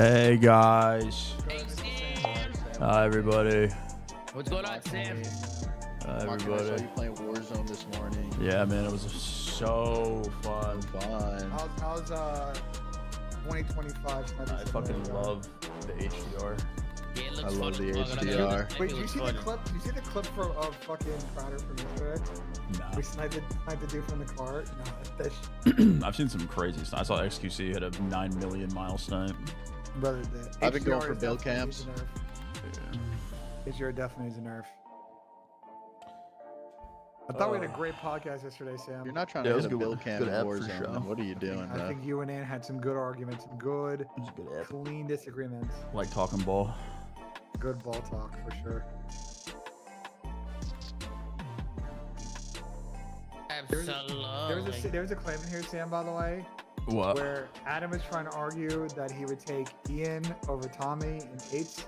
Hey guys. Hey Sam. Hi everybody. What's going on, Sam? Hi I saw everybody. you playing Warzone this morning. Yeah, man, it was so fun. How's 2025? I fucking love the HDR. Yeah, it looks I love fun the as fuck. HDR. Wait, did you see the clip? Did you see the clip of fucking Crowder from yesterday? Nah. We sniped the dude from the car. No, that I've seen some crazy stuff. I saw XQC hit a 9 million mile snipe. brother. I've been going HDR for is build definitely camps. needs a nerf. HDR definitely needs a nerf. I thought we had a great podcast yesterday, Sam. You're not trying Yeah, it to was hit a good- build camp good in app for Warzone. sure. Then what are you doing, I bro? think you and Ann had some good arguments, some good, It was a good app. clean disagreements. Like talking ball. Good ball talk for sure. Absolutely. There was a claim in here, Sam, by the way, What? where Adam was trying to argue that he would take Ian over Tommy in eights,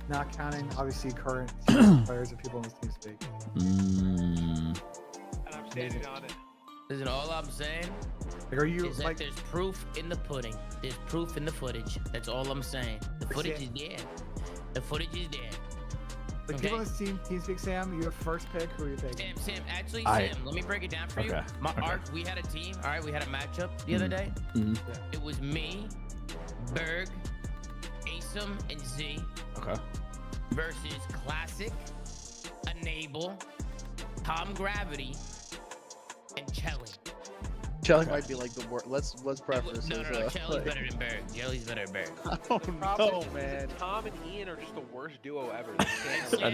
not counting obviously current players and people in this team speak. Mm, And I'm standing on it. Listen, all I'm saying Like, are you is that like? there's proof in the pudding. There's proof in the footage. That's all I'm saying. The footage is there. The footage is there. Like Okay. people in this team speak, Sam. You have first pick. Who are you taking? Sam, actually, I- Sam, let me break it down for you. Okay, okay. We had a team, all right? We had a matchup the other day. mm, It was me, Berg, Asim, and Z okay. versus Classic, Enable, Tom Gravity, and Chelly. Shelly might be like the worst. Let's preface No, this. Chelly's better than Berg. Chelly's better than Berg. I don't Problem know, is, man. Tom and Ian are just the worst duo ever. They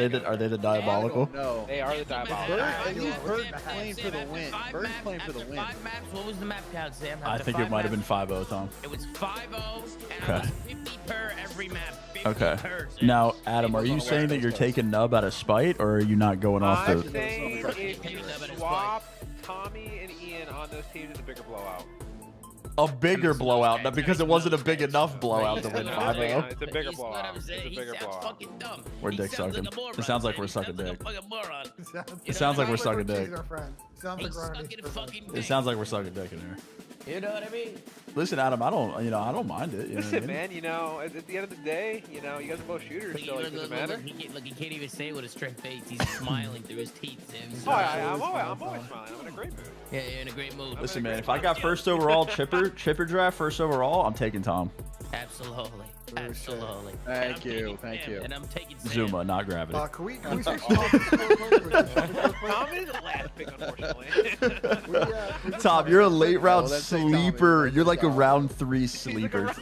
can't- Are they the diabolical? No. They are the diabolical. At least Sam, Bird's Sam, playing Sam, for the after win. five Bird's maps- playing for the after win. 5 maps, what was the map count, Sam? I After think it 5 might have been maps, 5-0, Tom. It was 5-0, and I Okay. was 50 per every map. 50 Okay. per, Sam. Now, Adam, are you saying that you're taking Nub out of spite, or are you not going off I'm the? saying if Take you that as swap Tommy and Ian on those teams, it's a bigger blowout. A bigger blowout, not because it wasn't a big enough blowout to win It's 5-0. It's a bigger You see what blowout. I'm It's saying? a He bigger sounds blowout. fucking dumb. We're He dick sounds sucking. like a moron, It sounds like man. we're He sucking sounds like dick. a fucking moron. It sounds like we're sucking He's dick. our friend. Sounds He's like we're sucking a fucking dick. It sounds like we're sucking dick in here. You know what I mean? Listen, Adam, I don't mind it. You know what I Listen, mean? man, at the end of the day, you guys are both shooters, so like, does it matter? He can't even say it with a straight face. He's smiling through his teeth, Sam. He's Oh, I'm always always fine. smiling. I'm in a great mood. Yeah, you're in a great mood. Listen, man, if I got first overall chipper draft, first overall, I'm taking Tom. Absolutely. Absolutely. Thank you, thank you. And I'm taking Sam. Zuma, not gravity. Can we switch topics real quick? Tom is the last pick, unfortunately. Tom, you're a late round let's take Tommy. sleeper. Let's You're take like a Tommy. round 3 sleeper.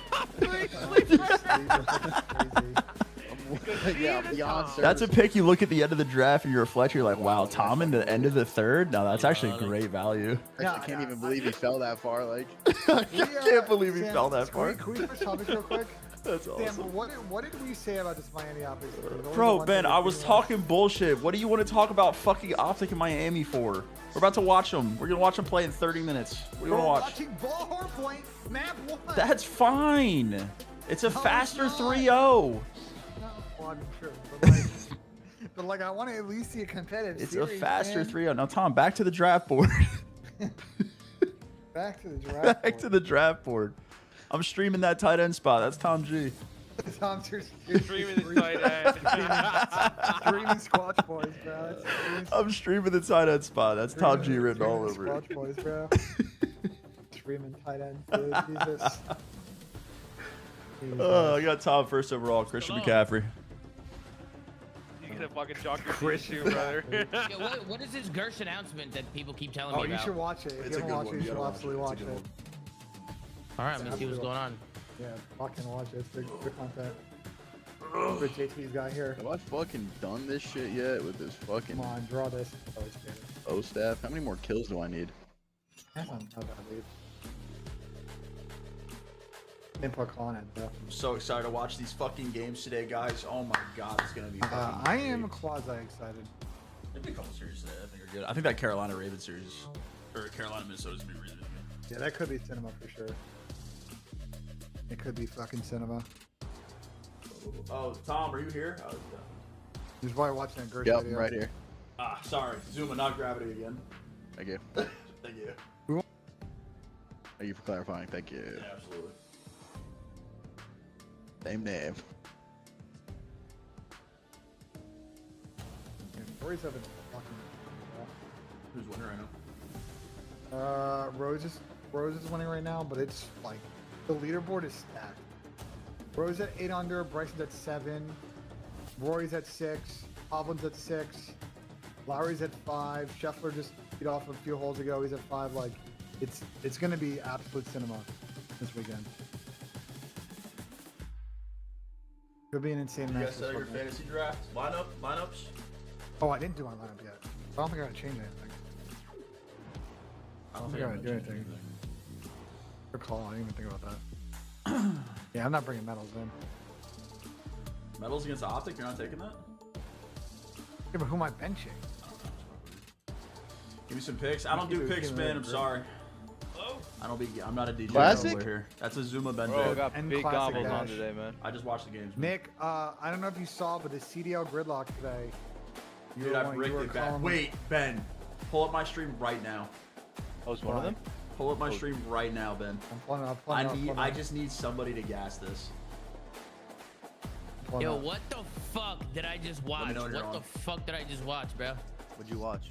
Yeah, beyond That's a service. pick you look at the end of the draft and you reflect, you're like, wow, Tom in the end of the third? No, that's actually great value. I can't even believe he fell that far. Like, I can't believe he fell that Can far. we switch topics real quick? That's Sam, awesome. what did we say about this Miami Optics? Bro, Ben, I was talking bullshit. What do you want to talk about fucking Optic in Miami for? We're about to watch them. We're going to watch them play in 30 minutes. What do you We're want to watch? watching ball hard point, map 1. That's fine. It's a No, faster it's not. 3-0. No, well, I mean, true. But like, but like, I want to at least see a competitive It's series, a faster man. 3-0. Now, Tom, back to the draft board. Back to the draft. Back to the draft board. I'm streaming that tight end spot. That's Tom G. Tom's your Streaming the tight end. streaming Squatch Boys, bro. I'm streaming the tight end spot. That's Tom G written all over it. Squatch Boys, bro. Streaming tight end, dude. Jesus. Oh, I got Tom first overall. Christian McCaffrey. You can fucking chalk your Christian too, brother. Yo, what is this Gersh announcement that people keep telling Oh, me you about? should watch it. If It's you a haven't good watched it, one. you should absolutely watch it. All right, let's see what's going on. Yeah, fucking watch it. It's good content. Good JT's got here. have I fucking done this shit yet with this fucking Come on, draw this. Oh, it's good. O staff? How many more kills do I need? That's not bad, dude. Input on it, though. I'm so excited to watch these fucking games today, guys. Oh my god, it's gonna be fucking I am great. quasi excited. There'll be a couple series today I think are good. I think that Carolina Ravens series, or Carolina Minnesota's gonna be really good. Yeah, that could be cinema for sure. It could be fucking cinema. Oh, Tom, are you here? Oh, He's probably watching that Gersh Yep, video. right here. Ah, sorry. Zuma, not gravity again. Thank you. Thank you. Thank you for clarifying. Thank you. Yeah, absolutely. Same name. Roy's having fucking. Who's winning right now? Rose is winning right now, but it's like the leaderboard is stacked. Rose at 8 under, Bryson's at 7, Roy's at 6, Hovland's at 6, Lowry's at 5, Scheffler just beat off a few holes ago. He's at 5. Like, it's gonna be absolute cinema this weekend. Could be an insane You match. guys set your fantasy draft lineups. Oh, I didn't do my lineup yet. I don't think I gotta change anything. I don't think I would do anything. Good call. I didn't even think about that. Yeah, I'm not bringing medals in. Medals against Optic. You're not taking that. Yeah, but who am I benching? Give me some picks. I don't do picks, man. I'm sorry. I'm not a DJ Classic? over here. That's a Zuma Bro, I Benjo. got And big classic goggles on dash. today, man. I just watched the games. Man. Nick, I don't know if you saw, but the CDL gridlock today. Dude, I bricked it back. Wait, Ben. Pull up my stream right now. Oh, was one of them? Pull up my stream right now, Ben. I'm pulling up. I just need somebody to gas this. Yo, what the fuck did I just watch? know when you're What the on. fuck did I just watch, bro? What'd you watch?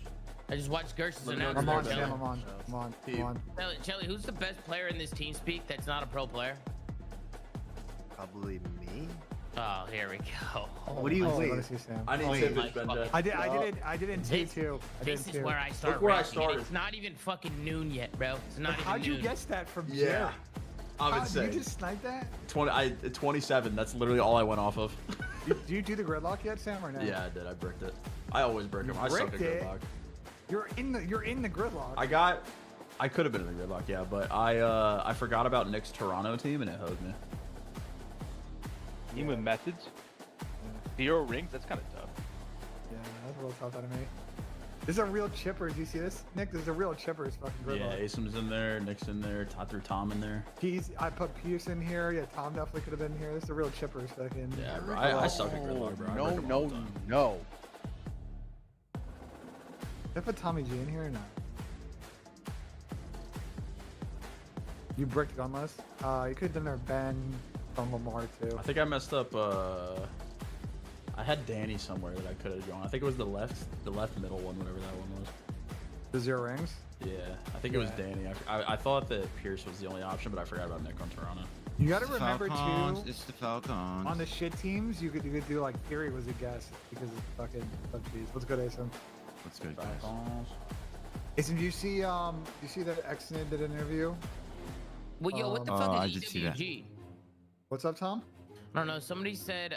I just watched Gersh's Let me know when announcement. you're I'm on, Kelly. Sam. I'm on. Team. I'm on. Chelly, who's the best player in this team speak that's not a pro player? Probably me. Oh, here we go. What do you Oh, wait? let me see Sam. I need Wait. tidbits, My Benjo. I did it in This- T2. I did This in is two. where I start. Look where I ranking it. started. It's not even fucking noon yet, bro. It's not even How'd you noon. guess that from Yeah. Jerry? I'm Did insane. you just snipe that? 27. That's literally all I went off of. Do you do the gridlock yet, Sam, or no? Yeah, I did. I bricked it. I always brick them. I suck at bricked it? gridlock. You're in the gridlock. I could have been in the gridlock, yeah, but I forgot about Nick's Toronto team and it hugged me. Team with methods? 0 rings? That's kind of tough. Yeah, that's a little tough out of me. This is a real chippers. You see this, Nick? This is a real chippers fucking Yeah, gridlock. Asim's in there, Nick's in there, I threw Tom in there. I put Pierce in here. Yeah, Tom definitely could have been here. This is a real chippers fucking. Yeah, bro, I suck at gridlock, bro. I No, brick 'em all no, the time. no. Did I put Tommy G in here or not? You bricked Gunless. You could have done there Ben from Lamar too. I think I messed up. I had Danny somewhere that I could have gone. I think it was the left middle one, whatever that one was. The 0 rings. Yeah, I think it was Yeah. Danny. I thought that Pierce was the only option, but I forgot about Nick on Toronto. You got to It's the remember Falcons, too. It's the Falcons. On the shit teams, you could do like Theory was a guess because it's fucking cheese. What's good, Asim? What's good, guys? Asim, do you see that Exnid did an interview? Well, yo, what the Oh, fuck I is did see that. EWG? What's up, Tom? I don't know. Somebody said,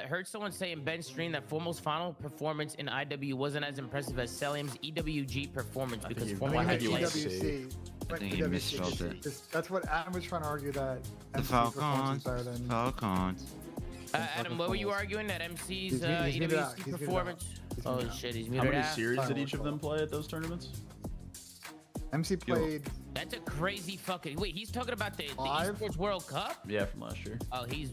heard someone say in Ben's stream that Formal's final performance in IW wasn't as impressive as Selim's EWG performance I think because he- Formal I had think he less. was- EWC. I think he misspelled it. That's what Adam was trying to argue, that The MC's performance is Falcons. better than. Falcons. Adam, what were you arguing? That MC's He's muted out. EWC He's muted out. performance? He's Oh muted out. shit, he's How muted many out. series did Fine, each of them play at those tournaments? MC played. That's a crazy fucking. Wait, he's talking about the Five? esports World Cup? Yeah, from last year. Oh, he's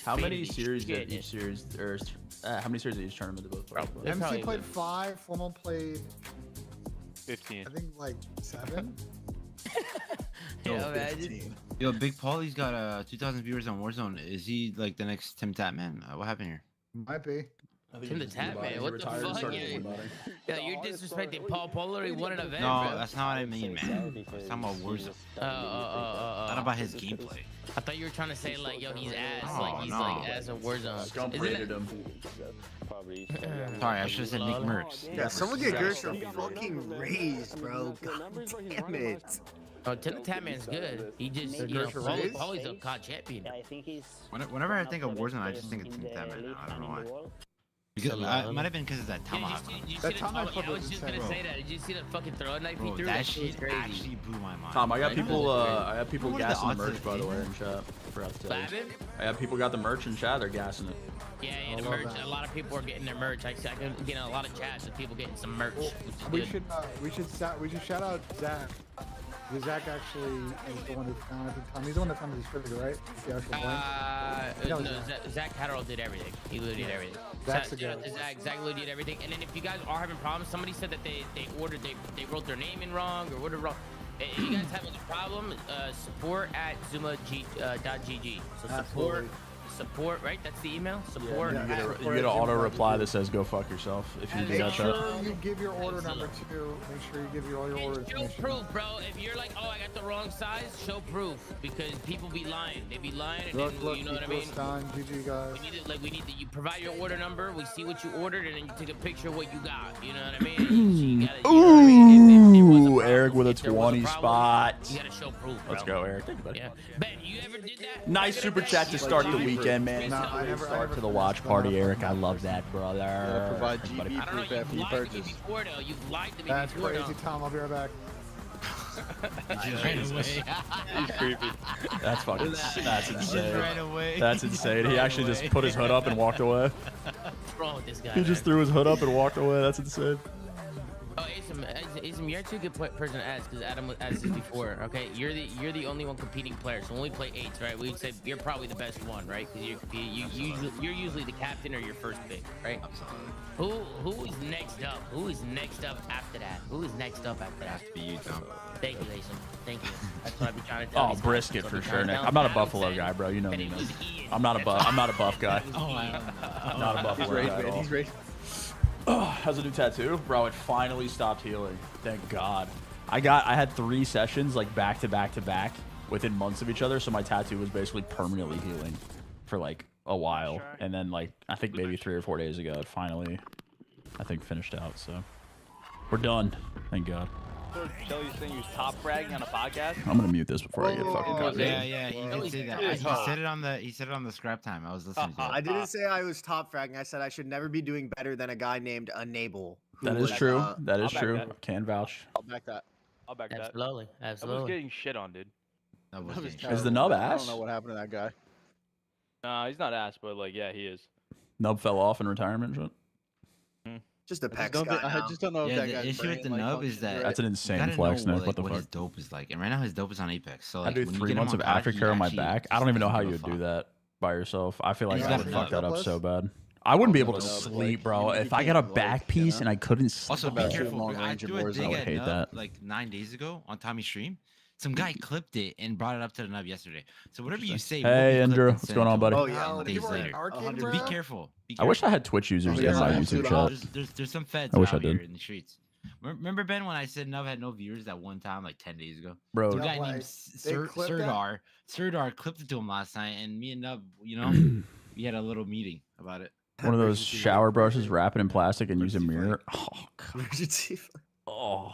How many faded as series shit. did each series, or how many series did each tournament did both play? Probably. MC probably played would. 5. Formal played, 15. I think, like 7. Yeah, man, just- Yo, Big Paulie's got 2,000 viewers on Warzone. Is he like the next Tim Tatman? What happened here? Might be. I think Tim he the just Tap rebouted. Man, He what the retired and fuck? started Yeah. rebouting. Yeah, you're disrespecting Paul Polar. He won an event, No, bro. that's not what I mean, man. I'm talking about Warzone. Not about his gameplay. I thought you were trying to say like, yo, he's ass, Oh, like he's no. like ass in Warzone. Scump Isn't rated it- him. Sorry, I should have said Nick Merckx. Yeah, someone get Gershon fucking raised, bro. God damn it. Oh, Tim the Tap Man's good. He just, Yeah, you know, Gershon Reyes? Paulie's a COD champion. I think he's. Whenever I think of Warzone, I just think of Tim Tatman. I don't know why. Because, it might have been because of that Yeah, tomahawk. did you see That the tomahawk tomahawk? I clip was was just gonna insane. say that. Did you see the fucking throwing knife he Bro, threw? that was shit crazy. actually blew my mind. Tom, I got I people. know. I have people What are the gassing the odds merch, of by the it? way, in chat. Forgot to tell you. Lavin? I have people got the merch in chat. They're gassing it. Yeah, I the love merch. that. A lot of people are getting their merch. I can get a lot of chats of people getting some merch. Which is We good. should shout out Zach. Because Zach actually is the one who found Tom. He's the one that found the distributor, right? The actual blank. No, No, Zach Catterall did everything. He literally did everything. Zach's Shout the out guy. to Zach literally did everything. And then if you guys are having problems, somebody said that they wrote their name in wrong or wrote it wrong. If you guys have any problem, support at zuma.gg. So support Absolutely. support, right? That's the email. Support. You get an auto reply that says "Go fuck yourself" if you do Make that. sure you give your order number too. Make sure you give all your order Show information. proof, bro. If you're like, oh, I got the wrong size, show proof because people be lying. They be lying, and Look, then, you know what I mean. Done. GG guys. We need to. You provide your order number. We see what you ordered, and then you take a picture of what you got. You know what I mean? You gotta, you know what I mean? If it was a problem, Eric with a if there was 20 problem, spot. You gotta show proof, bro. Let's go, Eric. Thank you, buddy. Yeah. Ben, you ever did that? Nice super chat to start the weekend, man. No, I never Start to the watch party, Eric. I love that, brother. Gotta provide Thank you, buddy. GB I don't know. proof after You you lied to me purchase. before, though. You lied to me That's before, crazy, though. Tom. I'll be right back. He's creepy. That's fucking. That's insane. Right away. That's insane. He actually just put his hood up and walked away. What's wrong with this guy? He just threw his hood up and walked away. That's insane. Oh, Ism, you're actually a good person to ask because Adam asked this before. Okay, you're the only one competing player. So when we play eights, right, we'd say you're probably the best one, right? Because you're usually the captain or your first pick, right? Who is next up? Who is next up after that? Who is next up after that? Be you, Tom. Thank you, Ism. Thank you. That's what I've been trying to tell Oh, these guys. brisket That's for what I've sure, been Nick. trying I'm not a to Buffalo tell guy, bro. You know that me. it Man. was Ian. I'm not a buff guy. Oh, I don't know. I'm not a He's Buffalo raised, guy at man. all. He's raised. How's a new tattoo, bro? It finally stopped healing. Thank God. I had 3 sessions like back to back to back within months of each other, so my tattoo was basically permanently healing for like a while, and then like I think maybe 3 or 4 days ago, it finally, I think, finished out. So we're done. Thank God. Shelly's saying he was top bragging on a podcast. I'm gonna mute this before I get fucking cut. Yeah, he did say that. He said it on the scrap time. I was listening to it. I didn't say I was top fragging. I said I should never be doing better than a guy named Unable. who That is was, true. That is I'll back true. that. Can vouch. I'll back that. I'll back that. Absolutely, I was absolutely. getting shit on, dude. That was That was it. terrible. Is the nub I ass? don't know what happened to that guy. Nah, he's not ass, but like, yeah, he is. Nub fell off in retirement. Shit. just a I pecs just, guy. don't, I now. just don't know if Yeah, that the guy's issue with the brain, like, nub is functions that right. That's an you insane gotta flex, know, Nick. What the what his fuck? dope is like. And right now his dope is on Apex. So I like, do when you 3 get him months on of COD, aftercare on my actually back. I don't even know how doesn't you give would a do fuck. that by yourself. I feel like He's I got would a fuck nub. that up Nubless? so bad. I wouldn't be able to Nub, sleep, like, bro. you If I got a can't, like, back piece and I couldn't sleep. Also, be about careful. long I range threw of a Warzone. dig I would at hate Nub that. like 9 days ago on Tommy's stream. Some guy clipped it and brought it up to the nub yesterday. So whatever you say. will be Hey, clipped Andrew. and What's sent going on, to him buddy? Oh yeah. Oh, days people are in later. Arcade, Be bro? careful. Be I wish I careful. had Twitch users Oh, in yeah, my I have YouTube to, chat. There's some feds I wish I out here did. in the streets. Remember, Ben, when I said Nub had no viewers that one time, like 10 days ago? Bro, Some No guy way. named They clipped that? Sirdar. Sirdar clipped it to him last night, and me and Nub, we had a little meeting about it. one of those shower brushes wrapping in plastic and use a mirror. Oh, God. Emergency. Oh,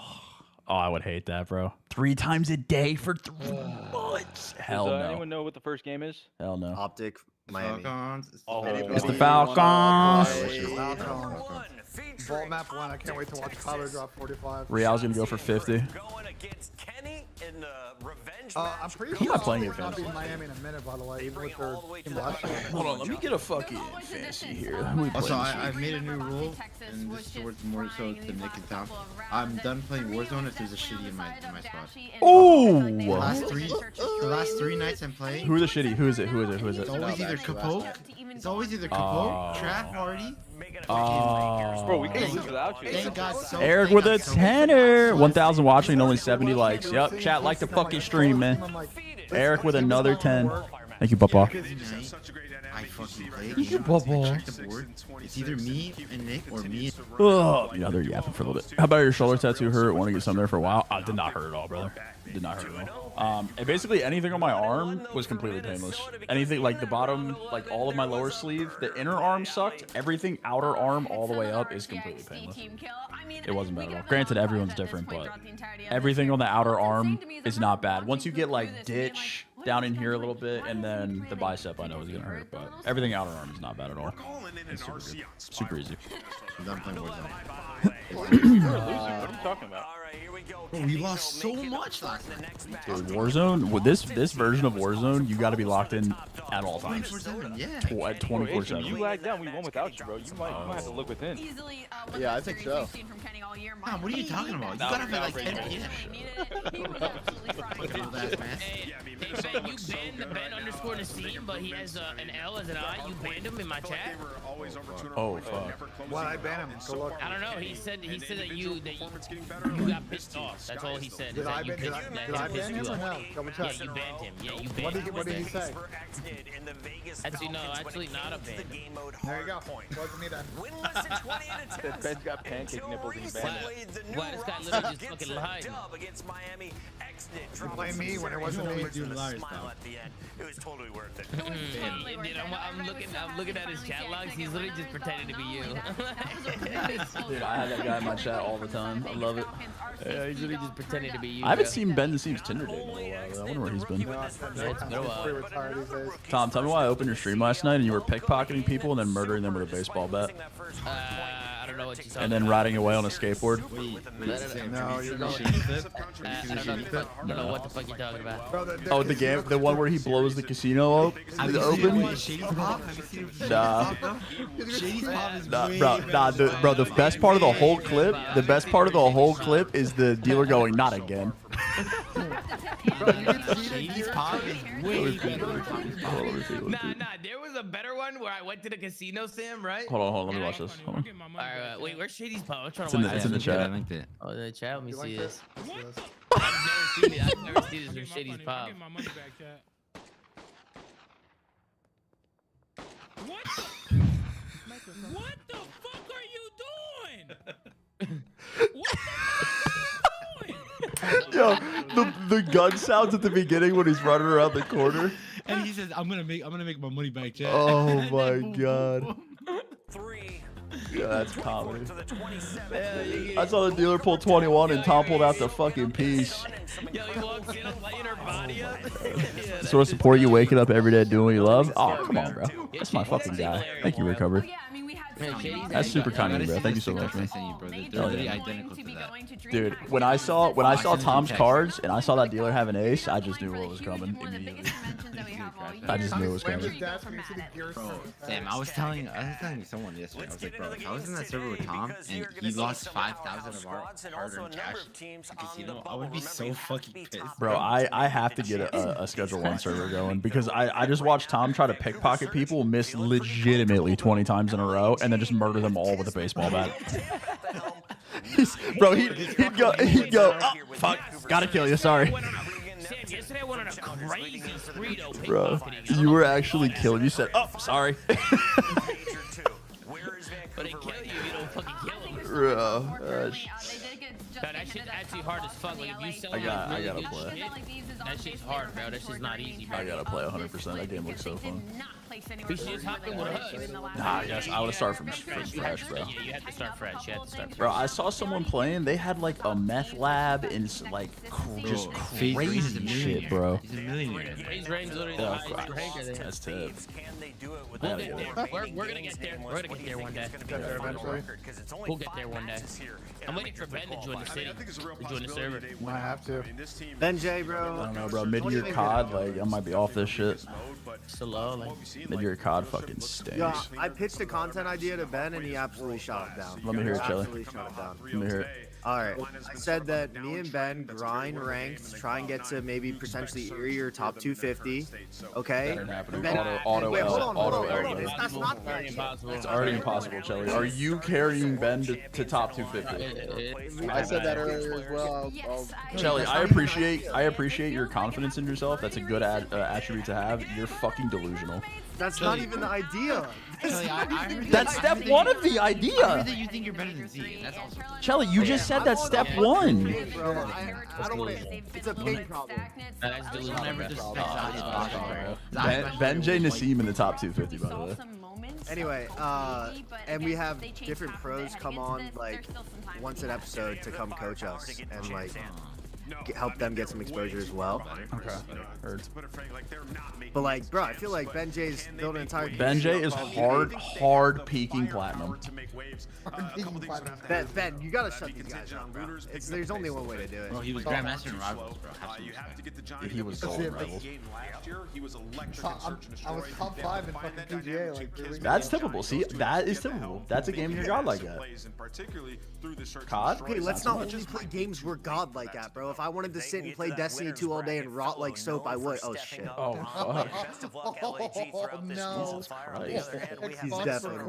I would hate that, bro. 3 times a day for 3 months. Hell Does no. anyone know what the first game is? Hell no. Optic Miami. Falcons. Oh, It's the You Falcons. wanna- Falcons. Vault map 1. I can't wait to watch Kyler drop 45. Real's gonna go for 50. Going against Kenny in the revenge I'm pretty I'm sure not playing Optic it will not be fantasy. in Miami in a minute, by the way, even with their team last year. Hold on, let me get a fucking fantasy here. Let me play Also, this. I've made a new rule, and this is towards more so to Nick and Tom. I'm done playing Warzone if there's a shitty in my squad. Ooh. The last three nights I'm playing, Who are the shitty? Who is it? Who is it? Who is it? it's always either Capote, Trap Hardy. Bro, we can't lose without you. Thank God so Eric thank with God a so tenner. 1,000 watching and only 70 likes. Yup, chat like the fucking stream, man. I'm like, Eric with another 10. Thank you, Papa. Tonight, I fucking play. You and bubble. I check the board. It's either me and Nick or me. Oh, yeah, they're yapping for a little bit. How about your shoulder tattoo hurt? Want to get some there for a while? Did not hurt at all, brother. Did not hurt at all. And basically anything on my arm was completely painless. Anything like the bottom, like all of my lower sleeve, the inner arm sucked. Everything outer arm all the way up is completely painless. It wasn't bad at all. Granted, everyone's different, but everything on the outer arm is not bad. Once you get like ditch down in here a little bit, and then the bicep I know is gonna hurt, but everything outer arm is not bad at all. It's super good. Super easy. I'm done playing Warzone. What are you talking about? Bro, we lost so much last night. Dude, Warzone, with this version of Warzone, you got to be locked in at all times. 24/7, yeah. At Bro, Asian, 24/7. you lagged down. We won without you, bro. You might have to look within. Yeah, I think so. Tom, what are you talking about? You got up at like 10 p.m. Little ass man. Hey, Ben, you banned the Ben_Nassim, but he has an L as an I. You banned him in my chat. Oh, fuck. why I ban him? Go look. I don't know. He said he said that you got pissed off. That's all he said. Did I ban him or no? Double check. Yeah, you banned him. Yeah, you banned him. What did he say? Actually, no, actually not a ban. There you go. Wasn't me then. Ben's got pancake nipples and he banned it. Why this guy literally just fucking lied? You blame me when it wasn't me. Do liars, pal. It was totally worth it. Dude, I'm looking at his chat logs. He's literally just pretending to be you. Dude, I have that guy in my chat all the time. I love it. Yeah, he's literally just pretending to be you. I haven't bro. seen Ben Nassim's Tinder date in a little while. Though. I wonder where he's been. It's been a while. Pretty retired these days. Tom, tell me why I opened your stream last night and you were pickpocketing people and then murdering them with a baseball bat I don't know what you're talking and then riding away on a skateboard. No, you're going. I don't know what the fuck you're talking about. Bro, Oh, the game, the one where he blows the casino up, open. Shady's Pop? Have you seen him? Nah. Shady's Pop is Bro, the best part of the whole clip, is the dealer going, not again. Shady's Pop is way better. Nah, there was a better one where I went to the casino, Sam, right? Hold on, let me watch this. Hold on. Alright, wait, where's Shady's Pop? I'm trying It's to in watch the, it's in the that. chat. I liked it. Oh, in the chat? Let me see this. This? I've never seen it. I've never seen this from Shady's Pop. What the fuck are you doing? What the fuck Yo, the gun sounds at the beginning when he's running around the corner. And he says, I'm gonna make my money back, Chad. Oh my god. Yeah, that's comedy. I saw the dealer pull 21 and Tom pulled out the fucking piece. Yo, he walks in, I'm laying her body up. Sort of support you waking up every day doing what you love. Oh, come on, bro. That's my fucking guy. Thank you, Recover. That's super kind of you, bro. Thank you so much, man. They're literally identical to that. Dude, when I saw Tom's cards and I saw that dealer have an ace, I just knew what was coming immediately. I just knew it was coming. Bro, Sam, I was telling someone yesterday. I was like, bro, if I was in that server with Tom and he lost 5,000 of our hard-earned cash in casino, I would be so fucking pissed. Bro, I have to get a Schedule 1 server going because I just watched Tom try to pickpocket people, miss legitimately 20 times in a row, and then just murder them all with a baseball bat. Bro, he'd go, oh, fuck, gotta kill you, sorry. Yesterday I went on a crazy spree, though. Bro, you were actually killed. You said, oh, sorry. But they kill you, you don't fucking kill them. Bro, That shit's actually hard as fuck. Like, if you sell I gotta play. shit, that shit's hard, bro. That shit's not easy, bro. I gotta play 100%. That game looks so fun. We should just hop in with us. Nah, yes, I would start from fresh, bro. Yeah, you have to start fresh. You have to start fresh. Bro, I saw someone playing. They had like a meth lab and like just crazy shit, bro. He's a millionaire. His range literally the highest ranker there. That's tip. We'll get there. We're gonna get there. We're gonna get there one day. We'll get there one day. I'm waiting for Ben to join the city. To join the server. Might have to. Ben J, I bro. don't know, bro. Mid-year COD, like I might be off this shit. Slow, like. Mid-year COD fucking stinks. Yo, I pitched a content idea to Ben and he absolutely shot it down. Let me hear it, Shelly. Absolutely shot it down. Let me hear it. Alright, I said that me and Ben grind ranked, try and get to maybe potentially your top 250. Okay? That ain't happening. Ben, Auto wait, L, hold on, auto hold on, L. hold on. That's not fair. It's already impossible, Chelly. Are you carrying Ben to top 250? I said that earlier as well. Chelly, I appreciate your confidence in yourself. That's a good attribute to have. You're fucking delusional. That's not even the idea. Shelly, I heard That's step one of the I heard idea. that you think you're better than Z. That's also Chelly, you just said that's step one. Bro, I don't want to. It's a pain problem. That's delusional. never disrespect Zahid's boxing, bro. Ben J. Nassim in the top 250, by the way. Anyway, and we have different pros come on like once an episode to come coach us and like help them get some exposure as well. Okay. Heard. But like, bro, I feel like Ben J's built an entire. Ben J is hard peaking platinum. Ben, you gotta shut these guys down, bro. There's only one way to do it. Bro, he was Grandmaster in Rivals, bro. Have some respect. He was gold rebels. I was top 5 in fucking PGA like 3 weeks ago. That's typical. See, that is typical. That's a game you're god like that. COD? Okay, let's not only play games we're god like at, bro. If if I wanted to sit and play Destiny 2 all day and rot like soap, I would. Oh shit. Oh fuck. No. He's definitely.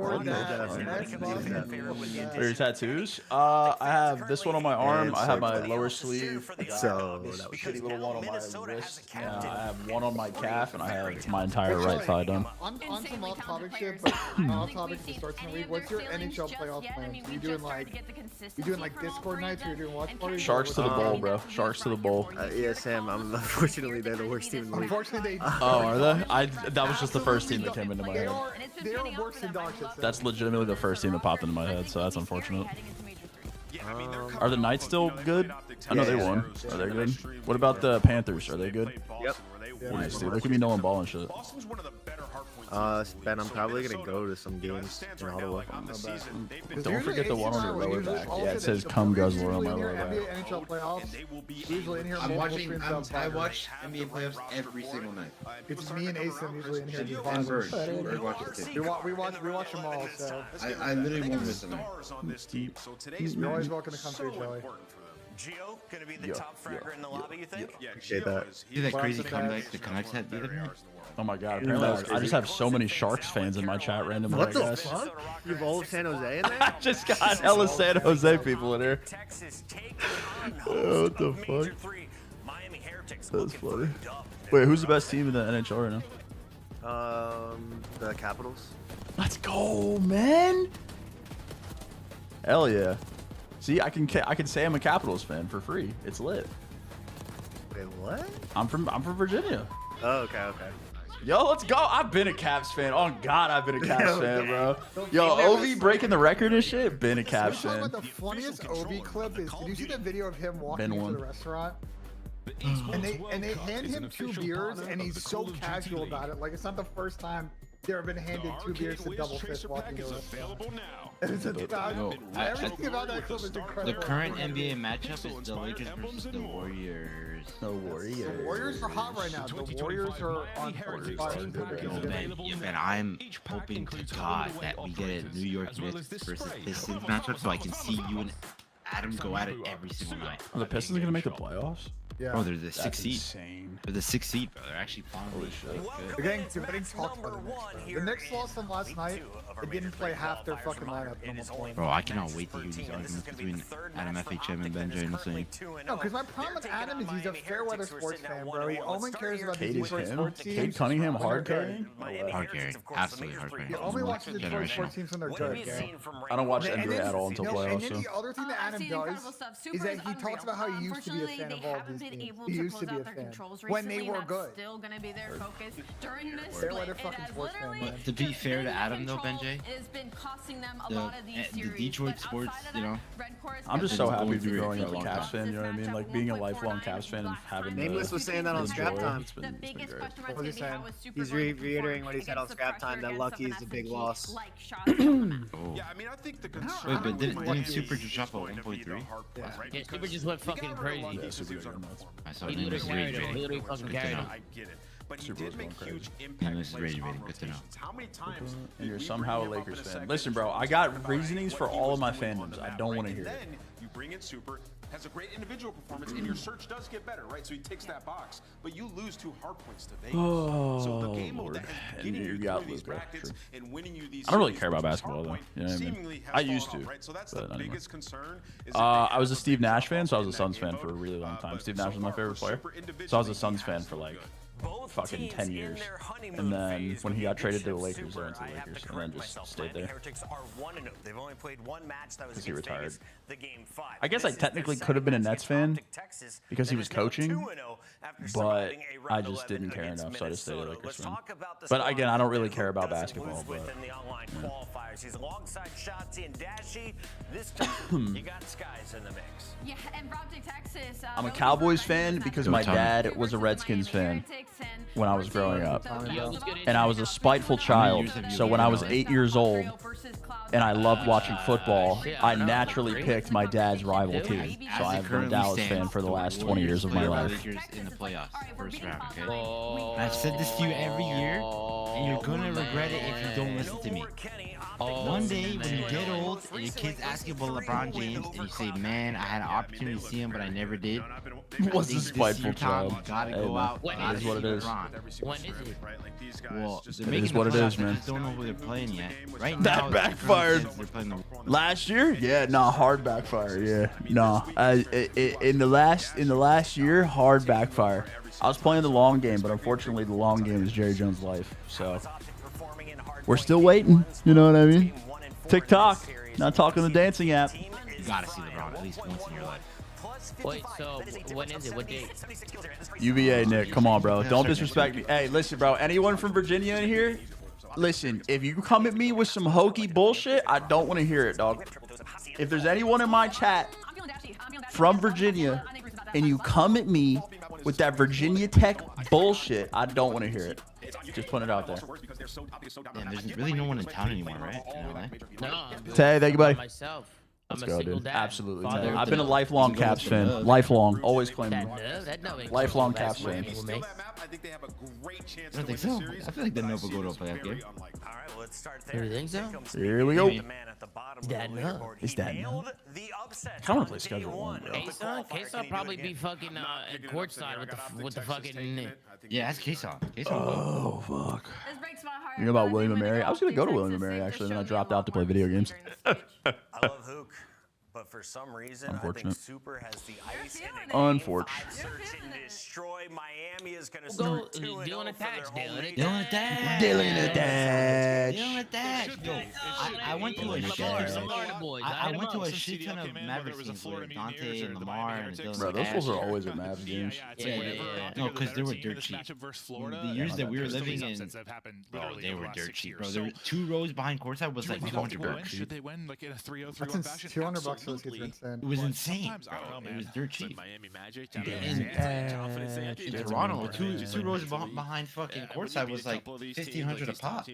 For your tattoos, I have this one on my arm. I have my lower sleeve. So This that was shitty little one on my wrist. I have one on my calf, and I have my entire right thigh done. On some off-topic shit, but off-topic to start tonight. What's your NHL playoff plans? Are you doing like Discord nights, or you doing watch parties? Sharks to the bowl, bro. Sharks to the bowl. yeah, Sam. Unfortunately, they're the worst team in the league. Unfortunately, they. Oh, are they? That was just the first team that came into my They head. are worse than dog shit. So. That's legitimately the first team that popped into my head, so that's unfortunate. Are the Knights still good? I know they won. Are they good? What about the Panthers? Are they good? Yep. Nice, dude. Look at me knowing ball and shit. Ben, I'm probably gonna go to some games in Ottawa. Don't forget the one on your lower back. Yeah, it says "Cum Guzzler" on my lower back. NHL playoffs. Usually in here, I'm multiple watching. streams I of watch NBA playoffs every single night. It's me and Asim usually in here. just And vibing. Bird. Bird watches too. We watch them all. So I literally won't miss a night. you're always welcome to come through, Joey. Gio gonna be the top fragger in the lobby, you think? Appreciate that. See that crazy comeback the Canucks had the other night? Oh my god, apparently I just have so many Sharks fans in my chat randomly. What I the guess. fuck? You have all of San Jose in I there? just got hella San Jose people in here. Texas take Oh, what the fuck? Miami Heretics That's funny. Wait, who's the best team in the NHL right now? The Capitals. Let's go, man. Hell yeah. See, I can say I'm a Capitals fan for free. It's lit. Wait, what? I'm from Virginia. Oh, okay. Yo, let's go. I've been a Caps fan. Oh God, I've been a Caps fan, bro. Yo, Ovi breaking the record and shit. Been a Caps fan. The funniest Obi clip is, did you see the video of him walking Been into one. the restaurant? And they hand him 2 beers, and he's so casual about it. Like it's not the first time they've ever been handed 2 beers to double fist walking into a restaurant. It's about, everything about that clip is The incredible. current NBA matchup is the Lakers versus the Warriors. No Warriors. The Warriors are hot right now. The Warriors are on And I'm hoping to God that we get a New York Knicks versus Pistons matchup so I can see you and Adam go at it every single night. Are the Pistons gonna make the playoffs? Yeah. Oh, they're the 6th seed. Insane. They're the 6th seed, bro. They're actually finally They're getting talked about the Knicks lost them last night. They didn't play half their fucking lineup. Bro, I cannot wait to hear these arguments between Adam FHM and Ben Jameson. No, because my problem with Adam is he's a fair weather sports fan, bro. He only cares about the Cade is Detroit him? sports teams. Cade Cunningham hard carrying? Hard carry. Absolutely hard carry. He only watches the Detroit Generational. sports teams when they're good. I don't watch And NBA then- at all until and playoffs. then So. the other thing that Adam does is that he talks about how he used to be a fan of all of these teams. He used to be a fan when they were good. Still gonna be their focus during this Fair weather split. It fucking has sports fan, literally man. To be fair to Adam though, Benjay, has been costing them a lot of these the series. Detroit But sports, outside of you that, know, Red Core is I'm just gonna so I've happy been to be going growing through up it a for a long Caps time. fan. You know what I mean? Like being a lifelong Caps fan and having Nameless was saying that on Scrap Time. The It's been biggest great. question mark What was he maybe saying? how was Super He's going to reiterating perform what he said on against the Scrap Time, that pressure Lucky is against the big someone loss. like shots from Oh. Yeah, I mean, I think the Wait, concern. but didn't Super just drop a 1.3? Yeah, Super just went fucking crazy. Yeah, Super got nuts. I saw He it. literally carried him. He literally fucking carried him. I get it. But he Super did was make going huge crazy. impact This is plays rage on baiting, good to know. rotations. How many times And you're did we somehow a bring him up Lakers in a fan. segment Listen, bro, I just got talking about reasonings for what he all was of my doing on fandoms. the I map, don't right? want to And hear it. then you bring in Super, has a great individual performance, and your search does get better, right? So he takes that box, but you lose 2 hard points to Vegas. So the Oh, game mode Lord. that has And getting you you got through these Luka, brackets true. and winning you these I don't really series, care about which is basketball, though. hardpoint, You know what I mean? seemingly has I used fallen to, off, right? So that's but the anyway. biggest concern. Is I was a Steve Nash fan, so I was a Suns fan for a really long time. but Steve so Nash was my far favorite for player. Super So I was a individually, Suns he fan has for been like good. fucking 10 years. And then when he got traded to the Lakers, I went to the Lakers and then just stayed there. They've only played 1 match that was Because he against retired. Vegas, the game 5. I guess I This is their technically second could have been a match Nets against fan Optic Texas because he that was is now coaching, 2-0 after but surviving a I round just 11 didn't care against enough, so I just stayed a Minnesota. Lakers Let's fan. talk about the But squad again, I don't really who care about doesn't basketball, lose but within the online qualifiers. He's alongside Shotzi and Dashy. This time, you got Skies in the mix. Yeah, and Robert, Texas. I'm a Cowboys fan because my dad was a Redskins fan when I was growing up. And I was a spiteful child, so when I was 8 years old and I loved watching football, I naturally picked my dad's rival team. So I've been a Dallas fan for the last 20 years of my life. Lakers in the playoffs, first round, okay? And I've said this to you every year, and you're gonna regret it if you don't listen to me. One day, when you get old and your kids ask you about LeBron James, and you say, "Man, I had an opportunity to see him, but I never did," What's I the think spiteful this year, Tom, child? you gotta Hey, go man. out. It is what it is. When is it? Well, they're It making is the what it playoffs, is, I man. just don't know who they're playing yet. Right That now, backfired. they're playing the Last year, yeah, nah, hard backfire, yeah, nah. In the last year, hard backfire. I was playing the long game, but unfortunately, the long game is Jerry Jones' life. So we're still waiting. You know what I mean? TikTok, not talking the dancing app. You gotta see LeBron at least once in your life. Wait, so when is it? What date? UVA, Nick, come on, bro. Don't disrespect me. Hey, listen, bro. Anyone from Virginia in here? Listen, if you come at me with some hokey bullshit, I don't want to hear it, dog. If there's anyone in my chat from Virginia and you come at me with that Virginia Tech bullshit, I don't want to hear it. Just putting it out there. Damn, there's really no one in town anymore, right? In LA? No. Tay, thank you, buddy. Myself. Let's I'm go, a single dude. dad. Absolutely. Father Tay. of I've been a two. lifelong Caps fan. Lifelong. Always claimed That them. no, that no ain't Lifelong cool. Caps That's fan. what people make. I don't think so. I feel like they'll never go to a playoff game. You think so? Here we go. That no. Is that no? I kind of want to play Schedule 1, bro. K-Son probably be fucking courtside with the fucking. Yeah, that's K-Son. Oh, fuck. You know about William & Mary? I was going to go to William & Mary, actually, then I dropped out to play video games. I love Hook, but for some reason, I think Super has the ice. Unfortunate. Search and destroy. Miami is going to Go start 2-0 Dylan attached, Dylan. Dylan attached. Dylan attached. Dylan attached. Yo, I went to a shit. I went to a shit ton of Mavericks games with Dante and Lamar and Dylan. Bro, those fools are always at Mavs games. Yeah. No, because they were dirt cheap. The years that we were living in, bro, they were dirt cheap, bro. There were 2 rows behind courtside was like 200 bucks. Should they win like in a 3-0-3-1 fashion? $200 for those kids are insane. It was insane, bro. It was dirt cheap. Miami Magic. In Toronto, two rows behind fucking courtside was like $1,500 a pop.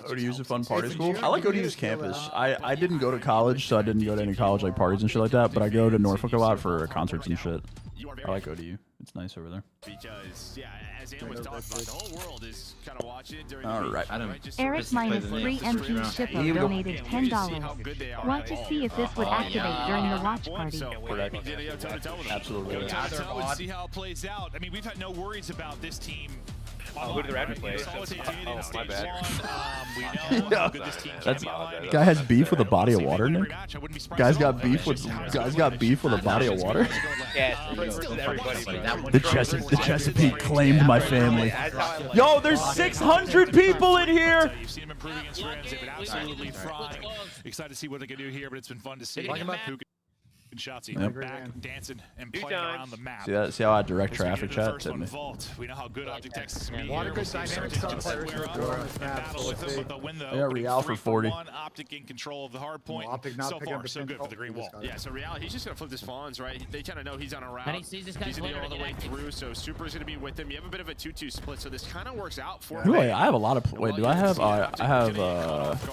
ODU's a fun party school. I like ODU's campus. I didn't go to college, so I didn't go to any college like parties and shit like that. But I go to Norfolk a lot for concerts and shit. I like ODU. It's nice over there. Because yeah, as Aaron was talking about, the whole world is kind of watching it during All the right. Eric -3 MP Shippo donated $10. Want to see if this would activate during the watch party. Absolutely. I would see how it plays out. I mean, we've had no worries about this team. Who did the Raptors play? My bad. We know how good this team can be. Guy has beef with a body of water, Nick. Guy's got beef with a body of water. The Chesapeake claimed my family. Yo, there's 600 people in here. You've seen him improving in scrims. They've been absolutely thrive. Excited to see what they can do here, but it's been fun to see. Shots, back dancing and playing around the map. See how I direct traffic chat to me. We know how good Object Texas is. Water good dynamic players on this map. I got Real for 40. Optic in control of the hard point. Optic not So picking up far, the so good for the green wall. Yeah, so Real, he's just going to flip his fawns, right? They kind of know he's on a route. And he sees this guy's He's going to be all the way active. through, so Super's going to be with him. You have a bit of a 2-2 split, so this kind of works out for Who him. I have a lot of. Wait, do I have? I have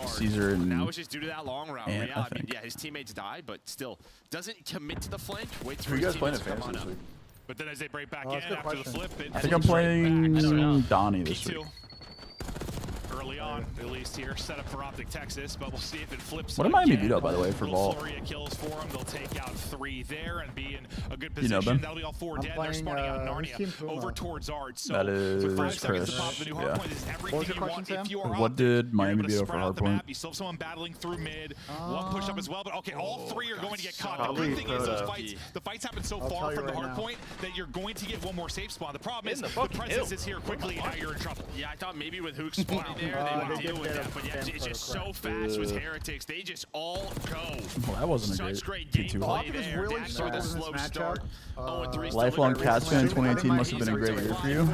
Caesar and. That was just due to that long route. Ant, Real, I I mean, think. yeah, his teammates died, but still doesn't commit to the flank. Waits Who for you his guys playing teammates at to come fantasy on this up. week? But then as they break back that's in a good after the question. flip, it I think I'm playing Donnie this week. early on, at least here, set up for Optic Texas, but we'll see if it flips. What am Miami beat up, by the way, for Vault? Flurry of kills for them. They'll take out 3 there and be in a good You position. know them? That'll be all 4 I'm dead. They're playing, spawning out who's Team Narnia Puma? over towards Ard. So That is with 5 seconds to Chris, pop the new hard yeah. point, this is What was everything your you want. question, If you are What Optic, did you're Miami able to beat up for spread out hard the point? map. You still have someone battling through mid. One push up as well, but okay, all 3 are going to get caught. The good thing is those fights, the fights happen so far from the hard point that you're going to get one more safe spawn. The problem is the presence is here quickly, and now you're in trouble. Yeah, I thought maybe with Hook spawning there, they would deal with that, but yeah, it's just so fast with Heretics. They just all go. Well, that wasn't a Such great great T2 gameplay hole. there. really Dax with a solid in slow this start. matchup. 0-3 still Lifelong looking Cats fan. recently. 2018 must have been a great year for you.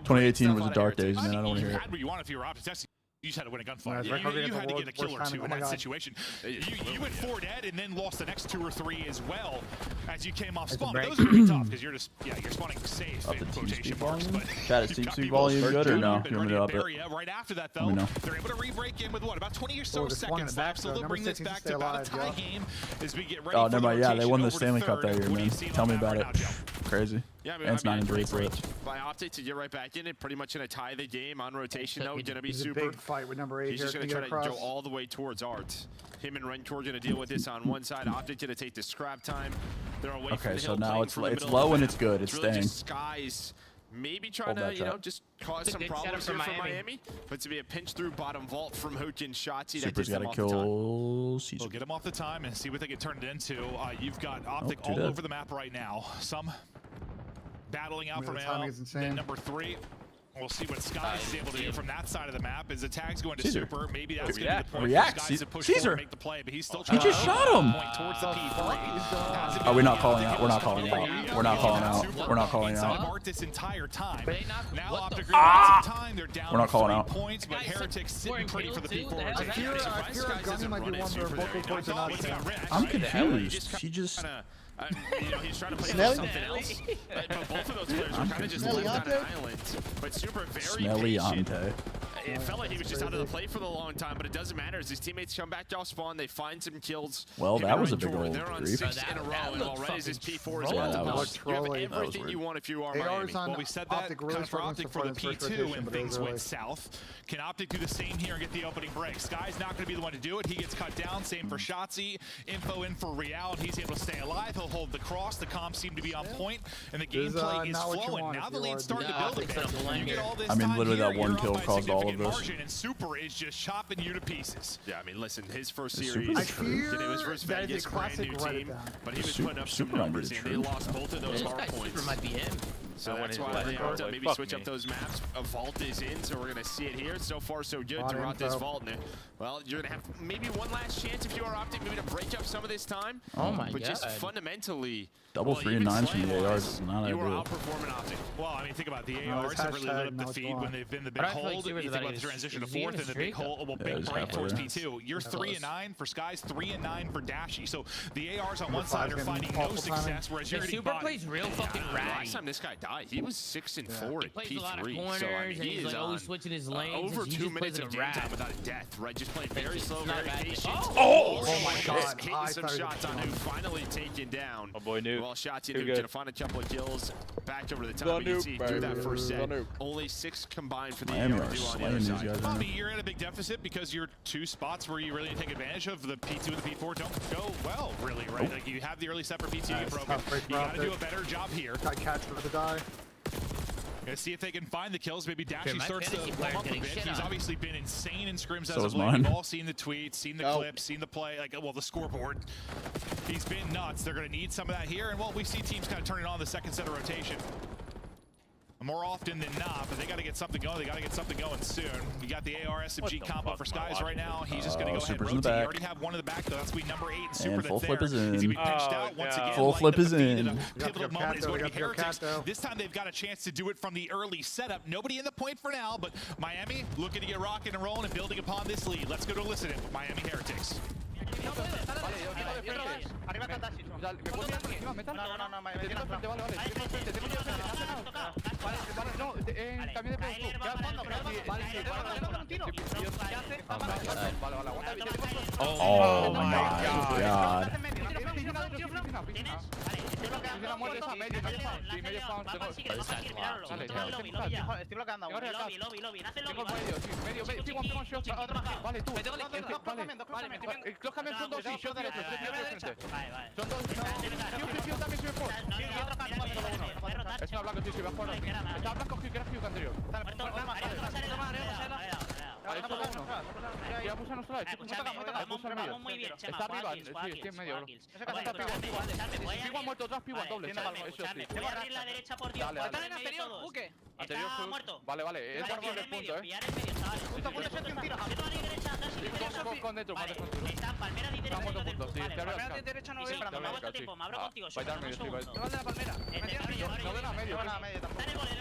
2018 was the dark days, man. I don't want to You hear had it. what you want if you were Optic Texas. You just had to win a gunfight. Yeah, You had to get a kill or worst 2 time. in Oh my that God. situation. You went 4 dead and then lost the next 2 or 3 as well as you came off It's a spawn. break. Those are really tough because you're just you're spawning safe Up in the quotation TeamSpeak marks. volume? But Chat, is you've got TeamSpeak people volume good or who've no? been You want me ready to to up bury it? you. Right after that, Let though, me know. they're able to re-break in with what, about 20 or so Oh, there's one in seconds the back, left. So though. they'll Number bring this 6 needs back to to stay about a alive, tie yeah. game as we get ready Oh, for never mind. Yeah, they rotation won the over to Stanley Cup third. that year, What do you man. see on Tell the me map about right it. now, Joe? Crazy. Yeah, I mean, And it's 9 and 3 for it. By Optic to get right back in it, pretty much going to tie the game on rotation, though. Going to be It's a super. big fight with number 8 He's here. just going to try to go all the way towards Art. Him and Rentor going to deal with this on one side. Optic going to take the scrap time. They're away from Okay, the so hill, now playing it's from the it's middle of low the and map. it's good. It's really staying. just Skies maybe trying to, you know, just cause some problems here for Miami. But to be a pinch through bottom vault from Hook and Shotzi, that Super's gets got them to off the time. kill Caesar. We'll get them off the time and see what they can turn it into. You've got Optic too all dead. over the map right now. Some battling out from the timing Al. is insane. Then number 3. We'll see what Skies is able to do from that side of the map. As the tag's going to Caesar. Super, maybe that's going to be the point React. for Skies to push Caesar. forward and make the play, but he's still He trying just to shot him. point towards the P3. Are we not calling out? We're not calling out. We're not calling out. We're not calling Inside out. Art this entire time. Now what Optic the lots of time. They're down We're not calling 3 out. points, but Heretics sitting pretty for the P4. I fear Gunny might be one where both reports are not Sam. I'm confused. He just. You know, he's trying to play Smelly? something else. But both of those players were kind of just left on an island. But Super very Smelly patient. Ante. It felt like he was just out of the play for the long time, but it doesn't matter as his teammates come back off spawn, they find some kills. Well, Him that and was a Rentor, big old they're on grief. 6 in a row, and already his P4 is Yeah, on that the was- top. You have everything weird. you want if you are AR's Miami. on Well, we said that Optic really kind of for struggling Optic so for the far in this first P2 rotation, when but it things was went early. south. Can Optic do the same here and get the opening break? Sky's not going to be the one to do it. He gets cut down. Same for Shotzi. Info in for Real, and he's able to stay alive. He'll hold the cross. The comms seem to be on point, and the This is, gameplay is not what you flowing. want Now if the you lead's are starting to the- build a No, bit. it's a blender. You get all this I mean, time literally here, that one you're up kill by a caused all of significant this. margin, and Super is just chopping you to pieces. Yeah, I mean, listen, his first Super series, I it was fear versus that is a Vegas, brand new classic team, Reddit but he was Super- putting up some Super not numbers, good and they truth, lost no. both of those This hard guy points. Super might be him. So I that's went why into they that have to like, maybe fuck switch me. up those maps. A vault is in, so we're gonna see it here. So far, so good Lot of throughout this info. vault. And, well, you're gonna have maybe one last chance if you are Optic, maybe to break up some of this time. Oh my But just God. fundamentally, Double 3 and even 9s from the slam-wise, ARs is not you are ideal. outperforming Optic. Well, I mean, think about it. The No, ARs it's have really lit hashtag, up now the it's feed gone. when they've been the big But I feel like hold. Super's You think about about the to- transition to is he in 4th a and the streak? big hole, well, Yeah, big he's break halfway towards there. P2. You're 3 and 9 for Skies, 3 and 9 for Dashy. So the ARs on one Number side are 5 finding getting no awful timing. success, whereas you're The getting Super bodied. plays real fucking The ratty. last time this guy died, he was 6 and 4 He at plays a lot of P3. corners, So I mean, and he he's is like on always switching his lanes. over and he 2 just plays minutes like of a game rat. time without a death, right? Just playing very It's slow, not very bad. patient. Oh my Just God. hitting I some thought he shots was on gone. who finally taken down. Oh boy, Nuke. Well, Shotzi Too Nuke good. gonna find a couple of kills. Back over to the The top. You can Nuke, see through that baby. first set. The Nuke. Only 6 combined for the Miami AR are duo on the slaying other these side. guys. Well, I right mean, now. you're at a big deficit because your 2 spots where you really take advantage of, the P2 and the P4, don't go well, really, right? Like, you have the early set for P2, you it's broke tough it. break You for got to do a Optic. better job here. Got catch for the die. Gonna see if they can find the kills. Maybe Dashy Dude, my starts to fantasy warm player's up a getting bit. shit He's on. obviously been insane in scrims So as is of late. mine. We've all seen the tweets, seen the Oh. clips, seen the play, like, well, the scoreboard. He's been nuts. They're gonna need some of that here, and well, we see teams kind of turning on the second set of rotation. More often than not, but they got to get something going. They got to get something going soon. You got the AR SMG What the combo fuck for am I Skies right now. He's just going to go ahead and Super's in the rotate. You back. already have one in the back, though. That's going to be number 8 and Super And full that's flip there. is in. He's going to be pinched Oh, out once no. again. Full like flip the is defeat in. at a We got pivotal the moment is Cato, going to we be got the Heretics. Cato. This time they've got a chance to do it from the early setup. Nobody in the point for now, but Miami looking to get rocking and rolling and building upon this lead. Let's go to listen in. Miami Heretics. Arriba está Dashi. ¿Me puedo tirar por encima, metal? No, te tiro frente, vale. Te tiro frente, te tiro frente. Vale, no, cambio de pedo tú. Queda al fondo, vale, sí, vale, un tiro. Vale, aguanta. Oh my God. Estoy bloqueando. Medio. Vale, tú. Los cambios son 2 y yo derecho. Son 2. Yo también soy por. Es una blanca, sí, va por. Está blanco, que era Hugh anterior. Vale, esto es uno. Ya puse a nuestro lado. Puse en medio. Está arriba, sí, estoy en medio, bro. Pigo ha muerto, atrás pigo doble. Eso sí. Debo abrir la derecha por Dios. Dale. Están en anterior, buque. Anterior Está fue- muerto. Vale. Es Pillar por el en medio, punto, pillar en medio, chavales. Punto, yo un tiro. Con dentro, Vale, contigo. está Palmera y derecha. Está muerto punto, sí. Vale, Te abro Palmera acá. derecha no veo. Me hago este tiempo, me abro contigo. Va a dar medio, sí, va a Lleva de la Palmera. No ven a medio.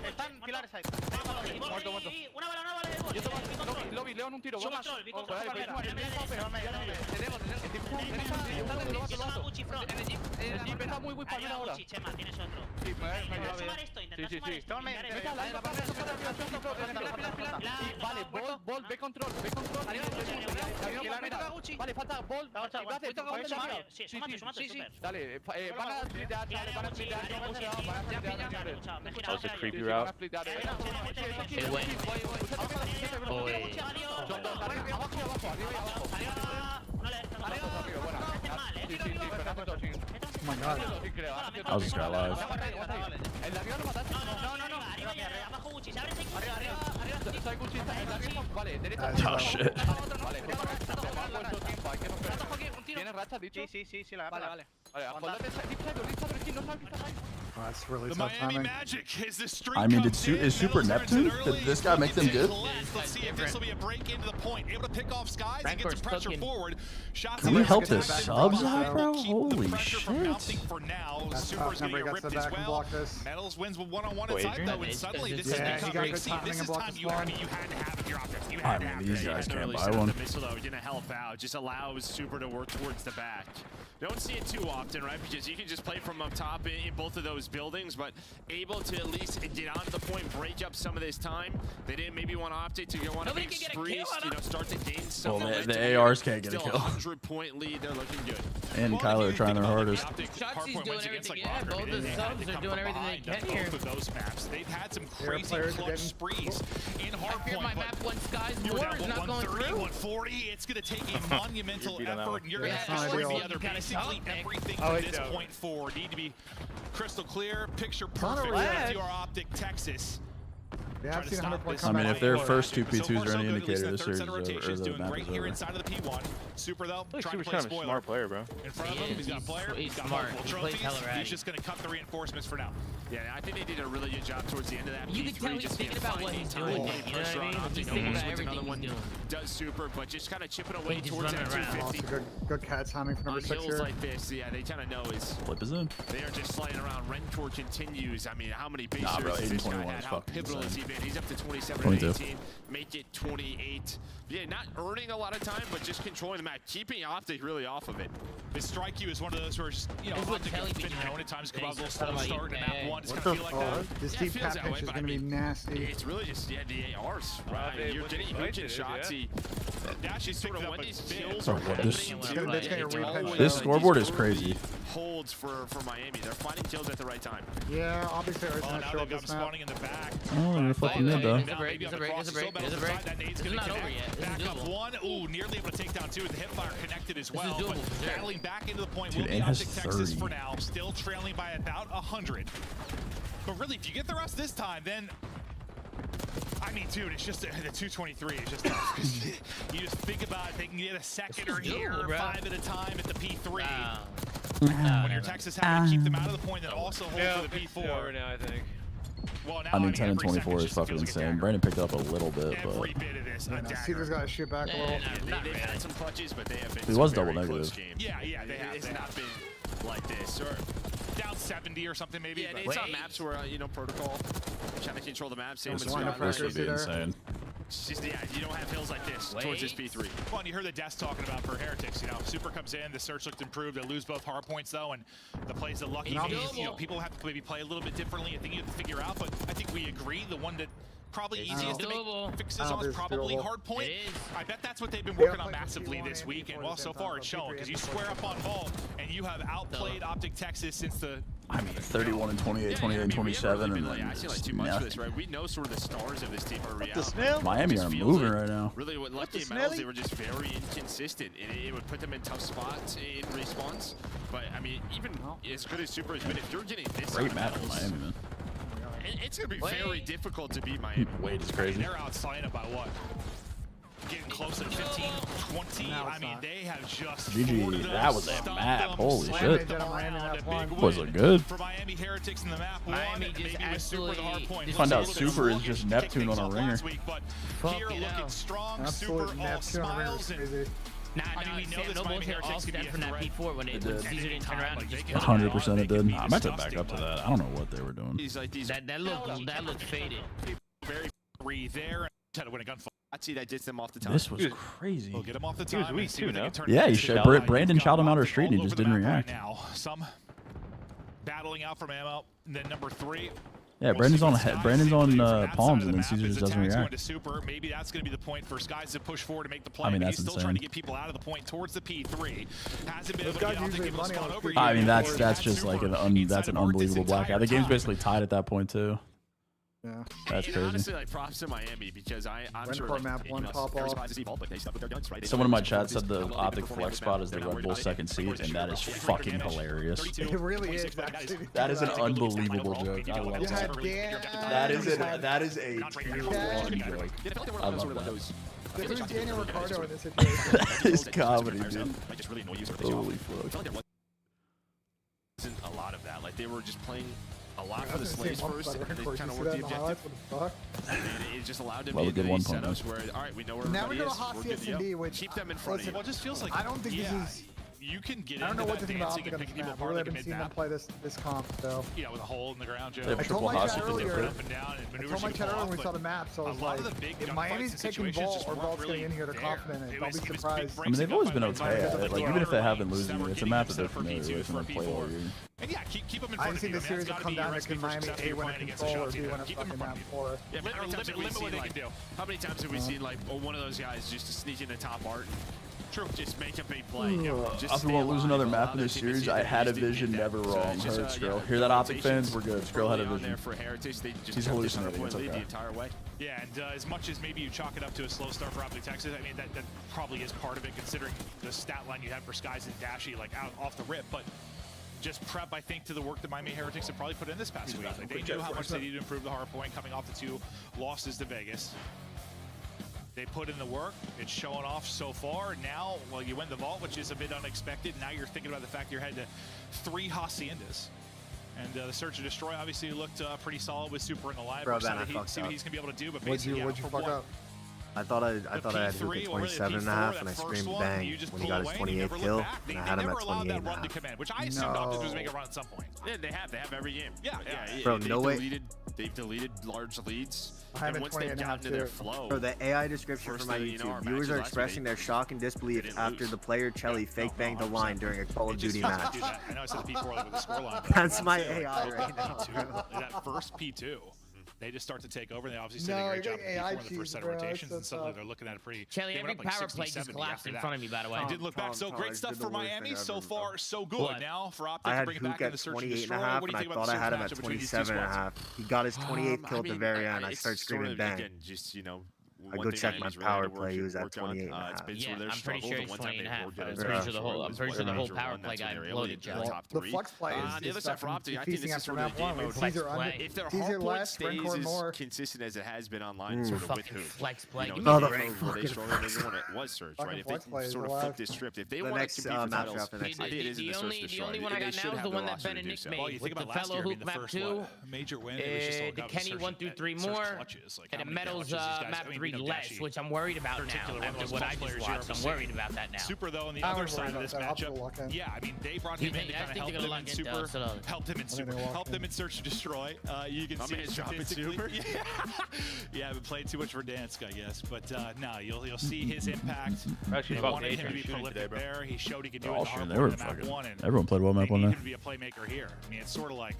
Están pilares ahí. Muerto. Una bala de Yo tomo lobby, León un tiro. Subo Buenas. troll, Vico Ojo, Está muy palmero ahora. Chema, tienes otro. Sí, Intenta sumar esto, intenta sumar esto. Vale, Bol, ve control. Vale, falta Bol. Sí, súmate, súper. Dale, van a splitear, van a splitear. That was a creepy route. El güey. Uy. Son dos, arriba y abajo, arriba y abajo. Oh my god. I was just got live. El de arriba lo mataste. No, arriba y abajo Gucci, se abre ese Gucci. Soy cuchista, el de arriba, vale, derecha. Oh shit. Vale, hay que romper. ¿Tienes racha, dicho? Sí, la Vale, acuérdate, deep side, no sabes. Oh, that's really The tough Miami timing. Magic is the streak. I mean, comes in, is Super Metals turns Neptune? it Did early. this guy make them good? Let's see if this will be a break into the point. Able to pick off skies and get some pressure forward. Shots Can we in help the the back. subs out, bro? Keep the Holy pressure from shit. mounting for now. That's Super's tough. gonna Number get got ripped to as back and well. block this. Metals wins with one-on-one inside though, and suddenly this has Yeah, he become got big. good See, timing this and is blocked time the you spawn. had to have in your offense. You I had to mean, have these it. guys can't Really buy set up one. the missile though, didn't help out. Just allows Super to work towards the back. Don't see it too often, right? Because you can just play from up top in both of those buildings, but able to at least get onto the point, break up some of this time. They didn't maybe want Optic to go on a big spree, start to gain some momentum. the ARs can't get a Still kill. 100-point lead. They're looking good. And Kyler are trying their hardest. Shotzi's doing everything. Yeah, both the subs are doing everything they can here. Both of those maps, they've had some Their crazy players are clutch getting- sprees in I fear hardpoint. my but map one skies you're more down is to not going 130, through. 140. It's going to take a monumental effort, and you're going to Yeah, have to it's string not together ideal. basically Kinda everything Oh, from it's this dope. point forward. Need to be crystal clear, picture Not perfect really. with your Optic Texas. Yeah, I've Trying to seen stop 100 point this. I mean, comeback if their before. first two But so P2s far, are so any good. At least indicator, that this third series set of rotation is or the doing map great is here over. inside of the P1. Super though, trying to Super's play kind of a spoiler. smart player, bro. In front of him, he's got a player. He's got smart. multiple He plays trophies. hella ratty. He's just going to cut the reinforcements for now. Yeah, I think they did a really good job towards the end of that. You can tell he's thinking about what he's doing. You know what I mean? He's thinking about everything he's doing. Does Super, but just kind of chipping away He's towards running that around. 250. Also, good cat timing for number On 6 hills here. like this, yeah, they kind of know is Flip is in. they are just sliding around. Rentor continues. I mean, how many base Nah, bro, series this guy 21 had? is How fucking pivotal has he insane. been? He's up to 27 22. and 18. Make it 28. Yeah, not earning a lot of time, but just controlling the map, keeping Optic really off of it. This strike you is one of those where, This would Kelly be been doing. known at times Yeah, come out a he's little slow talking start about in map you. one. It's What going the to feel like that. fuck? This Yeah, deep feels cat that way, pitch is but I going to be mean, nasty. It's really just, yeah, the ARs, right? they- You're with getting the fights, Hook and it is, yeah. Shotsy. Dash is Sort sort of of when up these a bit. kills Bro, are what happening this- in It's two, gonna like, get a it's repitch always though. This like scoreboard these is crazy. Holds for Miami. They're finding kills at the right time. Yeah, obviously, it's Oh, going to now show they've up got him this map. spawning in the back. Oh, they're fucking mid though. There's a break, there's a break, there's a break, there's a break. That nade's This is gonna not over connect. yet. This is Back up doable. one. Ooh, nearly able to take down two with the hipfire connected as well. doable But for sure. battling back into the point Dude, will be Ant has Optic Texas 30. for now. Still trailing by about 100. But really, if you get the rest this time, then I mean, dude, it's just the 223 is just tough. 'Cause you just think about it, they can get a second or This is here, doable, bro. 5 at a time at the P3. Nah. When your Texas having to keep them out of the point, then also hold for the P4. Over now, I think. Well, now, I mean, 10 and every 24 second is just fucking feels like a insane. dagger. Brandon picked it up a little bit, but Every bit of this, a Caesar's dagger. got to shoot back a little. They've had some clutches, but they have been He was some very double close negative. games. Yeah, they have. It's They not have. been like this. Or Down 70 or something maybe. yeah, but- it's on maps where protocol trying to control the map. Same with One Scott. this would be there. insane. It's just, yeah, you don't have hills like this towards this P3. Well, and you heard the desk talking about for Heretics. You know, Super comes in, the search looked improved. They lose both hard points though, and the plays that Lucky means, you know, people have to maybe play a little bit differently. I think you have to figure out, but I think we agree the one that probably easiest to doable. make fixes I don't on is think it's probably doable. hard point. It is. I bet that's what they've been They working are on playing massively P1 this and week, and P4 well, at the so same far time, it's so shown P3 because and you P4 square up on ball and you have outplayed Optic Texas since the. I mean, 31 and 28, 28 and 27, and then I see like just 2 months for this, nothing. right? We know sort of the stars of this team are reality. The snail? Miami Just are feels moving like right now. Really, what Lucky the and Metals, snelly? they were just very inconsistent. It would put them in tough spots in response. But I mean, even as good as Super has been, if you're getting this Great on match for Metals, Miami, man. it's going to be very difficult to beat Miami. Wade is I mean, crazy. they're outside by what? Getting close to 15, 20. No, it's I mean, not. they have just. GG, forced that them, was a stomped map. them, Holy slammed shit. them Miami around. that A one. big Was win it good? for Miami Heretics in the map Miami one. just Maybe with Super the hard absolutely- point. You find Lucky out a little bit Super is sluggish just to kick Neptune things on a off ringer. last week, but Fuck here yeah. looking strong, Absolute Super all Neptune on smiles is and. crazy. Nah, I mean, we know Sam, this no Miami bullshit. All Heretics could be step a from that threat P4 when It Caesar did. didn't turn around. Like, He they just can- 100% it did. I might have disgusting, back up to but- that. I don't know what they were doing. He's like these that looked faded. Very free there. Had to win a gunfight. See that gets them off the top. This was crazy. We'll get him off the top. He was weak too, no? Yeah, he should. Brandon shot him out of the street and he just didn't react. Now, some battling out from ammo. And then number 3. Yeah, Brandon's on palms and then Caesar just doesn't react. Super. Maybe that's going to be the point for Skies to push forward to make the play. I mean, He's that's still insane. trying to get people out of the point towards the P3. Hasn't been able to get out there, people spawn over. I mean, that's just like an unbelievable blackout. The game's basically tied at that point too. Yeah. That's crazy. Honestly, like props to Miami because I'm sure Like, map one pop off. Someone in my chat said the optic flex spot is the Red Bull second seat, and that is fucking hilarious. It really is. Actually. That is an unbelievable joke. I love that. That is a tier 1 joke. I love that. Who's Daniel Ricciardo in this situation? That is comedy, dude. Holy fuck. Wasn't a lot of that. Like they were just playing a lot for the slaves first, and they kind of worked the objective. It just allowed them to get these setups where, all right, we know where now everybody we go to is. We're good to go. which Keep them in front of you. Well, it just feels like I don't think this is. You can get I don't know into what to that think about dancing optic and on picking this people map. I apart really like a haven't seen them mid-map. play this comp, so. Yeah, with a hole in the ground, Joe. They have I told my chat earlier. Up and down and I maneuvers told my you chat pull earlier when off, we saw the map, so I was like, if Miami's taking ball or ball's getting in here, they're confident in it. Don't be surprised. I mean, they've always been okay at it. Like, even if they have been losing, it's a map that they're familiar with and they play all year. And yeah, keep them in I front think of this you. series will come down to can Miami A win a control or B win a fucking map 4. Yeah, but how many times have we seen, like, how many times have we seen like one of those guys just to sneak in the top art? True, just make a big play. If we won't lose another map in this series, I had a vision, never wrong. Heard Skrill. Hear that, optic fans? We're good. Skrill had a vision. He's hallucinating. It's okay. Yeah, and as much as maybe you chalk it up to a slow start for Optic Texas, I mean, that probably is part of it, considering the stat line you had for Skies and Dashy, like, out off the rip. But just prep, I think, to the work that Miami Heretics have probably put in this past week. Like, they knew how much they needed to improve the hard point coming off the 2 losses to Vegas. They put in the work. It's showing off so far. Now, well, you win the vault, which is a bit unexpected. Now you're thinking about the fact you're heading to 3 Haciendas. And the Search and Destroy obviously looked pretty solid with Super in the live. Bro, See man, what he's going to be able to do. But What'd you fuck up? I thought I had him at 27.5 and I screamed bang when he got his 28th kill, and I had him at 28.5. Which I assumed Optic was making a run at some point. Yeah, they have every game. Yeah. Bro, no way. They've deleted large leads. I have And it once they've 20.5 gotten to their too. flow. Bro, the AI description First for my thing you know, our YouTube, viewers matches are last expressing week, their shock and disbelief didn't after lose. the player Chelly fake banged the line during a Call of Duty match. I know I said the P4 with the scoreline. That's my AI right now. That first P2. They just start to take over, and they obviously did No, a great job you're AI in the first set of cheese, bro. rotations, That's and suddenly so they're looking at a pretty. Kelly, they every went up like power 60, play just 70 collapsed after in that. front of me, by the way. It did look back. So great stuff for Miami. So far, so good. What? Now for Optic I to had bring it back Hook in at the Search and 28.5, Destroy. What do and you I think about thought the I had him search at matchup between these two squads? 27.5. He got his 28th kill at the very end. I it's started sort screaming of, bang. Again, just, I go check my power play. He was at 28.5. Yeah, I'm pretty sure he's 20.5. I'm pretty sure the whole power play guy imploded, Joe. The flex play is the other side for Optic, I think this is sort of the game where if their Teaser hard point less, stays Core as more. consistent as it has been online, sort of with Hook. Flex play. You Give know, me they the struggled, they struggled, they won it was Search, right? If they sort of flip this script, if they The want next, to compete for match titles, after next I think it is in the Search Destroy. The only one I got now is the one that Ben and Nick made with the fellow Hoop map 2. Major win. It was just all The about Kenny search 1 through 3 search more, clutches, like and how the many Metals clutches these guys- map I mean, 3 we know less, Dashi, which I'm worried about now. particular After most what I clutch just players watched, I'm you're worried about that now. Super though on the I other would side worry of this about that. I'll matchup. lock in. Yeah, I mean they brought You him in think- to I kind of think help they're them gonna in lock in, though, Super, so- help them in they're Super, gonna lock help them in Search and Destroy. You can My see man's dropping statistically. Super. Yeah, I've been playing too much Verdansk, I guess. But no, you'll see his impact. Actually, They fuck wanted him to be shooting prolific today, bro. there. He showed he could do They're it all in the hard shooting. They were point in map fucking. 1, and Everyone played well map they 1 need there. him to be a playmaker here. I mean, it's sort of like,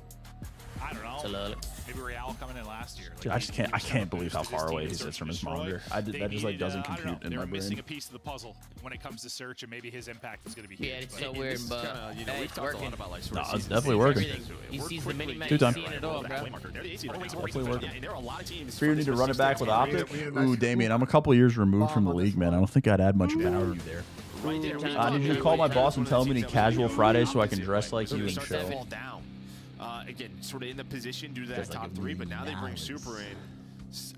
I don't know. Salute. Maybe Real coming in last year. Dude, I just can't. I can't believe how far away he sits from his monitor. That just like doesn't compute in they my were missing brain. a piece of the puzzle when it comes to Search, and maybe his impact is going to be huge. Yeah, it's but- so weird, but hey, we've it's talked a working. lot about like No, sort of it's seasons. definitely working. He sees the mini-map, Two he's time. seeing it all, bro. Definitely working. There are a lot of teams. Fear need to run it back with Optic. Ooh, Damien, I'm a couple years removed from the league, man. I don't think I'd add much value there. Right there. I need you to call my boss and tell him any casual Friday so I can dress like you and Start to chill. fall down. Again, sort of in the position due to that top 3, but now they bring Super in.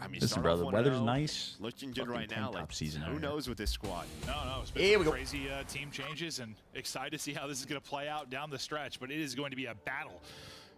I mean, Listen, start brother, off weather's 1-0, nice. Looking good Fucking right now. top Like, season who out here. knows with this squad? No, it's been Here we some go. crazy team changes, and excited to see how this is going to play out down the stretch. But it is going to be a battle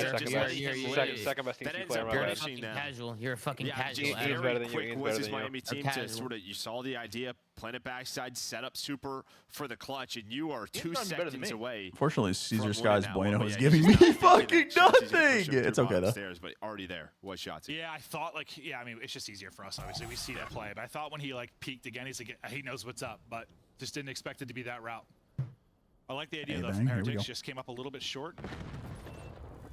second best team player. You're a fucking casual. You're a fucking casual. Ian's better than you. Ian's better than Miami team to sort of, you saw the idea, plant it backside, set up super for the clutch, and you are 2 seconds away. Fortunately, Caesar Sky's Bueno is giving me fucking nothing. It's okay though. But already there was shots. Yeah, I thought like, I mean, it's just easier for us. Obviously, we see that play, but I thought when he like peaked again, he's like, he knows what's up, but just didn't expect it to be that route. I like the idea though from Heretics, just came up a little bit short.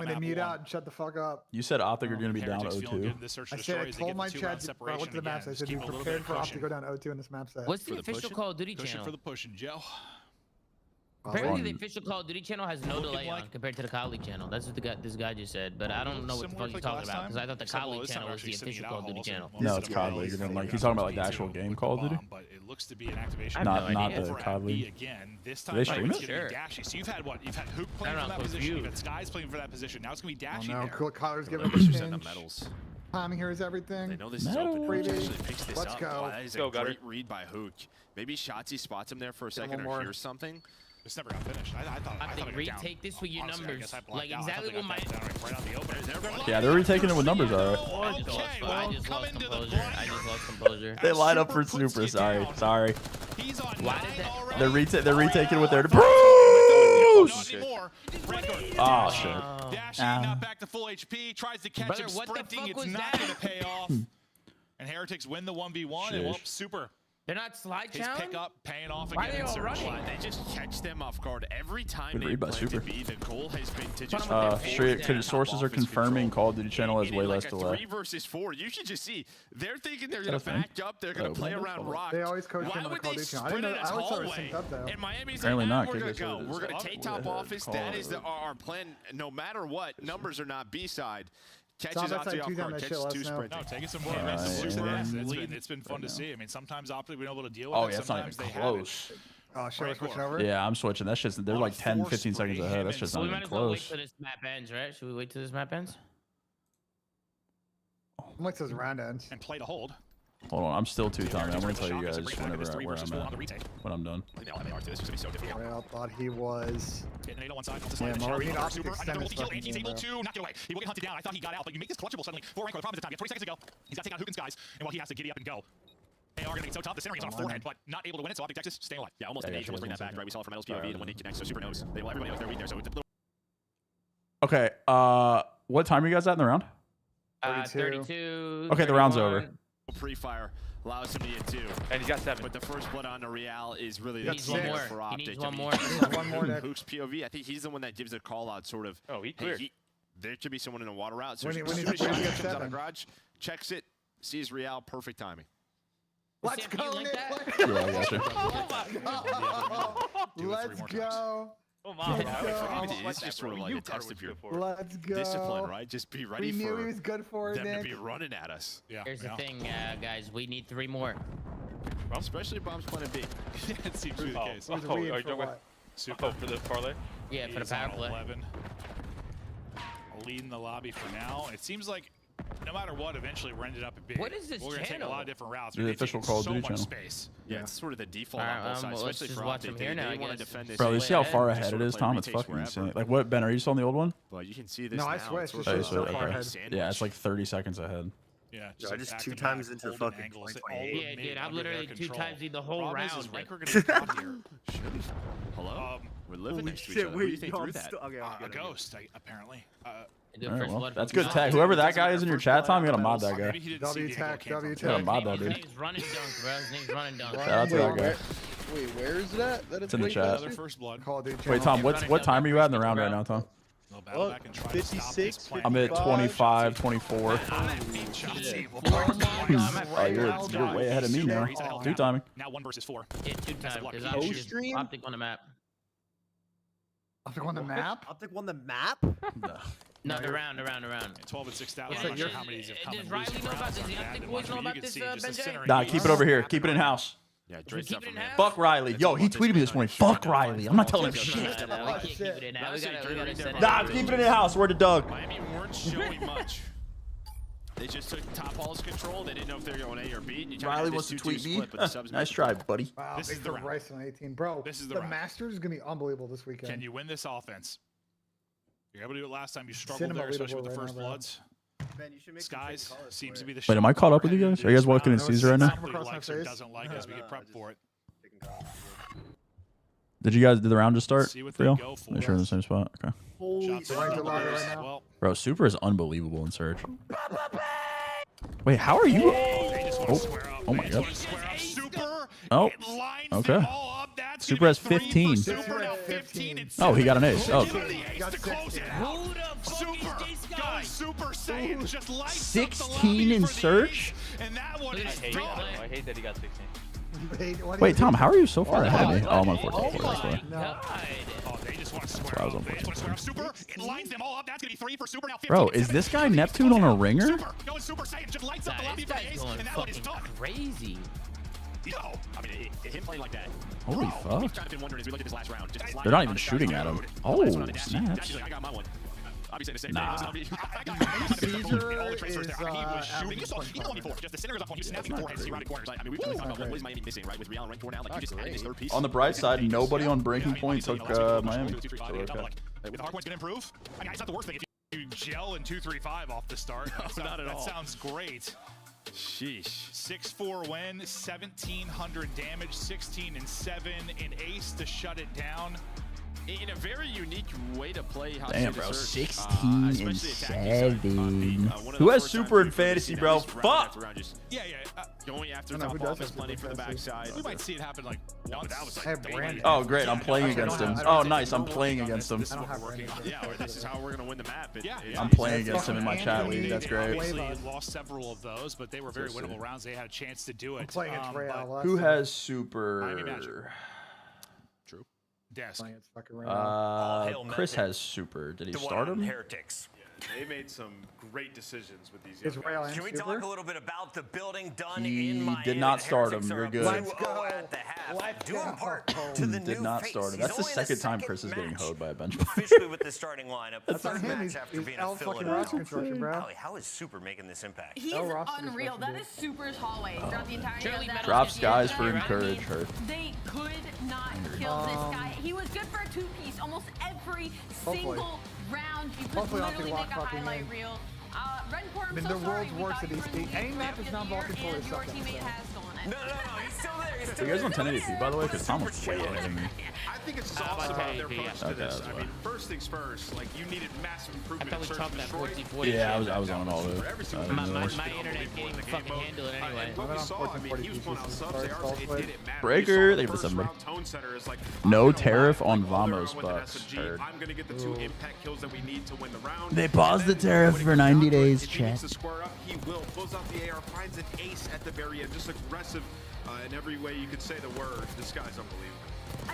me to mute out and shut the fuck up. You said Optic are going to be down Heretics feeling 0-2. good in this search I and said I destroy as they told get my the chat two-round to I separation looked at the map. again. I said be Just keep a little bit prepared of for Op to cushion. go down 0-2 in this map set. What's the For the official pushing? Call of Duty Cushion channel? for the pushing, Joe. Apparently, the official Call of Duty channel has no delay on compared to the COD League channel. That's what this guy just said, but I don't know what the fuck he's talking about because I thought the COD League channel was the official Call of Duty channel. No, it's COD League. And then, like, he's talking about like the actual game Call of Duty. But it looks to be an activation. Not the COD League. Again, this Do time they stream it? Sure. Dashy. So you've had what? You've had Hook playing for that position. You've had Skies playing for that position. Now it's gonna be Dashy. Oh, no, there. Color's giving him a Send the pinch. medals. Timing here is everything. They know this is open. Hook actually picks this Let's up. go. Wow, that is a great read by Hook. Maybe Shotzi spots him there for a second or hears something. It's never got finished. I thought retake this with your numbers. Like exactly what my. Right on the opener. Yeah, they're retaking it with numbers, all right. I just lost composure. They line up for super. Sorry. Why did They're retaking it with their. Oh shit. Dashy not back to full HP. Tries to catch him sprinting. It's not going to pay off. And Heretics win the 1v1. And well, super. They're not slide His challenge? pickup paying off Why again. Are they all running? They just catch them off guard every time Good they read by play Super. to be. The goal has been to just Straight sources are confirming Call of Duty channel has way less delay. 3 versus 4. You should just see. They're thinking they're going to back up. They're going to play around rock. They always coach Why him on would Call they of Duty channel. I sprint didn't in know. its I always thought it was hallway? synced up though. And Miami's Apparently like, not, we're kid. going to go. That's We're going to take top office. That is Call our plan. No matter what, numbers are not B-side. Catches Tom, out that's to like off guard, that shit, catches let 2 us know. sprinting. No, taking some more it's been fun to see. I mean, sometimes Optic we've been able to deal with Oh it. yeah, it's not even Sometimes they close. Oh, should I switch over? Yeah, I'm switching. That's just they're like 10, 15 seconds ahead. That's just So not we even might as well wait close. till this map ends, right? Should we wait till this map ends? Like this round ends. And play to hold. Hold on, I'm still two timing. I'm gonna tell you guys whenever where I'm at when I'm done. Rail thought he was. Getting an 8 on one side. Yeah, Mark need Optic Super. extend Under his multi-kill, fucking and he's game, able bro. to not get away. He will get hunted down. I thought he got out, but you make this clutchable suddenly. 4 rank with problems at the time. You have 20 seconds to go. He's got to take out Hook and Skies. And while he has to giddy up and go. They are going to get so tough. The center is on a forehead, but not able to win it. So Optic Texas stay alive. Yeah, almost an age. Let's bring that back, right? We saw it from Metals POV, and when he connects, so Super knows. Everybody knows they're weak there. So it's a little. Okay, what time are you guys at in the round? 32. Okay, the round's over. Pre-fire allows him to get 2. And he's got 7. But the first blood on the Real is really He needs the one key more. for He Optic. needs one more. One more, Nick. Hook's POV, I think he's the one that gives a call out, sort of. Oh, he cleared. There could be someone in a water route. So When he comes gets out of 7. garage, checks it, sees Real, perfect timing. Let's go, Nick. Yeah, I got you. Let's go. Oh my God. It's just sort of like a test of your Let's go. discipline, right? Just be ready We knew he for was good for it, them to Nick. be running at us. Yeah. Here's the thing, guys. We need 3 more. Especially bombs plan B. Yeah, it seems to be the case. Oh, are you talking about Super. for the parlay? Yeah, for the He's power on play. 11. Leading the lobby for now. It seems like no matter what, eventually we're ended up at B. What is this We're going to take a channel? lot of different routes. The We're official taking Call of so Duty much channel. space. Yeah, it's sort of the default Alright, on both sides, well, let's especially just for watch Optic. them here now, I They want to guess. defend this. Bro, you see how far Just ahead sort it of is, play Tom? It's retakes fucking wherever. insane. Like, what, Ben, are you still on the old one? Well, you can see this No, I now. switched. It's It's Oh, you sort so of switched, far okay. ahead. sandwich. Yeah, it's like 30 seconds ahead. Yeah, Yo, I just back 2 to times back, into holding fucking angles, 2028. all Yeah, made dude, I've under their literally 2 control. times the whole Problem is, round. is Rank are gonna be top here. Hello? We're living Holy next to each shit, other. What do you wait, think yo, through I'm that? still. Okay, A ghost, apparently. All right, well, blood that's from good Tom. tag. Whoever that guy is in your chat, Tom, you gotta mod that guy. Maybe he didn't see W the angle tech, it came W from. Yeah, tech. mod that His dude. name's Running Dunk, bro. His name's Running Dunk. Shout out to that guy. Wait, where is that? It's in the chat. Another first blood. Call of Duty Wait, channel. Tom, what time are you at in the round right now, Tom? They'll battle back and try to stop this 56, plan. I'm at 25, 24. Shotzi will Oh, you're way ahead of me now. 2 timing. Now 1 versus 4. Yeah, 2 times. Because Post Optic is stream? Optic on the map. Optic on the map? Optic won the map? No, the round. 12 and 6,000. Yeah, I'm not sure yeah, how many have come does in Riley recent know about rounds this? on The that, Optic and boys know you about can this, see just the Benjay? center Nah, angles. keep it over here. Keep it in house. Yeah, We Drake's keep up it in from house? Fuck Riley. Yo, he tweeted me this morning. Fuck Riley. I'm not telling him shit. We can't keep it in now. We gotta send it. Nah, I'm keeping it in house. Word to Doug. Miami weren't showing much. They just took top all's control. They didn't know if they were going A or B. And you kinda Riley had wants this to tweet 2-2 me. split, but the subs Nice made try, buddy. Wow, This big is the for round. Bryce on 18. Bro, This is the the round. Masters is going to be unbelievable this weekend. Can you win this offense? You're able to do it last time. You struggled Cinema there, especially with the leaderboard right first now, bro. bloods. Ben, you should make Skies seems to be the Wait, am I caught up with you guys? Are you guys walking in Spot. Caesar right now? Somebody Across my likes or face? doesn't like as we get prepped for it. Did the round just start? See what For they real? go for. Make sure in the same spot. Okay. Holy Shots shit. Right to on lobby players right as now. well. Bro, Super is unbelievable in Surge. Wait, how are you? They just want to square up. Oh my They just God. want to square up. Super. Oh, It lines okay. them all up. That's Super gonna has be 3 for 15. Super now 15 and Oh, he got an ace. Oh. Give him the ace to close it out. Who the fuck Super. is this Go guy? Super Saiyan. Just lights up the 16 lobby in for the Surge? ace, and that one Look at is his done. play. I hate that he got 16. Wait, Tom, how are you so far ahead of me? Oh, I'm on 14. That's why. Oh, they just want to square I was up. on They just want to square up. Super. It lines them all up. That's going to be 3 for Super. Now 15. Bro, is this guy Neptune on a ringer? Super. Going Super Saiyan. Just lights up the lobby for Ace, and that one is done. Crazy. Yo, I mean, him playing like that. Holy We've fuck. kind of been wondering as we look at this last round. Just They're not even shooting at him. Oh, snaps. I got my one. I'll be saying the same Nah. thing. Caesar is He was before. Just the center is up on you, snapping foreheads, surrounded corners. I mean, we've been talking about what is Miami missing, right? With Real and ranked 4 now, like you just added this third piece. On the bright side, nobody on breaking point took Miami. With the hard points going to improve. I mean, it's not the worst thing if you gel in 2-3-5 off the start. Not at all. That sounds great. Sheesh. 6-4 win, 1,700 damage, 16 and 7 in ace to shut it down. In a very unique way to play. Damn, bro, 16 and 7. Who has super in fantasy, bro? Fuck. Yeah. Going after top offense, plenty for the backside. We might see it happen like once. That was like Oh, great. I'm playing against him. Oh, nice. I'm playing against him. Yeah, or this is how we're gonna win the map. I'm playing against him in my chat league. That's great. Obviously lost several of those, but they were very winnable rounds. They had a chance to do it. Who has super? True. Desk. Chris has super. Did he start him? Heretics. They made some great decisions with these. Can we talk a little bit about the building done He in Miami? did not start him. You're good. Let's go at the half. Due in part to the Did new not face. start him. He's That's the only in his second time Chris is getting hoed by a bench player. officially with the starting lineup. The That's on third him. match after being a fucking fill-in. roster construction, bro. How is Super making this impact? He's unreal. That is Super's hallway throughout the entirety of that. Drop skies for encourage her. They could not kill this guy. He was good for a two-piece almost every single round. You could literally make a highlight reel. I mean, the world's worst at these things. Any match is not ball control is your teammate has stolen it. No, he's still there. He's Are still you guys on 1080p, by the way? Because Tom was way chill. ahead of me. I think it's just awesome how their approach to Okay, this. that's I mean, first things first, like you needed massive improvement in search and destroy. Yeah, I was on it all day. My internet can't even fucking handle it anyway. What we saw, I mean, he was pulling out subs, ARs, it didn't matter. Breaker, they put somebody. No tariff on Vamos bucks. Heard. I'm gonna get the 2 impact kills that we need to win the round. They paused the tariff for 90 days, If he needs chat. to square up, he will. Pulls out the AR, finds an ace at the very end. Just aggressive in every way you could say the word. This guy's unbelievable.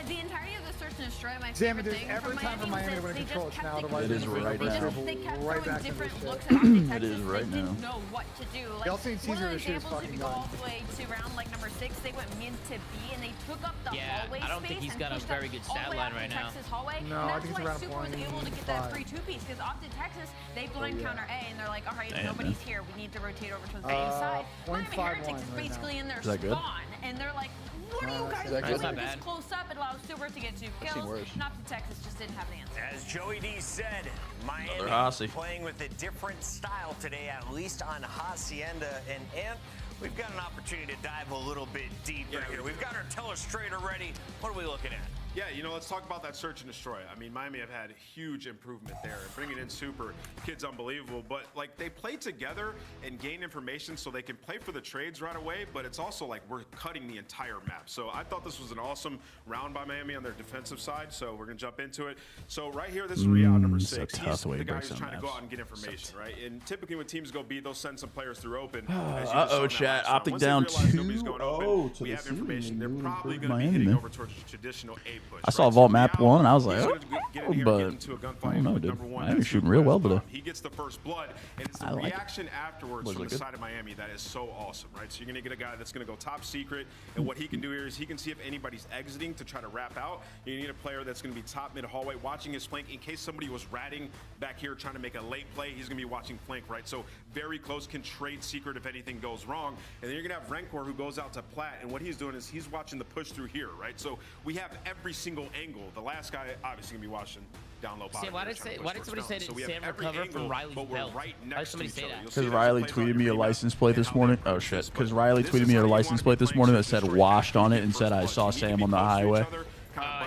The entirety of the search and destroy, my Damn it, favorite there's thing every from time for Miami to win a they control, just it's now kept the the right It is right now. They kept Right throwing back into different this looks shit. at Optic It is Texas. right They now. didn't know what to do. Like, Y'all seen one Caesar, of the this shit is examples, if fucking you go done. all the way to round like number 6, they went mid to B and they took up the hallway I don't think space he's and got a pushed very up good all the stat way line out to right now. Texas hallway. No, And I that's think it's why around Super was able to get that 0.5. free two-piece because Optic Texas, they blind counter A and they're like, all right, Damn, nobody's man. here. We need to rotate over to the A side. Miami 0.51 Heretics is right basically now. in their Is that good? spawn and they're like, what are you guys that doing? good? This close up, it allows Super to get 2 kills. worse. And Optic Texas just didn't have the answer. As Joey D said, Miami Another Haci. playing with a different style today, at least on Hacienda and Amp. We've got an opportunity to dive a little bit deeper here. We've got our telestrator ready. What are we looking at? Yeah, you know, let's talk about that search and destroy. I mean, Miami have had huge improvement there. Bringing in Super, kid's unbelievable. But, like, they play together and gain information so they can play for the trades right away, but it's also like we're cutting the entire map. So I thought this was an awesome round by Miami on their defensive side, so we're going to jump into it. So right here, this is Riyadh, number 6. so tough the way He's he the guy breaks who's down trying to go maps. out and get information, right? And typically when teams go B, they'll send some players through open. Uh-oh, chat. Optic down 2-0 to we the have C. information. They're Really probably improved going to be Miami, hitting man. over towards a traditional A push. I saw right? Vault So Map Riyadh, 1, and I was like, he's oh, gonna get in here and but get into a gunfight I don't know, with dude. number 1. Miami's That's shooting Super real well West. today. He gets the first blood, and it's the I like it. reaction afterwards Was from it the good? side of Miami that is so awesome, right? So you're going to get a guy that's going to go top secret, and what he can do here is he can see if anybody's exiting to try to wrap out. You need a player that's going to be top mid hallway, watching his flank in case somebody was ratting back here trying to make a late play. He's going to be watching flank, right? So very close, can trade secret if anything goes wrong. And then you're going to have ROKKR who goes out to plat, and what he's doing is he's watching the push through here, right? So we have every single angle. The last guy obviously going to be watching down low bottom. Why did somebody say that Sam recovered from Riley's belt? Why did somebody say that? Because Riley tweeted me a license plate this morning. Oh shit! Because Riley tweeted me a license plate this morning that said "washed" on it and said I saw Sam on the highway.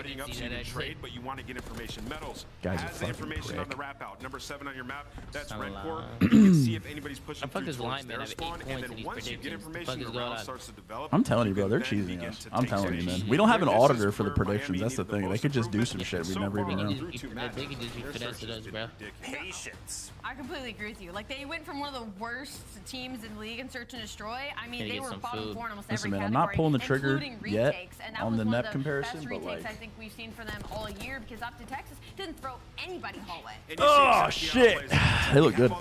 buddying up so you can trade, but you want to get information. Metals has the information on the wrap out. Number 7 on your map, that's REDCORP. You can see if anybody's pushing through towards their spawn, and then once you get information, the round starts to develop. I'm telling you, bro, they're cheesing us. I'm telling you, man. We don't have an auditor for the predictions. That's the thing. They could just do some shit we never even know. They can just be finessing us, bro. Patience. I completely agree with you. Like, they went from one of the worst teams in the league in Search and Destroy. I mean, they were bottom 4 in almost every category, I'm not pulling the trigger including yet retakes, and that on was the one net of the comparison, best but retakes like, I think we've seen for them all year, because up to Texas didn't throw anybody hallway. Oh shit! They look good.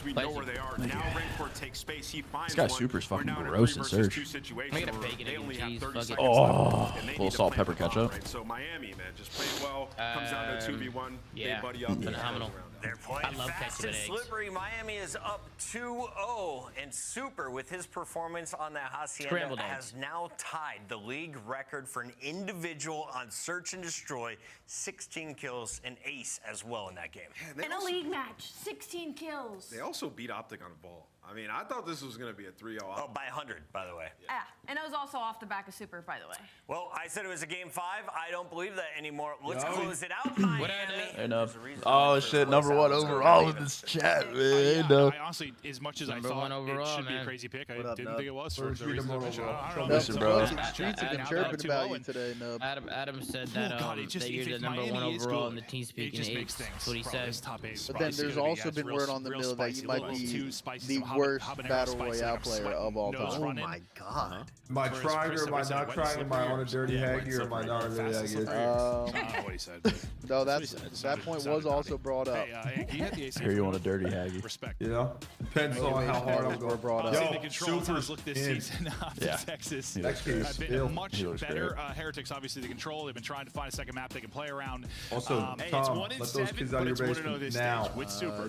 We know where they are. Now REDCORP takes space. He finds This guy Super's fucking gross in Search. Oh, little salt pepper ketchup. So Miami, man, just playing well. Comes down to 2v1. They buddy up. Phenomenal. They're playing fast and slippery. Miami is up 2-0, and Super, with his performance on that Hacienda, has now tied the league record for an individual on Search and Destroy. 16 kills, and ace as well in that game. In a league match, 16 kills. They also beat Optic on the ball. I mean, I thought this was going to be a 3-0. Oh, by 100, by the way. Yeah, and it was also off the back of Super, by the way. Well, I said it was a game 5. I don't believe that anymore. Let's close it out, Miami. Oh shit, number 1 overall in this chat, man. I honestly, as much as I thought it should be a crazy pick, I didn't think it was for the reason I mentioned. I don't know. Listen, bro. Streets have been chirping about you today, Nub. Adam said that that you're the number 1 overall in the team speak in eights. That's what he said. But then there's also been word on the mill that you might be the worst battle royale player of all time. Oh my god. Am I trying or am I not trying? Am I on a dirty haggy or am I not on a dirty haggy? What he said. No, that point was also brought up. Here you want a dirty haggy. Respect. You know, depends on how hard I'm going. Brought up. The control times look this season Texas have been much better. Heretics, obviously, the control. They've been trying to find a second map they can play around. Also, Tom, let those kids out of your basement now. With Super.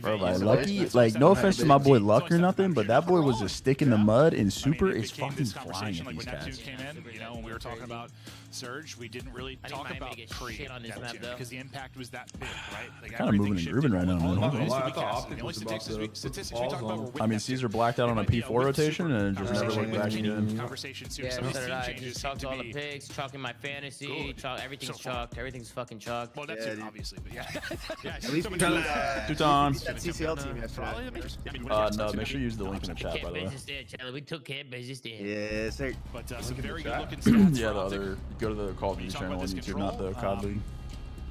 Bro, like Lucky, like no offense to my boy Luck or nothing, but that boy was a stick in the mud, and Super is fucking flying at these cats. You know, when we were talking about Surge, we didn't really talk about pre on this map because the impact was that big, right? Like, kind of moving and grooving right now, man. I mean, Caesar blacked out on a P4 rotation and just never went back again. Yeah, so did I. Just chalked all the picks, chalking my fantasy, everything's chalked, everything's fucking chalked. Well, that's it, obviously, but yeah. At least 2 times. that CCL team yesterday. No, make sure you use the link in the chat, by the way. We took care of business there. Yes, sir. But some very good looking stats. Yeah, the other. Go to the Call of Duty channel on YouTube, not the COD League.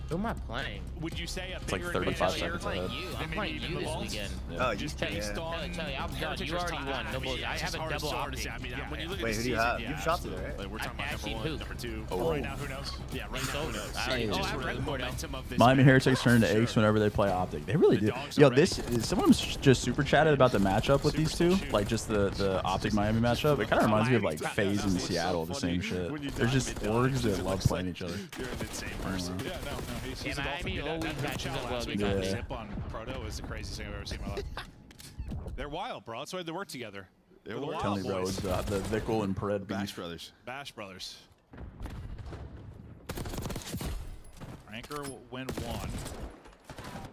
Who am I playing? Would you say a It's like bigger 35 advantage seconds ahead. I'm playing you this weekend. Oh, just yeah. based on Charlie, I'm done. You already won. No bullshit. I have a double optic. Wait, who do you have? You've shot today, right? We're talking about actually number 1, who? number 2. Oh. Right now, who knows? Yeah, right now, who knows? I have the momentum of this Miami match. Heretics turn to Ace whenever they play Optic. They really do. Yo, someone just super chatted about the matchup with these two, like just the Optic Miami matchup. It kind of reminds me of like FaZe in Seattle, the same shit. They're just orgs that love playing each other. You're an insane person. Yeah, no. He's a Miami that matches up well. Yeah. Zip on Proto is the craziest thing I've ever seen in my life. They're wild, bro. That's why they work together. They're the Tell me, wild bro, boys. it's the Vickle and Pred Bash beef. Brothers. Bash Brothers. Ranker win 1.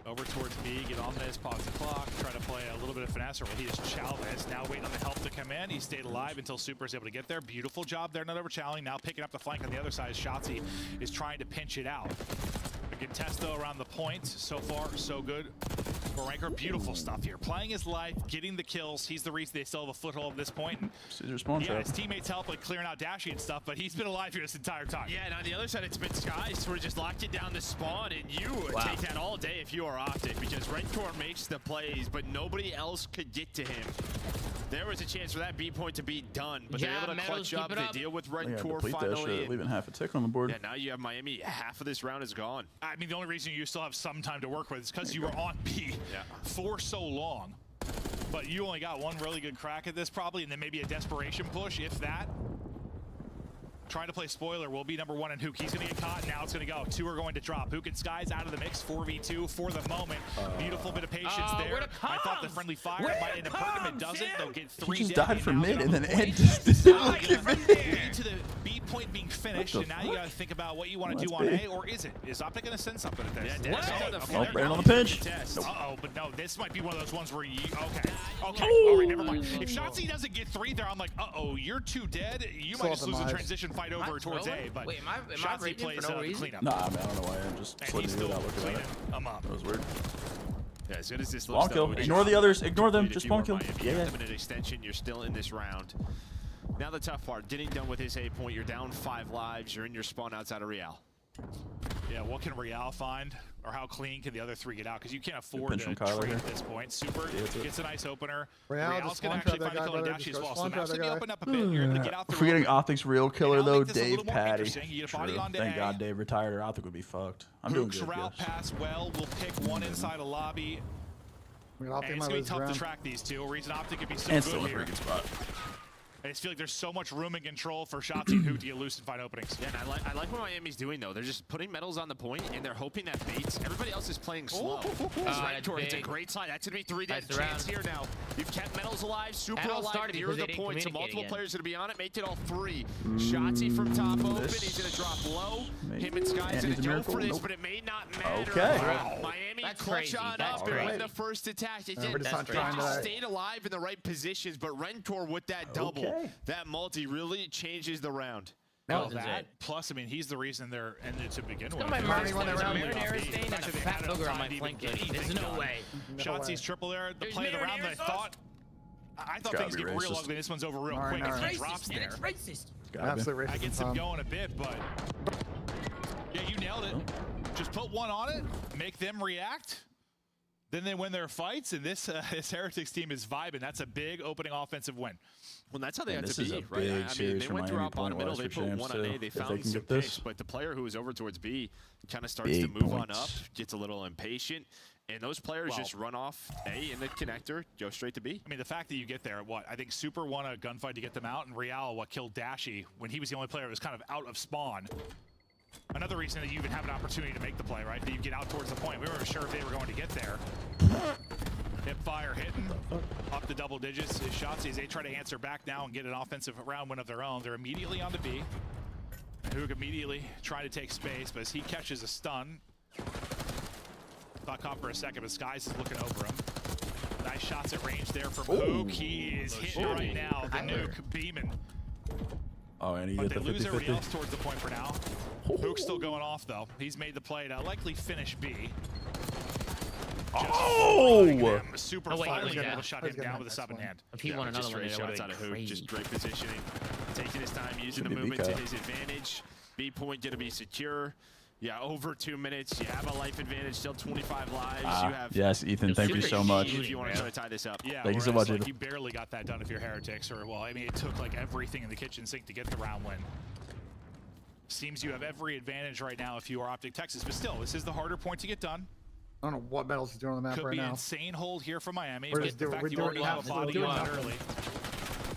Over towards B, get on this, pause the clock, try to play a little bit of finesse. Well, he is Chavez, now waiting on the help to come in. He stayed alive until Super is able to get there. Beautiful job there, not over Challenge. Now picking up the flank on the other side. Shotzi is trying to pinch it out. Contesto around the point. So far, so good for Ranker. Beautiful stuff here. Playing his life, getting the kills. He's the reason they still have a foothold at this point. And yeah, his teammates help like clearing out Dashy and stuff, but he's been alive here this entire time. Yeah, and on the other side, it's been Sky sort of just locked it down the spawn, and you take that all day if you are Optic, because REDCORP makes the plays, but nobody else could get to him. There was a chance for that B point to be done, but they're able to clutch up. They deal with REDCORP finally. Leaving half a tick on the board. Yeah, now you have Miami. Half of this round is gone. I mean, the only reason you still have some time to work with is because you were on B for so long. But you only got one really good crack at this probably, and then maybe a desperation push, if that. Trying to play spoiler will be number 1 and Hook. He's going to get caught. Now it's going to go. 2 are going to drop. Hook and Sky's out of the mix. 4v2 for the moment. Beautiful bit of patience there. I thought the friendly fire might end up hurting him. It doesn't. They'll get 3 He just down. died from mid, and then Ed just just didn't look at me. to the B point being finished, and now you got to think about what you want to do on A, or is it? Is Optic going to send something at this? Oh, Brandon on the pinch. Uh-oh, but no, this might be one of those ones where you... Okay, all right, never mind. If Shotzi doesn't get 3 there, I'm like, uh-oh, you're too dead. You might just lose a transition fight over towards A, but wait, am I Shotzi raging plays for no reason? cleanup. Nah, I mean, I don't know why. I'm just And putting he's it still out looking at cleaning it. them up. That was weird. Yeah, as good as this Spawn looks, kill. though, Ignore the others. Ignore them. Just spawn kill. Yeah. Yeah. Minute extension. You're still in this round. Now the tough part. Getting done with his A point. You're down 5 lives. You're in your spawn outside of Real. Yeah, what can Real find? Or how clean can the other 3 get out? Because you can't afford pinch to from Kyler trade here. at this point. Super gets a nice opener. Real, Real's just going to spawn actually trap find that a guy, kill on brother. Dashi Just as go well. So spawn the map's trap going to that open up a bit. You're going to get out the Forgetting road. Optic's real killer Now though, make this a Dave little more Patty. interesting. You get a body True. onto Thank A. God Dave retired, or Optic would be fucked. I'm doing Hook's good. route Yes. pass well. We'll pick one inside a lobby. I mean, I'll And take it's my going to be tough round. to track these two. Reason Optic could be so And good still in a here. pretty good spot. I just feel like there's so much room and control for Shotzi and Hook to get loose and find openings. Yeah, and I like what Miami's doing, though. They're just putting medals on the point, and they're hoping that baits. Everybody else is playing slow. It's a great slide. That's going to be 3 dead chance here now. You've kept medals alive, super alive near the point, so multiple players going to be on it. Make it all 3. Shotzi from top open. He's going to drop low. Him and Sky's going to go for this, but it may not matter. Okay. Miami clutch on up and win the first attack. They just stayed alive in the right positions, but Rentor with that double. That multi really changes the round. Well, that plus, I mean, he's the reason they're ended to begin with. My marinara stain and a fat booger on my flank. There's no way. Shotzi's triple there. The play of the round that I thought things get real ugly. This one's over real quick. And he drops there. Absolutely racist. I get him going a bit, but yeah, you nailed it. Just put one on it, make them react. Then they win their fights, and this Heretics team is vibing. That's a big opening offensive win. Well, that's how they And had this to is be, a right? big I mean, series they for went Miami through bottom middle. point-wise They for put champs, one on too, A. They if they found can some get this. pace, but the player who was over towards B kind of starts Big to move on points. up, gets a little impatient, and those players just run off A in the connector, go straight to B. I mean, the fact that you get there, I think Super won a gunfight to get them out, and Real, killed Dashi when he was the only player that was kind of out of spawn. Another reason that you even have an opportunity to make the play, right? That you get out towards the point. We weren't sure if they were going to get there. Hip fire hitting up the double digits. His Shotzi as they try to answer back now and get an offensive round win of their own. They're immediately on the B. Hook immediately trying to take space, but as he catches a stun, thought caught for a second, but Skies is looking over him. Nice shots at range there from Hook. He is hitting right now. The nuke beaming. Oh, and he But hit they the lose 50-50. everybody else towards the point for now. Hook's still going off though. He's made the play to likely finish B. Oh! Super finally able to shut him down with a 7-hand. If he won another one, it would shots have out of been Hook, crazy. just great positioning, taking his time, using Should the be movement to B-cut. his advantage. B point going to be secure. Yeah, over 2 minutes. You have a life advantage, still 25 lives. You have Yes, Ethan, thank you so much. if you want to try to tie this up. Yeah, Thank you so whereas, much, like, Ethan. you barely got that done if you're Heretics, or I mean, it took like everything in the kitchen sink to get the round win. Seems you have every advantage right now if you are Optic Texas, but still, this is the harder point to get done. I don't know what medals he's doing on the map Could right be an now. insane hold here for Miami. We're But just the doing- fact we're you doing already have a nothing. body We're on doing early.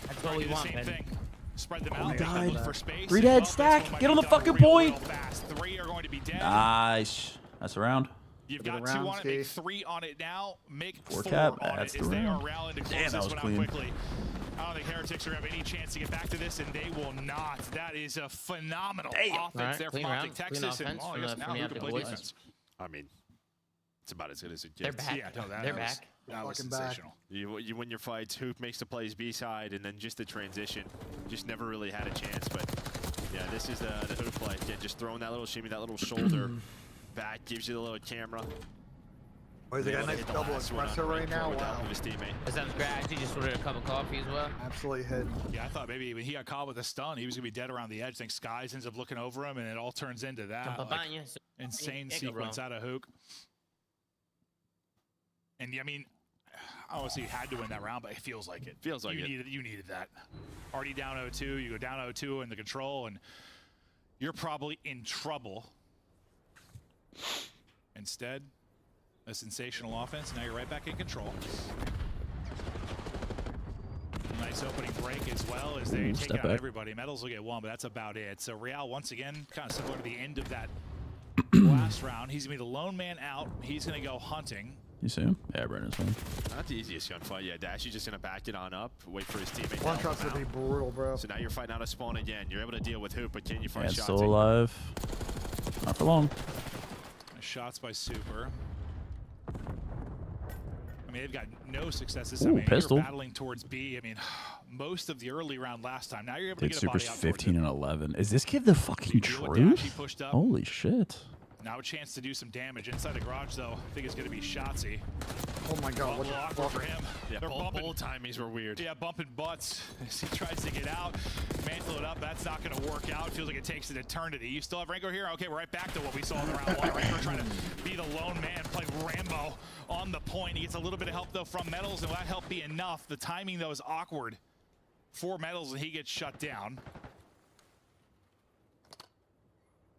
That's what we Do the want, same man. thing. Spread them Oh out. my They can God. look for space. 3 dead, This stack. one might Get on be the done fucking real point. fast. 3 are going to be dead. Nice. That's a round. You've Get got around, 2 on it, make Steve. 3 on it now, make 4 4 cap, on that's it the as they are round. rallying to Damn, close that this was one out clean. quickly. I don't think Heretics are going to have any chance to get back to this, and they will not. That is a phenomenal offense there from clean Optic round, clean Texas. And offense I from guess the- now from the who can Optic play boys. defense? I mean, it's about as good as it They're gets. back. Yeah, no, that They're was, back. That was Fucking back. sensational. You win your fights. Hoop makes the plays B side, and then just the transition. Just never really had a chance. But yeah, this is the Hoop play. Yeah, just throwing that little shimmy, that little shoulder back, gives you the little camera. Oh, he's got a nice Hit the double last one on espresso right now. with the help Wow. of his teammate. That sounds great. I actually just ordered a cup of coffee as well. Absolutely hit. Yeah, I thought maybe when he got caught with a stun, he was going to be dead around the edge. I think Skies ends up looking over him, and it all turns into that like, insane Can't go sequence wrong. out of Hook. And, I mean, I don't say you had to win that round, but it feels like it. Feels like you it. You needed that. Already down 0-2, you go down 0-2 in the control, and you're probably in trouble. Instead, a sensational offense. Now you're right back in control. Nice opening break as well as they take step out back. everybody. Medals will get 1, but that's about it. So Real, once again, kind of similar to the end of that last round. He's going to be the lone man out. He's going to go hunting. You see him? Yeah, Brandon's fine. Not the easiest gunfight. Yeah, Dashy's just going to back it on up, wait for his teammate to One help shot's him gonna be out. brutal, bro. So now you're fighting out a spawn again. You're able to deal with Hoop, but can you find Yeah, it's shots? still alive. Not for long. Shots by Super. I mean, they've got no success this time. Pistol. You're battling towards B. I mean, most of the early round last time. Now you're able to get a Super's body out 15 and 11. Is this kid the fucking truth? Holy shit. Now a chance to do some damage inside the garage, though. I think it's going to be Shotzzy. Oh my god, what the awkward for him. Yeah, They're bumping. both timings were weird. Yeah, bumping butts as he tries to get out. Mantle it up. That's not going to work out. Feels like it takes an eternity. You still have Rango here? Okay, we're right back to what we saw in the round one. Rango trying to be the lone man, play Rambo on the point. He gets a little bit of help, though, from Metals, and will that help be enough? The timing, though, is awkward for Metals, and he gets shut down.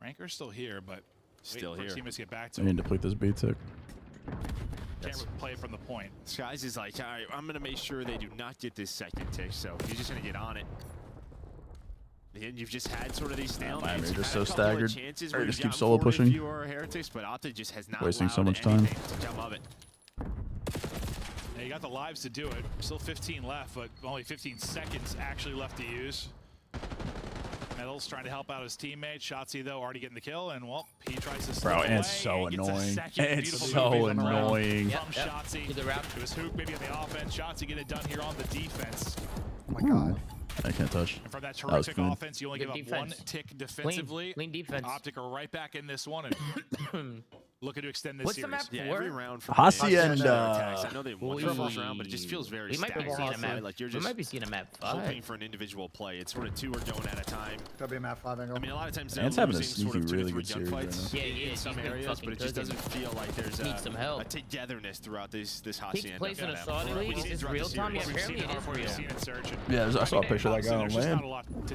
Ranker's still here, but still here. Teammates get back to I need to play this B tick. Can't play from the point. Skies is like, all right, I'm going to make sure they do not get this second tick, so he's just going to get on it. And you've just had sort of these stalemates. They're just so staggered. Or just keep solo pushing. Heretics, but Optic just has not Wasting so much time. To come of it. Yeah, you got the lives to do it. Still 15 left, but only 15 seconds actually left to use. Metals trying to help out his teammate. Shotzzy, though, already getting the kill, and well, he tries to slip away. It's so annoying. It's Beautiful so move annoying. From Shotzzy. It was Hook maybe on the offense. Shotzzy get it done here on the defense. Oh my god. I can't touch. And from that That was terrific clean. offense, you only give up one tick defensively. Lean defense. Optic are right back in this one and looking to extend this What's the series. map Yeah, for? every round from Hacienda. I know they won the first round, but it just feels very We might be stagnant. seeing a map. Like you're We just might be seeing a map 5. hoping for an individual play. It's sort of two are going at a time. That'll be a map 5 angle. I mean, a lot of times they're Ant's having a losing sort of sneaky, 2 really to 3 good series right gunfights now. Yeah, he in is. some He's been areas, fucking but it just cooking. doesn't feel like there's Needs some help. a togetherness throughout this Takes Hacienda. place in a Saudi league. Is this real time? Yeah, apparently it is real. Yeah, I saw a picture of that guy on land.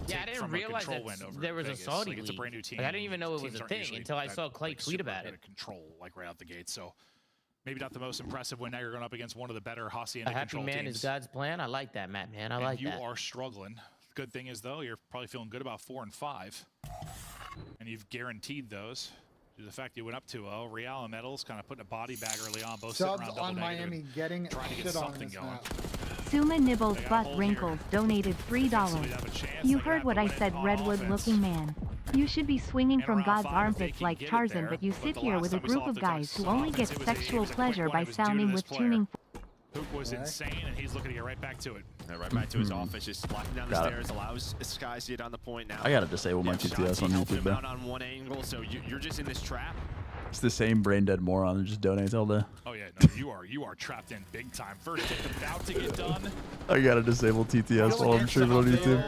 Yeah, I didn't realize that there was a Saudi league. It's a brand new team. Like, I didn't even know it was Teams a aren't thing usually until I that, saw Clay tweet super about good it. at control, like right out the gate. So maybe not the most impressive win. Now you're going up against one of the better Hacienda A happy control man teams. is God's plan. I like that, Matt, man. I And like you that. are struggling. Good thing is, though, you're probably feeling good about 4 and 5. And you've guaranteed those. Due to the fact you went up 2-0. Real and Metals kind of putting a body bag early on. Both sitting Subs around double on negative, Miami getting trying to get shit on something this going. map. Suma Nibbles Butt Wrinkles donated $3. You heard what I said, Redwood looking man. You should be swinging from God's armpits like Tarzan, but you sit here with a group of guys who only get sexual pleasure by sounding with tuning. Hook was insane, and he's looking to get right back to it. Right back to his office, just walking down the stairs, allows Skies to get on the point now. I gotta disable my TTS on YouTube, out though. on one angle, so you're just in this trap. It's the same brain dead moron that just donates all day. Oh yeah, no, you are trapped in big time. First hit about to get done. I gotta disable TTS while I'm streaming on YouTube.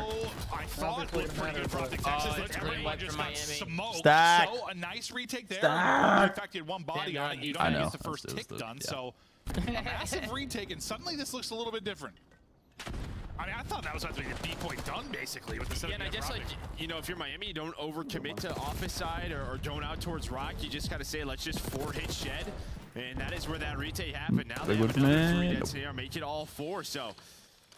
I thought it looked pretty good for Optic Texas, but everyone just got smoked. Stack. So a nice retake there. Stack. In fact, you had one body on it. You don't I even know. get the first tick done. So a massive retake, and suddenly this looks a little bit different. I mean, I thought that was about to be your decoy done, basically, with the 7. Yeah, and I guess, like, you know, if you're Miami, you don't overcommit to office side or going out towards Rock. You just got to say, let's just 4-hit shed. And that is where that retake happened. Now they have another 3 deads here. Make it all 4, so...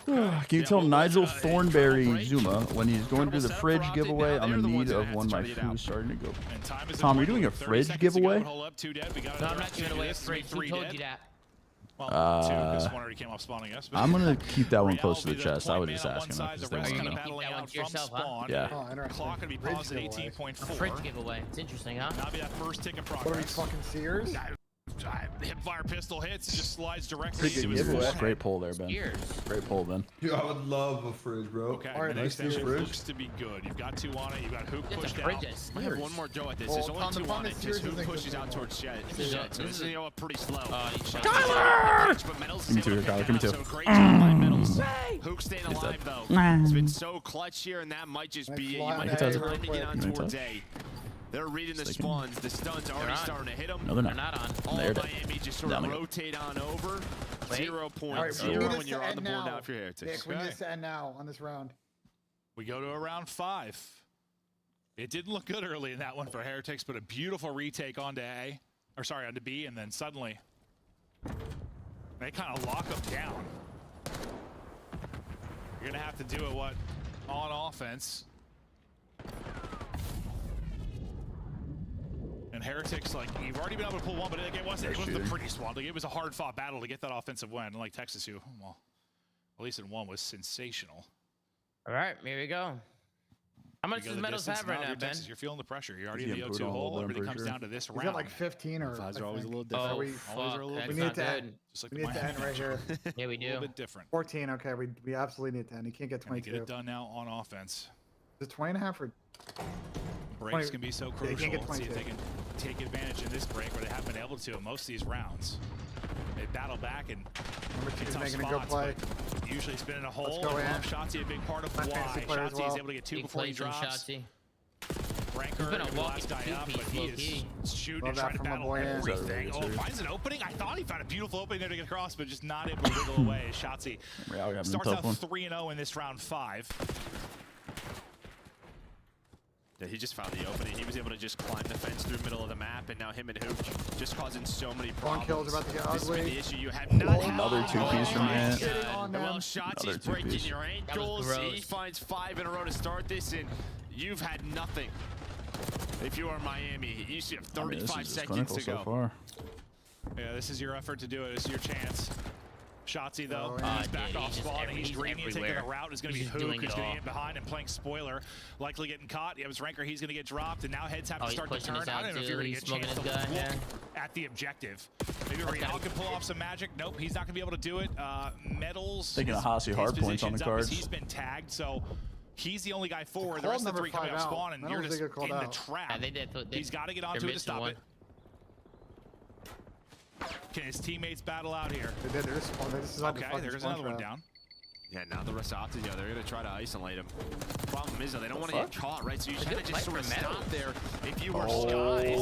Can you tell Nigel Thornberry Zuma when he's going through the fridge giveaway? I'm in need of one. My food's starting to go. Tom, are you doing a fridge giveaway? No, I'm not giving away a fridge. Who told you that? Well, 2, because one already came off spawning us. I'm gonna keep that one close to the chest. I was just asking that because they Are you want gonna to know. keep that one to yourself, huh? Yeah. Oh, interesting. Clock gonna be paused at 18.4. A fridge giveaway. It's interesting, huh? That'll be that first tick in What are we, progress. fucking Sears? Hipfire pistol hits, just slides directly Pretty into good his giveaway. forehead. Great pull there, Ben. Great pull, Ben. Dude, I would love a fridge, bro. Okay, Alright, the nice extension fridge. looks to be good. You've got 2 on it. You've got Hook It's a pushed fridge out. that's I have Sears. one more go at this. Well, There's only on the 2 front on of it. Sears, Just I Hook think pushes it's out one. towards shed. This is So this is, you know, pretty slow. Tyler! But Metals Give me 2 here, able to Tyler. pick Give me out, 2. so great job by Metals. Hook staying He's alive, dead. though. It's been so clutch here, and that might just be it. You might Mike, have it's time to get on Mike, towards it's A. They're reading the Sticking. spawns. The stun's already starting to hit them. No, they're They're not. not on. All There it is. Miami just sort Down of they go. rotate on over. Wait. 0.0 Alright, we need this when you're to on end the board now. now if you're Heretics. Nick, we need this to end now on this round. We go to a round 5. It didn't look good early in that one for Heretics, but a beautiful retake onto A, or sorry, onto B, and then suddenly they kind of lock them down. You're gonna have to do it on offense. And Heretics, like, you've already been able to pull one, but it wasn't the prettiest one. Like, it was a hard-fought battle to get that offensive win. And like Texas, who, well, at least in one, was sensational. All right, here we go. How much does Metals have right now, Ben? Texas, you're feeling the pressure. You're already He's in the getting O2 put on hole. hold, Everything I'm comes pretty down to this He's round. got like 15 or. Vibes are always a little Oh, different. Always are a little fuck. We different. need to Not end. Just like We the need to end Miami right here. Yeah, we A little do. bit different. 14. Okay, we absolutely need to end. He can't get Can we 22. get it done now on offense? Is it 20.5 or? Breaks can be so Yeah, you crucial. can't get See if 22. they can take advantage in this break where they haven't been able to in most of these rounds. They battle back and Number 2 is tough making a spots, good play. but usually it's been in a hole. go in. Shotzi a big part of My why. fantasy player as Shotzi is well. able to get 2 Big before he plays from drops. Shotzi. Ranker, He's been a the walking last guy up, but two-piece, he low-key. is shooting Love and that trying to from my battle boy, Aaron. everything. Oh, finds an opening. I thought he found a beautiful opening there to get across, but just not able to wiggle away. Shotzi starts out 3-0 in this round 5. Yeah, he just found the opening. He was able to just climb the fence through the middle of the map, and now him and Hooch just causing so many problems. One kill's about to get This has been ugly. the issue. You have not had Another 2-piece from Ant. Well, Shotzi's breaking your ankles. He finds 5 in a row to start this, and you've had nothing. If you are Miami, you should have 35 seconds to go. So far. Yeah, this is your effort to do it. This is your chance. Shotzi, though, he's back off spawn. He's dreaming of taking a route. Is going to be Hook, who's going to get behind and playing spoiler. Likely getting caught. Yeah, it was Ranker. He's going to get dropped, and now heads have to start the turn. I don't know if you're going to get a chance to look at the objective. Maybe Real can pull off some magic. Nope, he's not going to be able to do it. Metals. Taking a Hasi hard points on the cards. He's been tagged, so he's the only guy forward. The rest of the 3 coming off spawn, and you're just in the trap. He's got to get onto it to stop it. Can his teammates battle out here? They did. Okay, there's another one down. Yeah, now the rest of Opti, they're going to try to isolate him. Problem is, though, they don't want to get caught, right? So you got to just sort of stop there. If you were Skies.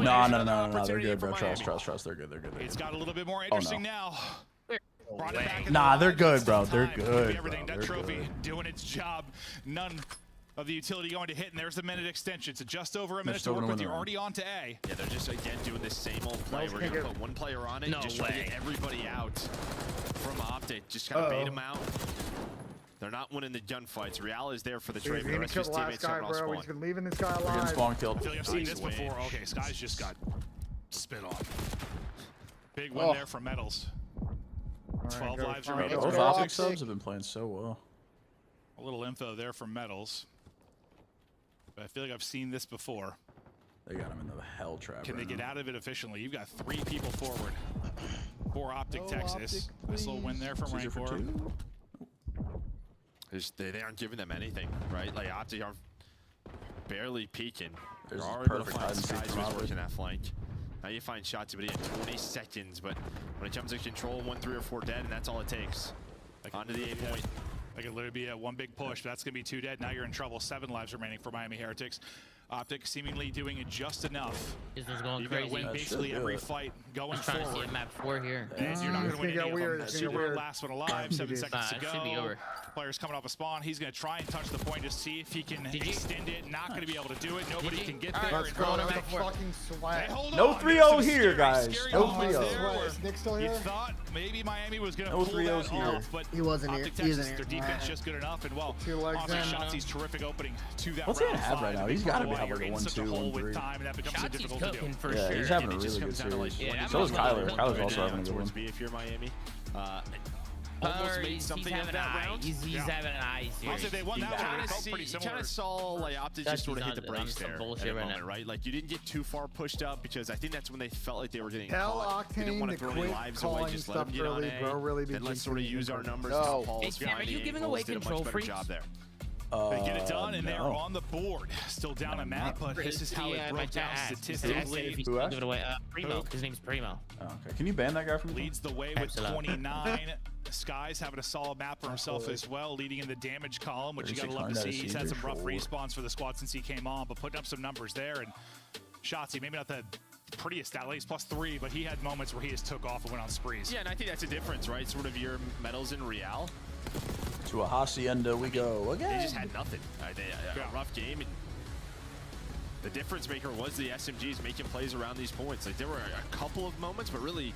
No. They're good, bro. Trust. They're good. It's got a little bit more interesting now. Nah, they're good, bro. They're good. Everything. That trophy doing its job. None of the utility going to hit, and there's the minute extension. So just over a minute to work with. You're already on to A. Yeah, they're just, again, doing the same old play. We're going to put one player on it and just try to get everybody out from Optic. Just kind of bait them out. They're not winning the gunfights. Real is there for the trade. He's going to kill the last guy, bro. He's been leaving this guy alive. Getting spawn killed. I feel like I've seen this before. Okay, Skies just got spit on. Big win there for Metals. 12 lives remaining. Those Optic subs have been playing so well. A little info there from Metals. But I feel like I've seen this before. They got him in the hell trap. Can they get out of it efficiently? You've got 3 people forward for Optic Texas. Nice little win there from Rancor. They aren't giving them anything, right? Like Optic are barely peeking. There's They're already able to perfect find hide and seek Skies from who's Optic. working that flank. Now you find Shotzi, but he had 20 seconds. But when it comes to control, 1, 3, or 4 dead, and that's all it takes. Onto the 8 point. That could literally be a 1 big push, but that's going to be 2 dead. Now you're in trouble. 7 lives remaining for Miami Heretics. Optic seemingly doing it just enough. This was going You've got to crazy. win basically every fight going I'm trying forward. to see a map 4 here. And you're not going to win any of them. It's Super last one alive, 7 seconds to It should be go. over. Player's coming off a spawn. He's going to try and touch the point to see if he can extend it. Not going to be able to do it. Nobody can get there. Let's go. Another fucking swag. No 3-0 here, guys. No 3-0. Is Nick still You here? thought maybe Miami was going to No pull 3-0s that here. off, but He wasn't Optic here. He Texas, isn't their here. defense just good enough. And well, 2 legs honestly, in. Shotzi's terrific opening to that What's he round have 5. right now? They He's pull gotta be away. having You're like a in such a 1-2, hole with 1-3. time, and that becomes Shotzi's difficult to do. cooking for Yeah, sure. he's having a It really just good comes down to, like, series. when So is you Kyler. look Kyler's right also now having a good towards one. B if you're Miami. Almost made something of that round. He's having an eye I'll say series. they won that one. Kind It of felt pretty similar. saw like Optic just sort of hit the on brakes some there bullshit at a right moment, now. right? Like you didn't get too far pushed up because I think that's when they felt like they were getting Tell caught. They didn't want Octane to to throw any quit lives away. calling Just let stuff them get on early, A. bro. Really be Then let's sort of use our numbers No. to Paul's Hey, Sam, behind are you the giving ankles. away Did a much control better freaks? job there. They get it done, and they are No. on the board. Still down a map, but this is how it broke down statistically. Who asked? Give it away. Primo. His name's Primo. Oh, okay. Can you ban that guy from the Leads the way with Absolutely. 29. Skies having a solid map for himself as well, leading in the damage column, which you gotta love to see. He's had some rough respawns for the squad since he came on, but putting up some numbers there. And Shotzi, maybe not the prettiest stat, least +3, but he had moments where he just took off and went on sprees. Yeah, and I think that's a difference, right? Sort of your Metals in Real. To a hacienda we go again. They just had nothing. A rough game. And the difference maker was the SMGs making plays around these points. Like there were a couple of moments, but really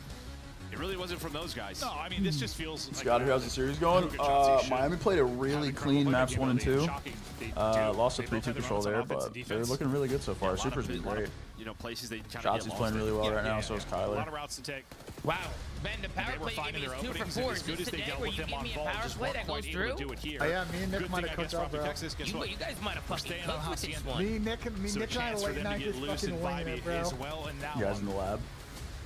It really wasn't from those guys. No, I mean, this just feels like Scott, how's the series going? Miami played a really clean maps 1 and 2. Lost a 3-2 control there, but they're looking really good so far. Super's been great. You know, places they kind Shots is playing really well right now, so is Kyler. A lot of routes to take. Wow, Ben, the power play gave me 2 for 4. Is this today where you give me a power play that goes through? Oh, yeah, me and Nick might have cooked up, bro. You guys might have fucking cooked with this one. Me, Nick, and I had a late night just fucking winging it, bro. You guys in the lab?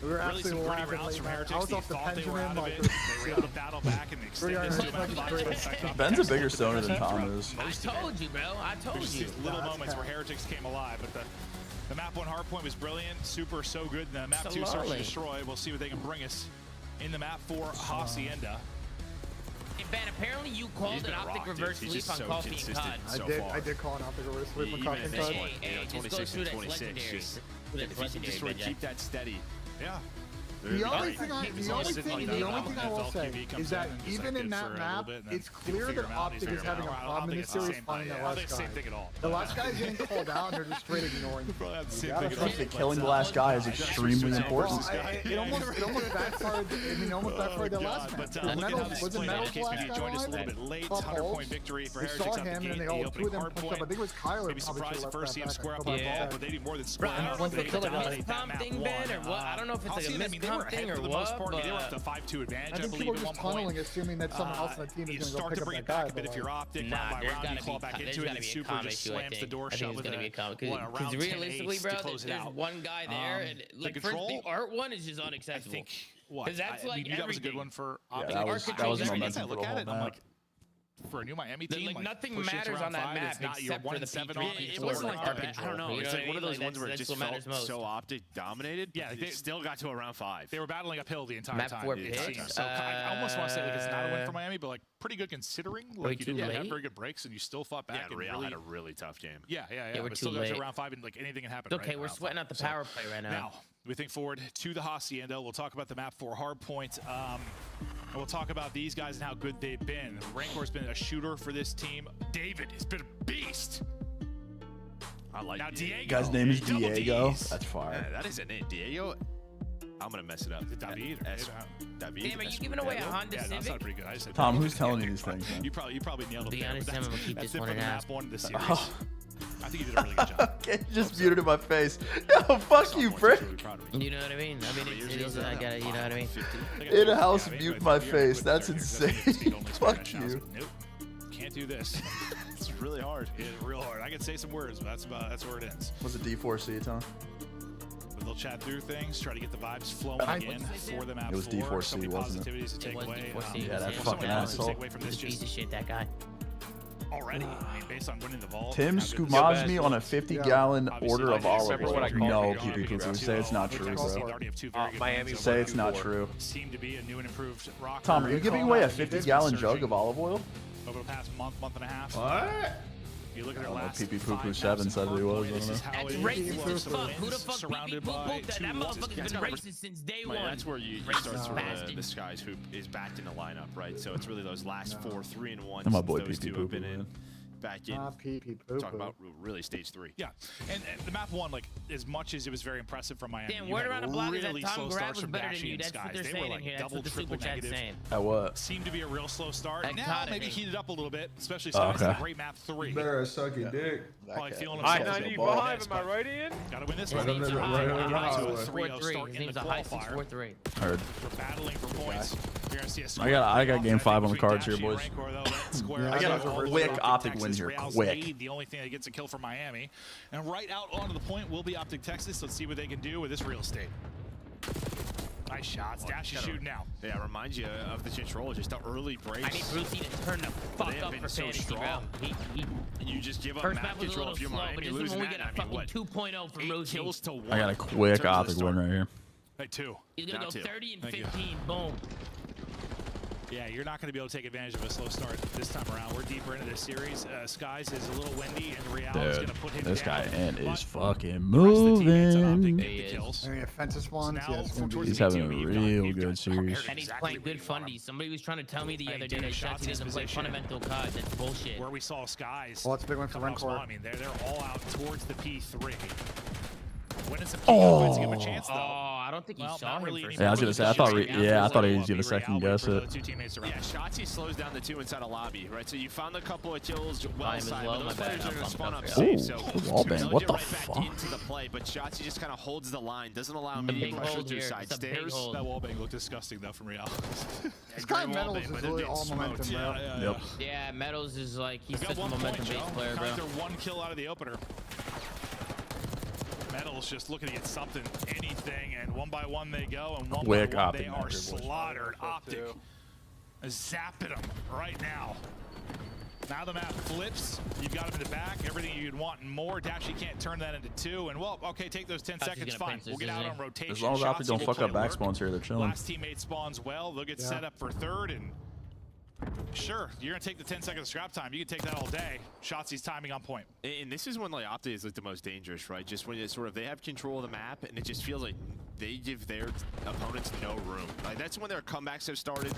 We were Really absolutely some gritty laughing routes late from night. Heretics. I was They off the thought they were pendulum, out of like, it. They were able to battle back and extend this to about 5 seconds. Ben's a bigger stoner than Tom is. I told you, bro. I told There's you. these little moments where Heretics came alive, but the map 1 hardpoint was brilliant. Super so good. The map 2 Search and Destroy. We'll see what they can bring us in the map 4 Hacienda. Hey, Ben, apparently you called an optic reverse sweep on Coffee and Cod. I did call an optic reverse sweep on Coffee and Cod. Hey, just go through that legendary. If you can just sort of keep that steady. Yeah. The only thing I will say is that even in that map, it's clear that Optic is having a problem in this series finding that last guy. The last guy's getting called out, and they're just straight ignoring him. The killing the last guy is extremely important. It almost backfired. I mean, almost backfired the last match. Was it Metal's last guy joined us a little bit late. 100-point victory for Heretics. We saw him, and then they all two of them punched up. I think it was Kyler. Maybe surprised the first team square up on the ball, but they do more than square up. Once they killed it, thing, Ben, or what? I don't know if it's like a miscomp thing or what. They were up to 5-2 advantage, I think people are just tunneling, assuming that someone else on the team is going to go pick up that guy. But if you're Optic, round by round, you claw back into it, and Super just slams the door shut with a because realistically, bro, there's one guy there, and like first the art one is just unacceptable. Because that's like everything. That was a good one for Optic. That was momentum for the whole map. For a new Miami team, like nothing matters on that map except for the P3. It wasn't like that. I don't know. It's like one of those ones where it just felt so Optic dominated. Yeah, they still got to around 5. They were battling uphill the entire map time. 4 picks. So I almost want to say like it's not a win for Miami, but like pretty good considering. Like you didn't have very good breaks and you still fought back. Yeah, Real had a really tough game. Yeah. We're still too got late. to round 5 and like anything can happen. Okay, we're sweating out the power play right now. Now we think forward to the Hacienda. We'll talk about the map 4 hardpoint. And we'll talk about these guys and how good they've been. Rancor's been a shooter for this team. David has been a beast. I like now Diego. Guy's name is Diego. That's fire. Yeah, that is a name. Diego. I'm gonna mess it up. David. David. Damn, are you giving away a Honda Civic? That's not pretty good. I said Tom, who's telling you these things? You probably nailed it. Be honest, I'm gonna keep this one in half. This series. I think you did a really good job. Okay, just muted in my face. Yo, fuck you, Brick. You know what I mean? I mean, it is, I gotta, you know what I mean? In a house, mute my face. That's insane. Fuck you. Nope. Can't do this. It's really hard. It's real hard. I can say some words, but that's where it ends. What's a D4C, Tom? But they'll chat through things, try to get the vibes flowing again for the map. It was D4C, wasn't it? It was D4C. Yeah, that fucking asshole. Piece of shit, that guy. Already, I mean, based on winning the vault. Tim scumas me on a 50-gallon order of olive oil. No, PP. Say it's not true, bro. Miami. Say it's not true. Seem to be a new and improved ROKKR. Tom, are you giving away a 50-gallon jug of olive oil? Over the past month and a half. What? You look at their last PP Poo 7 said he was. That's racist as fuck. Who the fuck surrounded by that? That motherfucker's been racist since day one. That's where you start sort of the skies who is backed in the lineup, right? So it's really those last 4 3-1s. My boy those two PP have been in. Back in. Talk about really stage 3. Yeah, and the map 1, like as much as it was very impressive from Miami. Damn, word around the block is that really Tom slow Grab starts was from better than Dashy you. and That's what Skies. they're They saying were in like here. That's double, what the triple super chat's negative. saying. At what? Seemed to be a real slow start. At Now Cotton. maybe heated up a little bit, especially Skies had a great map 3. Better suck your dick. Probably feeling I-95, am I right, Ian? Gotta win this Right one. under the- right under the highway. 4-3. His name's a high 6-4-3. Heard. We're battling for points. You're gonna see a I got game 5 on the cards here, between boys. Dashy and Rancor, though. That square I got a all the quick way to Optic Texas. win here, Real's quick. lead, the only thing that gets a kill for Miami. And right out onto the point will be Optic Texas. Let's see what they can do with this real estate. Nice shots. Dash is shooting now. Yeah, it reminds you of the control, just the early breaks. I need Brucey to turn the fuck up for fantasy, bro. You just give up First map map was a control little if you're slow, but Miami this is losing when we that. get a I mean, fucking what? 2.0 from 8 Rosie. kills to 1. I got a quick Optic win right here. Hey, 2. He's gonna go 2. 30 and 15. Boom. Yeah, you're not going to be able to take advantage of a slow start this time around. We're deeper into this series. Skies is a little windy, and Real is going to put him This down. guy Ant is fucking Optic moving. get the kills. I mean, offensive ones, yeah, it's gonna be He's having a real good series. And he's playing good fundies. Somebody was trying to tell me the other day that Shotzi doesn't play fundamental COD. That's bullshit. Where we saw Skies. Well, that's a big one for come out Rancor. small. I mean, they're all out towards the P3. Winning some key offense to give him a chance, though. I don't think he saw him first. Yeah, I was gonna say. I thought he was gonna second guess it. Yeah, Shotzi slows down the 2 inside a lobby, right? So you found a couple of kills well side, but those players are going to spawn up safe. So wallbang, what the fuck? into the play, but Shotzi just kind of holds the line, doesn't allow him to pressure through side stairs. That wallbang looked disgusting though from Real. This guy Metals is really all momentum, bro. Yeah, Metals is like he's such a momentum-based player, bro. They're 1 kill out of the opener. Metals just looking to get something, anything, and 1 by 1 they go, and 1 by 1 they are slaughtered. Optic is zapping them right now. Now the map flips. You've got him in the back. Everything you'd want and more. Dashy can't turn that into 2. And well, okay, take those 10 seconds. Fine. We'll get out on rotation. As long as Optic don't fuck up back spawns here, they're chilling. Last teammate spawns well. They'll get set up for 3rd and. Sure, you're gonna take the 10-second scrap time. You can take that all day. Shotzi's timing on point. And this is when like Optic is like the most dangerous, right? Just when it's sort of they have control of the map, and it just feels like they give their opponents no room. Like that's when their comebacks have started.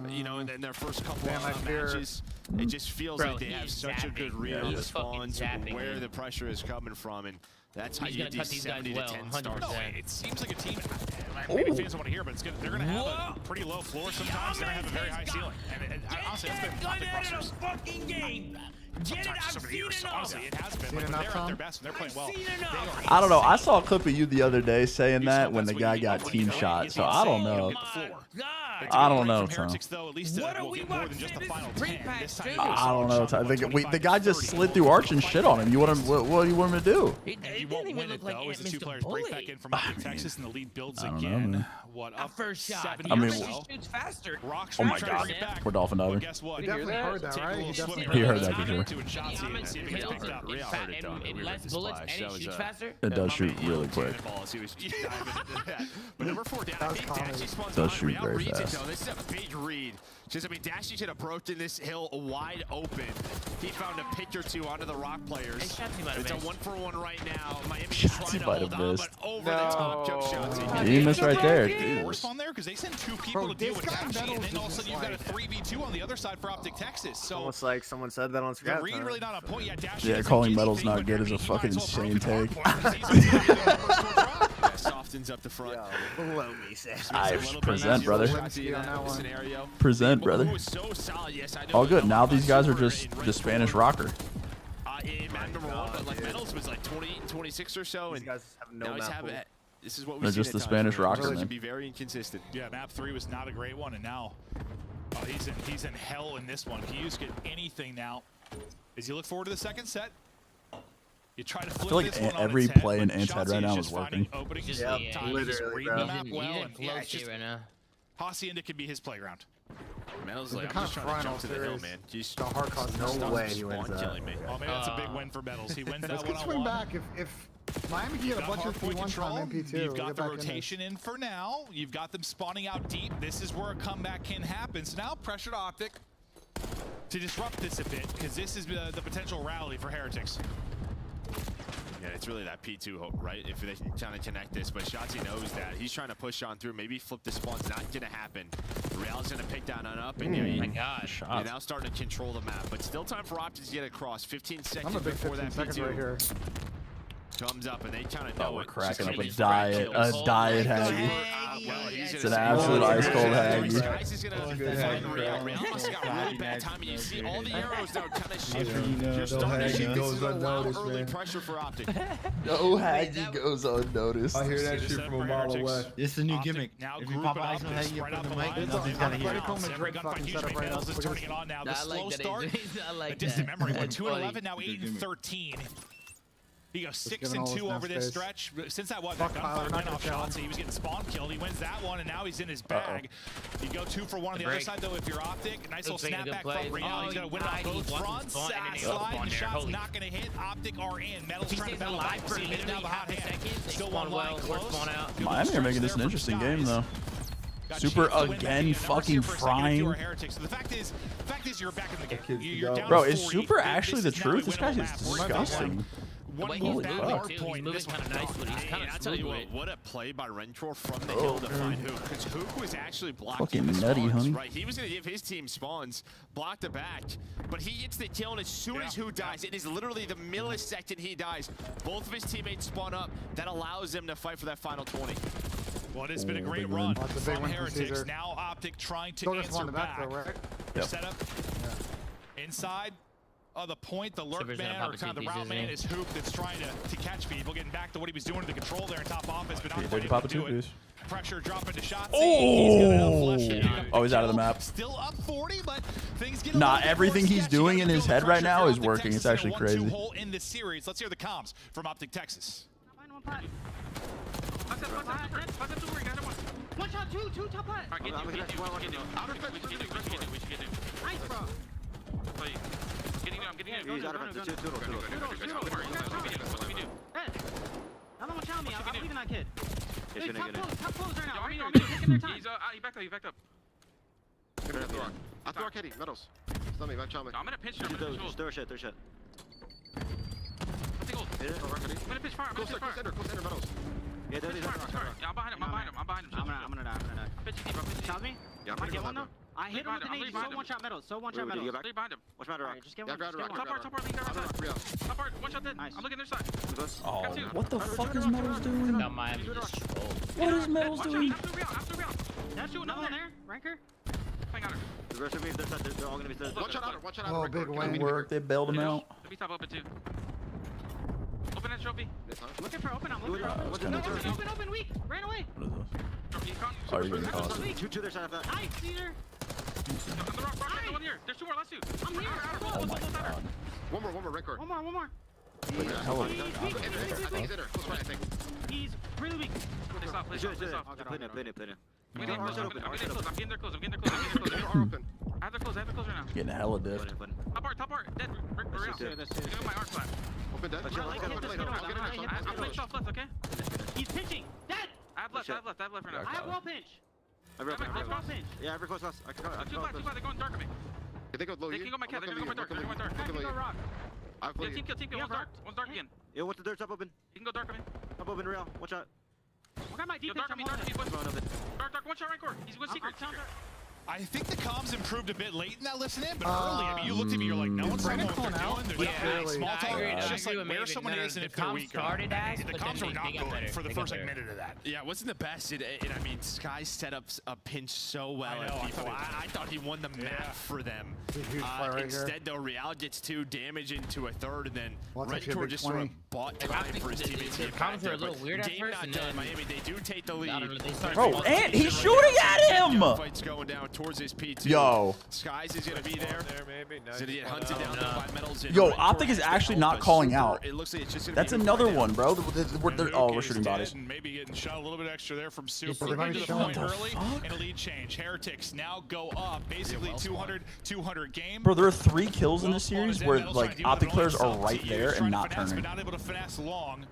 You know, and then their first couple of matches, it just feels like they have such a good read on the spawns, where the pressure is coming from, and that's how you get these 70 to 10 stars. No, it seems like a team. Maybe fans don't want to hear, but it's they're going to have a pretty low floor sometimes. They're going to have a very high ceiling. And honestly, that's been Optic pressures. Fucking game. Get it, I've seen enough. Honestly, it has been. Like, when they're at their best, when they're playing well. I don't know. I saw a clip of you the other day saying that when the guy got team shot. So I don't know. I don't know, Tom. What are we watching? I don't know. I think the guy just slid through arch and shit on him. You want him? What do you want him to do? You won't win it though. As the 2 players break back in from Optic Texas and the lead builds again. What up? First shot. I mean, shoots faster. Oh my God, we're dolphin diving. Guess what? He definitely heard that, right? He heard that for sure. Less bullets and it shoots faster. It does shoot really quick. But number 4 down. It does shoot very fast. This is a big read. Just, I mean, Dashy should have broken this hill wide open. He found a pitch or 2 onto the Rock players. It's a 1-for-1 right now. Miami is trying to hold on, but over the top jump shots. He missed right there. Force on there because they send 2 people to deal with Dashy, and then all of a sudden you've got a 3v2 on the other side for Optic Texas. So almost like someone said that on Scrap. Reed really not on point. Yeah, Dashy. Yeah, calling Metals not good is a fucking insane take. Softens up the front. Below me, Present, brother. Present, brother. All good. Now these guys are just the Spanish rocker. In map number 1, but like Metals was like 28 and 26 or so, and guys have no map. This is what we They're just the Spanish rocker, man. Be very inconsistent. Yeah, map 3 was not a great one, and now he's in hell in this one. He used to get anything now. As you look forward to the second set, you try to flip I feel like this one every on its play in head, Ant's head right now is working. Yeah, literally, bro. Right now. Hacienda can be his playground. Metals like, I'm just trying to jump to the hill, man. Just the hard cause no way he wins that. Oh, maybe that's a big win for Metals. He wins that Let's get swing back if Miami can get a bunch of P1 from MP2. You've got the rotation in for now. You've got them spawning out deep. This is where a comeback can happen. So now pressure to Optic to disrupt this a bit, because this is the potential rally for Heretics. Yeah, it's really that P2 hope, right? If they can kind of connect this, but Shotzi knows that. He's trying to push on through. Maybe flip the spawn's not going to happen. Real's going to pick down on up, and my gosh, you're now starting to control the map. But still time for Optic to get across. 15 seconds before that P2 right here. comes up, and they kind of know we're it. cracking up a diet Haggy. It's an absolute ice cold Haggy. Real must have got really bad timing. You see all the arrows now kind of shift. You're starting to shift. This is early pressure for Optic. No Haggy goes unnoticed. I hear that shit from a mile away. It's a new gimmick. If you pop ice on Haggy in front of the mic, nothing's gonna hear it. Every gunfight usually Metals is turning it on now. The slow start, a distant memory. 2-11, now 8-13. He goes 6-2 over this stretch. Since that gunfight went off shots, he was getting spawn killed. He wins that one, and now he's in his bag. You go 2 for 1 on the other side, though, if you're Optic. Nice little snapback from Real. He's going to win it on both fronts. Slide, the shot's not going to hit. Optic are in. Metals trying to battle back. See him now the hot hand. Still one line close. Miami are making this an interesting game, though. Super again fucking frying. The fact is you're back in the game. Bro, is Super actually the truth? This guy is disgusting. one way more he's hard moving, too. point. He's moving This kind of one- nice with it. He's kind I'll of tell you smooth what, with it. what a play by Rentrour from the hill to find Hook. Because Hook was actually blocking Fucking the nutty, spawns, honey. right? He was going to give his team spawns, block the back, but he gets the kill, and as soon as Hook dies, it is literally the millisecond he dies. Both of his teammates spawn up. That allows them to fight for that final 20. Well, it has been a great big run win. That's a big from win for Heretics. Caesar. Now Optic trying to Still just answer won the back back. though, right? Yep. Setup inside of the point. The lurk Shivers gonna man pop or a kind of the two route pieces, man eh? is Hoop that's trying to catch people, getting back to what he was doing to the control there in top office, but not Yeah, quite they able pop to a two do it. piece. Pressure dropping to shots. Oh, he's out of the map. Still up 40, but things get Nah, everything he's doing in his head right now is working. It's actually crazy. Hole in this series. Let's hear the comms from Optic Texas. One shot, two top left. Nice, bro. I'm getting it. He's out of it. Another one challenge me. I'm leaving that kid. Dude, top close right now. Right here. Taking their time. He backed up. I threw our kitty, medals. Stun me, back challenge me. I'm gonna pinch him. Throw shit. I'm gonna pitch fire. Close center, medals. Yeah, I'm behind him. I'm gonna die. Pitch deep, pitch deep. Challenge me. Yeah, I get one though. I hit him with the nade. So one shot medals. Three behind him. What's matter? Alright, just get Yeah, one. grab Just get rock. one. Top part, lead guard outside. Top part, one shot dead. Nice. I'm looking their side. Oh, Got two. what the fuck is Metals doing? Now Miami just trolled. What is Metals doing? After real. That's you. Another one there. Ranker. Hang on her. The rest of me, they're all gonna be third. One shot out her. Oh, big win. Good work. They bailed him out. Let me top open too. Open that trophy. Looking for open. I'm looking for What's open. going on? Open. Weak. Ran away. What is this? Trophy. Oh, you're getting caught. Two their side of that. Nice, Caesar. On the rock, there's one here. There's two more, last two. I'm here. Oh my god. One more, record. One more. Like, hell of He's a- weak. He's in there. Close right, I think. He's really weak. Play stop. Play it. I'm getting their close. Open. I have their close right now. Getting hella diffed. Top part. Dead. Real. Give me my arc flat. Open dead. I'm playing soft left, okay? He's pinching. Dead. I have left right now. I have wall pinch. I have wall pinch. Yeah, every close last. I can go. Two black. They're going dark on me. They can go my cat. They're gonna go my dark. I can go rock. Team kill. One's dark again. Yeah, what's the third top open? You can go dark on me. Top open, real. Watch out. I got my deep Dark on me. Dark. One shot right core. He's one secret. I think the comms improved a bit late in that listen in, but early, I mean, you looked at me, you're like, no one's talking about what they're doing. There's not really small talk. It's just like where someone is and if they're weak or not. The comms were not good for the first like minute of that. Yeah, it wasn't the best. And I mean, Sky set up a pinch so well. I thought he won the map for them. Instead, though, Real gets 2 damage into a third, and then Rentor just sort of bought time for his teammates. The comms are a little weird at Game first, not and done. then Miami, they do take the lead. Bro, and he's shooting at him! Fight's going down towards his P2. Yo. Skies is gonna be there. He's gonna get hunted down by Metals. Yo, Optic is actually not calling out. It looks like it's just gonna That's be another one, bro. We're shooting dead bodies. and maybe getting shot a little bit extra there from Super. they might Into be the showing point the early fuck? and a lead change. Heretics now go up, basically 200 game. Bro, there are 3 kills in this series where like Optic players are right there and not finesse, turning. but not able to finesse long.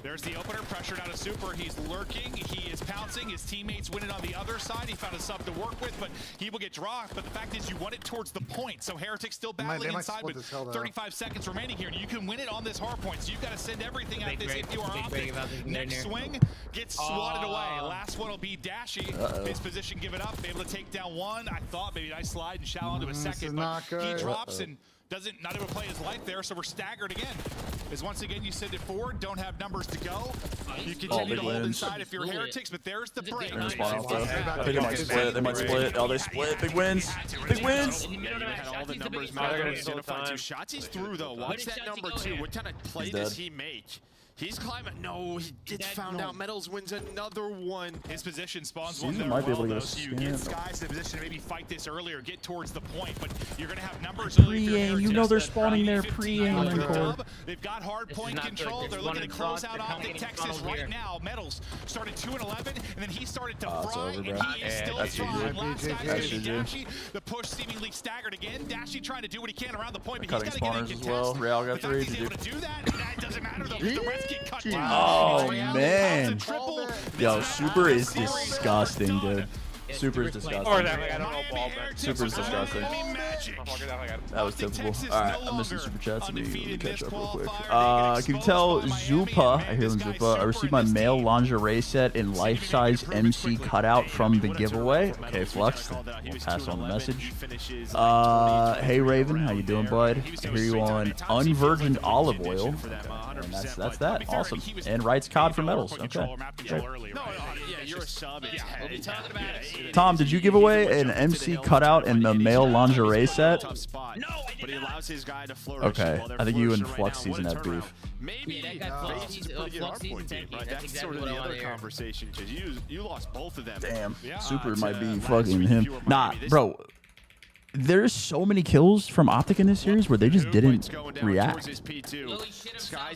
There's the opener, pressure out of Super. He's lurking, he is pouncing. His teammates win it on the other side. He found a sub to work with, but he will get dropped. But the fact is you won it towards the point. So Heretics still battling inside with 35 seconds remaining here. And you can win it on this hard point. So you've got to send everything at this if you are Optic. Next swing gets swatted away. Last one will be Dashy. His position, give it up. Able to take down one. I thought maybe nice slide and shallow into a second. But he drops and not able to play his life there, so we're staggered again. As once again, you send it forward, don't have numbers to go. You continue to hold inside if you're Heretics, but there's the break. They're gonna spawn off though. I think they might split. They might split. Oh, they split. Big wins. Big wins. All the numbers matter. He's gonna find 2 shots. He's through though. Watch that number 2. What kind of play does he make? He's climbing. No, he gets found out. Metals wins another one. His position spawns one there might be able to though, get a so you get scan. Skies in the position to maybe fight this earlier, get towards the point, but you're going to have numbers. Pre-aim. You know they're spawning there. Pre-aim. They've got hard point control. They're looking to close out Optic Texas right now. Metals started 2-11, and then he started to fry, and he is still trying. Last guy's going to be Dashy. The push seemingly staggered again. Dashy trying to do what he can around the point, but he's got to get in contest. Real got 3. He's able to do that, and that doesn't matter though, because the rest get cut down. Oh man. Yo, Super is disgusting, dude. Super is disgusting. Super is disgusting. That was typical. Alright, I'm missing super chats. Let me catch up real quick. Can you tell Zupa, I hear him Zupa, I received my male lingerie set in life-size MC cutout from the giveaway. Okay, Flux, we'll pass on the message. Hey Raven, how you doing, bud? I hear you on unvirgined olive oil. And that's that. Awesome. And writes COD for medals. Okay. Tom, did you give away an MC cutout and a male lingerie set? But he allows his guy to flourish. Okay, I think you and Flux Season have beef. Maybe that guy Flux Season tanky. That's sort of the other conversation, because you lost both of them. Damn, Super might be fucking him. Nah, bro. There's so many kills from Optic in this series where they just didn't react. Skies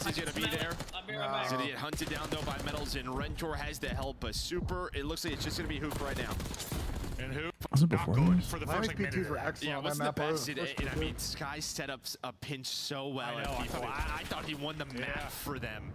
is gonna be there. He's gonna get hunted down though by Metals, and Rentor has to help a Super. It looks like it's just gonna be Hoop right now. And Hoop was it before for the first P2s were excellent. Yeah, wasn't the best. I mean, Sky set up a pinch so well. I thought he won the map for them.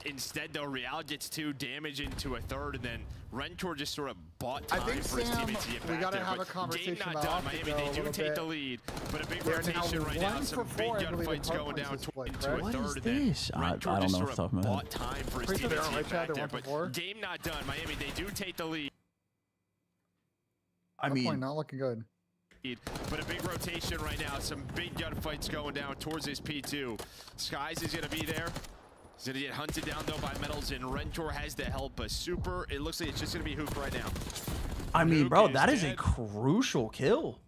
Instead, though, Real gets 2 damage into a third, and then Rentor just sort of bought time for his teammates to get back there. We gotta have a conversation about Optic, Miami, they do take the lead, but a big rotation right now. Some big gunfights going down into a third, and then Rentor just sort of bought time for his teammates to get back there. But game not done. Miami, they do take the lead. I mean, not looking good. But a big rotation right now. Some big gunfights going down towards his P2. Skies is gonna be there. He's gonna get hunted down though by Metals, and Rentor has to help a Super. It looks like it's just gonna be Hoop right now. I mean, bro, that is a crucial kill.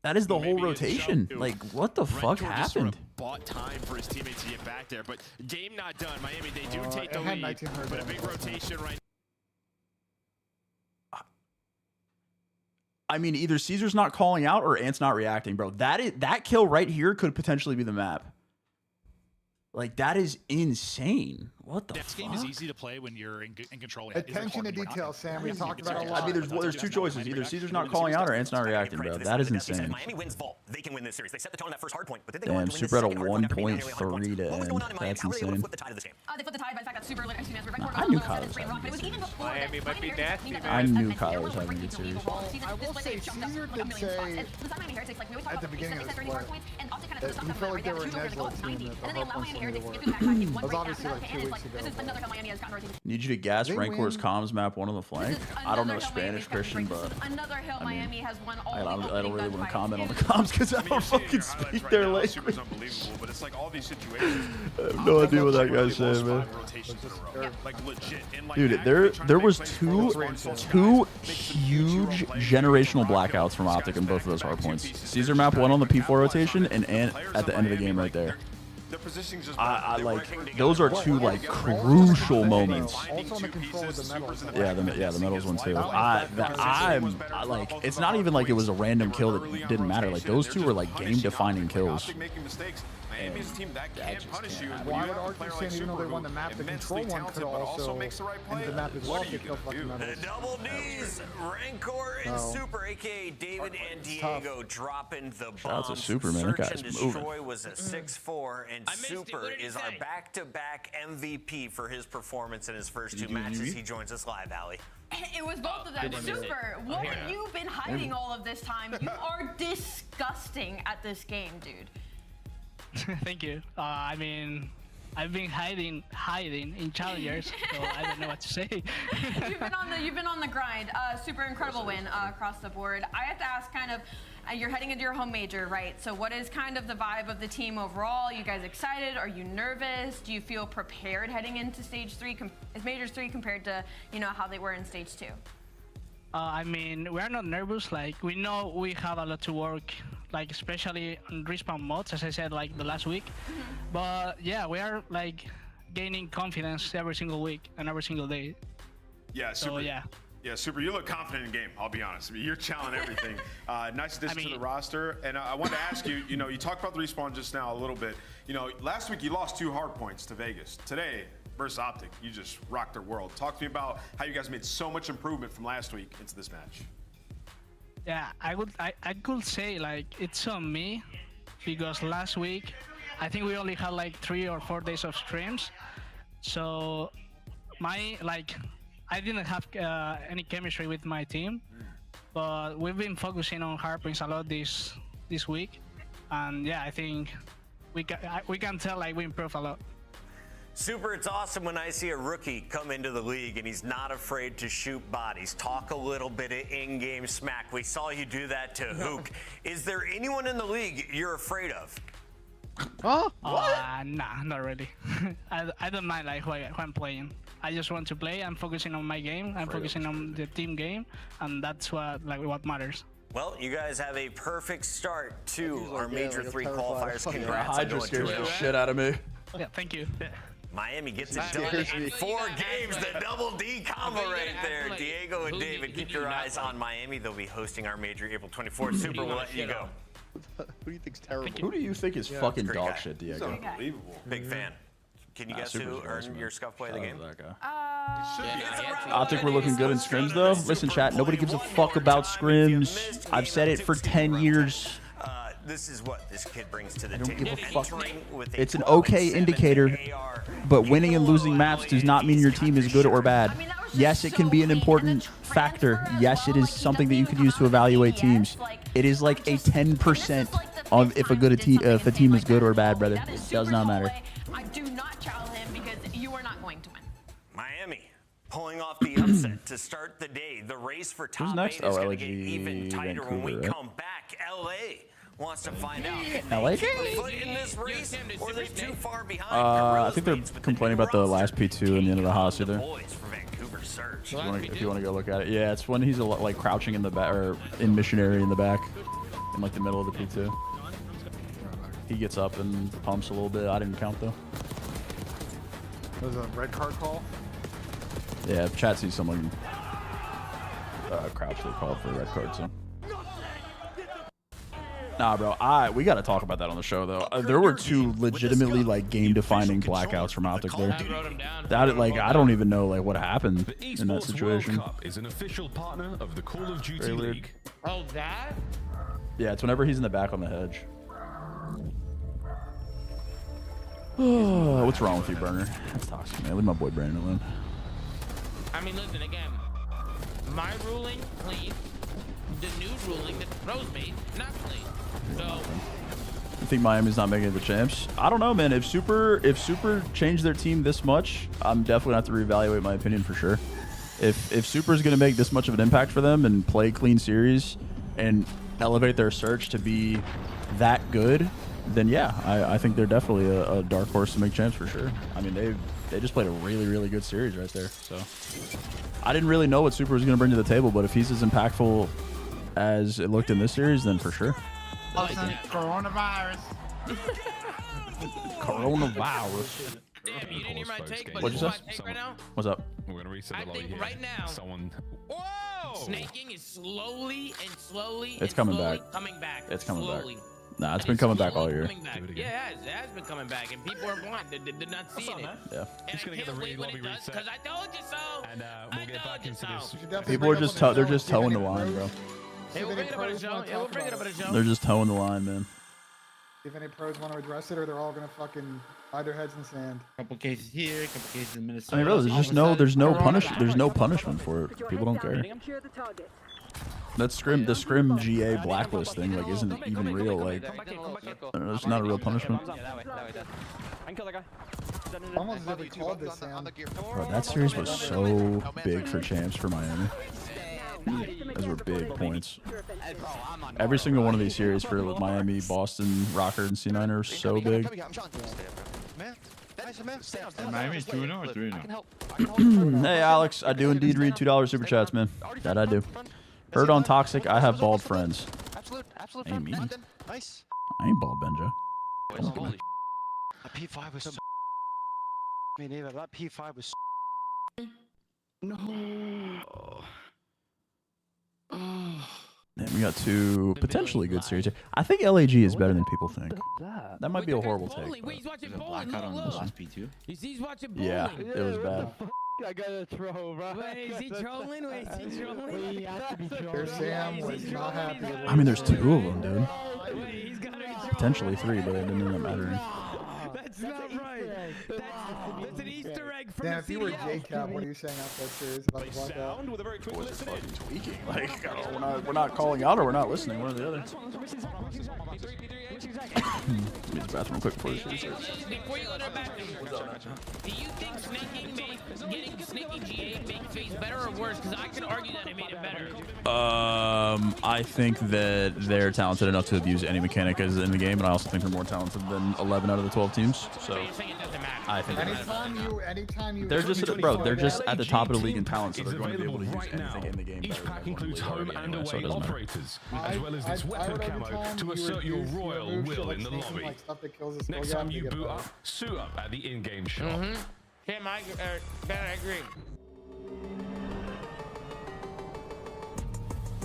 That is the whole rotation. Like, what the fuck happened? Sort of bought time for his teammates to get back there, but game not done. Miami, they do take the lead, but a big rotation right now. I mean, either Caesar's not calling out or Ant's not reacting, bro. That kill right here could potentially be the map. Like, that is insane. What the fuck? This game is easy to play when you're in control. Attention to detail, Sam. We talked about a lot. I mean, there's 2 choices. Either Caesar's not calling out or Ant's not reacting, bro. That is insane. Miami wins vault. They can win this series. They set the tone on that first hard point, but then they Damn, Super at a 1.3 to end. That's insane. They flipped the tide by the fact that Super I knew Kyler was having a good series. Miami might be nasty, man. I knew Kyler was having a good series. I will say, Caesar did say at the beginning of the split that he felt like they were a Nesla team that the hardpoints needed to work. That was obviously like 2 weeks ago. Need you to gas Rancor's comms map 1 on the flank. I don't know Spanish, Christian, but another hill Miami has won all I don't really want to comment on the comms because I don't fucking speak their language. Unbelievable, but it's like all these situations. I have no idea what that guy's saying, man. Dude, there was two huge generational blackouts from Optic in both of those hardpoints. Caesar map 1 on the P4 rotation and Ant at the end of the game right there. I like those are 2 like crucial moments. Yeah, the medals one too. I'm like, it's not even like it was a random kill that didn't matter. Like those 2 were like game defining kills. Miami's a team that can't punish you. Well, I would argue saying even though they won the map, the control one could also end the map as well if they kill fucking medals. Double D's, Rancor and Super, aka David and Diego, dropping the bombs. Shout out to Super, man. That guy's moving. Destroy was a 6-4, and Super is our back-to-back MVP for his performance in his first 2 matches. He joins us live, Allie. It was both of them. Super, what have you been hiding all of this time? You are disgusting at this game, dude. Thank you. I mean, I've been hiding in challengers, so I don't know what to say. You've been on the grind. Super incredible win across the board. I have to ask, kind of, you're heading into your home major, right? So what is kind of the vibe of the team overall? You guys excited? Are you nervous? Do you feel prepared heading into stage 3, majors 3, compared to how they were in stage 2? I mean, we're not nervous. Like, we know we have a lot to work, like especially on respawn mods, as I said, like the last week. But yeah, we are like gaining confidence every single week and every single day. Yeah, Super. So, yeah. Yeah, Super, you look confident in game, I'll be honest. I mean, you're challenging everything. Nice addition to the roster. And I wanted to ask you, you talked about the respawn just now a little bit. Last week you lost 2 hard points to Vegas. Today, versus Optic, you just rocked their world. Talk to me about how you guys made so much improvement from last week into this match. Yeah, I could say like it's on me, because last week I think we only had like 3 or 4 days of streams, so I didn't have any chemistry with my team. but we've been focusing on hardpoints a lot this week, and yeah, I think we can tell like we improved a lot. Super, it's awesome when I see a rookie come into the league and he's not afraid to shoot bodies. Talk a little bit of in-game smack. We saw you do that to Hook. Is there anyone in the league you're afraid of? Huh? Nah, not really. I don't mind like who I'm playing. I just want to play. I'm focusing on my game. I'm focusing on the team game, and that's what matters. Well, you guys have a perfect start to our Major 3 qualifiers. Congrats on Hydra going scares 2-0. the shit out of me. Yeah, thank you. Miami gets it done in 4 games. The double D combo right there. Diego and David, keep your eyes on Miami. They'll be hosting our Major April 24th. Super, we'll let you go. Who do you think's terrible? Who do you think is fucking Great dog guy. shit, Diego? Unbelievable. Big fan. Can you guess who earned your scuff play of the game? That guy. I think we're looking good in scrims, though. Listen, chat, nobody gives a fuck about scrims. I've said it for 10 years. This is what this kid brings to the I don't table. give a fuck. Entering with a It's an okay 12-7 indicator, AR. but winning and losing maps does not mean your team is good or bad. Yes, it can be an important factor. Yes, it is something that you could use to evaluate teams. It is like a 10% of if a team is good or bad, brother. It does not matter. I do not challenge him because you are not going to win. Miami pulling off the upset to start the day. The race for top 8 is going to get even tighter when we come back. LA wants to find out. Can LA? they keep a foot in this race, or they're too far behind? I think they're complaining about the last P2 and the end of the Hossie there. Boys for Vancouver Surge. If you want to go look at it. Yeah, it's when he's like crouching in the back, or in missionary in the back, in like the middle of the P2. He gets up and pumps a little bit. I didn't count though. There's a red card call. Yeah, if chat sees someone crouch, they call for a red card. So. Nah, bro. We got to talk about that on the show though. There were 2 legitimately like game-defining blackouts from Optic there. That like I don't even know like what happened in that situation. World Cup is an official partner of the Call of Duty League. Oh, that? Yeah, it's whenever he's in the back on the hedge. What's wrong with you, Burner? That's toxic, man. Leave my boy Brandon alone. I mean, listen, again, my ruling, clean. The new ruling that the pros made, not clean. So, You think Miami's not making it the champs? I don't know, man. If Super changed their team this much, I'm definitely gonna have to reevaluate my opinion for sure. If Super is gonna make this much of an impact for them and play clean series and elevate their search to be that good, then yeah, I think they're definitely a dark horse to make champs for sure. I mean, they just played a really, really good series right there. So I didn't really know what Super was going to bring to the table, but if he's as impactful as it looked in this series, then for sure. Coronavirus. Coronavirus. damn, you didn't hear my take, but What'd you say? right now? What's up? We're gonna reset I the lobby think here. right now, Someone. Whoa! Snaking is slowly It's coming back. Coming back. It's coming slowly. back. Nah, it's been coming back all year. Yeah, it has been coming back, and people are blind. They're not seeing it. Yeah. Just gonna get the lobby reset. Because I told you so. And we'll get back into this. People are just they're just towing the line, bro. Hey, we'll bring it up at a show. Yeah, we'll bring it up at a show. They're just towing the line, man. If any pros want to address it, or they're all gonna fucking hide their heads in sand. Couple cases here, couple cases in Minnesota. I mean, really, there's no punishment for it. People don't care. That the scrim GA blacklist thing like isn't even real. Like, it's not a real punishment. Almost as if we called this, Sam. Bro, that series was so big for champs for Miami. Those were big points. Every single one of these series for Miami, Boston, ROKKR, and C9 are so big. Miami is 2-0 or 3-0? Hey, Alex, I do indeed read $2 super chats, man. That I do. Heard on Toxic, I have bald friends. Absolute. Ain't me. Nice. I ain't bald, Benja. Holy that P5 was so me neither. That P5 was No. Man, we got 2 potentially good series here. I think LAG is better than people think. That might be a horrible take. Wait, he's watching There's a bowling. blackout on the Look. last P2. He's watching bowling. Yeah, it was bad. I gotta throw, bro. Wait, is he trolling? Wait, is he trolling? We have to be There's Sam was not happy with it. I mean, there's 2 of them, dude. Wait, he's gotta be trolling. Potentially 3, but it didn't end up mattering. That's That's not right. That's an Easter egg from Dan, the if you were CDL. JCap, what are you saying out there serious about the Sound with a very quick listen in. Tweaking. Like, we're not calling out or we're not listening. One or the other. Use the bathroom quick before this shit starts. Before you go to the bathroom, do you think getting sneaky GA make FaZe better or worse? Because I could argue that it made it better. I think that they're talented enough to abuse any mechanic as in the game, and I also think they're more talented than 11 out of the 12 teams. So I think anytime you they're just they're just at the top of the league in talent, so they're going to be able to use anything in the game. Each pack includes home and away operators, as well as this weapon camo to assert your royal will in the lobby. Next time you boot up, suit up at the in-game shop. Tim, I agree.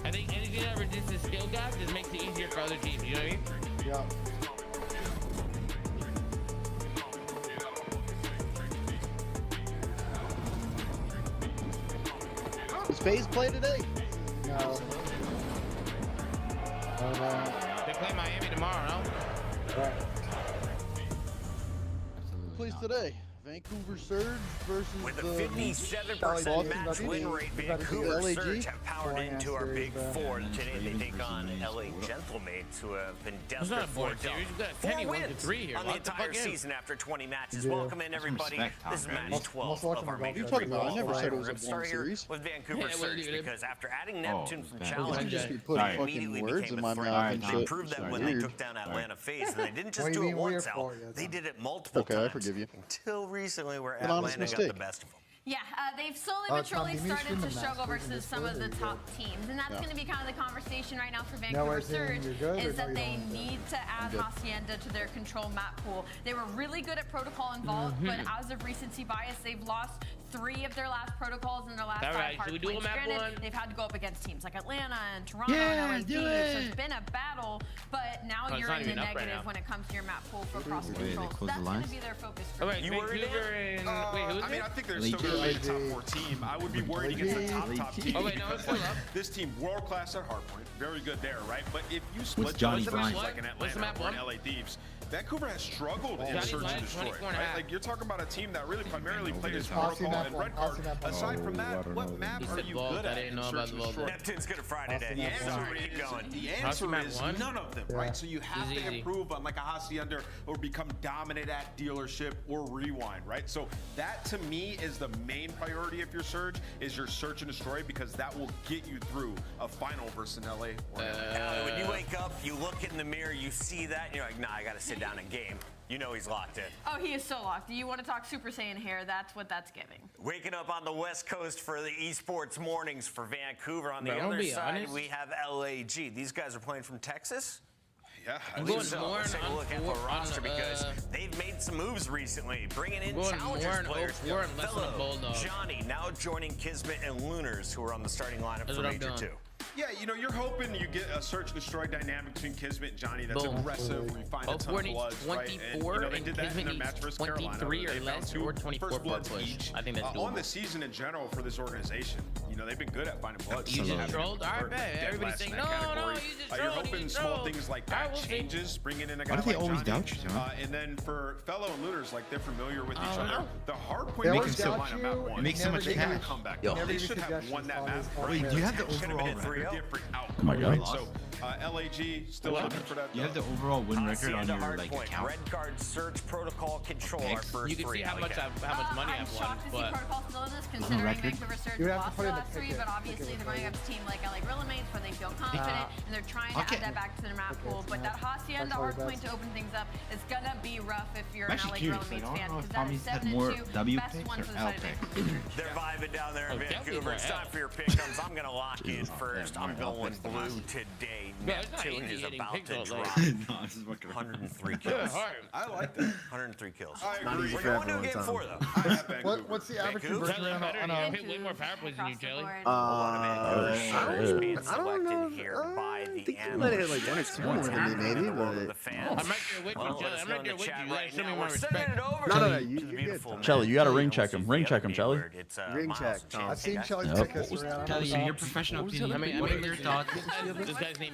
I think anything that reduces skill gap just makes it easier for other teams. You know what I mean? Yeah. Does FaZe play today? No. They play Miami tomorrow, no? Right. Plays today. Vancouver Surge versus with a 57% match win rate, Vancouver Surge have powered into our Big Four. Today they take on LA Gentlemates, who have been desperate for 4 wins on the entire season after 20 matches. Welcome in, everybody. This is match 12 of our Major League Baseball. I never said it was a Start here series. with Vancouver Surge because after adding Neptune from You Challenge, just be putting fucking words in my mouth and they shit. proved that when they took down Atlanta FaZe, and they didn't just do it once out, they did it multiple times. Okay, I forgive you. Until recently, where An honest Atlanta got the best of them. Yeah, they've slowly but surely started to struggle versus some of the top teams, and that's going to be kind of the conversation right now for Vancouver Surge, is that they need to add Hacienda to their control map pool. They were really good at protocol involved, but as of recency bias, they've lost 3 of their last protocols in their last 5 hard points. Granted, they've had to go up against teams like Atlanta and Toronto and LSD, so it's been a battle, but now you're in the negative when it comes to your map pool for cross control. That's going to be their focus for you worried and I mean, I think they're still going to be a top 4 team. I would be worried against the top team. This team, world class at hardpoint, very good there, right? But if you split those teams like an Atlanta or an LA Thieves, Vancouver has struggled in Search and Destroy, right? Like, you're talking about a team that really primarily plays protocol and red card. Aside from that, what map are you good at in Search and Destroy? Neptune's good at Friday today. The answer is none of them, right? So you have to improve on like a Hacienda or become dominant at dealership or rewind, right? So that to me is the main priority of your Surge, is your Search and Destroy, because that will get you through a final versus an LA. When you wake up, you look in the mirror, you see that, and you're like, nah, I gotta sit down and game. You know he's locked in. Oh, he is so locked. You want to talk Super Saiyan hair, that's what that's giving. Waking up on the West Coast for the esports mornings for Vancouver. On the other side, we have LAG. These guys are playing from Texas? Yeah, I believe so. Let's take a look at the roster because they've made some moves recently, bringing in Challengers players. Fellow Johnny now joining Kismet and Lunars, who are on the starting lineup for Major 2. Yeah, you know, you're hoping you get a Search and Destroy dynamic between Kismet and Johnny that's aggressive, where you find a ton of bloods, right? And, you know, they did that in their match versus Carolina. 23 or less, or 24 first bloods push. each. I think that's doable. On the season in general for this organization, you know, they've been good at finding bloods. You just trolled? I bet. Everybody's saying, no, you just trolled. You're hoping small things like that changes, bringing in a guy like Johnny. Why do they always doubt you, John? And then for Fellow and Lunars, like, they're familiar with each other. The hard point makes them line up map 1. It makes so much cash. They should have won that map. Wait, do you have the overall record? Different outcome. Oh my God. So LAG still looking for that. You have the overall win record on your like account. Red card search protocol control. Our first you can see how much money I've won. I'm shocked to see protocol still in this, considering Vancouver Surge lost the last 3, but obviously they're going up to team like LA Gorillamates where they feel confident and they're trying to add that back to their map pool. But that Hacienda hard point to open things up is gonna be rough if you're an LA Gorillamates fan, because that is 7-2, best one for the side of Vancouver. They're vibing down there in Vancouver. It's time for your pick-ups. I'm gonna lock in first. I'm going blue today. Neptune is about to drop 103 kills. I like that. 103 kills. I agree. We're going to game 4 though. What's the average conversion rate on a hit way more power plays than you, Jelly. I don't know. Here by the let it hit like 1 or 2 more than me, maybe, but I'm right there with you, Jelly. I'm right there with you. You guys show me more respect. no, you're good. Chelly, you gotta ring check him. Ring check him, Chelly. Ring check, Tom. I've seen Chelly pick us around. Kelly, in your professional opinion, what are your thoughts? This guy's name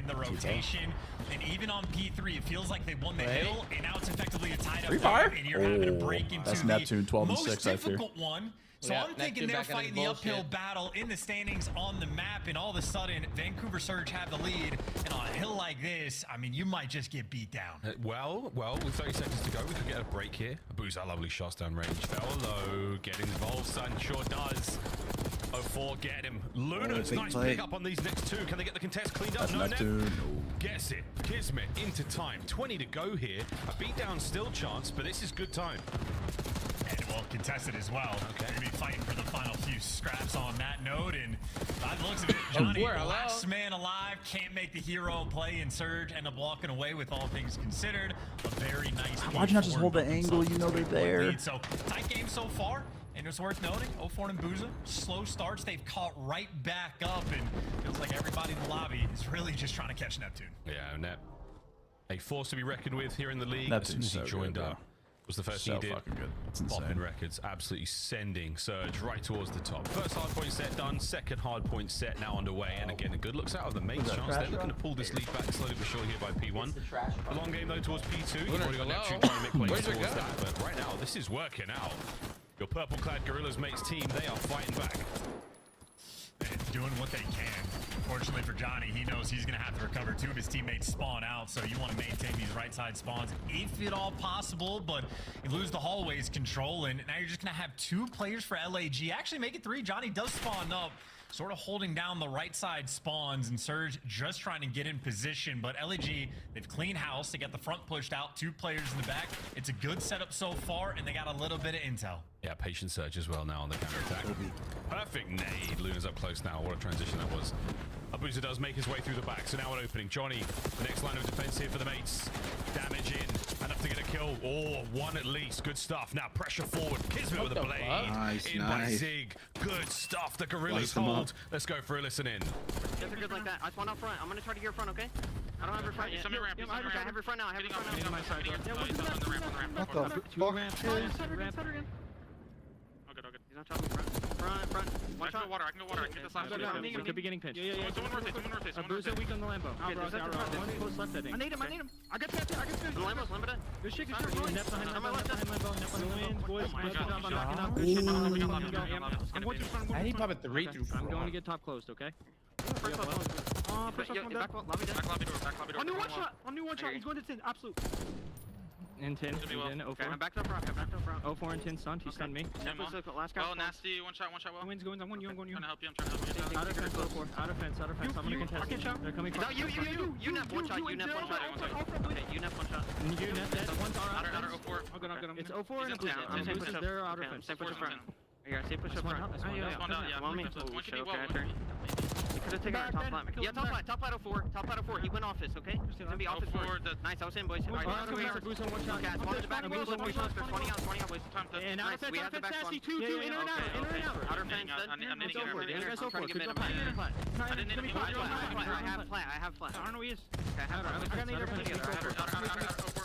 win the rotation. And even on P3, it feels like they won the hill, and now it's effectively a tied up Free fire? game, and you're having to break into That's the Neptune 12 and most 6, I fear. difficult one. So Yeah, I'm thinking Neptune they're back on his fighting the uphill bullshit. battle in the standings on the map, and all of a sudden, Vancouver Surge have the lead. And on a hill like this, I mean, you might just get beat down. Well, with 30 seconds to go, we could get a break here. Boozer, lovely shots down range. Fellow getting involved, son, sure does. 04, get him. Luna's nice pick up on these next two. Can they get the contest cleaned up? That's No, Neptune. Gets it. Kismet into time. 20 to go here. A beatdown still chance, but this is good time. And well, contested as well. Okay. Gonna be fighting for the final few scraps on that note, and by the looks of it, Johnny, last man alive, can't make the hero play, and Surge end up walking away with all things considered. A very nice. Why'd you not just hold the angle? You know they're there. So tight game so far. And it's worth noting, 0-4 and Booza, slow starts, they've caught right back up, and feels like everybody in the lobby is really just trying to catch Neptune. Yeah, Nep, a force to be reckoned with here in the league. Neptune's as soon as he joined up, was the first so he did. Fucking good. It's Popping insane. records, absolutely sending Surge right towards the top. First hard point set done, second hard point set now underway, and again, a good looks out of the mates chance. They're looking to pull this lead back slowly but surely here by P1. A long game though towards P2. You've already got Neptune trying to make plays towards that, but right now, this is working out. Your purple-clad Gorillas mates team, they are fighting back. And doing what they can. Fortunately for Johnny, he knows he's going to have to recover. Two of his teammates spawn out, so you want to maintain these right side spawns if at all possible, but you lose the hallways control, and now you're just going to have two players for LAG. Actually make it three. Johnny does spawn up, sort of holding down the right side spawns, and Surge just trying to get in position, but LAG, they've cleaned house. They got the front pushed out, two players in the back. It's a good setup so far, and they got a little bit of intel. Yeah, patient Surge as well now on the counter attack. Perfect nade. Luna's up close now. What a transition that was. Abusa does make his way through the back, so now an opening. Johnny, the next line of defense here for the mates. Damage in, enough to get a kill. Oh, one at least. Good stuff. Now pressure forward. Kismet with a blade. Nice, in by Zig. Good stuff. The Gorillas hold. Let's go for a listen in. Guys are good like that. I spawn up front. I'm gonna try to get your front, okay? I don't have your front yet. I have your front now. I have your front now. on my side. What the fuck? He's not chopping front. I can go water. I can get this last one. We could be getting pinched. Someone rotate. Abusa weak on the Lambo. One close left, I think. I need him. I got pinched. The Lambo's limited. Good shit, Nep behind Lambo. Boys, I need pop at 3 through 4. I'm going to get top closed, okay? First left. Back lobby door. On new one shot. He's going to 10. Absolute. In 10. Okay, 04. I'm backed up front. 04 and 10 stunned. He stunned me. Last guy. Well, nasty. One shot. I'm going. I'm going. I'm trying to help you. Out of fence, 04. Out of fence. I'm gonna contest. They're coming. You nep one shot. Okay, you nep one shot. You net dead. One's Outer 04. I'm good. It's 04 and I'm saying push up. They're outer fence. Say push up front. Yeah, say push up front. One me. Oh shit, okay. He could have taken our top flat. Yeah, top flat 04. Top flat 04. He went office, okay? He's gonna be office 4. Nice, I was in, boys. Alright, okay, I spawned in the back. There's 20 out, boys. And out of fence, We have the back spawn. two, in or out. Outer fence, I'm needing I'm trying to get mid. I have flat. I don't know who he is. Okay, I got neither together.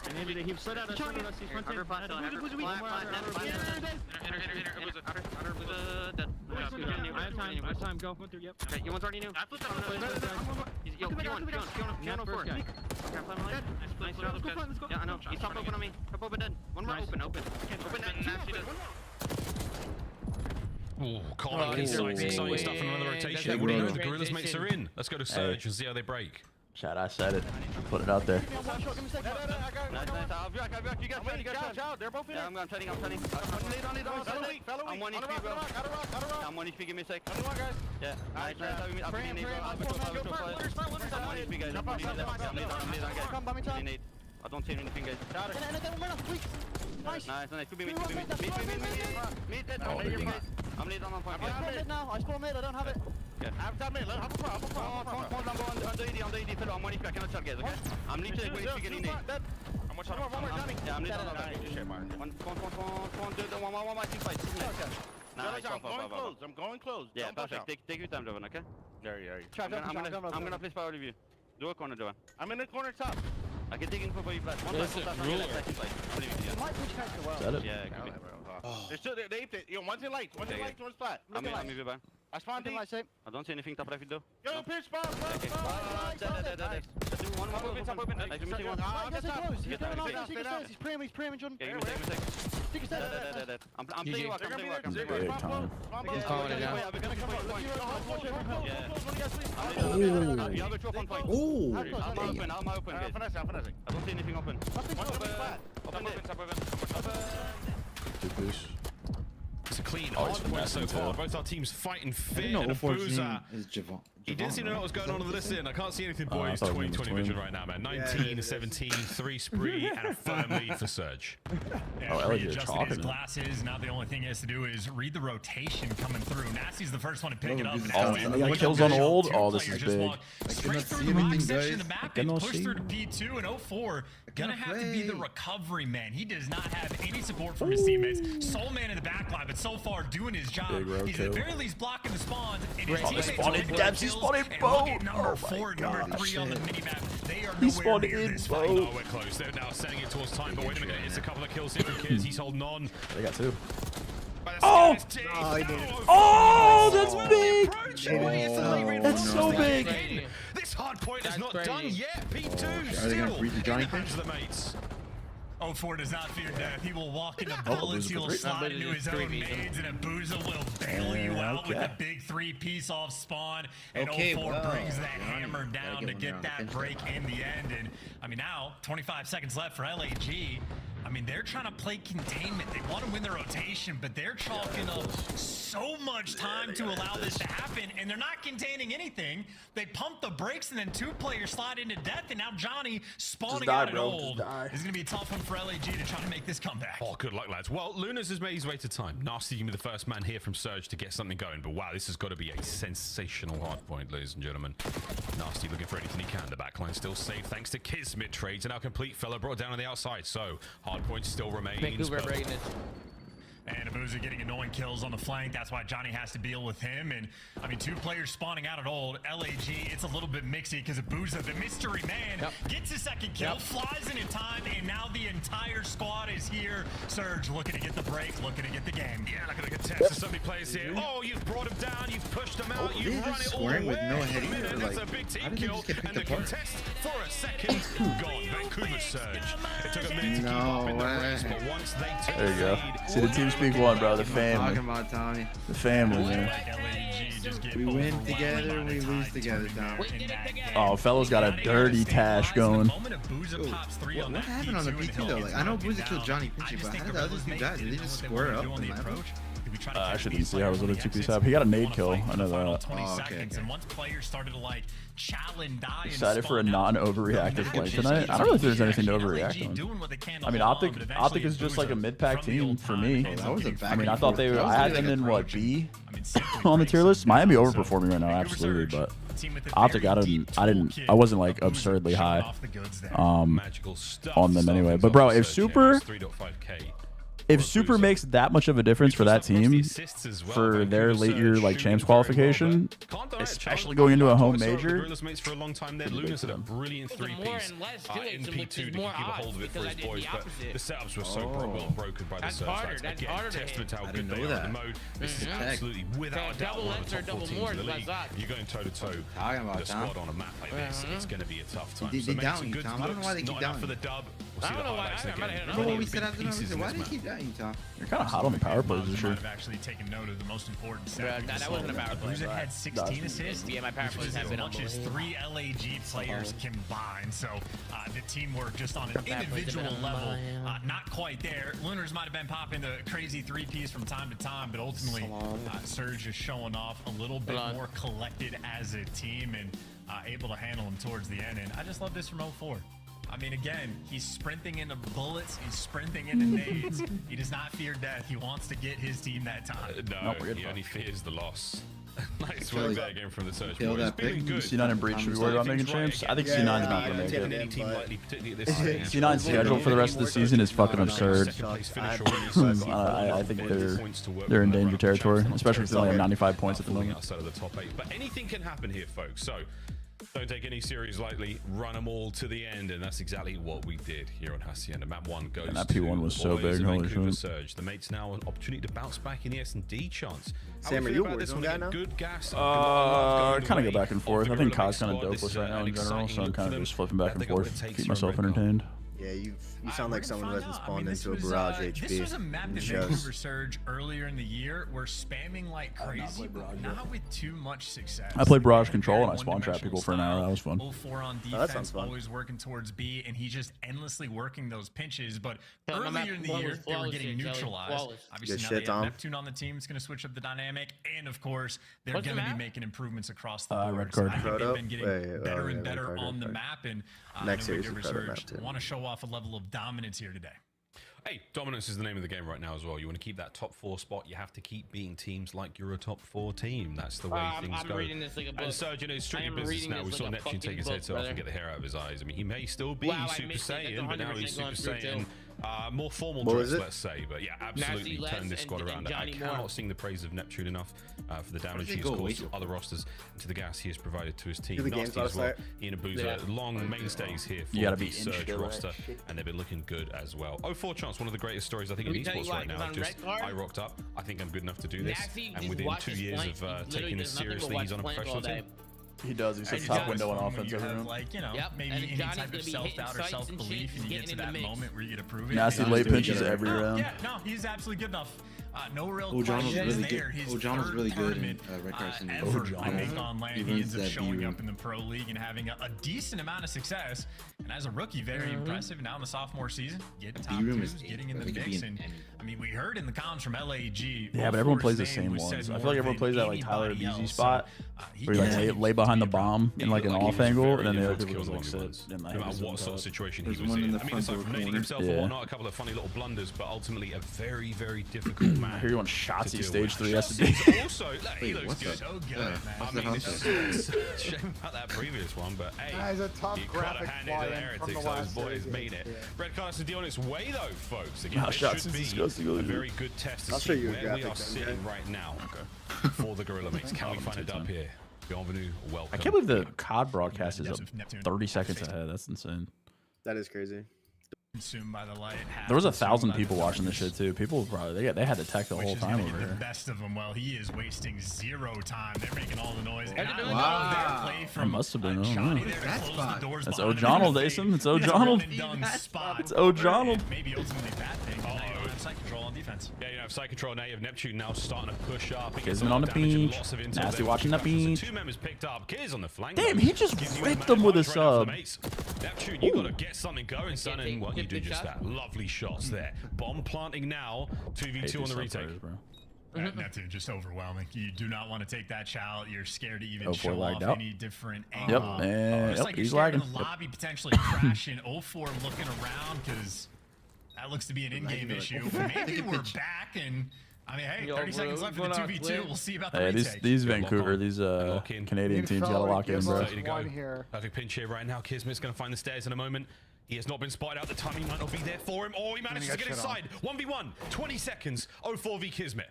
And he slid out of front of us. He's front 10. I have time. Go. Yep. Okay, you one's already new. Yo, P1 04. Okay, nice job. Yeah, I know. He's top open on me. Top open dead. One more open. Open Oh, Colin, exciting stuff in another rotation. What do you know? The Gorillas mates are in. Let's go to Surge and see how they break. Chat, I said it. Put it out there. Nice. I'll be back. You guys. They're both in. Yeah, I'm turning. I'm one HP, bro. I'm one HP. Give me a sec. Yeah. Nice. I'm one HP, guys. I don't see anything, guys. Nice. Meet that. I'm lead on point. I spawn mid. I don't have it. Okay. Under ED, fellow. I'm one HP. I cannot charge, guys, okay? I'm literally going to getting nade. I'm one shot. Yeah, I'm lead on one, I think fight. Nice. I'm going close. Yeah, perfect. Take your time, Jovan, okay? There. I'm gonna place power review. Do a corner, Jovan. I'm in the corner top. I can dig in for you flat. One flat, second flight. Said it. Yeah, it could be. They're still there. They aped it. Yo, one's in light, one's flat. I'm moving back. I spawned D. I don't see anything top left though. Yo, pitch spawn. Dead. One more open. Nice to meet you. He's praying, John. Yeah, give me a sec. Dead. I'm playing walk. He's calling it We're gonna come up. You have a drop on point. I'm open, guys. I don't see anything open. It's a clean hard point so far. Both our teams fighting fit, and Abusa is He didn't seem to know what was going on with this in. I can't see anything, boys. I thought it was 20 vision right now, man. 19-17, 3 spree, and a firm lead for Surge. Oh, Elliot, you're Adjusted talking. his glasses. Now the only thing he has to do is read the rotation coming through. Nasty's the first one to pick it up. Oh, kills on hold. Oh, this is big. Straight through the rock section of the map. They push through to P2 and 04. Gonna have to be the recovery man. He does not have any support from his teammates. Soul man in the back line, but so far doing his job. He's at the very least blocking the spawns. And his teammates spotted Debs. He spotted both. Number 4 and number 3 on the minimap. They are He spawned in this both. fight. Oh, we're close. They're now sending it towards time, but wait a minute. It's a couple of kills here from Kids. He's holding on. They got 2. Oh, he did it. Oh, that's big. That's so big. This hard point is not done yet. P2 Are they gonna still breed the Johnny back to the mates. 04 does not fear death. He will walk into bullets. He will slide into his own nades, and Abuza will bail you out with a big 3-piece off spawn. And 04 brings that hammer down to get that break in the end. And I mean, now 25 seconds left for LAG. I mean, they're trying to play containment. They want to win the rotation, but they're chalking up so much time to allow this to happen, and they're not containing anything. They pump the brakes, and then 2 players slide into death, and now Johnny spawning out at old. It's going to be a tough one for LAG to try to make this comeback. Oh, good luck, lads. Well, Lunas has made his way to time. Nasty giving me the first man here from Surge to get something going, but wow, this has got to be a sensational hard point, ladies and gentlemen. Nasty looking for anything he can. The backline still safe thanks to Kismet. Trades are now complete. Fella brought down on the outside, so hard point still remains. Vancouver breaking it. And Abuza getting annoying kills on the flank. That's why Johnny has to deal with him. And, I mean, 2 players spawning out at old. LAG, it's a little bit mixy because Abuza, the mystery man, gets his second kill, flies in time, and now the entire squad is here. Surge looking to get the break, looking to get the game. Yeah, look at the contest. So somebody plays here. Oh, you've brought him down. You've pushed him out. You've run it all the way. With no heading, That's a big team kill. And the contest for a second gone. Vancouver Surge. It took a minute to keep up in the race, but once they took There you go. See the team speak one, bro. The family. Talking about Tommy. The family, man. We win together, we lose together, Tom. Oh, fella's got a dirty tash going. What happened on the PT though? Like, I know Booza killed Johnny Pinchy, but how did the other 2 die? Did they just square up? I actually didn't see how his other 2-piece up. He got a nade kill. I know that. Oh, okay. And once players started to like challenge, die, Excited for a non-overreactive play tonight. I don't know if there's anything to overreact on. I mean, Optic is just like a mid-pack team for me. I mean, I thought they were. I had them in what, B on the tier list. Miami overperforming right now, absolutely, but Optic, I wasn't like absurdly high on them anyway. But bro, if Super makes that much of a difference for that team for their late year like champs qualification, especially going into a home major, for a long time there. Lunas had a brilliant 3-piece in P2 to keep a hold of it for his boys, but the setups were so well broken by the Surge. Again, testament to how good they are in the mode. This is absolutely without a doubt one of the top 4 teams in the league. You're going toe to toe with a squad on a map like this. It's going to be a tough time. They down you, Tom. I don't know why they keep down for the dub. We'll see the highlights again. What we said after the why do they keep down you, Tom? You're kind of hot on the power plays this year. I've actually taken note of the most important stat. That wasn't a power play. Abuza had 16 assists. Yeah, my power plays have been as much as 3 LAG players combined. So the teamwork just on an individual level, not quite there. Lunars might have been popping the crazy 3-piece from time to time, but ultimately Surge is showing off a little bit more collected as a team and able to handle them towards the end. And I just love this from 04. I mean, again, he's sprinting into bullets. He's sprinting into nades. He does not fear death. He wants to get his team that time. No, he only fears the loss. Nice work there again from the Surge boys. C9 and Breach should be worried about making champs. I think C9's not going to make it. C9's schedule for the rest of the season is fucking absurd. I think they're in danger territory, especially if they only have 95 points at the moment. Outside of the top 8, but anything can happen here, folks. So don't take any series lightly. Run them all to the end, and that's exactly what we did here on Hacienda. Map 1 goes and that P1 was so big. Holy shit! Surge. The mates now an opportunity to bounce back in the S&D chance. Sam, are you this one guy now? Good gas. Kind of go back and forth. I think COD's kind of dopeless right now in general, so I'm kind of just flipping back and forth, keep myself entertained. Yeah, you sound like someone who hasn't spawned into a barrage HP. This was a map that Vancouver Surge earlier in the year were spamming like crazy, but not with too much success. I played Barrage Control and I spawn trapped people for an hour. That was fun. 04 on defense, always working towards B, and he's just endlessly working those pinches. But earlier in the year, they were getting neutralized. Obviously, now they have Neptune on the team. It's going to switch up the dynamic, and of course, they're going to be making improvements across the board. Red card. I think they've been getting better and better on the map, and next series want to show off a level of dominance here today. Hey, dominance is the name of the game right now as well. You want to keep that top 4 spot. You have to keep beating teams like you're a top 4 team. That's the way things go. And Surgeon is strictly business now. We saw Neptune take his head off and get the hair out of his eyes. I mean, he may still be Super Saiyan, but now he's Super Saiyan. More formal dress, let's say. But yeah, absolutely turned this squad around. I cannot sing the praise of Neptune enough for the damage he has caused to other rosters and to the gas he has provided to his team. Nasty as well. Ian Abuza, long mainstays here for the Surge roster, and they've been looking good as well. 04 Chance, one of the greatest stories I think in esports right now. Just I rocked up. I think I'm good enough to do this, and within 2 years of taking this seriously, he's on a professional team. He does. He's a top window in offense. Like, you know, maybe any type of self-doubt or self-belief, and you get to that moment where you get to prove it. Nasty late pinches every round. Yeah, no, he's absolutely good enough. No real Ojan was really good. Ojan was really good in Red Carson. I make on land. He ends up showing up in the pro league and having a decent amount of success. And as a rookie, very impressive. Now in the sophomore season, getting top 2s, getting in the mix. And I mean, we heard in the comments from LAG. Yeah, but everyone plays the same ones. I feel like everyone plays that like Tyler BZ spot, where you like lay behind the bomb in like an off angle, and then the other people just like sit. No matter what sort of situation he was in. I mean, aside from making himself and whatnot, a couple of funny little blunders, but ultimately a very, very difficult man. I hear you want Shotsy stage 3 SD. Also, he looks good. So good, man. I mean, this is shame about that previous one, but hey, he's a tough graphic heretics. Those boys made it. Red Card's on its way, though, folks. Again, this should be a very good test to see where we are sitting right now for the Gorilla Mix. Can we find a dub here? Bienvenue, welcome. I can't believe the COD broadcast is up 30 seconds ahead. That's insane. That is crazy. Consumed by the light. There was 1,000 people watching this shit too. People probably they had the tech the whole time over here. The best of them. Well, he is wasting 0 time. They're making all the noise. Wow. That must have been. That's O'Jonald, Asim. It's O'Jonald. It's O'Jonald. Maybe ultimately that thing. Side control on defense. Yeah, you have side control now. You have Neptune now starting to push up. Kismet on the beach. Nasty watching the beach. 2 members picked up. Kiz on the flank. Damn, he just ripped them with a sub. Neptune, you gotta get something going, son, and what you do just that. Lovely shots there. Bomb planting now. 2v2 on the retake. Neptune just overwhelming. You do not want to take that shot. You're scared to even show off any different angle. Yep, man. Like He's you're lagging. in the lobby potentially crashing. 04 looking around because that looks to be an in-game issue. Maybe we're back, and I mean, hey, 30 seconds left for the 2v2. We'll see about the retake. These Vancouver, these Canadian teams gotta lock in, bro. Perfect pinch here right now. Kismet's gonna find the stairs in a moment. He has not been spotted out. The timing might not be there for him. Oh, he manages to get inside. 1v1, 20 seconds. 04 v Kismet.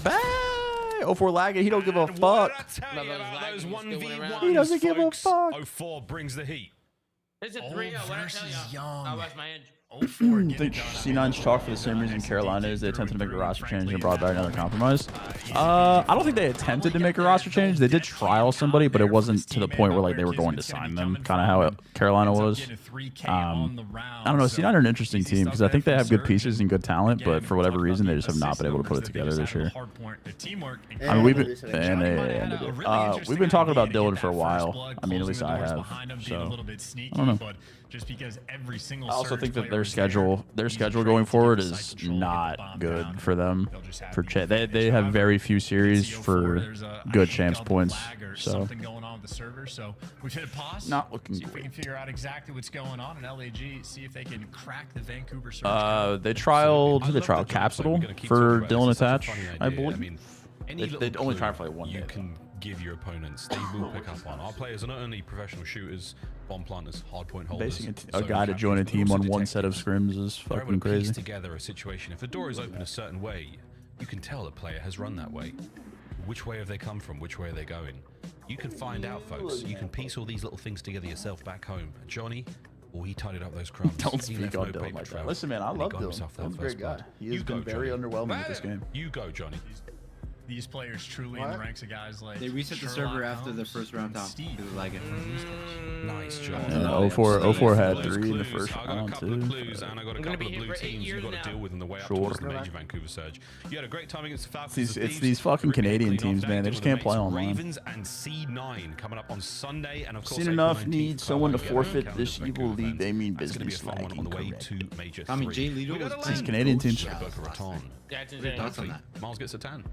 Bang! 04 lagging. He don't give a fuck. Those 1v1. He doesn't give a fuck. 04 brings the heat. It's a 3-0 versus Young. I lost my edge. I think C9's chalk for the same reason Carolina is. They attempted to make a roster change and brought back another compromise. I don't think they attempted to make a roster change. They did trial somebody, but it wasn't to the point where like they were going to sign them. Kind of how Carolina was. I don't know. C9 are an interesting team because I think they have good pieces and good talent, but for whatever reason they just have not been able to put it together this year. I mean, we've been talking about Dylan for a while. I mean, at least I have. So I don't know. Just because every single I also think that their schedule going forward is not good for them. They have very few series for good champs points. So something going on with the server. So we've hit a pause. Not looking see if we can figure out exactly what's going on in LAG. See if they can crack the Vancouver server. They trialed Capsule for Dylan Attach, I believe. They only tried for like 1 day. Give your opponents. They will pick up on. Our players are not only professional shooters, bomb planters, hardpoint holders. Basing a guy to join a team on one set of scrims is fucking crazy. Piece together a situation. If the door is open a certain way, you can tell the player has run that way. Which way have they come from? Which way are they going? You can find out, folks. You can piece all these little things together yourself back home. Johnny, he tidied up those crumbs. Don't speak on Dylan like that. Listen, man, I love Dylan. Dylan's a great guy. He has been very underwhelming with this game. You go, Johnny. these players truly in the ranks of guys like they reset the server after the first round, Tom. Because of like it. Nice job. 04 had 3 in the first round too. And I got a couple of blue teams you've got to deal with on the way up towards the major Vancouver Surge. You had a great time against the Falcons. It's these fucking Canadian teams, man. They just can't play online. Ravens and C9 coming up on Sunday, and of course, Seen enough need someone to forfeit this evil league. They mean business lagging. On the way to major. I mean, Jay Lito was these Canadian teams. Thoughts on that? Miles gets a 10.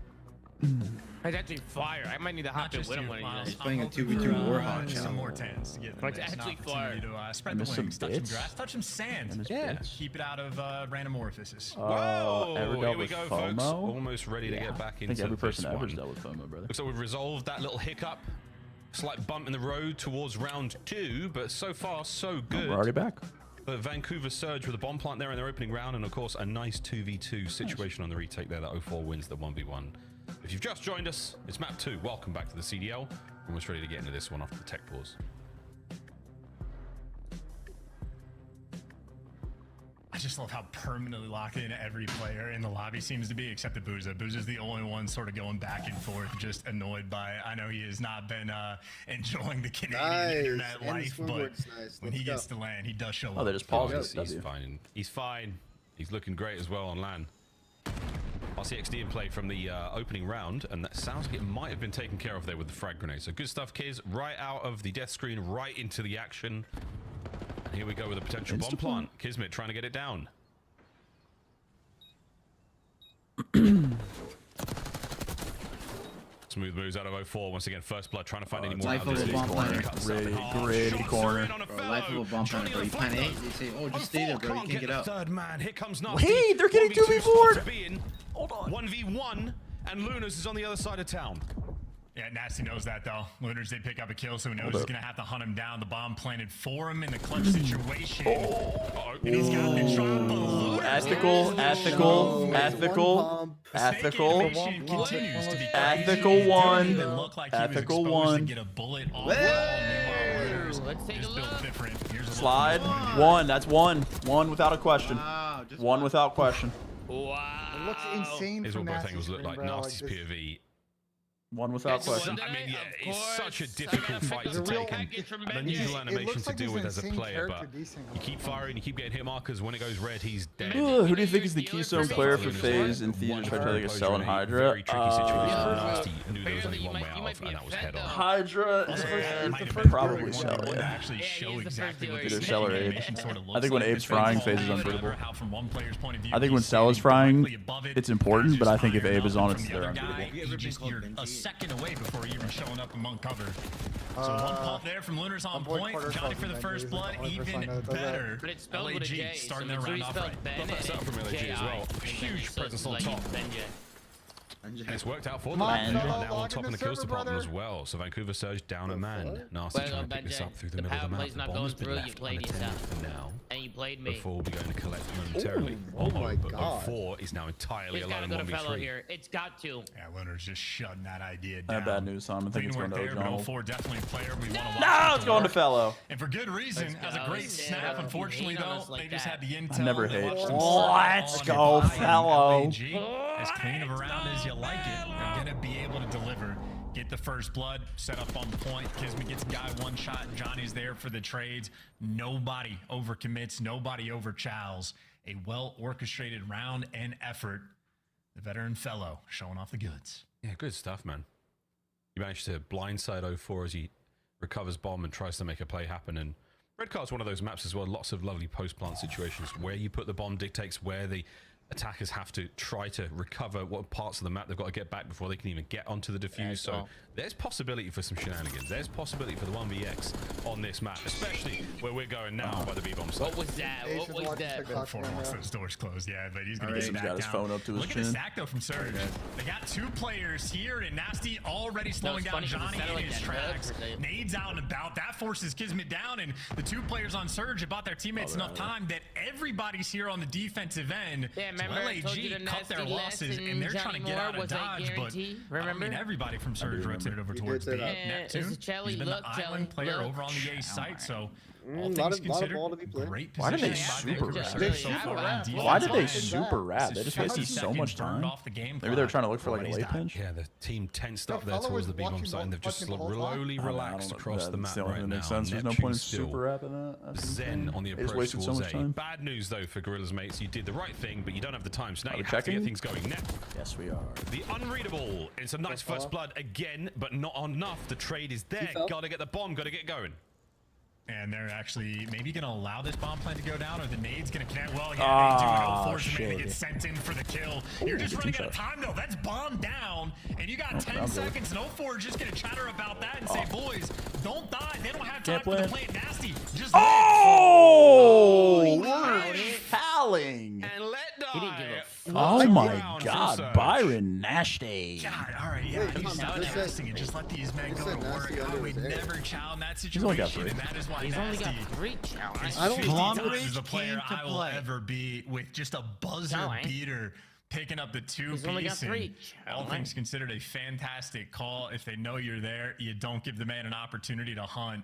It's actually fire. I might need to hop in with him one of these days. Playing a 2v2 Warhawk some challenge. more 10s to get It's actually fire. to spread the wings, touch some grass, touch some sand. Yeah. Keep it out of random orifices. Whoa! Ever Here dealt we with go, FOMO? folks. Almost ready to get back into I think every person this ever's one. dealt with FOMO, brother. Looks like we've resolved that little hiccup. Slight bump in the road towards round 2, but so far so good. We're already back. But Vancouver Surge with a bomb plant there in their opening round, and of course a nice 2v2 situation on the retake there. That 04 wins the 1v1. If you've just joined us, it's map 2. Welcome back to the CDL. Almost ready to get into this one after the tech pause. I just love how permanently locked in every player in the lobby seems to be, except the Booza. Booza's the only one sort of going back and forth, just annoyed by it. I know he has not been enjoying the Canadian internet life, but when he gets to land, he does show up. Oh, they just paused it. He's fine. He's fine. He's looking great as well on LAN. RCXD in play from the opening round, and that sounds like it might have been taken care of there with the frag grenade. So good stuff, kids. Right out of the death screen, right into the action. And here we go with a potential bomb plant. Kismet trying to get it down. Smooth moves out of 04. Once again, first blood trying to find any more. Life of a bomb planner. Great corner. Bro, life of a bomb planner, bro. You plan A, they say, oh, just stay there, bro. You can't get out. Third man, here comes Nasty. Wait, they're getting 2v4'd. Hold on. 1v1, and Lunas is on the other side of town. Yeah, Nasty knows that though. Lunars did pick up a kill, so he knows he's gonna have to hunt him down. The bomb planted for him in the clutch situation. And he's got the drop, but Lunars Ethical one. Ethical one. Get a bullet off the wall. Let's take a look. Slide. One. That's one. One without a question. One without question. Wow. It looks insane Here's from what both Nasty's angles look like. screen, bro. Nasty's Like, POV. One without question. I mean, yeah, it's such a difficult fight to take, and an unusual animation to deal with as a player, but you keep firing, you keep getting hit markers. When it goes red, he's dead. Who do you think is the keystone player for FaZe and Thieves try to like Cell and Hydra? Very tricky situation. Nasty knew there was only one way out of, and that was head on. Hydra probably Cell. Actually show exactly what Either Cell or Abe. sort of I think when Abe's frying, FaZe is unbeatable. how from one player's point of view. I think when Cell is frying, it's important, but I think if Abe is on, they're unbeatable. You're a second away before even showing up among cover. So one pop there from Lunars on point. Johnny for the first blood, even better. But it's spelled with a J, starting so their round it's off spelled right. Ben Love that setup from LAG as well. Huge presence on top. And it's worked out for them. Now on top in the kills department as well. So Vancouver Surge down a man. Nasty trying to pick this up through the middle of the map. The bomb's been left unattended for now. And you played me. Before we'll be going to collect momentarily. Oh my but God. 04 is now entirely It's alone gotta go to fellow 1v3. here. It's got to. Yeah, Lunars just shutting that idea I down. have bad news, Simon. I think it's going to O'Donnell. 04 definitely a player we want to watch. No, it's going to Fellow. And for good reason. As a great snap, unfortunately though, they just had the intel. I never They hate. watched them Let's slide go, on Fellow. LAG. As clean of a round as you like it, they're gonna be able to deliver. Get the first blood, set up on point. Kismet gets a guy one shot. Johnny's there for the trades. Nobody overcommits. Nobody overchows. A well-orchestrated round and effort. The veteran Fellow showing off the goods. Yeah, good stuff, man. You managed to blindside 04 as he recovers bomb and tries to make a play happen. And Red Card's one of those maps as well. Lots of lovely post-plant situations where you put the bomb dictates where the attackers have to try to recover what parts of the map they've got to get back before they can even get onto the defuse. So there's possibility for some shenanigans. There's possibility for the 1vx on this map, especially where we're going now by the B-bomb side. What was that? What was that? Before once those doors closed, yeah, but he's gonna Alright, get he's back got his down. phone up to his Look at the chin. stack though from Surge. They got two players here, and Nasty already slowing down Johnny in his tracks. Nades out and about. That forces Kismet down, and the two players on Surge have bought their teammates enough time that everybody's here on the defensive end. Yeah, so remember I told you the LAG cut their Nasty losses, lesson, and they're trying to Johnny get out Moore of was a dodge. But guarantee. I Remember? mean, everybody from Surge rotated over You towards did B. say that. Neptune, It's Jelly, he's been look, the island Jelly, player look. over on the A site, so All things considered, great Why did they positioning super by wrap? Vancouver so far on defense. Why did they super wrap? They just wasted so 50 much seconds burned time. off the game Maybe they were clock. trying to look for like a Nobody's late died. pinch. Yeah, the team tensed up The there fellow towards was the B-bomb watching site, and they've just the whole time? slowly I don't know, relaxed across the map still right doesn't now. make sense. There's no Neptune point in still super wrapping that. That's zen insane. on the They just approach wasted so towards much A. time. Bad news though for Gorilla's mates. You did the right thing, but you don't have the time. So now Are you we have to get checking? things going. Net. Yes, we are. The unreadable. It's a nice first blood again, but not enough. The trade is there. Gotta get the bomb. Gotta get going. And they're actually maybe going to allow this bomb plan to go down, or the nade's going to connect. Well, yeah, they do. 04's going to get sent in for the kill. You're just running out of time, though. That's bomb down, and you got 10 seconds, and 04 is just going to chatter about that and say, boys, don't die. They don't have time for the play it nasty. Just Palling. And let die. He didn't give a Oh my God, Byron Nashday. God, all right, yeah, he's done casting and just let these men go to work. I would never chow in that only got situation, and that is why He's only Nasty got 3 challenges. is 50 times the player I will ever be with just a buzzer beater picking up the He's only got 3. All things considered, a fantastic call. If they know you're there, you don't give the man an opportunity to hunt.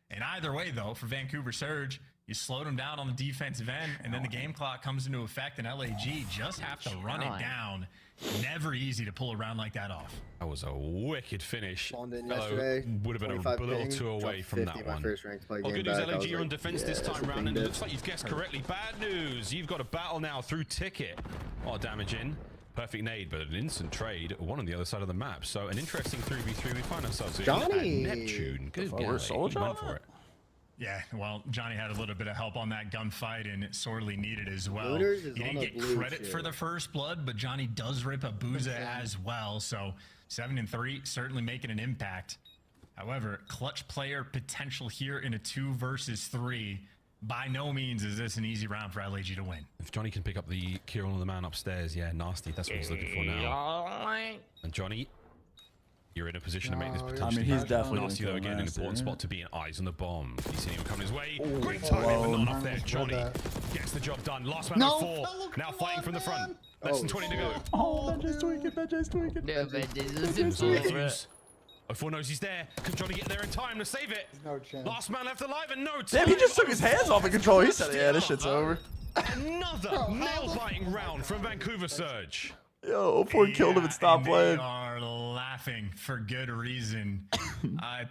And either way, though, for Vancouver Surge, you slowed them down on the defensive end, and then the game clock comes into effect, and LAG just have to run it down. Never easy to pull a round like that off. That was a wicked finish. Would have been a little too away from that one. Well, good news, LAG are on defense this time round, and it looks like you've guessed correctly. Bad news, you've got a battle now through Ticket. A lot of damage in. Perfect nade, but an instant trade, one on the other side of the map. So an interesting 3v3 we find ourselves in. Johnny! Neptune. Good guy. We're solo He went for it. Yeah, well, Johnny had a little bit of help on that gunfight, and it sorely needed as well. Looters He is didn't on get the blue credit shit. for the first blood, but Johnny does rip a Booza as well. So 7-3, certainly making an impact. However, clutch player potential here in a 2 versus 3. By no means is this an easy round for LAG to win. If Johnny can pick up the kill on the man upstairs, yeah, nasty. That's what he's looking for now. And Johnny, you're in a position to make this potentially. he's definitely nasty though. gonna Again, kill an Nasty, important yeah. spot to be in. Eyes on the bomb. He's seen him coming his way. Great timing, but not enough there. Johnny gets the job done. Last man of 4. Now fighting from the front. Less than 20 to go. Oh, Benji's tweaking. Benji's tweaking. Yeah, Benji's tweaking. 04 knows he's there. Can Johnny get there in time to save it? No chance. Last man left alive and no time. Damn, he just took his hands off the controller. He said, yeah, this shit's over. Another nail-biting round from Vancouver Surge. Yo, 04 killed him and stopped They playing. are laughing for good reason.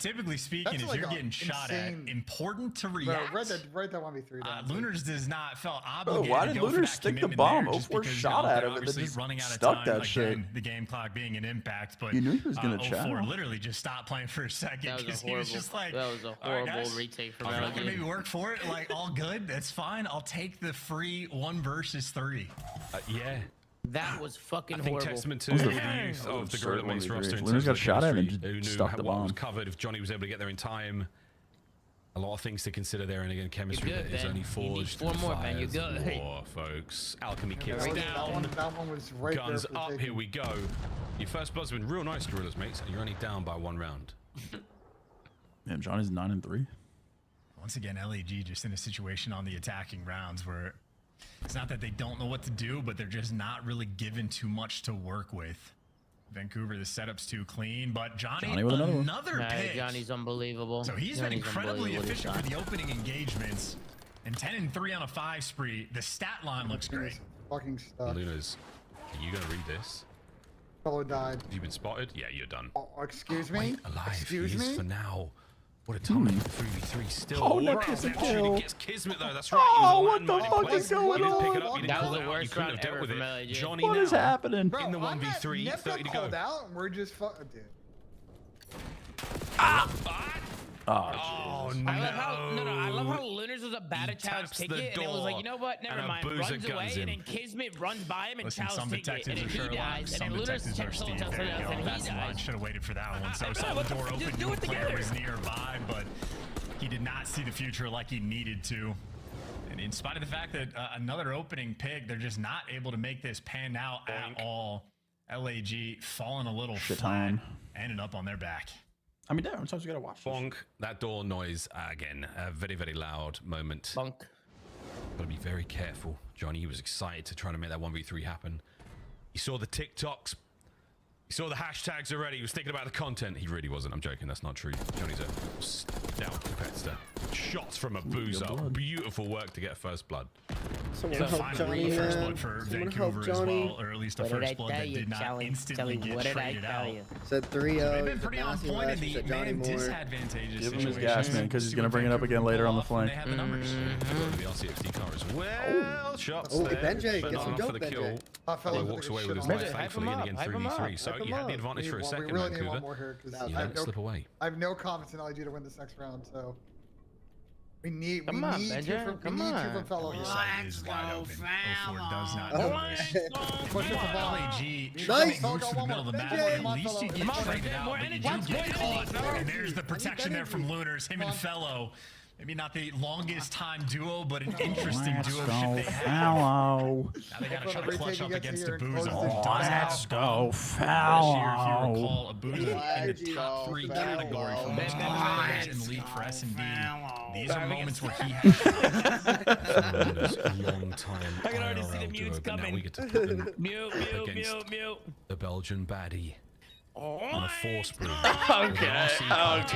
Typically speaking, That's as like you're a getting shot insane- at, important to Bro, react. write that 1v3 down. Lunars does not felt Bro, obligated. why to did go for Lunars that stick the commitment bomb? there, just 04 because, shot they're at him and then obviously just running out of stuck time. that shit. Again, the game clock being an impact, but You knew he was gonna 04 chow. literally just stopped playing for a second That was because a he was horrible. just like, That was a "All right, horrible guys, retake from I'm not LAG. gonna maybe work for it. Like all good, that's fine. I'll take the free 1 versus 3. Yeah. That was fucking I think horrible. testament to That the was a youth of the absurd Gorilla Mates 1v3. roster. in Lunars terms got of shot at and chemistry. Who knew stuck the what was bomb. covered if Johnny was able to get there in time. A lot of things to consider there, and again, chemistry You're good, that is Ben. only You need forged. 4 more, through Ben. You're fires good. of war, folks. Alchemy kicks That down. one was right Guns there for up. taking. Here we go. Your first blood's been real nice, Gorillas, mates, and you're only down by 1 round. Damn, Johnny's 9-3. Once again, LAG just in a situation on the attacking rounds where it's not that they don't know what to do, but they're just not really given too much to work with. Vancouver, the setup's too clean, but Johnny with another one. Nah, pick. Johnny's unbelievable. So he's Johnny's been incredibly unbelievable efficient shot. for the opening engagements. And 10-3 on a 5 spree. The stat line looks great. Fucking stuff. Lunas, are you going to read this? Fellow died. Have you been spotted? Yeah, you're done. Oh, excuse me? Alive, Excuse he is me? for now. What a time. 3v3 still. Oh, Look Neptune's at a Neptune. kill. He gets Kismet though. That's right. Oh, He was what a the landmine in fuck place. is going You didn't pick it on? up. You didn't That call was it the out. You worst couldn't round have dealt ever with from it. LAG. Johnny What now is happening? Bro, in the I'm 1v3. Nep 30 to got go. called out, and we're just dude. Oh, no. I love how Lunars was about to challenge taps the ticket, and it was like, you know what? Never and a mind. boozer Runs guns away, him. and then Kismet runs by him and Listen, some challenges ticket, and detectives then are he Sherlock, dies, and some then Lunars detectives are checks Steve. something There else, you go. and he That's the line. dies. Should have waited for that one. So I saw know, the door but open, just knew do a it player together. was nearby, but he did not see the future like he needed to. And in spite of the fact that another opening pick, they're just not able to make this pan out at all. LAG falling a little Shit flat, time. ended up on their back. I mean, damn, sometimes you gotta watch this. Bonk. That door noise, again, a very, very loud moment. Bunk. Gotta be very careful. Johnny, he was excited to try to make that 1v3 happen. He saw the TikToks. He saw the hashtags already. He was thinking about the content. He really wasn't. I'm joking. That's not true. Johnny's a stout competitor. Shots from a boozer. Beautiful work to get first blood. Someone help Johnny, first man. blood for Someone Vancouver help as Johnny. well, or at least a first blood that did not instantly get traded out. Said 3-0. They've been pretty on point in the man disadvantageous Give him his situation. gas, man, because he's going to bring it up again later on the flank. They have the numbers. The RCXD car as well. Shots Oh, there. Benjay, But get not some enough for dope, the kill. Benjay. He walks away with his life, thankfully, and again 3v3. So you had the advantage for a second, We really need Vancouver. one more here because You don't slip away. I have no confidence in LG to win this next round. So we need Come on, two Benjay. from Come two on. from fellow. Your side is wide open. 04 does not know this. Push it to Vaughn. LAG Nice. moves to the middle of the map. At least you get traded out, but you do get caught. And there's the protection there from Lunars. Him and Fellow. Maybe not the longest time duo, but an interesting duo ship they have. Fallow. Now they gotta try to clutch up against a Boozer. Let's go, Last year, if you Fallow. recall, a Boozer in the top 3 category for most players in the league for S&D. These are moments where he has A long time. I can already see the IRL mutes duo, but now coming. we get to put them Mute. against the Belgian baddie. On a force brew. Okay. God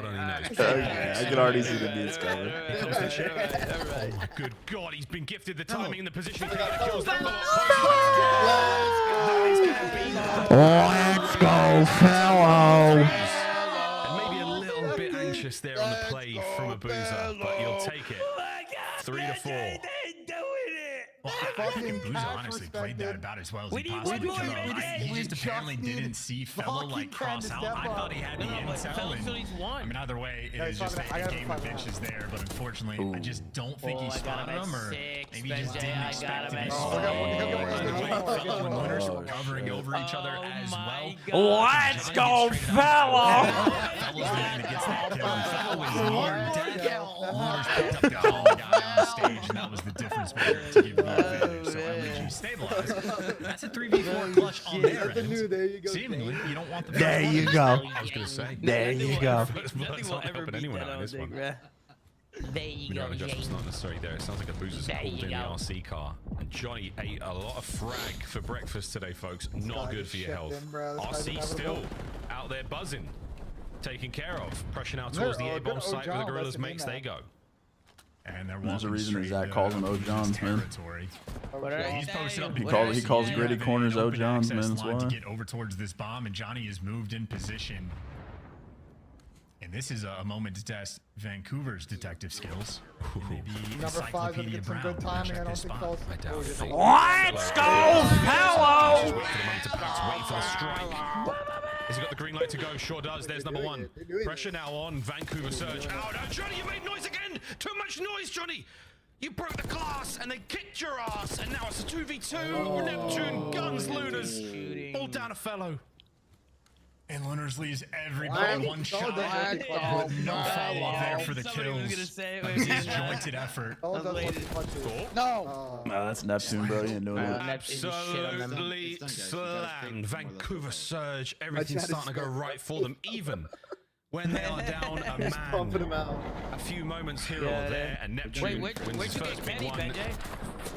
only knows. Okay, I can already see the mutes coming. Oh my good God, he's been gifted the timing and the position to get kills. Let's go, Fallow. And maybe a little bit anxious there on the play from a boozer, but you'll take it. 3 to 4. Well, I think Boozer honestly played that about as well as he possibly could have. He just apparently didn't see Fellow like cross out. I thought he had the intel. And, I mean, either way, it is just a game of inches there. But unfortunately, I just don't think he spotted him, or maybe just didn't expect him to Fellow and Lunars were covering over each other as well. Let's go, Fallow. Fellow's the man that gets that kill. Fellow was near dead. Lunars picked up the tall guy on the stage, and that was the difference maker to give the advantage. So LG stabilized. That's a 3v4 clutch on their end. Seemingly, you don't want the There you go. I was going to say. There you go. That's not helping anyone out in this one. There you go, Adjustment's not necessarily there. It sounds like a boozer's There called you in the go. RC car. And Johnny ate a lot of frag for breakfast today, folks. Not good for your health. RC still out there buzzing, taken care of. Pressure now towards the A-bomb site where the Gorillas makes they go. And There's a reason Zach calls him O. Johns, man. He's posted up. He calls gritty corners O. Johns, man. That's To why. get over towards this bomb, and Johnny is moved in position. And this is a moment to test Vancouver's detective skills. Maybe Number 5 gonna get some good timing. I don't think Fellow. Let's go, Fallow. Wait for the moment to pass. Wait for the strike. Has he got the green light to go? Sure does. There's number 1. Pressure now on Vancouver Surge. Oh no, Johnny, you made noise again. Too much noise, Johnny. You broke the glass and they kicked your ass. And now it's a 2v2. Neptune, guns, Lunars. All down a Fellow. And Lunars leaves everybody one shot. With no follow-up there for the kills. Disjointed effort. No. No, that's Neptune, bro. You ain't doing it. Absolutely slammed. Vancouver Surge. Everything's starting to go right for them, even when they are down a man. A few moments here or there, and Neptune wins his first big one.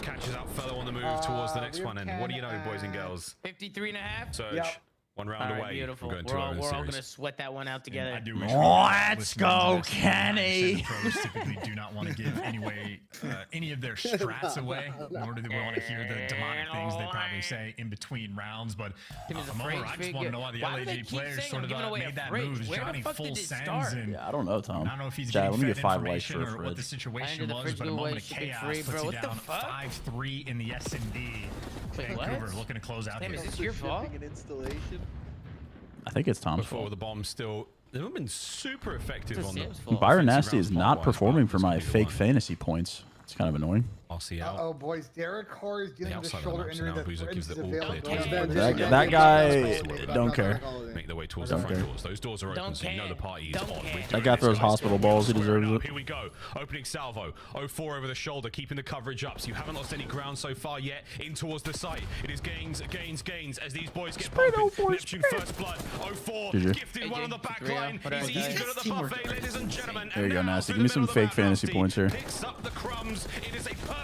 Catches up Fellow on the move towards the next one. And what do you know, boys and girls? 53.5. Surge. 1 round All right, away. beautiful. We're going We're 2-0 all, in the we're all series. gonna sweat that one out together. Let's go, Kenny. Pros typically do not want to give any of their strats away, nor do they want to hear the demonic things they probably say in between rounds. But Tim is I'm over. afraid I to just want to know why the LAG players sort of made that move. Is Johnny full sends? And Yeah, I don't know, Tom. I don't know if he's Chad, getting let me fed get 5 likes information for a or what the fridge. situation was, but a moment of chaos puts you down 5-3 in the S&D. Vancouver looking to close out here. Is this your fault? I think it's Tom's Before fault. the bomb still, they've not been super effective on the Byron offensive Nasty is rounds not bomb-wise, performing but for my it's fake 1v1. fantasy points. It's kind of annoying. RC out. Oh boys, Derek Carr is dealing with a outside of shoulder the map, so injury now that Boozer gives threatens the his all clear availability. to That guy don't care. Make their way towards Don't the front care. doors. Those doors are open, so you know the party is on. That guy throws hospital balls. He deserves it. Here we go. Opening salvo. 04 over the shoulder, keeping the coverage up. So you haven't lost any ground so far yet. In towards the site. It is gains as these boys get bumping. Neptune first blood. 04 GG. gifted one on the back line. He's eating good at the buffet, ladies and gentlemen. There you go, And now Nasty. to Give me the some middle of the fake map, fantasy Nasty points here. Picks up the crumbs. It is a perfect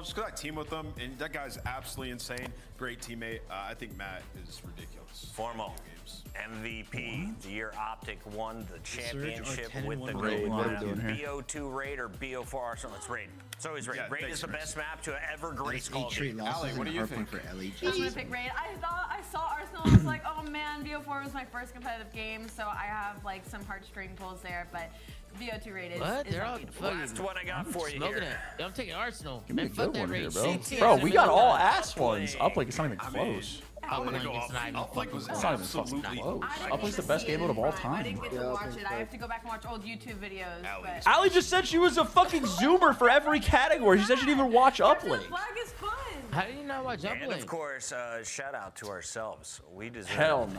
alone just because I team with him, and that guy's absolutely insane. Great teammate. I think Matt is ridiculous. Formal. MVP, the year Optic won the championship with the Raid. gold What are we line. doing here? BO2 Raid or BO4 Arsenal? It's Raid. It's always Raid. Yeah, Raid thanks, is the Chris. best map to ever grace A Call of trade Duty. losses and a hard point for I was LAG. gonna pick Raid. I saw Arsenal. I was like, oh man, BO4 was my first competitive game, so I have like some heartstring pulls there. But BO2 Raid is. What? is They're all unbeatable. fucking. Last one I got for you Smoking here. it. I'm taking Arsenal. Give me a Man, fuck good that one here, raid. bro. CT Bro, is we in got the all middle. ass ones. Up like it's not even close. Uplink was absolutely close. Uplink's the best game mode of all time. I didn't get to watch it. I have to go back and watch old YouTube videos. But Ali just said she was a fucking zoomer for every category. She said she didn't even watch Uplink. flag is fun. How do you not watch Uplink? And of course, shout out to ourselves. We deserve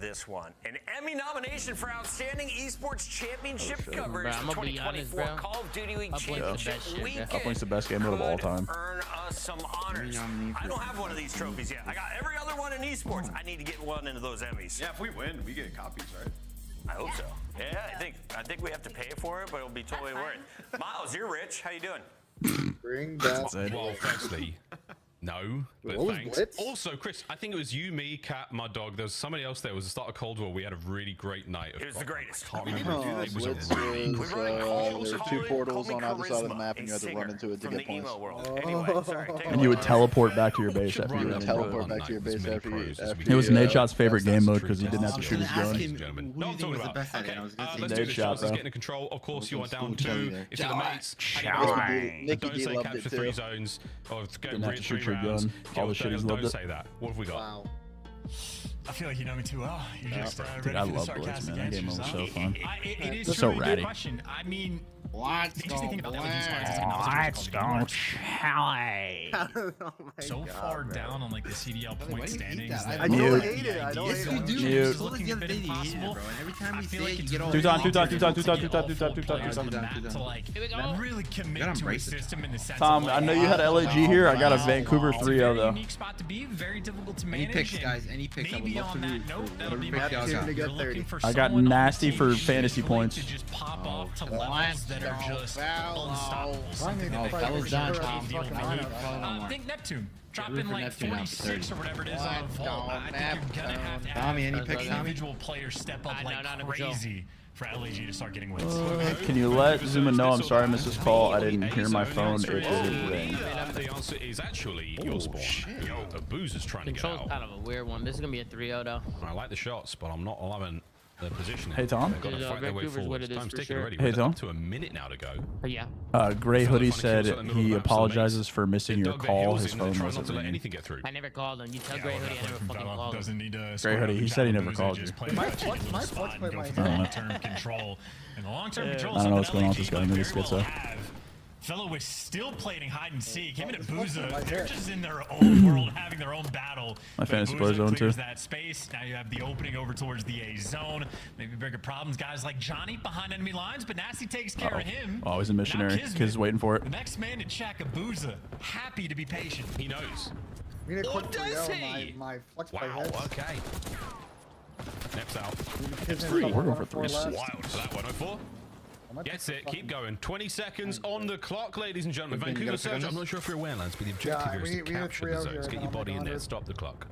this one. An Emmy nomination for Outstanding Esports Championship coverage for 2024 Call of Duty League Championship Weekend. Uplink's the best game mode of all time. Earn us some honors. I don't have one of these trophies yet. I got every other one in esports. I need to get one into those Emmys. Yeah, if we win, we get copies, right? I hope so. Yeah, I think we have to pay for it, but it'll be totally worth it. Miles, you're rich. How you doing? Bring that. Well, firstly, no, but What was thanks. Blitz? Also, Chris, I think it was you, me, Kat, my dog. There was somebody else there. It was the start of Cold War. We had a really great night. It was the greatest. I can't remember. It was a Blitz really was, there were 2 portals on either side of the map, and you had to run into it to get points. And you would teleport back to your base after you would teleport back to your base after you. It was Nate Shot's favorite game mode because he didn't have to shoot his gun. No, I'm talking about. Okay, let's do Nate the Shot, shots. Let's bro. get into control. Of course, you are down 2. If you're the mates, Nicky don't D say loved capture it 3 too. zones or Didn't have to shoot 3 your rounds. gun. All the shit he's loved Don't it. say that. What have we got? Wow. I feel like you know me too well. You're just Dude, ready I for the love Blitz, sarcastic man. That game answers, was huh? so fun. It is That's truly so a ratty. good question. I mean, Let's the interesting thing about the LED's flags is Let's go, Charlie. so far down on like the CDL point standings. I don't hate it. I don't hate it. Mute. Looking at the day you hate it, bro. And every time we say it, you get all. Two time. To like really commit to a system in the sense Tom, of I like, know you had LAG here. I got a Vancouver 3-0 though. unique spot to be, very difficult to Any manage. picks, and guys? Any picks? I would Maybe love to on that root note, for that'll be whatever my pick y'all pick. got. You're looking for I got someone on the nasty team for fantasy to points. just pop off to levels that are just unstoppable. Something that they fellas can done. really deal with. Think Neptune. Drop in like 46 or whatever it is on Vault. I think you're gonna have to have Tommy, any picks, Tommy? individual players step up like crazy for LAG to start getting wins. Can you let Zuma know I'm sorry I missed this call? I didn't hear my phone. It didn't ring. The answer is actually your spawn. Yo, the boozer's trying to get Control's out. kind of a weird one. This is gonna be a 3-0 though. I like the shots, but I'm not loving the position. Hey, Tom. They've got to fight their way Vancouver's forward. what it is Time's for ticking sure. already. Hey, We're Tom. up to a minute now to go. Yeah. Gray Hoodie said Funny kills he on the apologizes for missing your Dug their call. heels His in, phone they try wasn't not to let ringing. anything get through. I never called him. You tell Gray Hoodie I never fucking called him. Doesn't need to. Gray Hoodie, he said he never called you. My flex play might long-term control. And the long-term control I is don't know something what's going on with this LAG guy. Maybe might very schizo. well have. Fellow was still playing hide and seek. Him and Abuza, they're just in their own world, having their own battle. My fantasy player zone too. Clears that space. Now you have the opening over towards the A zone. Maybe bigger problems. Guys like Johnny behind enemy lines, but Nasty takes care of him. Oh, he's a missionary. Now Kismet, Kid's waiting for it. The next man to check Abuza. Happy to be patient. He knows. We need a quick does 3-0. he? My flex play Wow, hits. okay. Next out. Kismet, We're going for 4 3. left. Wild for that 104. Gets it. Keep going. 20 seconds on the clock, ladies and gentlemen. Okay, you Vancouver gotta pick on Surge. I'm this? not sure if you're aware, lads, but the objective here is to we need a capture the 3-0 zones. here, Get your and body I'll in make there. 100. Stop the clock.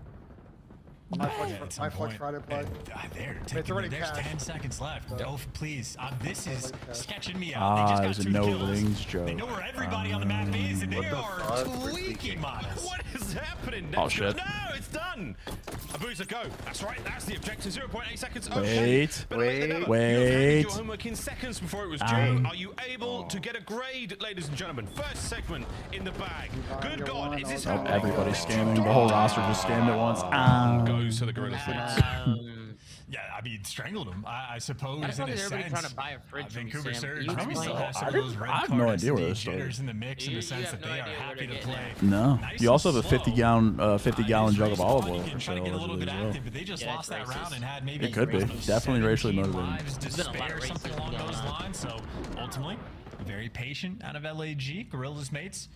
My At some flex point. Friday play. There's 10 seconds left. Oh, please. This is sketching me out. Ah, They it was just a got 2 no kills. rings joke. They know where everybody on the map is, and they are tweaking Modest. What is happening? Oh, shit. No, it's done. Abuza, go. That's right. That's the objective. 0.8 seconds. Wait. Wait. Wait. Your homework in seconds before it was due. Are you able to get a grade, ladies and gentlemen? First segment in the bag. Good God, is this happening? Everybody's scamming. The whole roster just scammed at once. Goes to the Gorilla Fleets. Yeah, I mean, strangled him. I suppose I in thought a everybody sense. trying to buy a fridge from Vancouver Sam. Surge You maybe explain still that. has some of those red I have card no idea where SD this started. jitters in the mix in the You sense have that no they are idea where happy to they're play. getting No. Nice You also and have a 50 slow. gallon, 50 gallon jug of olive You oil can for try to sale get a little bit as well. active, but they just Yeah, lost it's that round racist. and had maybe It could be. Definitely racially 17 motivated. lives to There's been a lot spare, of something racism along going those on. lines. So ultimately, very patient out of LAG, Gorilla's mates.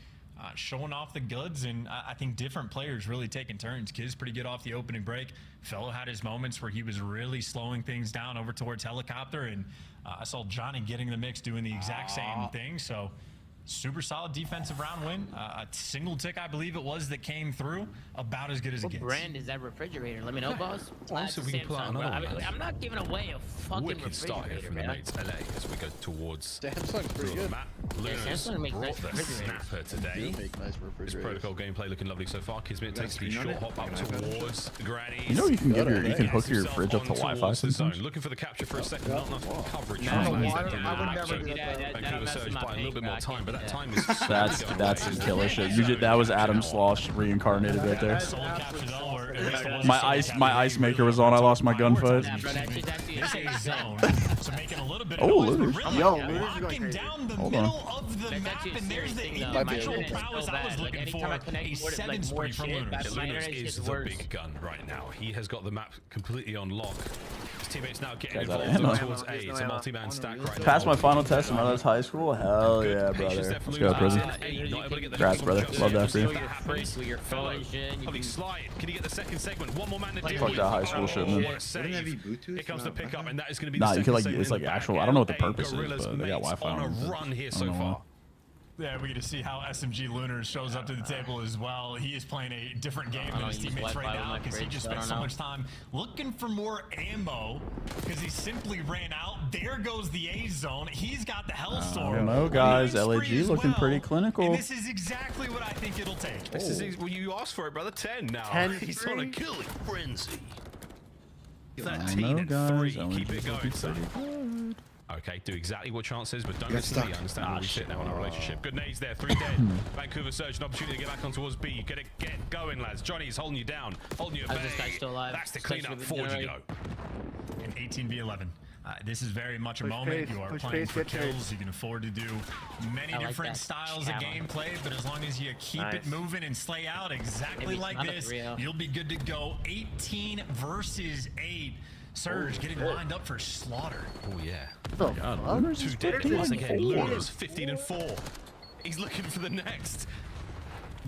Showing off the goods, and I think different players really taking turns. Kid's pretty good off the opening break. Fellow had his moments where he was really slowing things down over towards Helicopter, and I saw Johnny getting the mix doing the exact same thing. So super solid defensive round win. A single tick, I believe it was, that came through. About as good as it What gets. brand is that refrigerator? Let me know, boss. Also, we can pull out Samsung, bro. another I mean, one. I'm not giving away a fucking Wicked start here refrigerator, from the man. mates LA as we go towards Samsung's pretty good. Matt. Luna's Samsung makes brought nice the refrigerators. snapper today. They make nice This refrigerators. protocol gameplay looking lovely so far. Kismet takes the screen on short it? hop up towards Granny's. You know you can get your, you can Gets hook your himself fridge up to on Wi-Fi towards the zone. sometimes. Looking for the capture for a second. Not enough coverage. I don't know from why. Laser. I would never do So, that. That'll Vancouver mess with Surge my by a little bit ping, more I time, can't but that time is That's some killer shit. That was Adam Slosh reincarnated right there. My ice maker was on. I lost my gunfight. Oh, Looters. Yo, Looters are going crazy. Hold on. There's the individual prowess I was looking for. A 7 spree from Looters. Looters is the big gun right now. He has got the map completely on lock. His teammates now getting involved towards A. It's a multi-man stack right now. Passed my final test in my last high school. Hell yeah, brother. Let's go, prison. Congrats, brother. Love that for you. Slide. Can you get the second segment? One more man to deal Fuck with. that high school shit, man. Here comes the pickup, and that is going to be Nah, the you could second like it's like segment. actual. I don't know what the purpose is, Gorillas but they got mates Wi-Fi on a on. run here I so don't know far. Yeah, we get to see how SMG Lunar shows up to the table as well. He is playing a different game than his teammates right now because he just spent so much time looking for more ammo because he simply ran out. There goes the A zone. He's got the Hellstorm. I don't know, guys. LAG looking pretty clinical. And this is exactly what I think it'll take. This is well, you asked for it, brother. 10 now. 10 He's on a killing frenzy. I 13 don't know, and guys. 3. Keep it going, son. Okay, do exactly what Chance says, but don't listen to me. I understand where we sit now in our relationship. Good nades there, 3 dead. Vancouver Surge, an opportunity to get back on towards B. Gotta get going, lads. Johnny's holding you down, holding you at bay. This guy's still alive. That's the cleanup. Forward you go. In 18v11. This is very much a moment. You are playing for kills. You can afford to do many different styles of gameplay, but as long as you keep it moving and slay out exactly like this, you'll be good to go. 18 versus 8. Surge getting lined up for slaughter. Oh yeah. Oh God, Looters 2 dead once again. Looters 15 and 4. He's looking for the next.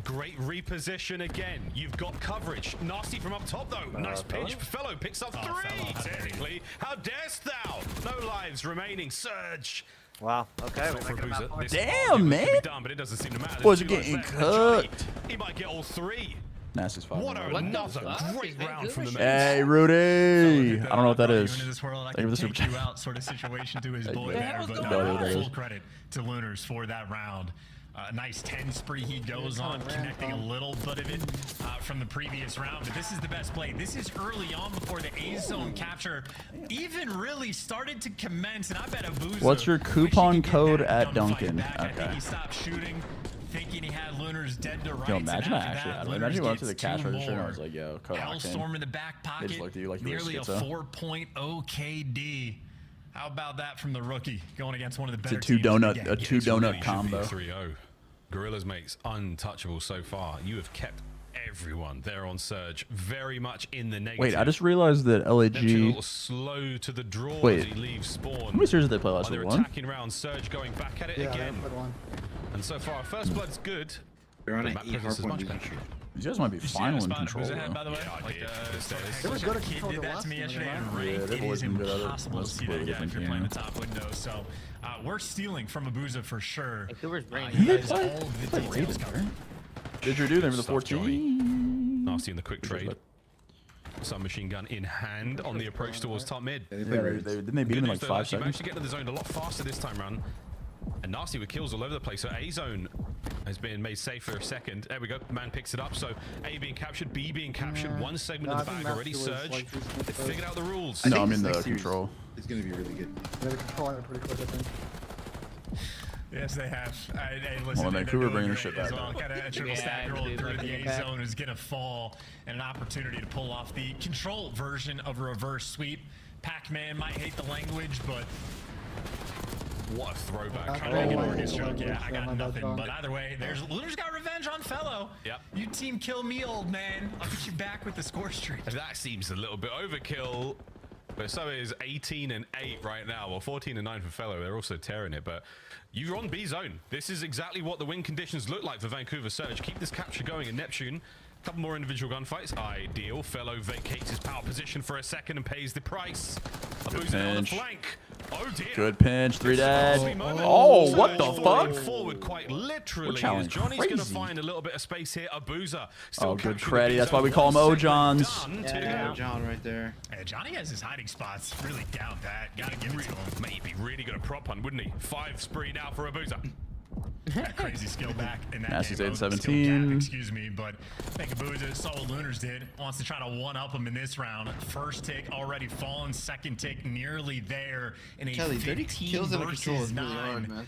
Great reposition again. You've got coverage. Nasty from up top though. Nice pinch. Fellow picks up 3. Technically, how darest thou? No lives remaining. Surge. Wow. Okay. Damn, man. Done, but it doesn't seem to matter. Boys are getting cooked. He might get all 3. Nasty's fine. What another great round from the Hey, Rudy. I don't know what that is. Into this world, I Thank you can for the take super you chat. out sort of situation to his boy there, but No idea what that full is. credit to Lunars for that round. Nice 10 spree he goes on, connecting a little bit of it from the previous round. But this is the best play. This is early on before the A zone capture even really started to commence. And I bet Abuza. What's your coupon code at Duncan? I think Okay. he stopped shooting, thinking he had Lunars dead to rights. Yo, imagine I and after actually that, had it. Lunars Imagine you went up to gets the cash 2 register and I more. was like, yo, code Hellstorm in the back They pocket. just looked at you like you were Nearly a schizo. 4.0 KD. How about that from the rookie going against one of the better It's a two teams in the donut, game? a 2 donut combo. 3-0. Gorillas mates untouchable so far. You have kept everyone there on Surge very much in the negative. Wait, I just realized that LAG. A little slow to the draw Wait, as he leaves spawn. how many series did they play last They're week? One? attacking round. Surge going back at it again. And so far, first blood's good. They're on The an map 8 presence is hardpoint much losing better. streak. These guys might be final in control. By the way, They were good at kid control did the that last to me game, yesterday, remember? and ranked, Yeah, it they've is always been good at it. impossible to Let's see play that with gap if you're different playing the team. top window. So we're stealing from Abuza for sure. Vancouver's bringing He it. has all of the details covered. Did you do them for the 14? Nasty in the quick trade. Submachine gun in hand on the approach towards top mid. Yeah, didn't they beat him in like 5 You managed seconds? to get to the zone a lot faster this time round. And Nasty with kills all over the place. So A zone has been made safe for a second. There we go. Man picks it up. So A being captured, B being captured. One segment of the bag already. Surge. They figured out the rules. No, I'm in the control. It's going to be really good. They're controlling it pretty quick, I think. Yes, they have. Hey, listen, Well, they're Vancouver doing bringing their great shit as back. well. Kind of a triple stack roll through the A zone is going to fall, and an opportunity to pull off the control version of a reverse sweep. Pac-Man might hate the language, but what a throwback. Yeah, I got nothing. But either way, there's Lunar's got revenge on Fellow. Yep. You team kill me, old man. I'll get you back with the score streak. That seems a little bit overkill. But so is 18 and 8 right now. Well, 14 and 9 for Fellow. They're also tearing it. But you're on B zone. This is exactly what the win conditions look like for Vancouver Surge. Keep this capture going in Neptune. A couple more individual gunfights. Ideal. Fellow vacates his power position for a second and pays the price. Abuza on the flank. Oh dear. Good pinch, 3 dead. Oh, what the fuck? Forward quite literally. challenge Johnny's going to crazy. find a little bit of space here. Abuza. Oh, good credit. That's why we call him Ojons. Yeah, John right there. Yeah, Johnny has his hiding spots really down pat. Gotta give it to him. Maybe really good at prop hunt, wouldn't he? 5 spree now for Abuza. That crazy skill back in that Nasty's game. 8-17. Excuse me, but I think Abuza saw what Lunars did. Wants to try to one-up him in this round. First tick already fallen. Second tick nearly there in a Kelly, 30 15 kills in a control versus is really 9. hard, man.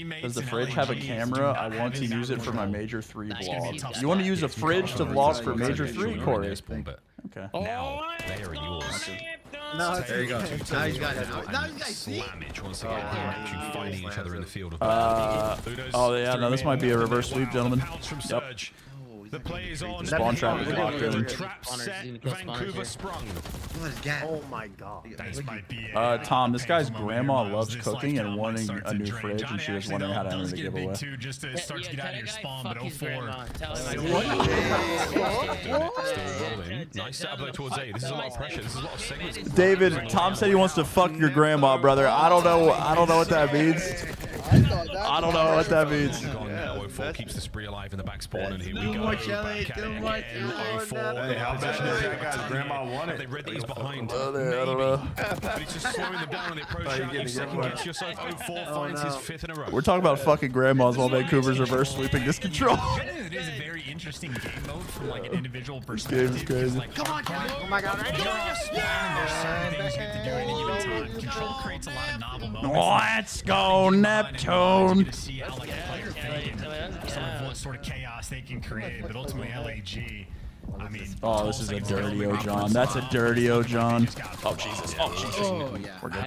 teammates. Does the in fridge have a LAG, camera? I want to use it for my Major 3 vlog. You want to use a fridge to vlog for Major 3, Corey? Okay. Now they are yours. No, there you go. Now he's got it. Now he's got Slamage once again. Actually finding each other in the field of oh yeah, no, this might be a reverse sweep, gentlemen. Yep. The play is on. Spawn trap is locked in. Trap set. Vancouver sprung. Oh my god. Tom, this guy's grandma loves cooking and wanting a new fridge, and she was wondering how to enter the giveaway. Just to start to get out of your spawn, but 04. Nice setup there towards A. This is a lot of pressure. This is a lot of segments. David, Tom said he wants to fuck your grandma, brother. I don't know what that means. I don't know what that means. 04 keeps the spree alive in the back spawn, and here we go. Too much. Hey, how bad does that guy's grandma want it? They read that he's behind. I don't know. But he's just slowing them down on the approach. Each second gets yourself 04 finds his 5th in a row. We're talking about fucking grandmas while Vancouver's reverse sweeping this control. It is a very interesting game mode from like an individual perspective. This game is crazy. Like, come on, oh my god, right? There's certain things you have to do at any given time. Control creates a lot of novel moments. Let's go, Neptune. To see how like a player play and what sort of chaos they can create, but ultimately LAG. I mean, oh, this is a dirty O John. That's a dirty O John. Oh Jesus. Oh Jesus. Oh yeah. We're good.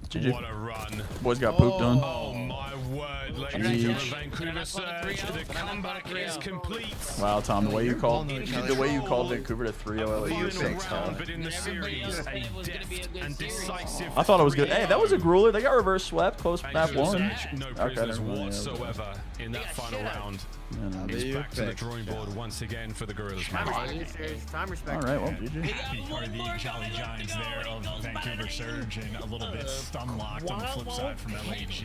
GG. What a run. Boys got pooped on. Oh my word, ladies and gentlemen, Vancouver surge. The comeback is complete. Wow, Tom, the way you called Vancouver to 3-0 LAU. But in the series, a deft and decisive. I thought it was good. Hey, that was a grueler. They got reverse swept. Close map one. No prisoners whatsoever in that final round. He's back to the drawing board once again for the Gorillas. Time respect. All right, well, GG. Are the Jolly Giants there of Vancouver Surge and a little bit stun locked on the flip side from LAG.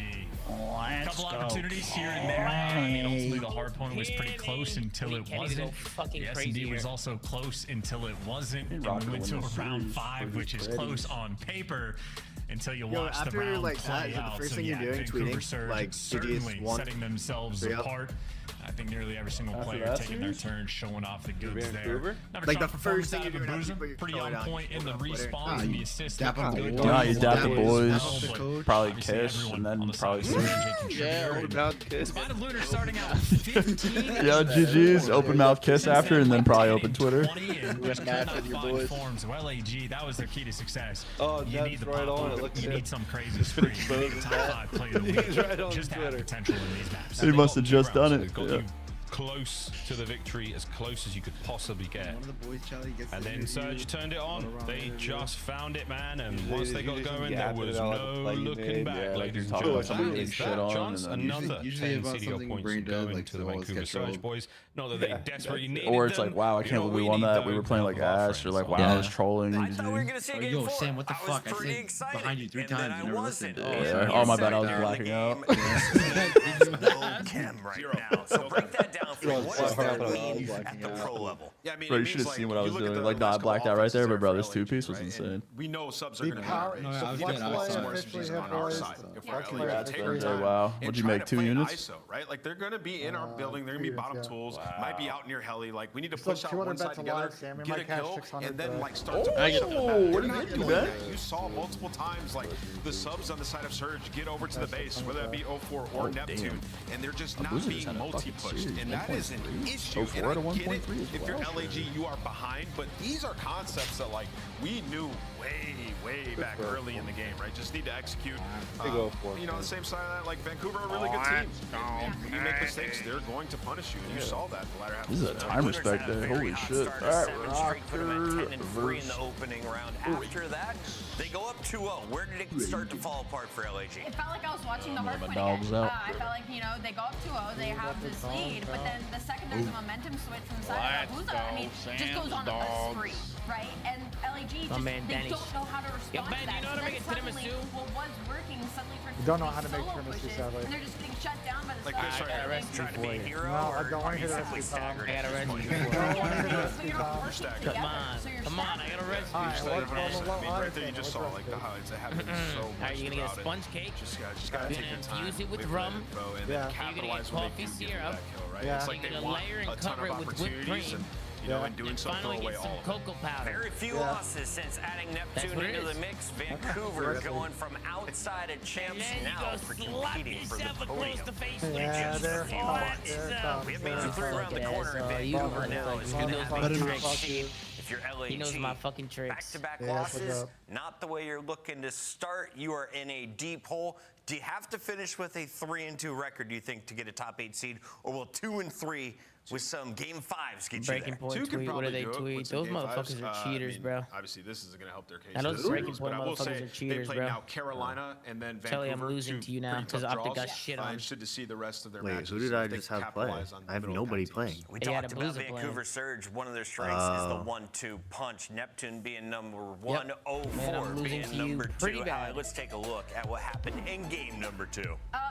A couple opportunities here and there. I mean, ultimately the hard point was pretty close until it wasn't. The S&D was also close until it wasn't. And we went to a round 5, which is close on paper. Until you watch the round like play that, out. the first So thing yeah, you're doing, Vancouver tweeting, Surge like, certainly GG's setting themselves apart. I think nearly every single player taking their turn, showing off the goods there. Like the first thing you're doing, Boozer, pretty on point in the respawn and the assist. No, you dap the boys, probably kiss, and then probably switch. Yeah, open mouth kiss. Despite of Lunar starting out with 15. Yeah, GG's, open mouth kiss after, and then probably open Twitter. Forms of LAG, that was their key to success. Oh, you need the right on. you need some crazy spree. You need a top 5 player of the week. Right on just to have potential in these maps. He must have just done it. Got you close to the victory, as close as you could possibly get. And then Surge turned it on. They just found it, man. And once they got going, there was no looking back, ladies and gentlemen. Is that chance? Another 10 CDL points going to the Vancouver Surge boys. Not that they desperately needed them. Or it's like, wow, I can't believe we won that. We were playing like ass, or like, wow, I was trolling. Yo, Sam, what the fuck? I said behind you 3 times. You never listened. Yeah. Oh, my bad. I was blacking out. So break that down for me. What is their lead at the pro level? Yeah, I mean, Bro, you should have seen what I was doing. Like, nah, I blacked out right there, but bro, this 2-piece was insane. We know subs are going to be I was good. on our side. Wow, what'd you make? 2 units? ISO, right? Like they're going to be in our building. They're going to be bottom tools. Might be out near heli. Like we need to push out one side together, get a kill, and then like start to push up the back. What did you do, man? You saw multiple times like the subs on the side of Surge get over to the base, whether that be 04 or Neptune, and they're just not being multi-pushed, and that is an issue. And I get it if you're LAG, you are behind, but these are concepts that like we knew way back early in the game, right? Just need to execute. You know, on the same side of that, like Vancouver are a really good team. When you make mistakes, they're going to punish you. And you saw that the latter half. This is a time respect there. Holy shit. All right, ROKKR in the opening round. After that, they go up 2-0. Where did it start to fall apart for LAG? It felt like I was watching the hard point dogs again. out. I felt like, you know, they go up 2-0, they have this lead, but then the second there's a momentum switch from the side of Buza, I mean, just goes on a spree, right? And LAG just, they don't know how to respond to that. So then suddenly, what was working suddenly turns You don't know how to into make solo tiramisu, pushes, sadly. and they're just getting shut down by the Like this right here, trying to be a hero. No, I don't want to or hear the simply recipe, Tom. staggered? I got a recipe. Come on, I got a recipe. I mean, right there you just saw like the highlights. It happened so much. Are you gonna get a sponge cake? Just gotta take your time. Infuse it with rum. And then capitalize when they do get that kill, right? It's like they want a ton of opportunities. you know, and doing so throw away all of cocoa powder. Very few losses since adding Neptune into the mix. Vancouver going from outside of champs now for competing for the podium. Yeah, they're hot. We have Major 3 around the corner. Vancouver now is going to have a tricks. If you're LAG, he knows my fucking tricks. Back-to-back losses, not the way you're looking to start. You are in a deep hole. Do you have to finish with a 3-2 record, do you think, to get a top 8 seed, or will 2-3 with some game 5s get you Breaking there? point tweet. What do they tweet? Those motherfuckers are cheaters, bro. Obviously, this isn't going to help their case. I know those breaking point but I will say motherfuckers are cheaters, they played bro. now Carolina and then Kelly, Vancouver. I'm losing to you now because Optic got shit on. I'm interested to see the rest of their Wait, matches. who did I just have play? I have nobody playing. We talked about Vancouver Surge. One of their strengths is the 1-2 punch. Neptune being number 1, 0-4 being number 2. Let's take a look at what happened in game number 2.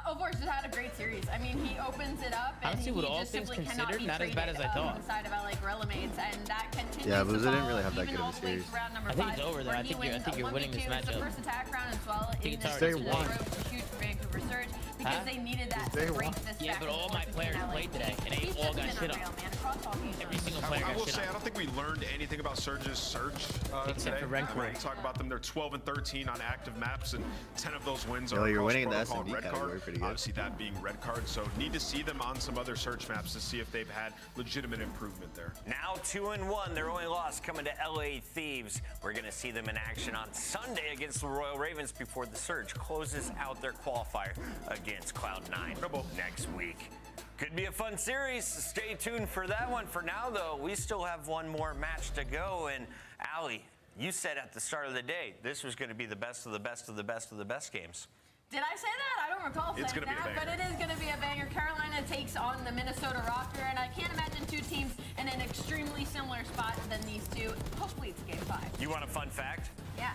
Overwatch just had a great series. I mean, he opens it up and Honestly, he with all just things simply cannot considered, be not as traded bad as I thought. inside of LA Gorilla Mates, and that continues. Yeah, but to they didn't follow really have that even good of a all the way series. to round number I think 5, it's over, though. where I he think you're wins winning this 1v2. It's the matchup. first attack round as well. In it's this already series, won. which is huge for Vancouver Surge because they needed that to break this Yeah, back but and all forth my between players LA. played today, and He's they all just got been shit unreal, on. man, across all games. Every single player I got will shit say, on. I don't think we learned anything about Surge's Surge Except today. for Red Right, talk about them. They're 12-13 on active maps, and 10 of those wins No, are you're across winning the protocol S&D red category card. pretty good. Obviously, that being red card. So need to see them on some other Surge maps to see if they've had legitimate improvement there. Now 2-1. Their only loss coming to LA Thieves. We're going to see them in action on Sunday against the Royal Ravens before the Surge closes out their qualifier against Cloud9 next week. Could be a fun series. Stay tuned for that one. For now, though, we still have one more match to go. And Allie, you said at the start of the day this was going to be the best of the best of the best of the best games. Did I say that? I don't recall saying that, but it is going to be a banger. Carolina takes on the Minnesota ROKKR, and I can't imagine two teams in an extremely similar spot than these two. Hopefully it's game 5. You want a fun fact? Yeah.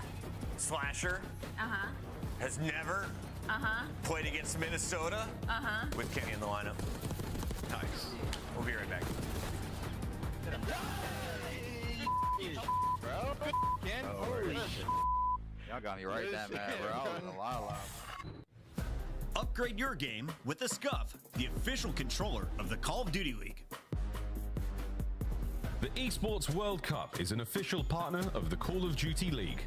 Slasher has never played against Minnesota with Kenny in the lineup. Nice. We'll be right back. Bro, Ken, holy shit. Y'all got me right that bad, bro. I was a lot loud. Upgrade your game with the Scuff, the official controller of the Call of Duty League. The Esports World Cup is an official partner of the Call of Duty League.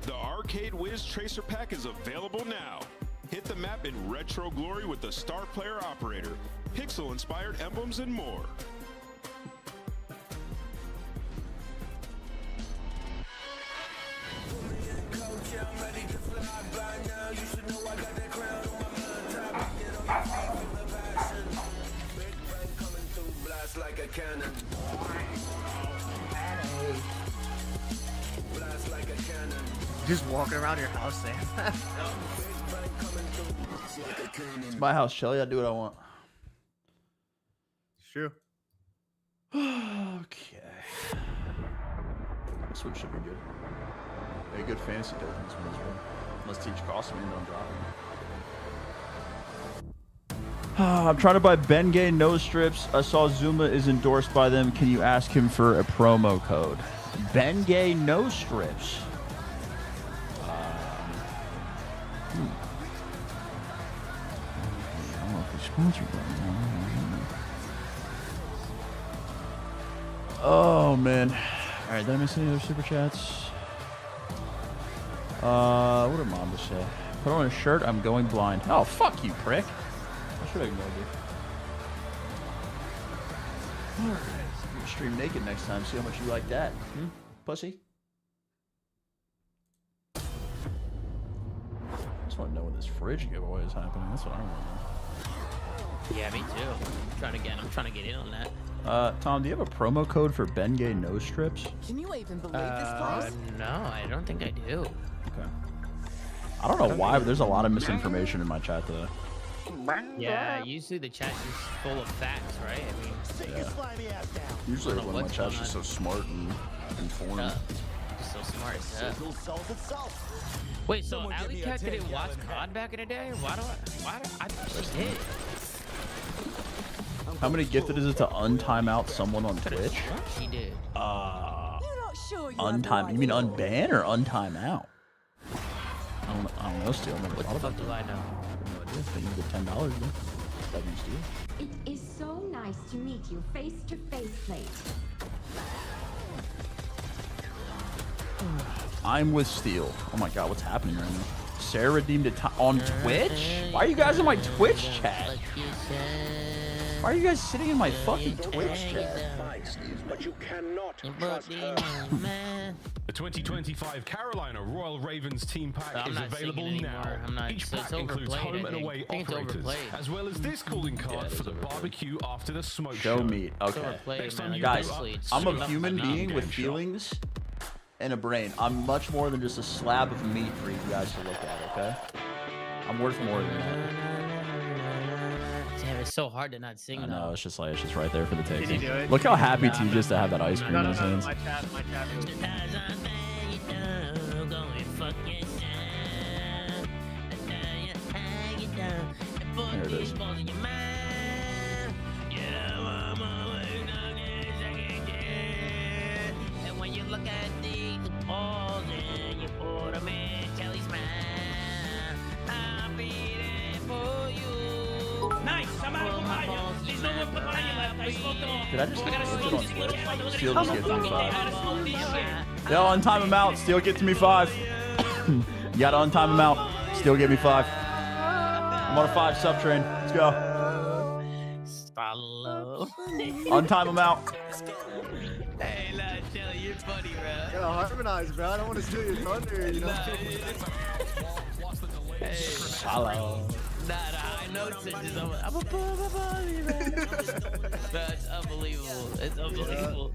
The Arcade Wiz Tracer Pack is available now. Hit the map in retro glory with the Star Player Operator, pixel-inspired emblems, and more. Like a cannon. Blast like a cannon. Just walking around your house, Sam. It's my house, Shelly. I do what I want. It's true. Okay. This one should be good. A good fantasy defense one as well. Let's teach Costum and don't drop him. I'm trying to buy Bengay nose strips. I saw Zuma is endorsed by them. Can you ask him for a promo code? Bengay nose strips. I don't know if he's sponsored by them. Oh man. Alright, did I miss any other super chats? What did Mom just say? Put on a shirt, I'm going blind. Oh, fuck you, prick. I should have ignored you. Alright. I'm gonna stream naked next time, see how much you like that. Pussy? I just want to know when this fridge giveaway is happening. That's what I want to know. Yeah, me too. I'm trying to get in on that. Tom, do you have a promo code for Bengay nose strips? Can you even believe this place? No, I don't think I do. Okay. I don't know why, but there's a lot of misinformation in my chat today. Yeah, usually the chat is full of facts, right? I mean, Usually I don't know when my what's chat's going just so smart and informed. just so smart. Wait, so Alley Cat didn't watch COD back in the day? Why do I thought she did. How many gifted is it to untime out someone on Twitch? She did. Untime. You mean unban or untime out? I don't know, Steel. What the fuck do I know? No idea. But you get $10, man. It is so nice to meet you face to face, Slate. I'm with Steel. Oh my god, what's happening right now? Sarah redeemed it on Twitch? Why are you guys in my Twitch chat? Why are you guys sitting in my fucking Twitch chat? But you cannot trust her. The 2025 Carolina Royal Ravens team pack is available now. Each pack includes home and away operators, as well as this calling card for the barbecue after the smoke show. Show meat. Okay. Next time you Guys, go up, I'm a slap human the being game with shop. feelings and a brain. I'm much more than just a slab of meat for you guys to look at, okay? I'm worth more than that. Damn, it's so hard to not sing. I know, it's just right there for the Did he taking. do it? Look how happy TJ is to have that ice cream in his No, hands. my chat. There it is. And when you look at the balls and you put them in Kelly's mouth, I'm beating for you. Nice, somebody behind you. There's no one behind you left. I smoked it all. Did I just I gotta get smoke on this Twitch? shit. Steel just gets me 5. I gotta smoke this shit. Yo, untime him out. Steel get to me 5. You gotta untime him out. Steel get me 5. I'm on a 5 sub train. Let's go. Follow. Untime him out. Hey, Kelly, you're funny, bro. Gotta harmonize, bro. I don't want to steal your thunder, you know? Hello. Nah, I know it's just, I'm a body, man. That's unbelievable. It's unbelievable.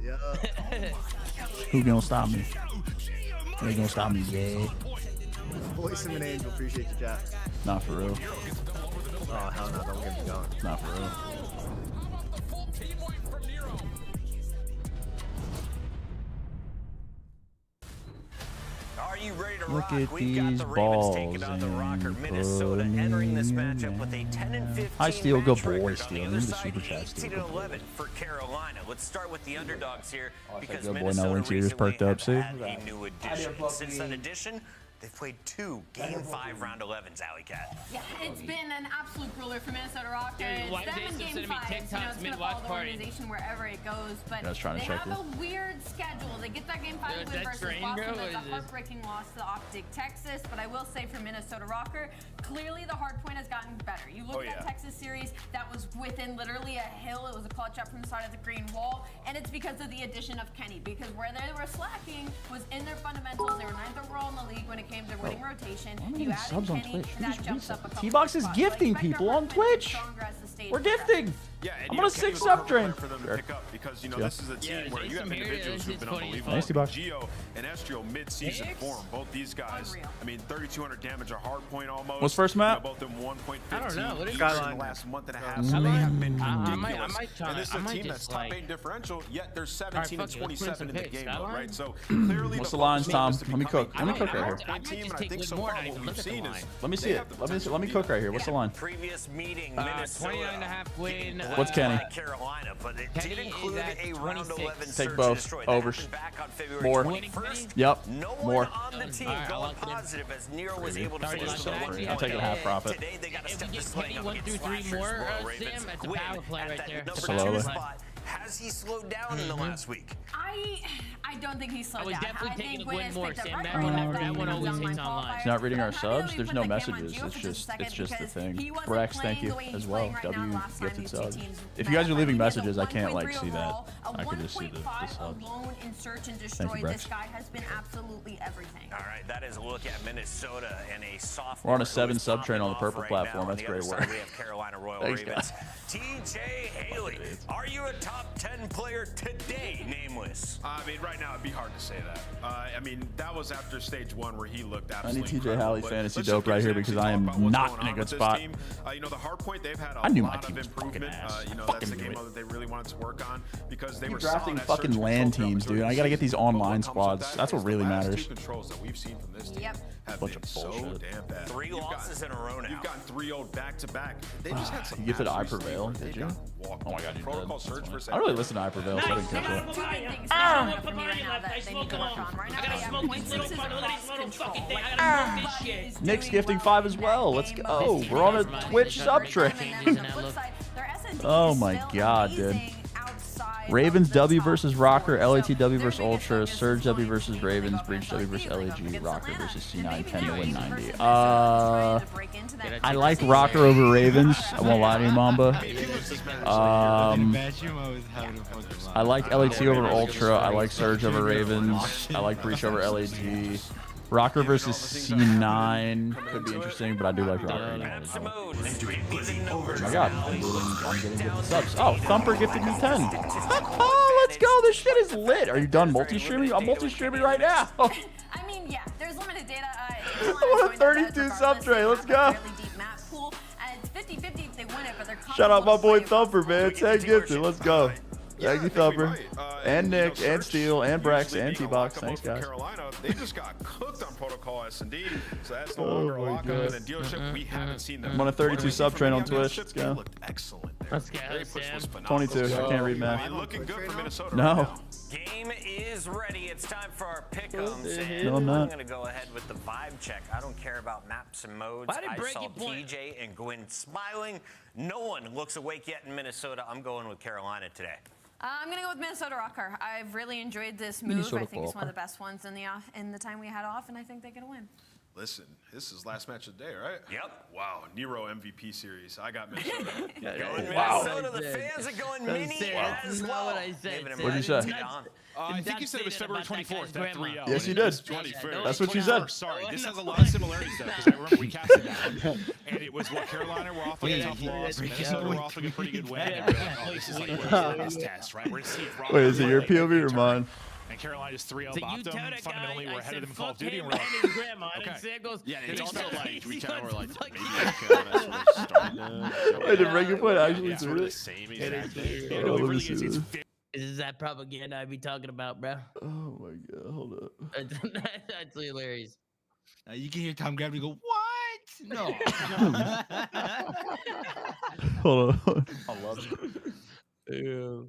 Who gonna stop me? They gonna stop me, yeah. Voice of an angel. Appreciate you, chat. Not for real. Oh, hell no. Don't get me going. Not for real. Are you ready to Look rock? at We've got these the Ravens balls taking on the ROKKR and Minnesota, putting entering this in matchup with a 10-15 Hi, Steel. Good match boy, record. Steel. On Need the the other super side, chat, Steel. 18-11 for Carolina. Let's start with the underdogs here because good boy. Now Minnesota Link's ears recently perked up. have See? had a new addition. Since that addition, they've played 2 Game 5 round 11s, Alley Cat. Yeah, it's been an absolute ruler for Minnesota ROKKR. Dude, why It's them in Jason Game sending me 5. TikToks It's gonna mid-watch follow the party? organization wherever it goes. But I was trying to they check have this. a weird schedule. They get that Game 5 Dude, win that versus train, Boston. bro, That's what a is this? heartbreaking loss to Optic Texas. But I will say for Minnesota ROKKR, clearly the hard point has gotten better. You look at that Texas series, that was within literally a hill. It was a clutch up from the side of the green wall. And it's because of the addition of Kenny. Because where they were slacking was in their fundamentals. They were 9th overall in the league when it came to winning rotation. You add subs on Kenny, Twitch. and that jumps up a couple T-Box is spots. gifting Like, people Becker on Twitch. stronger as the stage We're progresses. gifting. Yeah, and I'm you on know, a Kenny 6 was a sub perfect train. player for them to pick up because, you know, this is a team where you have individuals who've been unbelievable. Nice, T-Box. Gio and Estrio mid-season form. Both these guys, I mean, 3,200 damage, a hard point almost. What's first map? You know, both them 1.15 I don't know. What is each Skyline? in the last month and a half. I So they have been I ridiculous. might try. And this is I a might team just, that's top like- 8 differential, yet they're Alright, 17 fuck and it. Let's put in 27 some in the picks. game mode, Skyline? right? So clearly What's the the line, focus Tom? is to Let me become cook. a Let me cook right here. point I might team, just and I take think one so more far and I what can we've look at the seen is line. Let me see they it. have the Let me potential let me to cook be right here. What's the line? Previous meeting, Minnesota 29.5 win. What's Kenny? Carolina, but it Kenny did is include at a round 26. 11 Take search both. and destroy. That Overs. happened back on February More. 21st. Yep. No More. one on the team Alright, I going locked it in. positive as Nero was able to Already finish locked the it in. line. I'll take a half profit. Today they got to If step we this get line Kenny up 1 against through 3 Slashers. more, Royal Sam, Ravens that's a win power play at right that there. number Slowly. 2 spot. Has he slowed down in the last week? I don't think he slowed I was down. definitely I taking think a win Winners more, picked up Sam. right That where he one- left that off one in always his hits online online. qualifiers. He's not reading our But I'm happy subs. we There's put no the game on messages. Gio It's for just a second it's just the because thing. he wasn't Brex, thank playing you the way he's as well. playing right now W last time gifted these two subs. teams If you guys are met. leaving He has a messages, I can't 1.3 see that. overall, I can just see the 1.5 subs. alone in search and Thank destroy. you, This Brex. guy has been absolutely everything. All right, that is a look at Minnesota and a sophomore. We're on a who 7 is sub train on the popping off purple right platform. now. That's On the great other work. side, we have Carolina Royal Thanks, Ravens. guys. TJ Haley, are you a top 10 player today? Nameless. I mean, right now it'd be hard to say that. I mean, that was after stage 1 where he looked I absolutely need TJ incredible, Halley but fantasy let's dope shift right gears here and because actually I am talk about what's not going in a on good with this spot. team. You know, the hard point, they've had a I knew my lot team of was fucking improvement. ass. You know, Fucking that's the knew game it. mode that they really wanted to work on because they Keep were drafting solid at fucking search LAN control teams, throughout dude. I gotta get these during online season. But what comes with squads. that That's what is the really last matters. 2 controls that we've seen from this team have Bunch been of so bullshit. damn bad. 3 losses in a row now. You've gotten 3-0 back-to-back. They just had some You gifted matches I recently Prevail, where they did you? got walked Oh my off. god, you Protocol did. search That's for funny. second I really really listen to Hyperveil, so I didn't catch that. Two big things going on for me right now that they need to work on. Right now, they have point sixes lost control. Like, Nick's gifting 5 as well. Let's go. We're on a Twitch sub train. Oh my god, dude. Ravens W versus Rocker, LAT W versus Ultra, Surge W versus Ravens, Breach W versus LAG, Rocker versus C9, 10 to win 90. I like Rocker over Ravens. I won't lie to you, Mamba. I like LAT over Ultra. I like Surge over Ravens. I like Breach over LAG. Rocker versus C9 could be interesting, but I do like Rocker. Oh my god, I'm getting good subs. Oh, Thumper gifted me 10. Oh, let's go. This shit is lit. Are you done multi-streaming? I'm multi-streaming right now. I mean, yeah, there's limited data. I want a 32 sub tray. Let's go. Shout out my boy Thumper, man. 10 gifted. Let's go. Thank you, Thumper. And Nick, and Steel, and Brex, and T-Box. Thanks, guys. Carolina, they just got cooked on Protocol S&D, so that's no longer a lockup. And then dealership, we haven't seen them. I'm on a 32 sub train on Twitch. Let's go. Looked excellent. Let's go, Sam. 22. I can't read math. Looking good for Minnesota. No. Game is ready. It's time for our pick'ems. No, I'm not. I'm gonna go ahead with the vibe check. I don't care about maps and modes. I saw TJ and Gwen smiling. No one looks awake yet in Minnesota. I'm going with Carolina today. I'm going to go with Minnesota ROKKR. I've really enjoyed this move. I think it's one of the best ones in the time we had off, and I think they're going to win. Listen, this is last match of the day, right? Yep. Wow, Nero MVP series. I got Minnesota. Minnesota, the fans are going mini as well. What I said. What'd you say? I think you said it was February 24th, that 3-0. Yes, you did. That's what you said. Sorry, this has a lot of similarities, though, because I remember we casted that. And it was what Carolina were off like a tough loss, Minnesota were off like a pretty good win. And we're like, oh, this is like this test, right? We're going to see if Rock. Wait, is it your POV or mine? And Carolina just 3-0 bopped them. Fundamentally, we're ahead of them in Call of Duty. And we're like, like, grandma. And Sam goes, yeah, it's also like, we kind of were like, maybe Carolina sort of started. Wait, did Breaking Point actually do it? The same exact thing. Oh, let me see this. This is that propaganda I be talking about, bro. Oh my god, hold up. That's hilarious. You can hear Tom Gravity go, what? No. Hold on. I love it.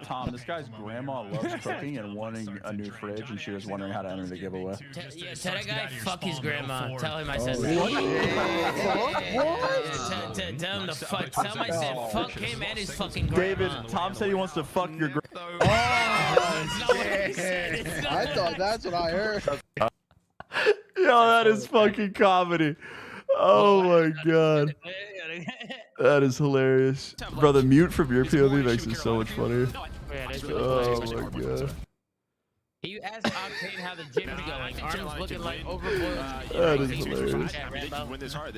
Tom, this guy's grandma loves cooking and wanting a new fridge, and she was wondering how to enter the giveaway. Yeah, tell that guy fuck his grandma. Tell him I said that. Tell him to fuck. Tell him I said fuck him and his fucking grandma. David, Tom said he wants to fuck your grandma. I thought that's what I heard. Yo, that is fucking comedy. Oh my god. That is hilarious. Bro, the mute from your POV makes it so much funnier. Oh my god. You asked Octane how the gym is going. Arm's looking like overboiled. That is hilarious.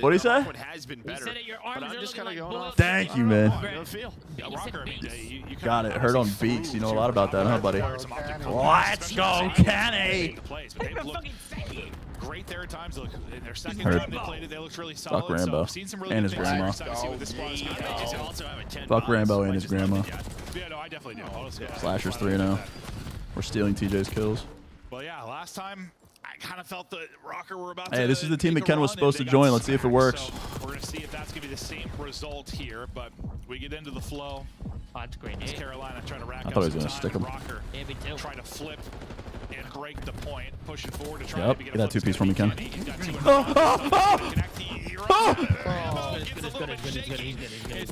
What do you say? Thank you, man. Got it. Heard on Beaks. You know a lot about that, huh, buddy? Let's go, Kenny! Great there at times. Look, in their second Heard. time they played it, they looked really solid. Fuck Rambo. So, seen some really And his good grandma. Fuck Rambo and his grandma. Yeah, no, I definitely do. Slashers 3-0. We're stealing TJ's kills. Well, yeah, last time I kind of felt that ROKKR were about to. Hey, this is the team that Ken was supposed to join. Let's see if it works. So we're going to see if that's going to be the same result here, but we get into the flow. Oh, that's great. Carolina trying to rack I up thought he was some gonna stick him. ROKKR trying to flip and break the point, pushing forward to try Yep, to get that two-piece from me, Ken. His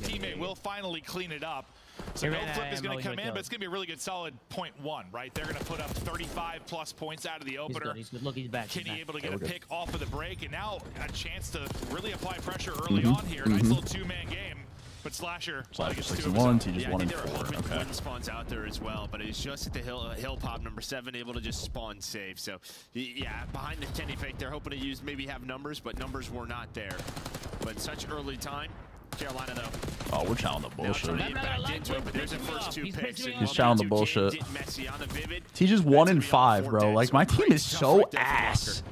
teammate will finally clean it up. So no flip is going to come in, but it's going to be a really good solid .1, right? They're going to put up 35+ points out of the opener. He's good. Look, he's back. Kenny able to get a pick off of the break, and now a chance to really apply pressure early on here. Nice little two-man game. But Slasher 6-1, T just 1-4. Okay. One spawns out there as well, but it's just at the hill pop number 7, able to just spawn safe. So yeah, behind the Kenny fake, they're hoping to use maybe have numbers, but numbers were not there. But such early time. Carolina though. Oh, we're challenging the bullshit. There's the first 2 picks. He's challenging the bullshit. T just 1-5, bro. Like my team is so ass.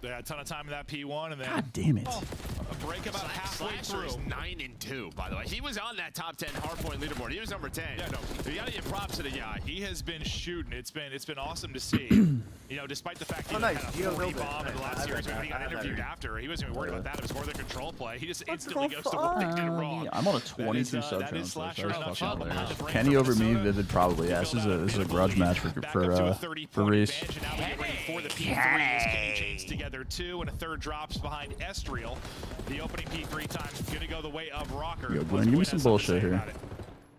They had a ton of time in that P1, and then God damn it. A break about halfway through. 9-2, by the way. He was on that top 10 hardpoint leaderboard. He was number 10. Yeah, no. You gotta give props to the guy. He has been shooting. It's been awesome to see. You know, despite the fact Oh, he nice. had a Gio 40 Hilbert. bomb in the last series when he got interviewed after, he wasn't even worried about that. It was more the control play. He just instantly goes to what they did wrong. I'm on a 22 sub channel, so that's enough fucking shot. hilarious. Kenny over me, Vivid probably. Yeah, this is a grudge match for Reese. And now we get ready for the P3 as Kenny chains together 2 and a third drops behind Estriel. The opening P3 time's going to go the way of ROKKR. Yo, Glenn, give me some bullshit here.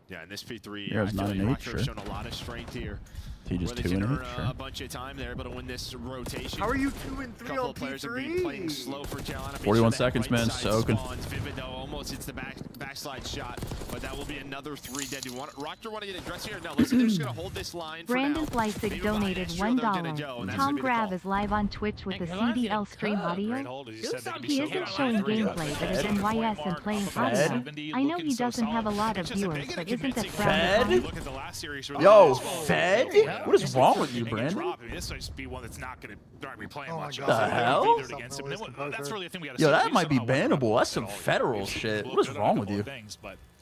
Yeah, in this P3, Yeah, it's I feel like 9 and 8, ROKKR sure. have shown a lot of strength here. He just Where they 2 and 8, generate sure. a bunch of time. They're able to win this rotation. How are you 2 and 3 couple on of players have been P3? playing slow for Carolina. 41 seconds, man. Soaking. Vivid though almost hits the backslide shot, but that will be another 3 dead. Do you want ROKKR want to get aggressive here? No, looks like they're just gonna hold this line for Brandon now. Fleissig donated $1. Tom Grav is live on Twitch with the CDL stream audio. He isn't showing gameplay, but is NYS and playing audio. I know he doesn't have a lot of viewers, but isn't that Brandon? Look at the last series. Yo, Fed? What is wrong with you, Brandon? This might just be one that's not going to be playing much. The hell? That's really the thing we got to Yo, that might be bannable. That's some federal shit. What is wrong with you?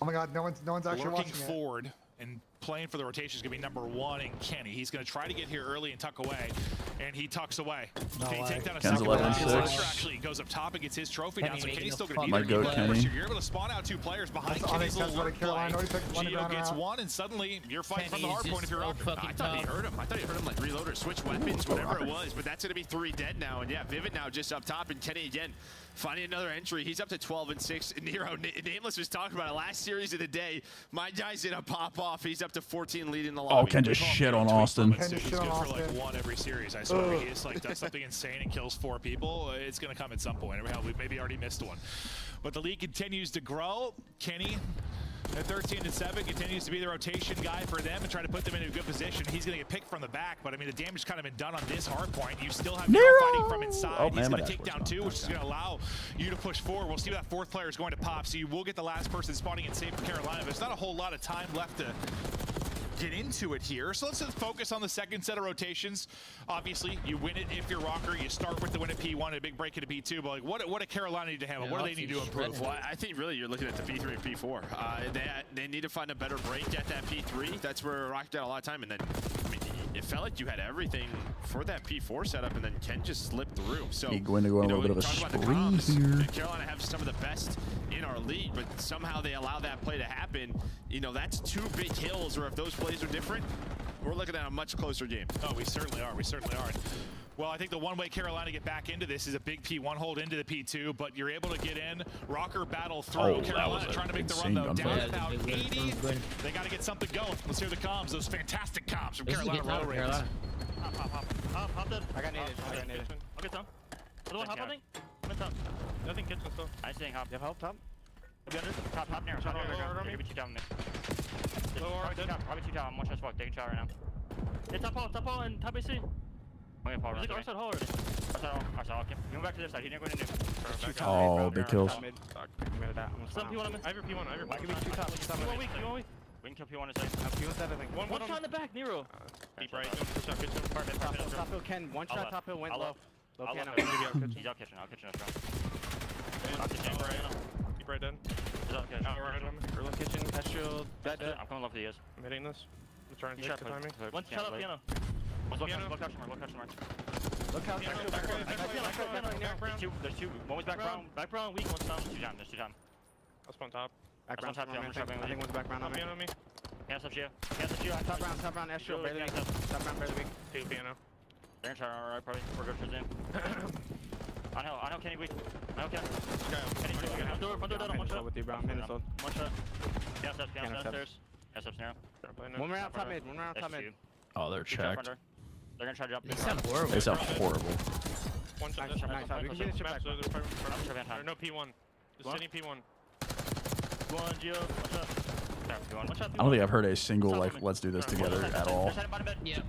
Oh my God, no one's actually Working watching forward and playing for the rotation is going to be number 1 in Kenny. He's going to try to get here early and tuck away, and he tucks away. Can he take down a Ken's second 11-6. round? Actually goes up top and gets his trophy down, so Kenny's still going to be My there. goat, Kenny. You're able to spawn out 2 players behind That's Kenny's what little work play. Carolina already picked one Gio down gets out. 1, and suddenly you're fighting from the Kenny hard is point if you're just so ROKKR. I thought he hurt him. I thought he hurt him like reloaders, switch weapons, whatever it was. But that's going to be 3 dead now. And yeah, Vivid now just up top, and Kenny again finding another entry. He's up to 12 and 6. Nero, Nameless was talking about it last series of the day. My guy's gonna pop off. He's up to 14 lead in the lobby. Oh, Ken just shit on Austin. He's good for like 1 every series. I swear. He just like does something insane and kills 4 people. It's gonna come at some point. Hell, we maybe already missed one. But the league continues to grow. Kenny at 13 and 7 continues to be the rotation guy for them and try to put them in a good position. He's going to get picked from the back, but I mean the damage kind of been done on this hard point. You still have Nero fighting from inside. Oh, He's man, going to take down 2, which is going to allow you to push forward. We'll see that 4th player is going to pop, so you will get the last person spawning in safe for Carolina. There's not a whole lot of time left to get into it here. So let's just focus on the second set of rotations. Obviously, you win it if you're ROKKR. You start with the win at P1 and a big break into P2. But like, what do Carolina need to handle? What do they need to improve? Well, I think really you're looking at the P3 and P4. They need to find a better break at that P3. That's where ROKKR got a lot of time. And then, I mean, it felt like you had everything for that P4 setup, and then Ken just slipped through. So He's going to go on a little bit of a spree here. Carolina have some of the best in our league, but somehow they allow that play to happen. You know, that's 2 big hills, or if those plays are different, we're looking at a much closer game. Oh, we certainly are. We certainly are. Well, I think the one way Carolina get back into this is a big P1 hold into the P2, but you're able to get in. ROKKR battle through. Oh, Carolina trying to make the run, though. Down about 80. Good. They got to get something going. Let's hear the comms, those fantastic comms from Carolina Row Ravens. Pop dead. I got naded. I'll get some. Other one hop on thing? I'm in top. Nothing kitchen still. I just hop. You have help, top? I'll be under. Top narrow. Top narrow. They're gonna be 2 down me. Probably 2 down. I'm 1 shot smoke. Taking shot right now. Hey, top hall, and top AC. I'm gonna fall around. Outside hall already. Outside hall. You move back to this side. He didn't go into new. Oh, big kills. Some P1 on me. I have your P1. I give me 2 top. You want weak. We can kill P1 in a second. P1's dead, I think. One shot in the back, Nero. Deep right. Top hill, Ken. 1 shot, top hill, went low. Low piano. He's out kitchen. Out kitchen, I'll Deep right dead. He's out kitchen. Early kitchen, catch shield. Dead. I'm coming low for you guys. I'm hitting this. I'm trying to take the timing. 1 shot up piano. Look couch mark. Look couch mark. There's 2. One was back brown, weak, one's down. There's 2 times. I'll spawn top. Back brown, top brown. I think one's back brown on me. Hands up, Gio. Top brown, Astro, barely weak. Top brown, barely weak. 2 piano. They're gonna try alright, probably. We're good for Zoom. On hill, Kenny weak. On hill, Kenny. Front door down on 1 shot. With you, Brown. 1 shot. Piano downstairs. Yes, up narrow. 1 round top mid. Oh, they're checked. They're gonna try to jump. They sound horrible. They sound horrible. 1 shot. Nice. We can finish it back. There's no P1. Just sitting P1. 1 Gio. 1 shot. I don't think I've heard a single like let's do this together at all.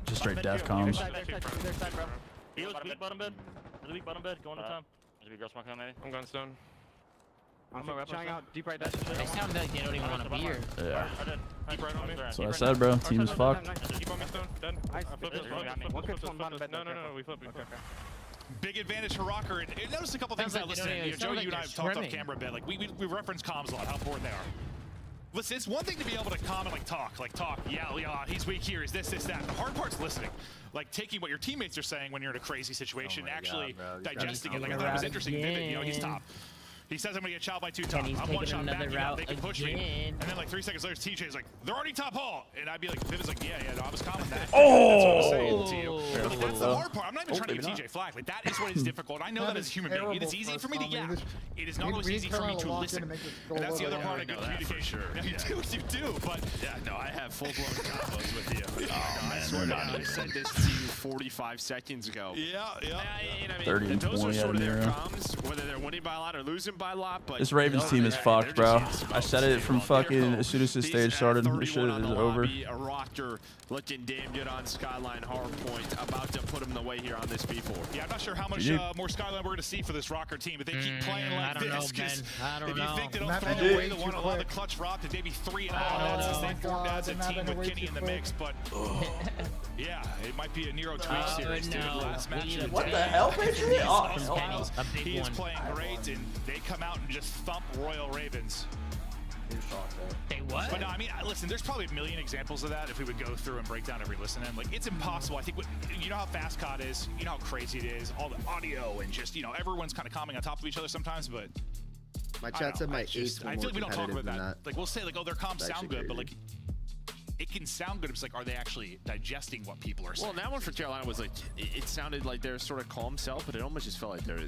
Just straight death comms. He was weak bottom bed. Really weak bottom bed. Going to time. There's a big girl smoking on maybe. I'm going stone. I'm trying out deep right. They sound like they don't even want to be here. Yeah. Deep right on me. That's what I said, bro. Team is fucked. Keep on me stone. Dead. I flipped this. No. We flip. Big advantage for ROKKR. And notice a couple things I listened to. Joe, you and I have talked off camera a bit. Like we reference comms a lot, how important they are. Listen, it's one thing to be able to comment, like talk, yeah, he's weak here, he's this, that. The hard part's listening. Like taking what your teammates are saying when you're in a crazy situation, actually digesting it. Like I thought it was interesting. Vivid, you know, he's top. He says I'm gonna get shot by 2 top. I'm one shot back, they can push me. And then like 3 seconds later, TJ's like, they're already top hall. And I'd be like, Vivid's like, yeah, no, I was calling that. That's what I'm saying to you. But, like, that's the hard part. I'm not even trying to give TJ flack. Like that is what is difficult. I know that as a human being. It is easy for me to it is not always easy for me to listen. And that's the other part of good communication. You do, but yeah, no, I have full-blown combos with you. Oh, I swear to God, I said this to you 45 seconds ago. Yeah. I mean, 30 and those 20 are sort of their out comms, whether they're winning by a lot or losing by a lot. But this Ravens team is fucked, bro. I said it from fucking as soon as the stage started. This shit is over. A ROKKR looking damn good on Skyline Hardpoint, about to put him the way here on this B4. Yeah, I'm not sure how much more Skyline we're going to see for this ROKKR team, but they keep playing like this. I don't if know. you think they'll throw away the one on the clutch rock to maybe 3-0 since they formed as a team with Kenny in the mix, but yeah, it might be a Nero Tweak series, dude. Last match of the What the hell, Patriot? He is playing great, and they come out and just thump Royal Ravens. Hey, what? But no, I mean, listen, there's probably a million examples of that if we would go through and break down every listen in. Like, it's impossible. I think, you know how fast COD is, you know how crazy it is, all the audio and just, you know, everyone's kind of commenting on top of each other sometimes, but my chat said my 8th I feel like we don't talk about that. Like, we'll say, like, oh, their comms That's sound good, crazy. but, like, it can sound good. It's like, are they actually digesting what people are saying? Well, that one for Carolina was like, it sounded like their sort of calm self, but it almost just felt like they're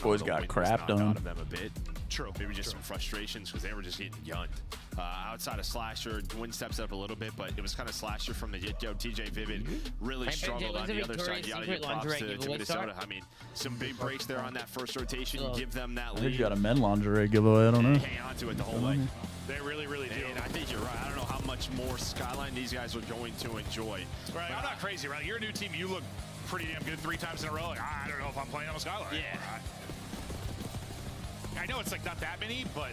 Boys got crapped on. Out of them a bit. True. Maybe just some frustrations because they were just getting gunned. Outside of Slasher, Gwyn steps up a little bit, but it was kind of Slasher from the get-go. TJ Vivid really struggled on the other side. You gotta give props to Minnesota. I mean, some big breaks there on that first rotation. Give them that lead. I think you got a men lingerie giveaway. I don't know. Hang on to it the whole way. They really do. And I think you're right. I don't know how much more Skyline these guys are going to enjoy. Right, I'm not crazy, right? You're a new team. You look pretty damn good 3 times in a row. Like, I don't know if I'm playing on a Skyline. Yeah. I know it's like not that many, but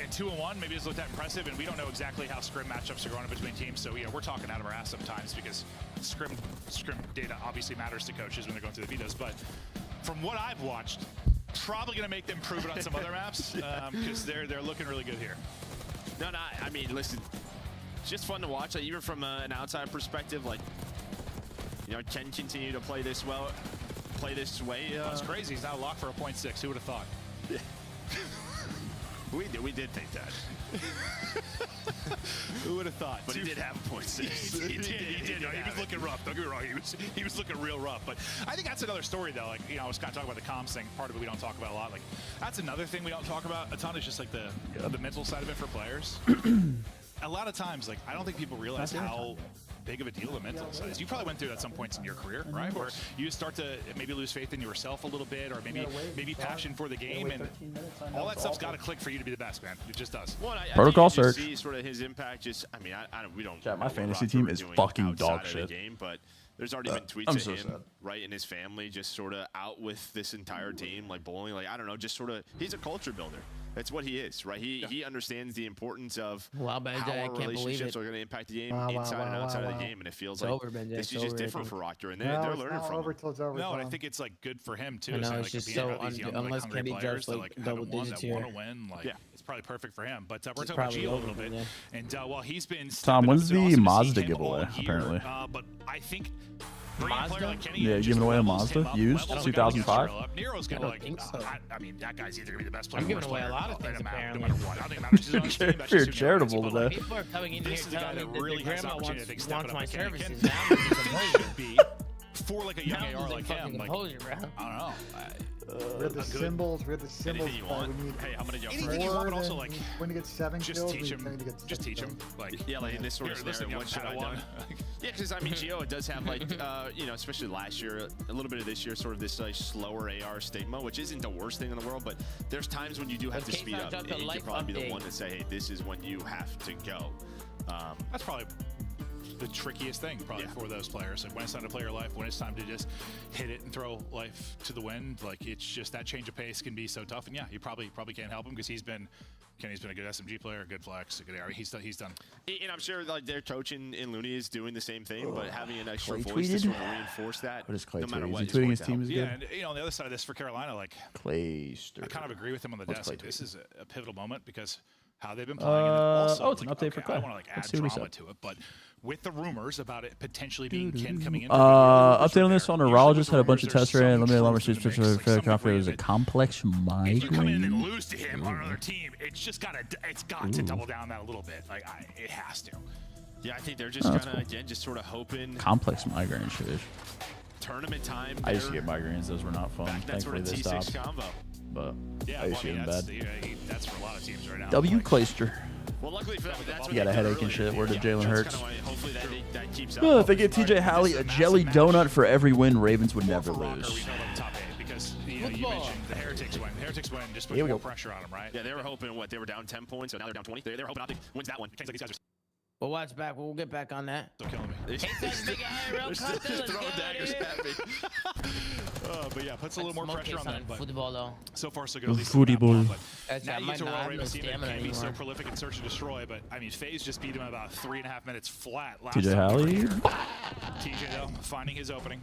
at 2-1, maybe it's looked that impressive, and we don't know exactly how scrim matchups are going between teams. So yeah, we're talking out of our ass sometimes because scrim data obviously matters to coaches when they're going through the vetoes. But from what I've watched, probably going to make them prove it on some other maps because they're looking really good here. No, I mean, listen, it's just fun to watch. Like, even from an outside perspective, like, you know, can continue to play this well, play this way. That's crazy. He's now locked for a 0.6. Who would have thought? We did think that. Who would have thought? But he did have a 0.6. He did. No, he was looking rough. Don't get me wrong. He was looking real rough. But I think that's another story, though. Like, you know, I was kind of talking about the comms thing. Part of it we don't talk about a lot. Like, that's another thing we don't talk about a ton. Is just like the mental side of it for players. A lot of times, like, I don't think people realize how big of a deal the mental side is. You probably went through that at some points in your career, right? Where you start to maybe lose faith in yourself a little bit, or maybe passion for the game, and all that stuff's got to click for you to be the best, man. It just does. Well, Protocol think you search. See sort of his impact. Just, I mean, we don't. Chat, my know what fantasy ROKKR team were is doing fucking dog outside of shit. the game, but there's already been tweets of him, right, and his family just sort of out with this entire team, like bowling, like, I don't know, just sort of, he's a culture builder. That's what he is, right? He understands the importance of how our relationships are going to impact the game inside and outside of the game, and it feels like this is just different for ROKKR, and they're learning from it. No, and I think it's like good for him too. I know, it's just so unless Kenny just like double digits here. Want to win, like, yeah, it's probably perfect for him. But we're talking about Gio a little bit, and while he's been Tom, when's the Mazda giveaway? Apparently. But I think. Yeah, giving away a Mazda used 2005. Nero's gonna I mean, that guy's either gonna be the best player. I'm giving away a lot of things apparently. No matter what, I don't think it matters. He's on his team, that's You're just charitable like, today. People are coming in here this is the guy that really has grandma opportunity. I think step wants it my up. services. Should be for like a young AR like him. Like, I don't know. We have the symbols. We have the symbols. Anything you want. We need Hey, I'm gonna go anything you want, but also like when you get 7 just kills, teach him. we need to get Just teach him. Like, yeah, like in this sort of scenario, what should I do? Yeah, because I mean, Gio does have like, you know, especially last year, a little bit of this year, sort of this like slower AR stigma, which isn't the worst thing in the world, but there's times when you do have to speed up, and you can probably be the one to say, hey, this is when you have to go. That's probably the trickiest thing probably for those players. Like when it's time to play your life, when it's time to just hit it and throw life to the wind, like it's just that change of pace can be so tough. And yeah, you probably can't help him because Kenny's been a good SMG player, a good flex, a good area. He's done. And I'm sure like their coach in Looney is doing the same thing, but having an extra voice to sort of reinforce that, no matter what, is he tweeting his team is good? Yeah, and you know, on the other side of this for Carolina, like Clayster. I kind of agree with him on the desk. Like, this is a pivotal moment because how they've been playing. And also, it's an update for I Clay. want to like add Let's see what he drama said. to it, but with the rumors about it potentially being Ken coming in. Update on this one. Neurologist had a bunch of tests ran. Limited alarm receipts. Fair confident it was a complex migraine. If you come in and lose to him on another team, it's got to double down that a little bit. Like it has to. Yeah, I think they're just kind of again just sort of hoping. Complex migraine shit. Tournament time. I used to get migraines. Those were not fun. Thankfully, they stopped. Combo. But yeah, I used to get them bad. That's for a lot of teams right now. W. Clayster. Well, luckily for them, that's You got a headache and shit. Word to Jalen Hurts. Hopefully that keeps up. If they get TJ Halley a jelly donut for every win, Ravens would never lose. Because you mentioned the Heretics win. The Heretics win just put more pressure on them, right? Yeah, they were hoping they were down 10 points, so now they're down 20. They're hoping Optic wins that one. These guys are We'll watch back. We'll get back on that. still killing me. They're just throwing daggers at me. But yeah, puts a little more pressure on them. But football though. so far so good. At least Football. now you get to a Royal Ravens team that can be so prolific in search and destroy. But I mean, FaZe just beat him in about 3.5 minutes flat last TJ time. Halley. TJ though, finding his opening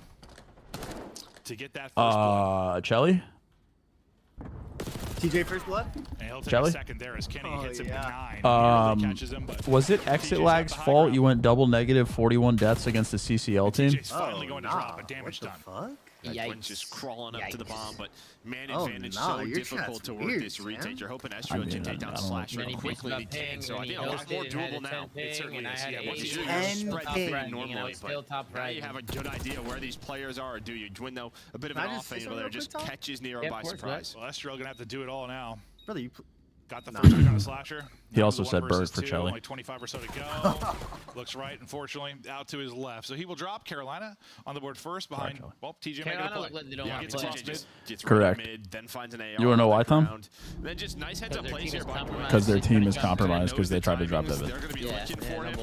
to get that first blood. Chelly. TJ first blood? And he'll take Jelly? a second there as Kenny hits him to 9. Catches him, but Was it Exit Lag's fault you went double negative 41 deaths against the CCL team? TJ's finally going to drop, but damage done. Fuck? Quinn's just crawling up to the bomb, but man advantage so difficult to work this retake. You're hoping Ezreal can take down Slasher quickly as he can, so I think a lot more doable now. It certainly is. Yeah, Once you spread the feed normally, but now you have a good idea where these players are, or do you? Dwin, though, a bit of an offense where there just catches Nero by surprise. Well, Ezreal going to have to do it all now. Brother, you got the first pick on the Slasher. He also said bird versus for two, Chelly. Only 25 or so to go. Looks right, unfortunately, out to his left. So he will drop Carolina on the board first behind, well, TJ making a play. Yeah, gets across mid, Correct. Mid, then finds an AR. You want to know why, Tom? Then just nice heads up plays here. Because their team is compromised because they tried to drop David. They're going to be looking for him.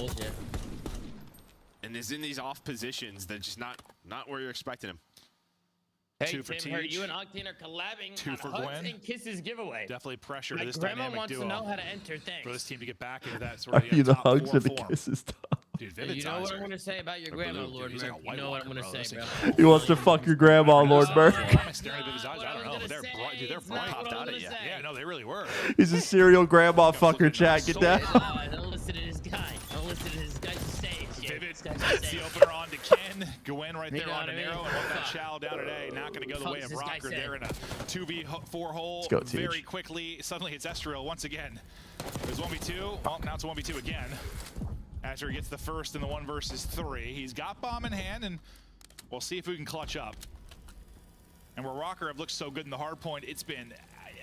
And is in these off positions that just not where you're expecting him. Hey, 2 for Tim, Teach. you and Octane are collabing 2 for on Hugs Gwen. and Kisses giveaway. Definitely pressure My to this grandma dynamic wants duo to know how to enter things. for this team to get back into that sort Are of you the top hugs 4 or the form. kisses, Tom? Dude, You Vivid's know eyes what I'm are- going to say about your are grandma, blue, Lord dude. He's like Merc. a You white know what I'm walker, going bro. to say, This bro. thing's- He wants to fuck your grandma, Lord Burke. Why am I staring into his eyes? I don't know, but they're bright. Dude, they're bright. Popped out at you. Yeah, no, they really were. He's a serial grandma fucker, chat. Get down. Don't listen to this guy. Don't listen to this guy's stage. Vivid gets the opener on to Ken. Gwen right there on to Nero. And what that Chow down today, not going to go the way of ROKKR. They're in a 2v4 hole. Let's go, Very Teach. quickly. Suddenly it's Ezreal once again. There's 1v2. Well, now it's 1v2 again. After he gets the first in the 1 versus 3. He's got bomb in hand, and we'll see if we can clutch up. And where ROKKR have looked so good in the hard point, it's been,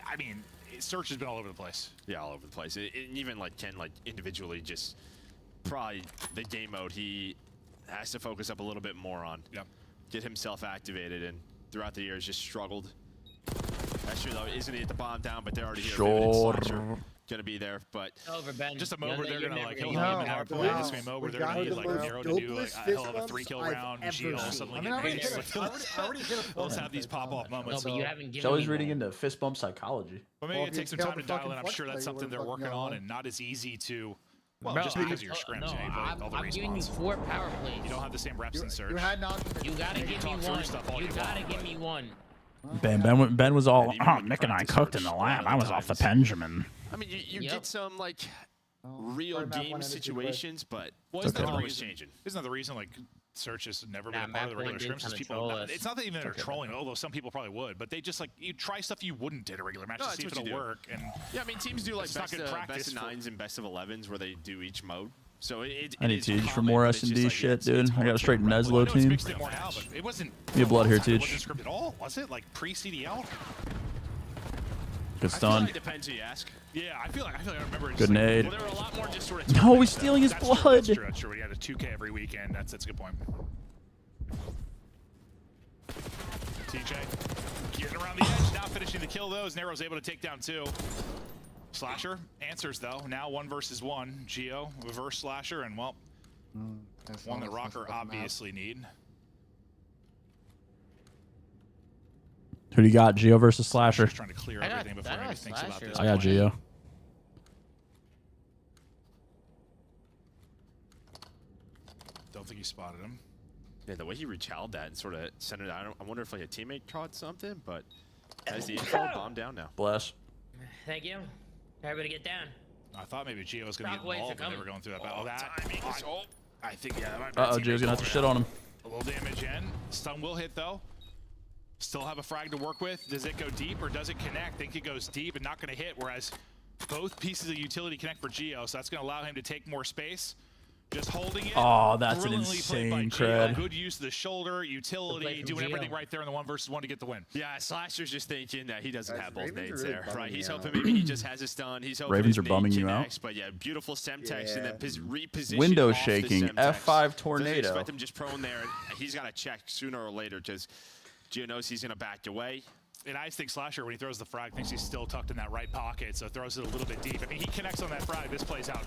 I mean, Search has been all over the place. Yeah, all over the place. Even like Ken, like individually, just probably the game mode he has to focus up a little bit more on. Yep. Get himself activated, and throughout the years just struggled. Actually, though, isn't he at the bomb down? But they're already here. Sure. Gonna be there, but Over, Ben. Just a mode where they're gonna like he'll No, have an no, outplay. This game mode where they're gonna need like the Nero to do like dopest a hell of a fist 3-kill bumps round. I've Geo ever seen. suddenly I mean, I already hit a let's have these pop off moments. No, but you haven't given Joey's me reading one. into fist bump psychology. But maybe Well, it if you takes some failed time the to dial fucking in. I'm flex sure that's play, you something they're would've working fucking on known. and not as easy to. Well, Bro, just because of your scrims, you know, all the I'm giving you respawns. 4 power plays. You don't have the same reps in Search. You had not. You gotta give me talk through one. stuff all You you gotta want, give but- me one. Ben was all, even oh, when you Nick and I practice cooked in Search the a lab. lot I of was off the times- Benjamin. I mean, you Yep. get some like real Sorry, Matt, game one edited you, but- situations, but Well, it's isn't that the always reason? changing. Isn't that the reason like Search has never been Nah, a part of the Matt regular did scrims? kinda People, troll us. it's not that even they're trolling, although some people probably would, but they just like you try stuff you wouldn't at a regular match No, to that's see if what it'll you do. work. And Yeah, I mean, teams do like It's not best good of practice for- 9s and best of 11s where they do each mode. So it I need is Teach for common, more but it's just S&D like, shit, it's dude. I hard got a to straight wrap well, I Neslo know it's team. mixed in more now, but it wasn't. Be a blood here, It wasn't Teach. scripted at all, was it? Like pre-CDL? Good I feel stun. like it depends who you ask. Yeah, I feel like I remember. It Good just, like, nade. Well, there were a lot more just sort of. No, he's stealing his That's true, blood. That's true. That's true. When he had a 2K every weekend, that's a good point. TJ getting around the edge, now finishing the kill. Those Nero's able to take down 2. Slasher answers though. Now 1 versus 1. Geo reverse Slasher, and well, one that ROKKR obviously need. Who do you got? Geo versus Slasher. Just trying to clear everything before anybody thinks about this. I got Geo. Don't think he spotted him. Yeah, the way he rechalled that and sort of sent it out. I wonder if like a teammate caught something, but has the info bomb down now. Bless. Thank you. Everybody get down. I thought maybe Gio was going to get involved when they were going through that battle. I think, yeah, that might be Uh-oh, Gio's going to have to shit on him. a little damage in. Stun will hit, though. Still have a frag to work with. Does it go deep or does it connect? I think it goes deep and not going to hit, whereas both pieces of utility connect for Gio, so that's going to allow him to take more space. Just holding it. Oh, that's an insane cred. Good use of the shoulder, utility, doing everything right there in the 1v1 to get the win. Yeah, Slasher's just thinking that he doesn't have both nades there, right? He's hoping maybe he just has a stun. He's hoping Ravens his are bumming nade you out. connects, but yeah, beautiful Semtex and then reposition. Window off the shaking, Semtex. F5 tornado. Doesn't expect him just prone there. He's got to check sooner or later because Gio knows he's going to back away. And I just think Slasher, when he throws the frag, thinks he's still tucked in that right pocket, so throws it a little bit deep. I mean, he connects on that frag. This plays out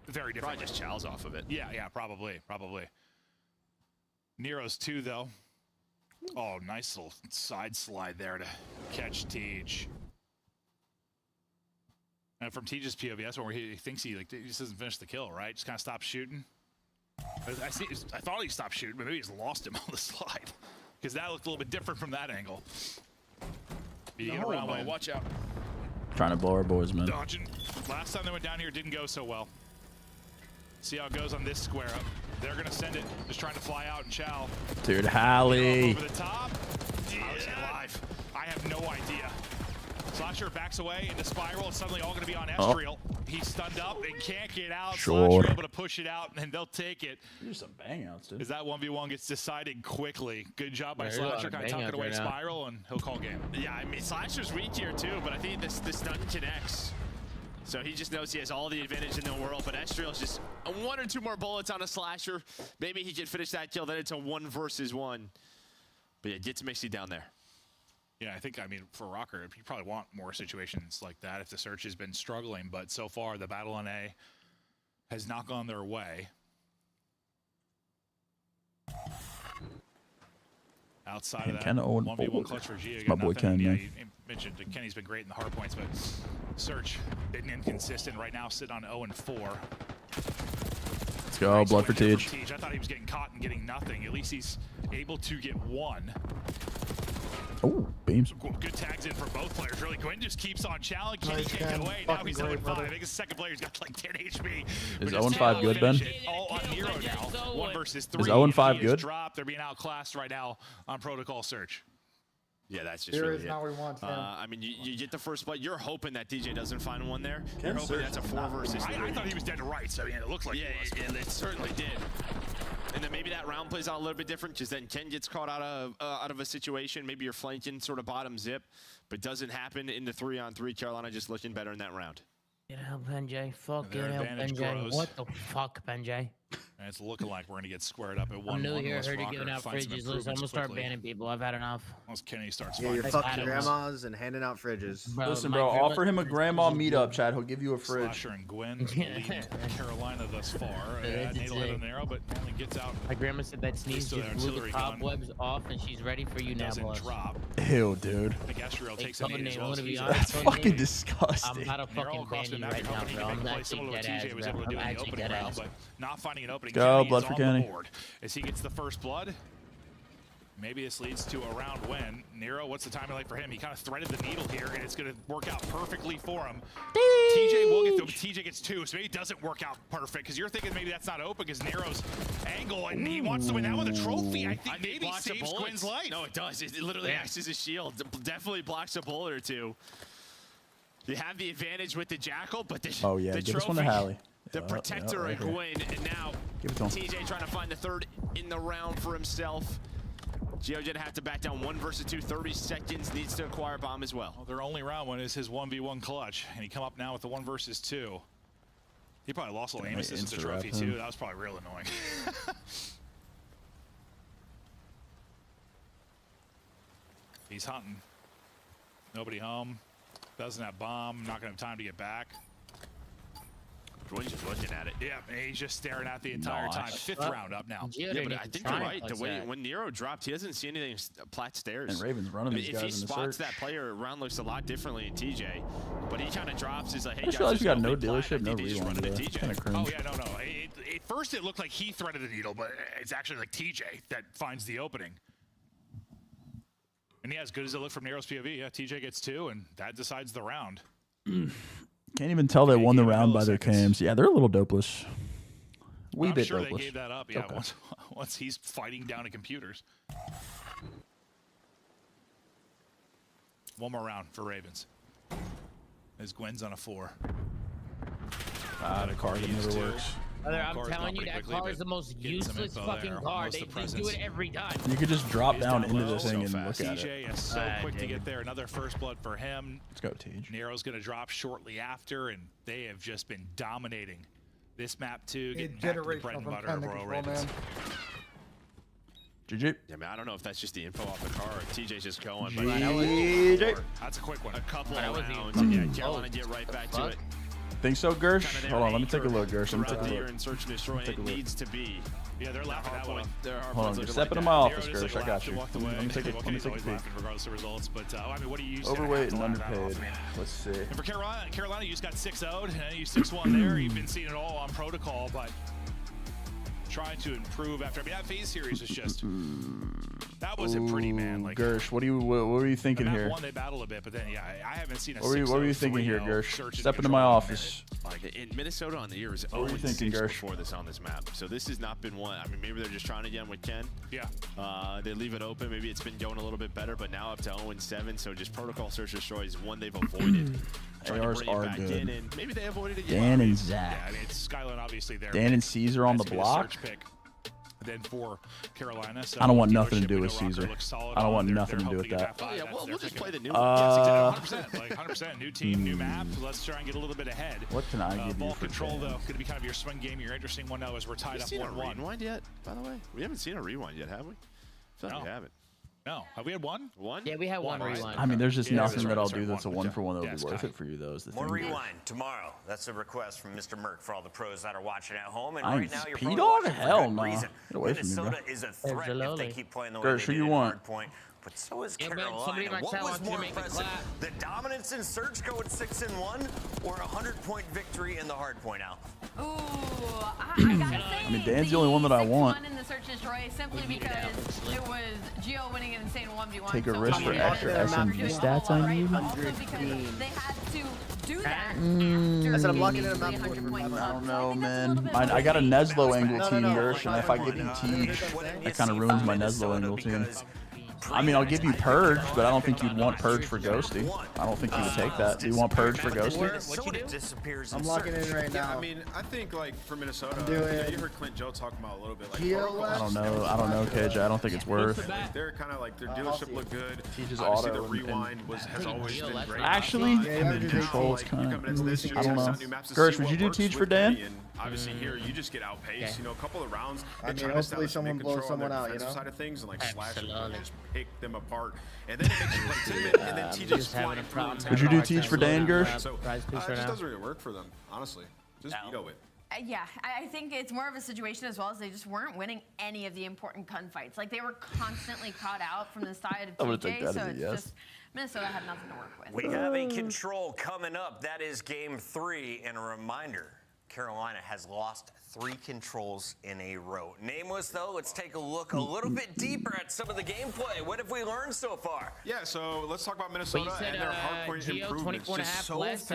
very different. Probably just chows off of it. Yeah, probably. Nero's 2, though. Oh, nice little side slide there to catch Tej. And from Tej's POV, that's where he thinks he just doesn't finish the kill, right? Just kind of stops shooting. I thought he stopped shooting, but maybe he's lost him on the slide. Because that looked a little bit different from that angle. Watch out. Trying to blow our boys, man. Dodging. Last time they went down here, it didn't go so well. See how it goes on this square up. They're going to send it. Just trying to fly out and chow. Dude, Hallie. Over the top. Yeah. Alive. I have no idea. Slasher backs away into spiral. It's suddenly all going to be on Estriel. He's stunned up and can't get out. Slasher able to push it out, and they'll take it. There's some bang outs, dude. As that 1v1 gets decided quickly. Good job by Slasher, kind of tucking away spiral, and he'll call game. Yeah, I mean, Slasher's weak here too, but I think the stun connects. So he just knows he has all the advantage in the world, but Estriel's just 1 or 2 more bullets on a Slasher. Maybe he can finish that kill, then it's a 1 versus 1. But yeah, gets Mixie down there. Yeah, I think, for ROKKR, you probably want more situations like that if the search has been struggling, but so far the battle on A has not gone their way. Outside of that, 1v1 clutch for Gia. My boy Ken, yeah, man. you mentioned Kenny's been great in the hard points, but Search been inconsistent right now, sitting on 0-4. Let's go, blood for Tej. I thought he was getting caught and getting nothing. At least he's able to get 1. Oh, beams. Good tags in for both players. Really, Gwen just keeps on challenging. Kenny can't get away. Now he's 0-5. I think his second player's got like 10 HP. Is 0-5 good, Ben? All on Nero now. 1 versus 3. Is 0-5 good? Dropped. They're being outclassed right now on Protocol Search. Yeah, that's just Here really is it. now we want him. I mean, you get the first play. You're hoping that DJ doesn't find one there. You're hoping that's a 4 versus 3. I thought he was dead to rights. I mean, it looked like it certainly did. And then maybe that round plays out a little bit different because then Ken gets caught out of a situation. Maybe you're flanking sort of bottom zip, but doesn't happen in the 3-on-3. Carolina just looking better in that round. Get out, Benjay. Fuck it out, Benjay. What the fuck, Benjay? And it's looking like we're going to get squared up at 1-1. I'm new here. Heard you giving out fridges. Listen, I'm going to start banning people. I've had enough. Once Kenny starts you're fucking grandmas and handing out fridges. Listen, bro, offer him a grandma meetup, Chad. He'll give you a fridge. Slasher and Gwen leading Carolina thus far. Nadal hit an arrow, but only gets out. My grandma said that sneeze just blew the cobwebs off, and she's ready for you now, boss. Drop. Ew, dude. I think Estriel takes a knee as well. That's fucking disgusting. I'm not a fucking ban you right now, bro. I'm actually dead ass, bro. I'm actually dead ass. But not finding an opening. Go, blood for Kenny. As he gets the first blood. Maybe this leads to a round win. Nero, what's the timing like for him? He kind of threaded the needle here, and it's going to work out perfectly for him. TJ will get TJ gets 2, so maybe it doesn't work out perfect, because you're thinking maybe that's not open because Nero's angle, and he wants to win that with a trophy. I think maybe saves Gwen's life. No, it does. It literally acts as a shield. Definitely blocks a bullet or 2. You have the advantage with the Jackal, but the give trophy, us one to Hallie. The protector right of Gwen, and now TJ trying to find the 3rd in the round for himself. Gio didn't have to back down 1 versus 2, 30 seconds, needs to acquire bomb as well. Their only round one is his 1v1 clutch, and he come up now with the 1 versus 2. He probably lost a little aim assist with the trophy too. That was probably real annoying. He's hunting. Nobody home. Doesn't have bomb. Not gonna have time to get back. Gwen's just looking at it. Yeah, he's just staring at the entire time. 5th round up now. Yeah, but I think you're right. The way when Nero dropped, he doesn't see anything plat stairs. And Ravens running these guys in the search. If he spots that player, round looks a lot differently in TJ. But he kind of drops. He's like, hey, I just realized we got no dealership, no rewind. Kind of cringe. Oh yeah, no. At first it looked like he threaded the needle, but it's actually like TJ that finds the opening. And yeah, as good as it looked from Nero's POV, yeah, TJ gets 2, and that decides the round. Can't even tell they won the round by their cams. Yeah, they're a little dopeless. I'm Bit sure dopeless. they gave that up. Yeah, once he's fighting down to computers. One more round for Ravens. As Gwen's on a 4. The card that never works. I'm telling you, that car is the most useless fucking car. They do it every time. You could just drop down into the thing and look at TJ it. is so quick to get there. Another first blood for him. Let's go, Tej. Nero's going to drop shortly after, and they have just been dominating this map too. Getting back to the bread and butter of Royal Ravens. GG. Yeah, man, I don't know if that's just the info off the car or TJ's just going. GG. That's a quick one. A couple of rounds, and yeah, Carolina get right back to it. Think so, Gersh? Hold on, let me take a look, Gersh. Let me take a look. In search and destroy, it needs to be. Yeah, they're laughing that one. Hold on, you're stepping in my office, Gersh. I got you. Let me take a peek. Regardless of results, but I mean, what do you use? Overweight and underpaid. Let's see. And for Carolina, you just got 6-0'd. You 6-1 there. You've been seeing it all on protocol, but trying to improve after. I mean, that phase series was just that wasn't pretty, man. Like Gersh, what were you thinking here? One, they battled a bit, but then yeah, I haven't seen a. What were you thinking here, Gersh? Step into my office. Like in Minnesota on the year is What were you thinking, 0-6 Gersh? before this on this map. So this has not been one. I mean, maybe they're just trying again with Ken. Yeah. They leave it open. Maybe it's been going a little bit better, but now up to 0-7. So just protocol search destroy is one they've avoided. ARs are good. And maybe they avoided it. Dan and Zach. Yeah, I mean, it's Skyline obviously there. Dan and Caesar on the block. Then for Carolina, so I don't want nothing to do with Caesar. I don't want nothing to do with that. Oh, yeah, we'll just play the new 100%, like 100%. New team, new map. Let's try and get a little bit ahead. What can I give you ball for control, Dan? though, could be kind of your swing game. Your interesting one now is we're tied up 1-1. Have you seen a rewind yet, by the way? We haven't seen a rewind yet, have we? I feel like we haven't. No. Have we had one? One? Yeah, we had one rewind. I mean, there's just nothing that I'll do that's a 1-for-1 that'll be worth it for you, though. Is the More thing. rewind tomorrow. That's a request from Mr. Merck for all the pros that are watching at home. And I'm right now, you're P-Dog? probably watching Hell for good no. reason. Get away from me, bro. Minnesota is a threat if they keep playing the way Gersh, they who did you at want? Hardpoint. But so is Yeah, man, somebody Carolina. might What tell was us to more make it impressive, clap. the dominance in Surge going 6-1 or a 100-point victory in the Hardpoint, Al? Ooh, I gotta say, I mean, Dan's the only one that I want. 6-1 in the search and destroy simply because it was Gio winning an insane 1v1. Take a so risk for extra SMG stats I need. Also because they had to do that I said I'm locking in a map. I don't know, man. I got a Neslo angle team, Gersh, and if I give you Tej, that kind of ruins my Neslo angle team. I mean, I'll give you Purge, but I don't think you'd want Purge for Ghosty. I don't think you would take that. Do you want Purge for Ghosty? I'm locking in right Yeah, now. I mean, I think like for Minnesota, you heard Clint Joe talking about a little bit. Like, I don't know, KJ. I don't think it's worth. They're kind of like their dealership looked good. Tejas Obviously, auto the rewind has always been great. Actually, controls kind of. I don't know. Gersh, would you do Tej for Dan? Obviously, here you just get outpaced. You know, a couple of rounds. I mean, hopefully someone blows someone out. You know. Side of things and like slash them and just pick them apart, and then it makes you play timid, and then Tej just flying through. Would you do Tej for Dan, Gersh? So it just doesn't really work for them, honestly. Just veto it. Yeah, I think it's more of a situation as well as they just weren't winning any of the important gunfights. Like they were constantly caught out from the side of TJ, so it's just Minnesota had nothing to work with. We have a control coming up. That is game 3, and a reminder. Carolina has lost 3 controls in a row. Nameless, though, let's take a look a little bit deeper at some of the gameplay. What have we learned so far? Yeah, so let's talk about Minnesota said, and their hardpoint improvements. Just so fast.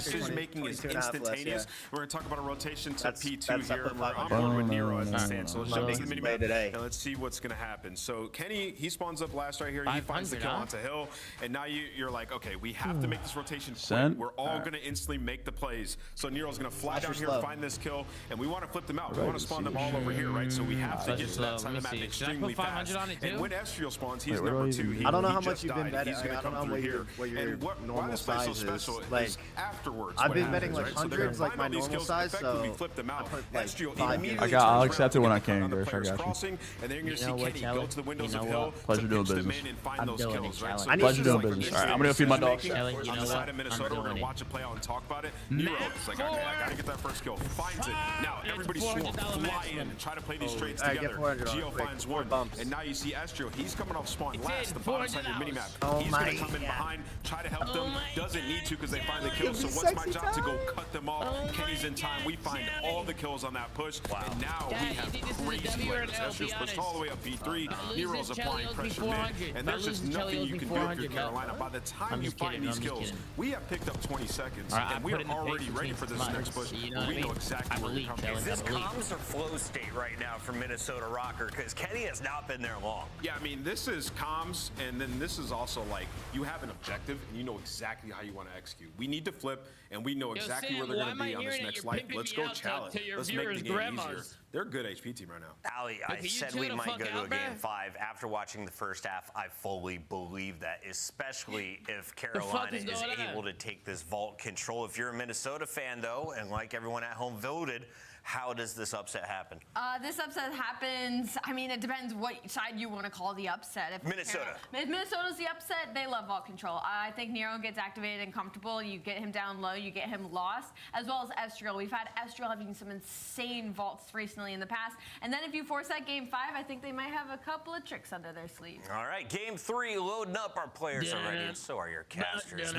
Decision making is instantaneous. We're going to talk about a rotation to P2 here. We're on board with Nero as it stands. So let's jump into the mini map and let's see what's going to happen. So Kenny, he spawns up last right here. He finds the kill onto Hill, and now you're like, okay, we have to make this rotation quick. We're all going to instantly make the plays. So Nero's going to fly down here, find this kill, and we want to flip them out. We want to spawn them all over here, right? So we have to get to that side of the map extremely fast. And when Estriel spawns, he's number 2. I don't know how much you've been betting. He's going to come through here. And why this play so special is afterwards. I've been betting like hundreds, like my normal size, so we flip them out. Estriel immediately I'll accept it when I can, Gersh. I got you. And then you're going to see Kenny go to the windows of Hill. Pleasure doing business. Pleasure doing business. All right, I'm going to go feed my dog. On the side of Minnesota, we're going to watch it play out and talk about it. Nero, it's like, okay, I got to get that first kill. Finds it. Now everybody swarm, fly in, and try to play these trades Alright, together. get 400 on Geo it, quick. finds one, and now you see Estrio. He's coming off spawn last, the bottom side of your minimap. Oh He's going to come in behind, try to help them. Doesn't need to because they find the kill. So what's my job to go cut them off? Kenny's in time. We find all the kills on that push, and now we have crazy players. Estrio's pushed all the way up B3. Nero's applying pressure mid, and there's just nothing you can do if you're Carolina. By the time you find these kills, we have picked up 20 seconds, and we are already ready for this next push. We know exactly where we're coming. Is this comms or flow state right now for Minnesota ROKKR? Because Kenny has not been there long. Yeah, I mean, this is comms, and then this is also like you have an objective, and you know exactly how you want to execute. We need to flip, and we know exactly where they're going to be on this next life. Let's go challenge. Let's make the game easier. They're a good HP team right now. Ali, I said we might go to a game 5. After watching the first half, I fully believe that, especially if Carolina is able to take this vault control. If you're a Minnesota fan, though, and like everyone at home voted, how does this upset happen? This upset happens, I mean, it depends what side you want to call the upset. If Minnesota. If Minnesota's the upset, they love vault control. I think Nero gets activated and comfortable. You get him down low, you get him lost, as well as Estriel. We've had Estriel having some insane vaults recently in the past. And then if you force that game 5, I think they might have a couple of tricks under their sleeve. All right, game 3, loading up. Our players are ready, and so are your casters.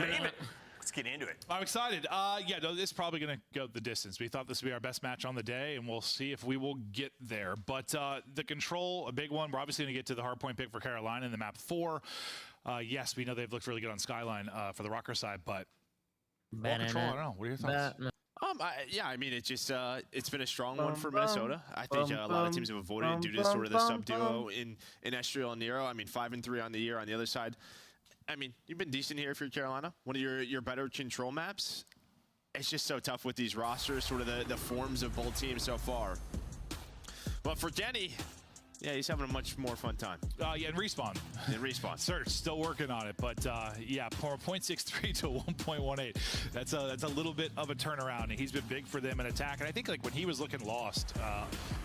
Let's get into it. I'm excited. Yeah, no, this is probably going to go the distance. We thought this would be our best match on the day, and we'll see if we will get there. But the control, a big one. We're obviously going to get to the hardpoint pick for Carolina in the map 4. Yes, we know they've looked really good on Skyline for the ROKKR side, but ball control, I don't know. What are your thoughts? Yeah, I mean, it's just it's been a strong one for Minnesota. I think a lot of teams have avoided it due to sort of the sub duo in Estriel and Nero. I mean, 5-3 on the year on the other side. I mean, you've been decent here if you're Carolina. One of your better control maps. It's just so tough with these rosters, sort of the forms of both teams so far. But for Kenny, yeah, he's having a much more fun time. Yeah, and Respawn. Search, still working on it. But yeah, 0.63 to 1.18. That's a little bit of a turnaround. And he's been big for them in attack. And I think like when he was looking lost,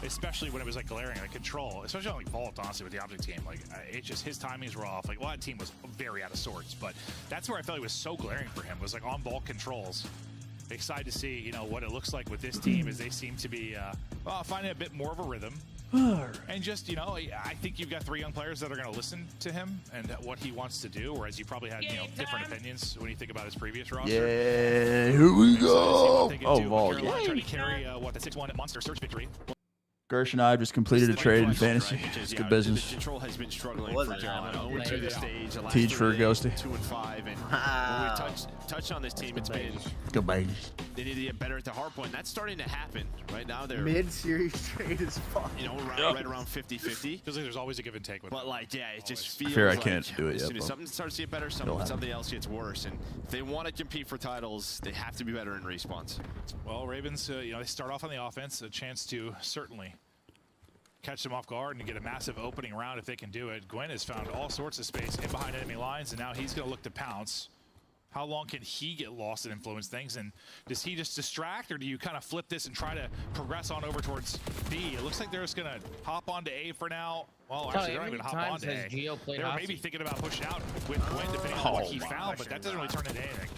especially when it was like glaring, like control, especially on like Vault, honestly, with the object team, like it's just his timings were off. Like, well, that team was very out of sorts. But that's where I felt it was so glaring for him, was like on Vault controls. Excited to see, you know, what it looks like with this team as they seem to be finding a bit more of a rhythm. And just, you know, I think you've got 3 young players that are going to listen to him and what he wants to do, whereas you probably had, you know, different opinions when you think about his previous roster. Yeah, here we go. Oh, Vault. Trying to carry, what, the 6-1 Monster Search victory. Gersh and I just completed a trade in fantasy. It's good business. The control has been struggling for Carolina. Over to the stage. The last Teach for Ghosty. 2-5, and when we touched on this team, it's been good babies. They need to get better at the hardpoint. That's starting to happen right now. They're mid-series trade is fun. You know, right around 50-50. Feels like there's always a give and take with but like, yeah, it just feels Fear I like can't do it as yet, soon as something starts to get better, something else gets worse. And if they want to compete for titles, they have to be better in respawns. Well, Ravens, you know, they start off on the offense, a chance to certainly catch them off guard and get a massive opening round if they can do it. Gwen has found all sorts of space in behind enemy lines, and now he's going to look to pounce. How long can he get lost and influence things? And does he just distract, or do you kind of flip this and try to progress on over towards B? It looks like they're just going to hop onto A for now. Well, actually, they're not even hop onto A. They were maybe thinking about pushing out with Gwen depending on what he found, but that doesn't really turn into anything.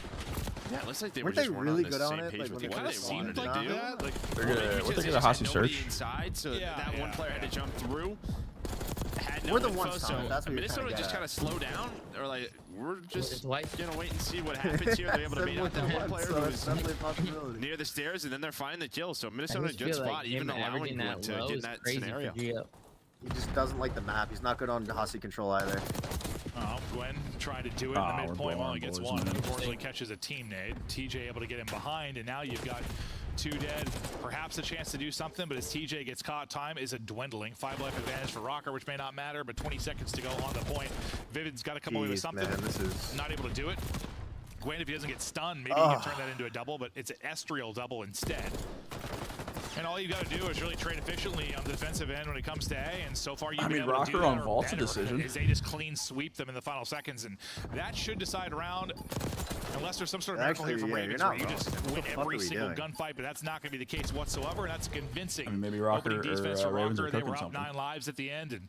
Yeah, it looks like they weren't were just really on good the on same it. page Like, with when what they they wanted to like do. that. Like, They're going to get a hostage search. Inside, so that one player had to jump through. We're the ones, so that's what Minnesota just kind of slow down, or like we're just gonna wait and see what happens here. They're able to beat out that one player who was near the stairs, and then they're finding the kill. So Minnesota good spot, like even allowing Gwen to get in that scenario. He just doesn't like the map. He's not good on Hostage control either. Gwen trying to do it in the midpoint while he gets one. Unfortunately catches a team nade. TJ able to get him behind, and now you've got 2 dead. Perhaps a chance to do something, but as TJ gets caught, time is a dwindling. 5 life advantage for ROKKR, which may not matter, but 20 seconds to go on the point. Vivid's got to come away with something. Man, this is... Not able to do it. Gwen, if he doesn't get stunned, maybe he can turn that into a double, but it's an Estriel double instead. And all you got to do is really trade efficiently on the defensive end when it comes to A, and so far you've been able to do ROKKR that on or Vault's a better, decision. as they just clean sweep them in the final seconds, and that should decide round, unless there's some sort of miracle here from Ravens where you just win every single gunfight, but that's not going to be the case whatsoever, and that's convincing. I mean, maybe opening ROKKR defense or for Ravens are ROKKR. They cooking were up something. 9 lives at the end, and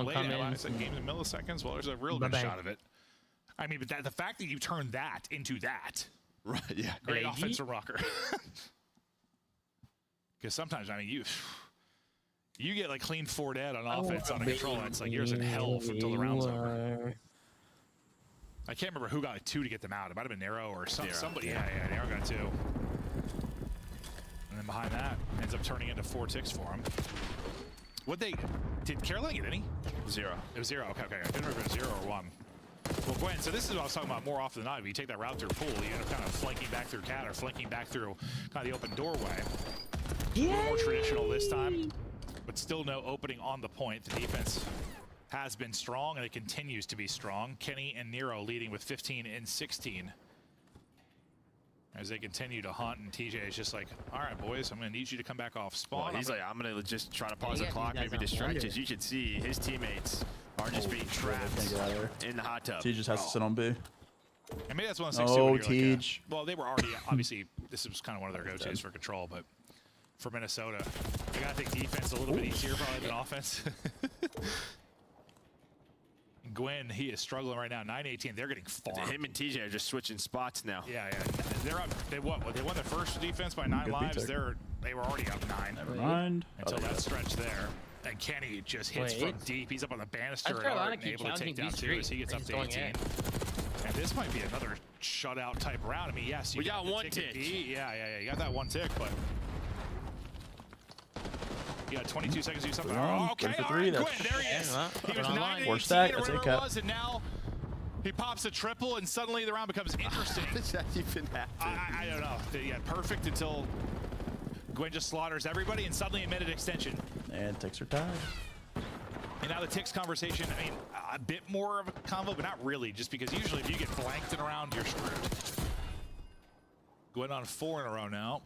one late. coming. I said games in milliseconds. Well, there's a real good shot of it. I mean, but the fact that you turned that into that. Right, yeah. Great offense from ROKKR. Because sometimes, I mean, you get like clean 4 dead on offense on a controller. It's like yours in hell until the round's over. I can't remember who got a 2 to get them out. It might have been Nero or somebody. Yeah, Nero got 2. And then behind that, ends up turning into 4 ticks for him. Did Caroline get any? 0. It was 0. Okay. I didn't remember if it was 0 or 1. Well, Gwen, so this is what I was talking about more often than not. If you take that route through pool, you end up kind of flanking back through cat or flanking back through kind of the open doorway. A little more traditional this time, but still no opening on the point. The defense has been strong, and it continues to be strong. Kenny and Nero leading with 15 and 16. As they continue to hunt, and TJ is just like, all right, boys, I'm going to need you to come back off spawn. Well, he's like, I'm going to just try to pause the clock, maybe distract. As you can see, his teammates are just being trapped in the hot tub. T just has to sit on B. And maybe that's one of the things Oh, too. Teej. Well, they were already, obviously, this was kind of one of their go-tos for control, but for Minnesota, they got to think defense a little bit easier probably than offense. Gwen, he is struggling right now. 9-18. They're getting farmed. Him and TJ are just switching spots now. Yeah. They're up. They won their first defense by 9 lives. They were already up 9. Never mind. Until that stretch there. And Kenny just hits from deep. He's up on the banister and able to take down 2 as he gets up to 18. And this might be another shutout type round. I mean, yes, we got 1 tick. Yeah. You got that 1 tick, but you got 22 seconds to do something. Okay, for 3. all right, That's Gwen, there he is. He was 9-18 4 stack. or That's whatever it, it was, and now he pops a triple, and suddenly the round becomes interesting. How does that even happen? I don't know. Yeah, perfect until Gwen just slaughters everybody, and suddenly a minute extension. And ticks are tied. And now the ticks conversation, I mean, a bit more of a convo, but not really, just because usually if you get flanked in a round, you're screwed. Gwen on 4 in a row now.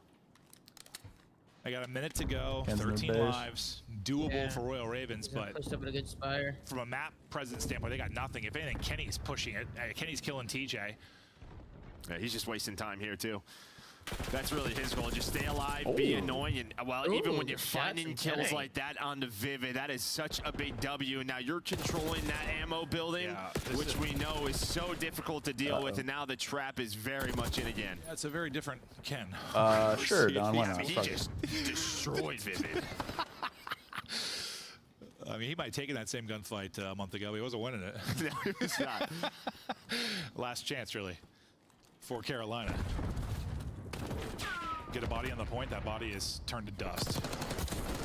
I got a minute to go, 13 lives, doable for Royal Ravens, but pushed up in a good spire. From a map presence standpoint, they got nothing. If anything, Kenny's pushing it. Kenny's killing TJ. Yeah, he's just wasting time here too. That's really his goal. Just stay alive, be annoying, and well, even when you're finding kills like that on the Vivid, that is such a big W. And now you're controlling that ammo building, which we know is so difficult to deal with. And now the trap is very much in again. That's a very different Ken. Sure, Don. Why not? He just destroyed Vivid. I mean, he might have taken that same gunfight a month ago. He wasn't winning it. No, he was not. Last chance, really, for Carolina. Get a body on the point. That body is turned to dust.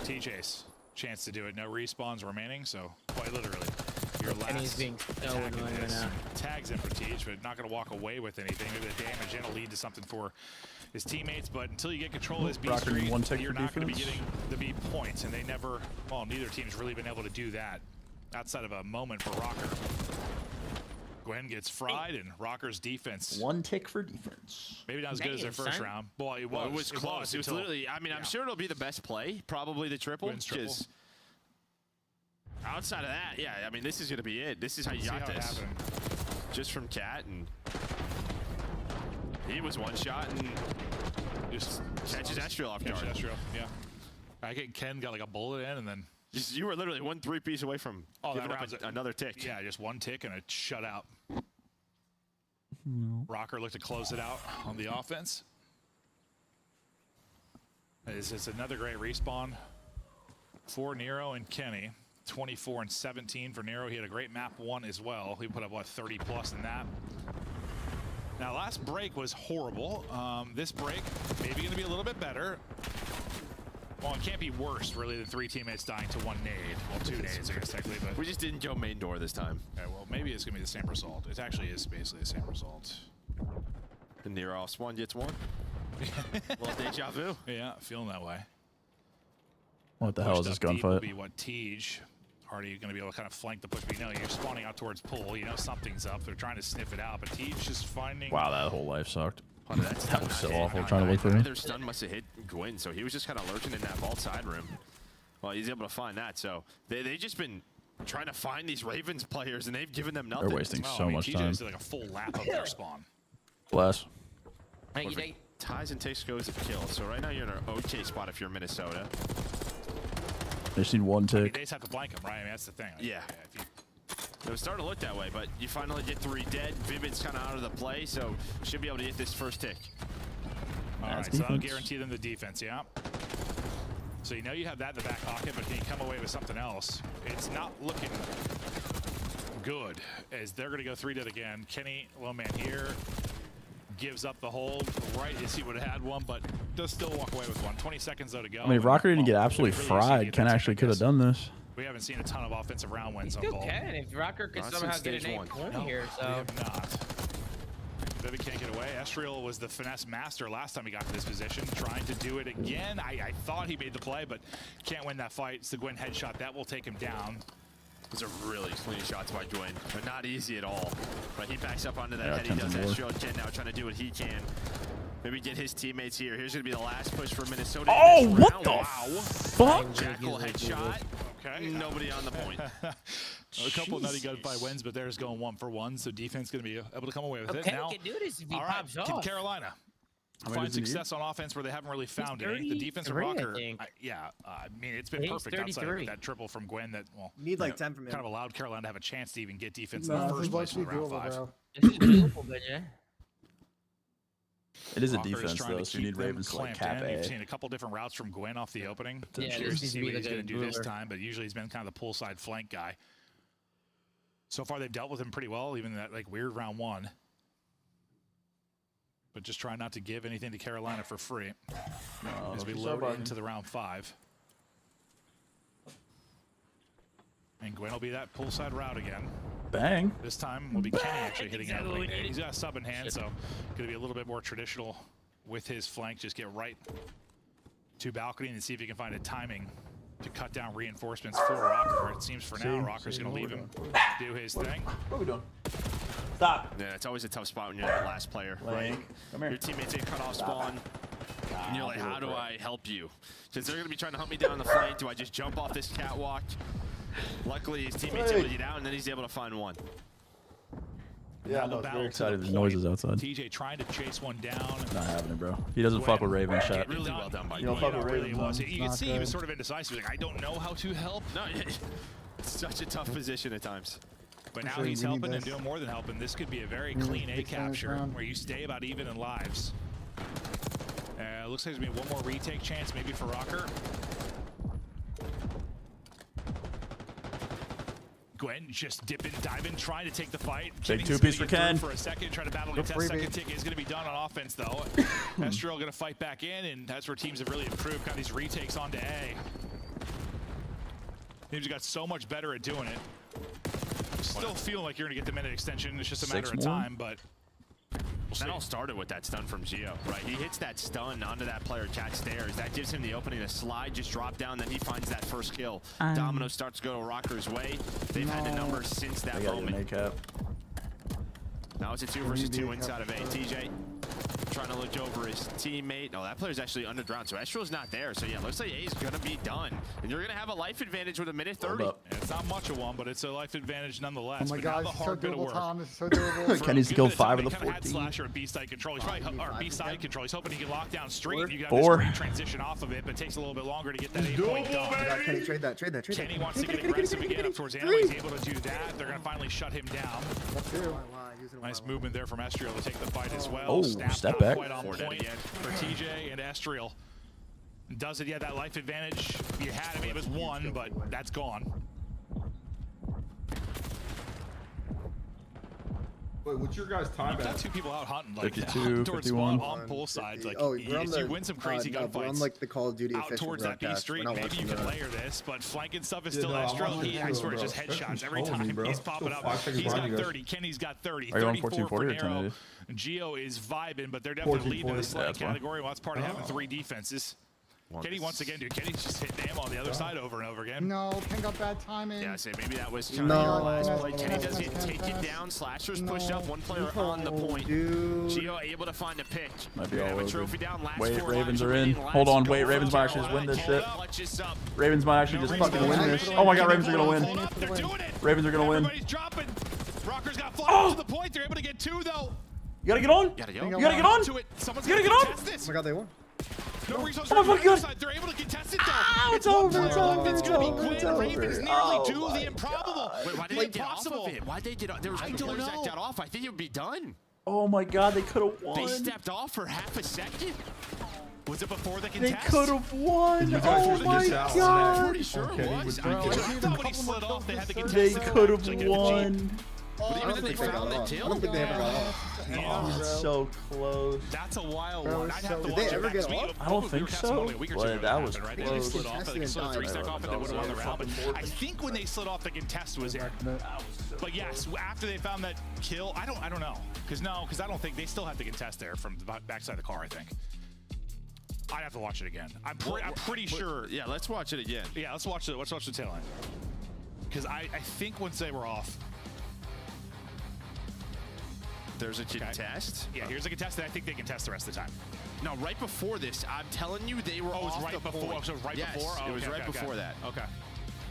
TJ's chance to do it. No respawns remaining, so quite literally, your last. And he's being so annoying right now. Tags in for Tej, but not going to walk away with anything. Maybe the damage in will lead to something for his teammates, but until you get control of this B screen, you're not going to be getting the B points, and they never. Well, neither team's really been able to do that outside of a moment for ROKKR. Gwen gets fried, and ROKKR's defense. 1 tick for defense. Maybe not as good as their first round. Boy, it was close. It was literally, I mean, I'm sure it'll be the best play, probably the triple. Just outside of that, yeah, I mean, this is going to be it. This is how you got this. Just from Cat, and he was 1 shot and just catches Estriel off guard. Estriel, yeah. I think Ken got like a bullet in, and then. You were literally 1 3-piece away from giving up another tick. Yeah, just 1 tick and a shutout. ROKKR looked to close it out on the offense. It's another great respawn for Nero and Kenny. 24 and 17 for Nero. He had a great map 1 as well. He put up, what, 30 plus in that. Now, last break was horrible. This break, maybe going to be a little bit better. Well, it can't be worse, really, than 3 teammates dying to 1 nade. Well, 2 nades, I guess, technically. But we just didn't go main door this time. Okay, well, maybe it's going to be the same result. It actually is basically the same result. And Nero off spawn gets 1. Well, deja vu. Yeah, feeling that way. What the hell is this gunfight? Will be what Tej. Hardy going to be able to kind of flank the push. But you know, you're spawning out towards pool. You know something's up. They're trying to sniff it out. But Tej just finding. Wow, that whole life sucked. Oh, that was so awful trying to look for him. Their stun must have hit Gwen, so he was just kind of lurking in that vault side room. Well, he's able to find that. So they've just been trying to find these Ravens players, and they've given them nothing. They're wasting so much time. Did like a full lap of their spawn. Bless. Thank you, ties and takes goes a kill. So right now you're in an okay spot if you're Minnesota. They just need 1 tick. I mean, they just have to blank them, right? I mean, that's the thing. Like, yeah. It was starting to look that way, but you finally get 3 dead. Vivid's kind of out of the play, so should be able to get this first tick. All right, so that'll guarantee them the defense, yeah. So you know you have that in the back pocket, but then you come away with something else. It's not looking good, as they're going to go 3 dead again. Kenny, low man here, gives up the hold right as he would have had 1, but does still walk away with 1. 20 seconds, though, to go. I mean, if ROKKR didn't get absolutely fried, Ken actually could have done this. We haven't seen a ton of offensive round wins on Still Vault. can if ROKKR could somehow get an 8-20 here. So we have not. Vivi can't get away. Estriel was the finesse master last time he got to this position, trying to do it again. I thought he made the play, but can't win that fight. It's the Gwen headshot. That will take him down. Those are really clean shots by Gwen, but not easy at all. But he backs up onto that head. He does Estriel again now, trying to do what he can. Maybe get his teammates here. Here's going to be the last push for Minnesota. Oh, what the fuck? Jackal headshot. Okay. Nobody on the point. A couple of nutty gunfight wins, but there's going 1 for 1, so defense going to be able to come away with it. Okay, Now, we can do this if he all right, pops can off. Carolina find success on offense where they haven't really found any? The defense of 33, I ROKKR, think. I mean, it's been He's perfect outside 33. of that triple from Gwen that, well, Need like 10 from him. kind of allowed Carolina to have a chance to even get defense No, in the this first is place in actually round doable, 5. bro. This is doable, but yeah. It is a ROKKR defense, trying though, to so you keep need them Ravens to like clamped cap in. A. We've seen a couple different routes from Gwen off the opening. Yeah, Curious to this see needs what to he's be going to like do a this ruler. time, but usually he's been kind of the pull side flank guy. So far, they've dealt with him pretty well, even in that like weird round 1. But just try not to give anything to Carolina for free as we load into the round 5. And Gwen will be that pull side route again. Bang. This time will be Kenny actually hitting that opening. He's got a sub in hand, so going to be a little bit more traditional with his flank. Just get right to balcony and see if he can find a timing to cut down reinforcements for ROKKR. It seems for now ROKKR's going to leave him do his thing. What are we doing? Stop. Yeah, it's always a tough spot when you're that last player, right? Come here. Your teammates get cut off spawn, and you're like, how do I help you? Because they're going to be trying to hunt me down the flank. Do I just jump off this catwalk? Luckily, his teammate's able to get out, and then he's able to find one. Yeah, no, very excited. There's noises outside. TJ trying to chase one down. Not happening, bro. He doesn't fuck with Ravens shot. Really well done by You don't fuck with Ravens. You can see he was sort of indecisive. He was like, I don't know how to help. No, it's such a tough position at times. But now he's helping and doing more than helping. This could be a very clean A capture where you stay about even in lives. Looks like there's going to be one more retake chance maybe for ROKKR. Gwen just dipping, diving, trying to take the fight. Big two-piece for Ken. For a second, trying to battle against that second ticket is going to be done on offense, though. Estriel going to fight back in, and that's where teams have really improved. Got these retakes onto A. Teams got so much better at doing it. Still feeling like you're going to get the minute extension. It's just a matter of time, but That all started with that stun from Gio, right? He hits that stun onto that player, cat stairs. That gives him the opening to slide, just drop down, then he finds that first kill. Domino starts to go to ROKKR's way. They've had the numbers since that moment. Now it's a 2 versus 2 inside of A. TJ trying to look over his teammate. No, that player's actually underground, so Estriel's not there. So yeah, looks like A's gonna be done. And you're gonna have a life advantage with a minute 30. It's not much of one, but it's a life advantage nonetheless. Oh my but God, now the this is so hard bit of doable, work. Tom. This is so doable. Kenny's killed 5 of the Kind of had 14. Slasher at B-side control. He's probably, or B-side control. He's hoping he can lock down street. You got 4. this great transition off of it, but it takes a little bit longer to get that 8-point done. Kenny, trade that. Kenny wants to get aggressive again up towards Animal. He's able to do that. They're going to finally shut him down. Nice movement there from Estriel to take the fight as well. Oh, step back. Quite on point for TJ and Estriel. Does it? Yeah, that life advantage you had. I mean, it was 1, but that's gone. Wait, what's your guys' time You've got at? 2 people out hunting, like 52, towards 51. on pull sides. Like, Oh, you, we're on the, you win some crazy we're gunfights. on like the Call of Duty Out official towards that B broadcast. street, We're not maybe you watching can the- layer this, but flanking stuff is Yeah, still no, I'm Estriel. watching He, the I swear, bro. just headshots every Follow me, time bro. he's popping Still up. 5 seconds He's got behind you guys. 30. Kenny's got 30. Are you on 34 14-40 for or Nero. 10-80? Gio is vibing, but they're definitely leading in the 14-40. slight That's fine. category. Well, that's part of having 3 defenses. Kenny once again, dude. Kenny's just hitting him on the other side over and over again. No, Ken got bad timing. Yeah, I say maybe that was kind of your last play. Kenny does get taken down. Slashers pushed up. One player on the point. Gio able to find a pick. Might be They all have a over. trophy down. Last Wait, 4 Ravens lives are in. remaining. Hold on, Last wait, go Ravens for might actually just win this shit. Clutches up. Ravens might actually just fucking win this. Oh my God, Ravens are gonna win. They're doing it. Ravens are gonna win. Everybody's dropping. ROKKR's got flyers to the point. They're able to get 2 though. You gotta get on. Gotta You go. gotta get on. To it. Someone's You gotta gonna get on. contest this. Oh my God, they won. No resources Oh my on the other God. side. They're able to contest it though. Ah, it's over, it's over, It's it's gonna be over, Gwen. it's over. Ravens nearly Oh do my the improbable. Wait, why did they get off of it? Why did they get off? There was 2 players that got off. I think it would be done. Oh my God, they could have won. They stepped off for half a second. Was it before they They contest? could have won. You guys Oh should my get out. God. Pretty sure it was. I thought when he slid off, they had to contest They it. could have Like, won. I don't think they got off. I don't think they ever got off. Oh, it's so close. That's a wild Bro, one. I'd have to Did watch they it ever back, get 'cause off? I don't think so, but that was right? They close. slid off. They slid a 3-stack off, and they would have won the round. But I think when they slid off, the contest was in. But yes, after they found that kill, I don't know, because I don't think they still have to contest there from the backside of the car. I think. I'd have to watch it again. I'm pretty sure. Yeah, let's watch it again. Yeah, let's watch the tail end. Because I think once they were off. There's a contest? Yeah, here's a contest, and I think they contest the rest of the time. No, right before this, I'm telling you, they were off right the before. point. So right yes, before? Oh, it was okay, right before that. Okay.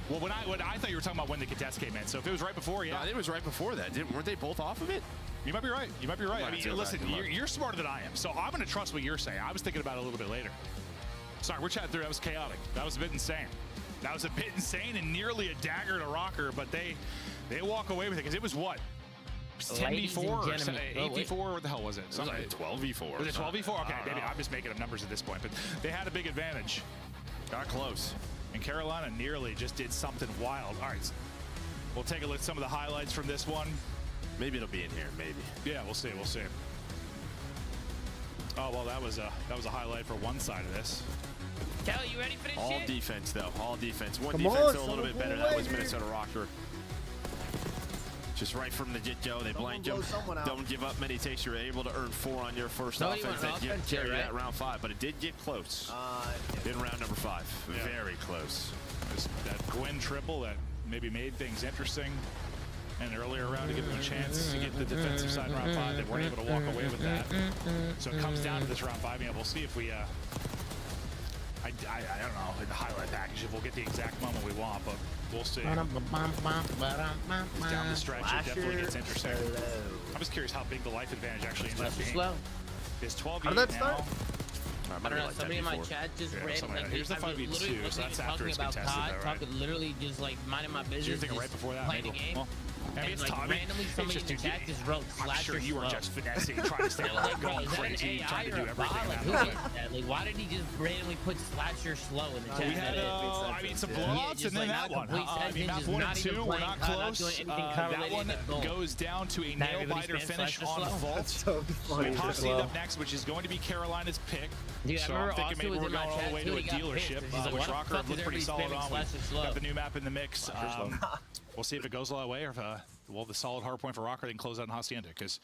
Well, when I thought you were talking about when the contest came in. So if it was right before, yeah. No, it was right before that. Weren't they both off of it? You might be right. You might be right. I mean, listen, you're smarter than I am, so I'm going to trust what you're saying. I was thinking about it a little bit later. Sorry, we're chatting through. That was chaotic. That was a bit insane. That was a bit insane and nearly a dagger to ROKKR, but they walk away with it because it was what? 10v4 or 8v4? What the hell was it? It was like 12v4. Was it 12v4? Okay, maybe I'm just making up numbers at this point, but they had a big advantage. Got close. And Carolina nearly just did something wild. All right, we'll take a look at some of the highlights from this one. Maybe it'll be in here, maybe. Yeah, we'll see, we'll see. Oh, well, that was a highlight for one side of this. Kelly, you ready for this All shit? defense, though. All defense. One Come defense, on, though, a little bit better. That was Minnesota ROKKR. Just right from the get-go, they blanked him. Don't give up many takes. You're able to earn 4 on your first offense. That carried that round 5, but it did get close in round number 5. Yeah. Very close. That Gwyn triple that maybe made things interesting. And earlier round to give them a chance to get the defensive side in round 5. They weren't able to walk away with that. So it comes down to this round 5. Yeah, we'll see if we, I don't know, in the highlight package, if we'll get the exact moment we want, but we'll see. Down the stretch, it definitely gets interesting. I'm just curious how big the life advantage actually ends up being. Slow. Is 12 How did that start? I don't know, somebody in my chat just randomly, here's the 5v2, so that's after it's contested, though, right? Literally just like minding my business. You're thinking right before that, playing the game. Well, I mean, it's like Tommy. randomly somebody in the chat just wrote I'm sure you were just finessing, trying to stay alive, going crazy, trying to do everything. Like, why did he just randomly put slasher slow in the chat? We had, I mean, some blowouts, and then that one. I mean, map 1 and 2, we're not close. That one goes down to a nail-biter finish on Vault. We have Hossie up next, which is going to be Carolina's pick. So I'm thinking maybe we're going all the way to a dealership, which ROKKR looked pretty solid on. We got the new map in the mix. We'll see if it goes all that way, or if the solid hard point for ROKKR, they can close out in Hacienda, because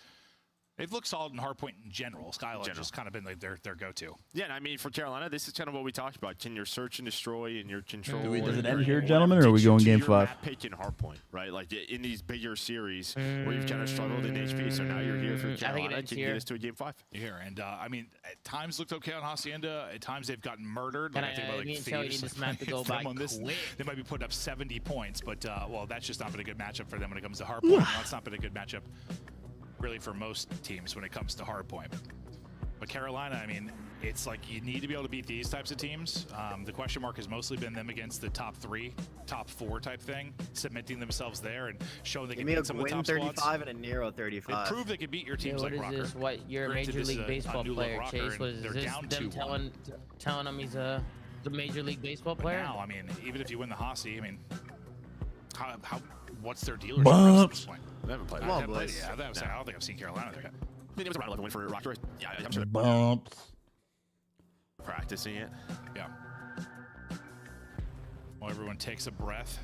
they've looked solid in hard point in general. Skyline's just kind of been like their go-to. Yeah, and I mean, for Carolina, this is kind of what we talked about. Can your search and destroy and your control... Does it end here, gentlemen, or are we going game 5? Pick in hard point, right? Like in these bigger series where you've kind of struggled in HP, so now you're here for Carolina. Can you get us to a game 5? You're here, and I mean, at times looked okay on Hacienda. At times they've gotten murdered. And I think about like Thieves. This map to go by quick. They might be putting up 70 points, but well, that's just not been a good matchup for them when it comes to hard point. That's not been a good matchup really for most teams when it comes to hard point. But Carolina, I mean, it's like you need to be able to beat these types of teams. The question mark has mostly been them against the top 3, top 4 type thing, cementing themselves there and showing they can beat some of the top 35 and a Nero 35. They proved they could beat your teams like ROKKR. What is this? What, you're a Major League Baseball player, Chase? Was this them telling him he's the Major League Baseball player? Now, I mean, even if you win the Hossie, I mean, what's their dealership at this point? They haven't played. I don't think I've seen Carolina there yet. I think it was a round 11 win for ROKKR. Yeah, I'm sure. Bumps. Practicing it. Yeah. Well, everyone takes a breath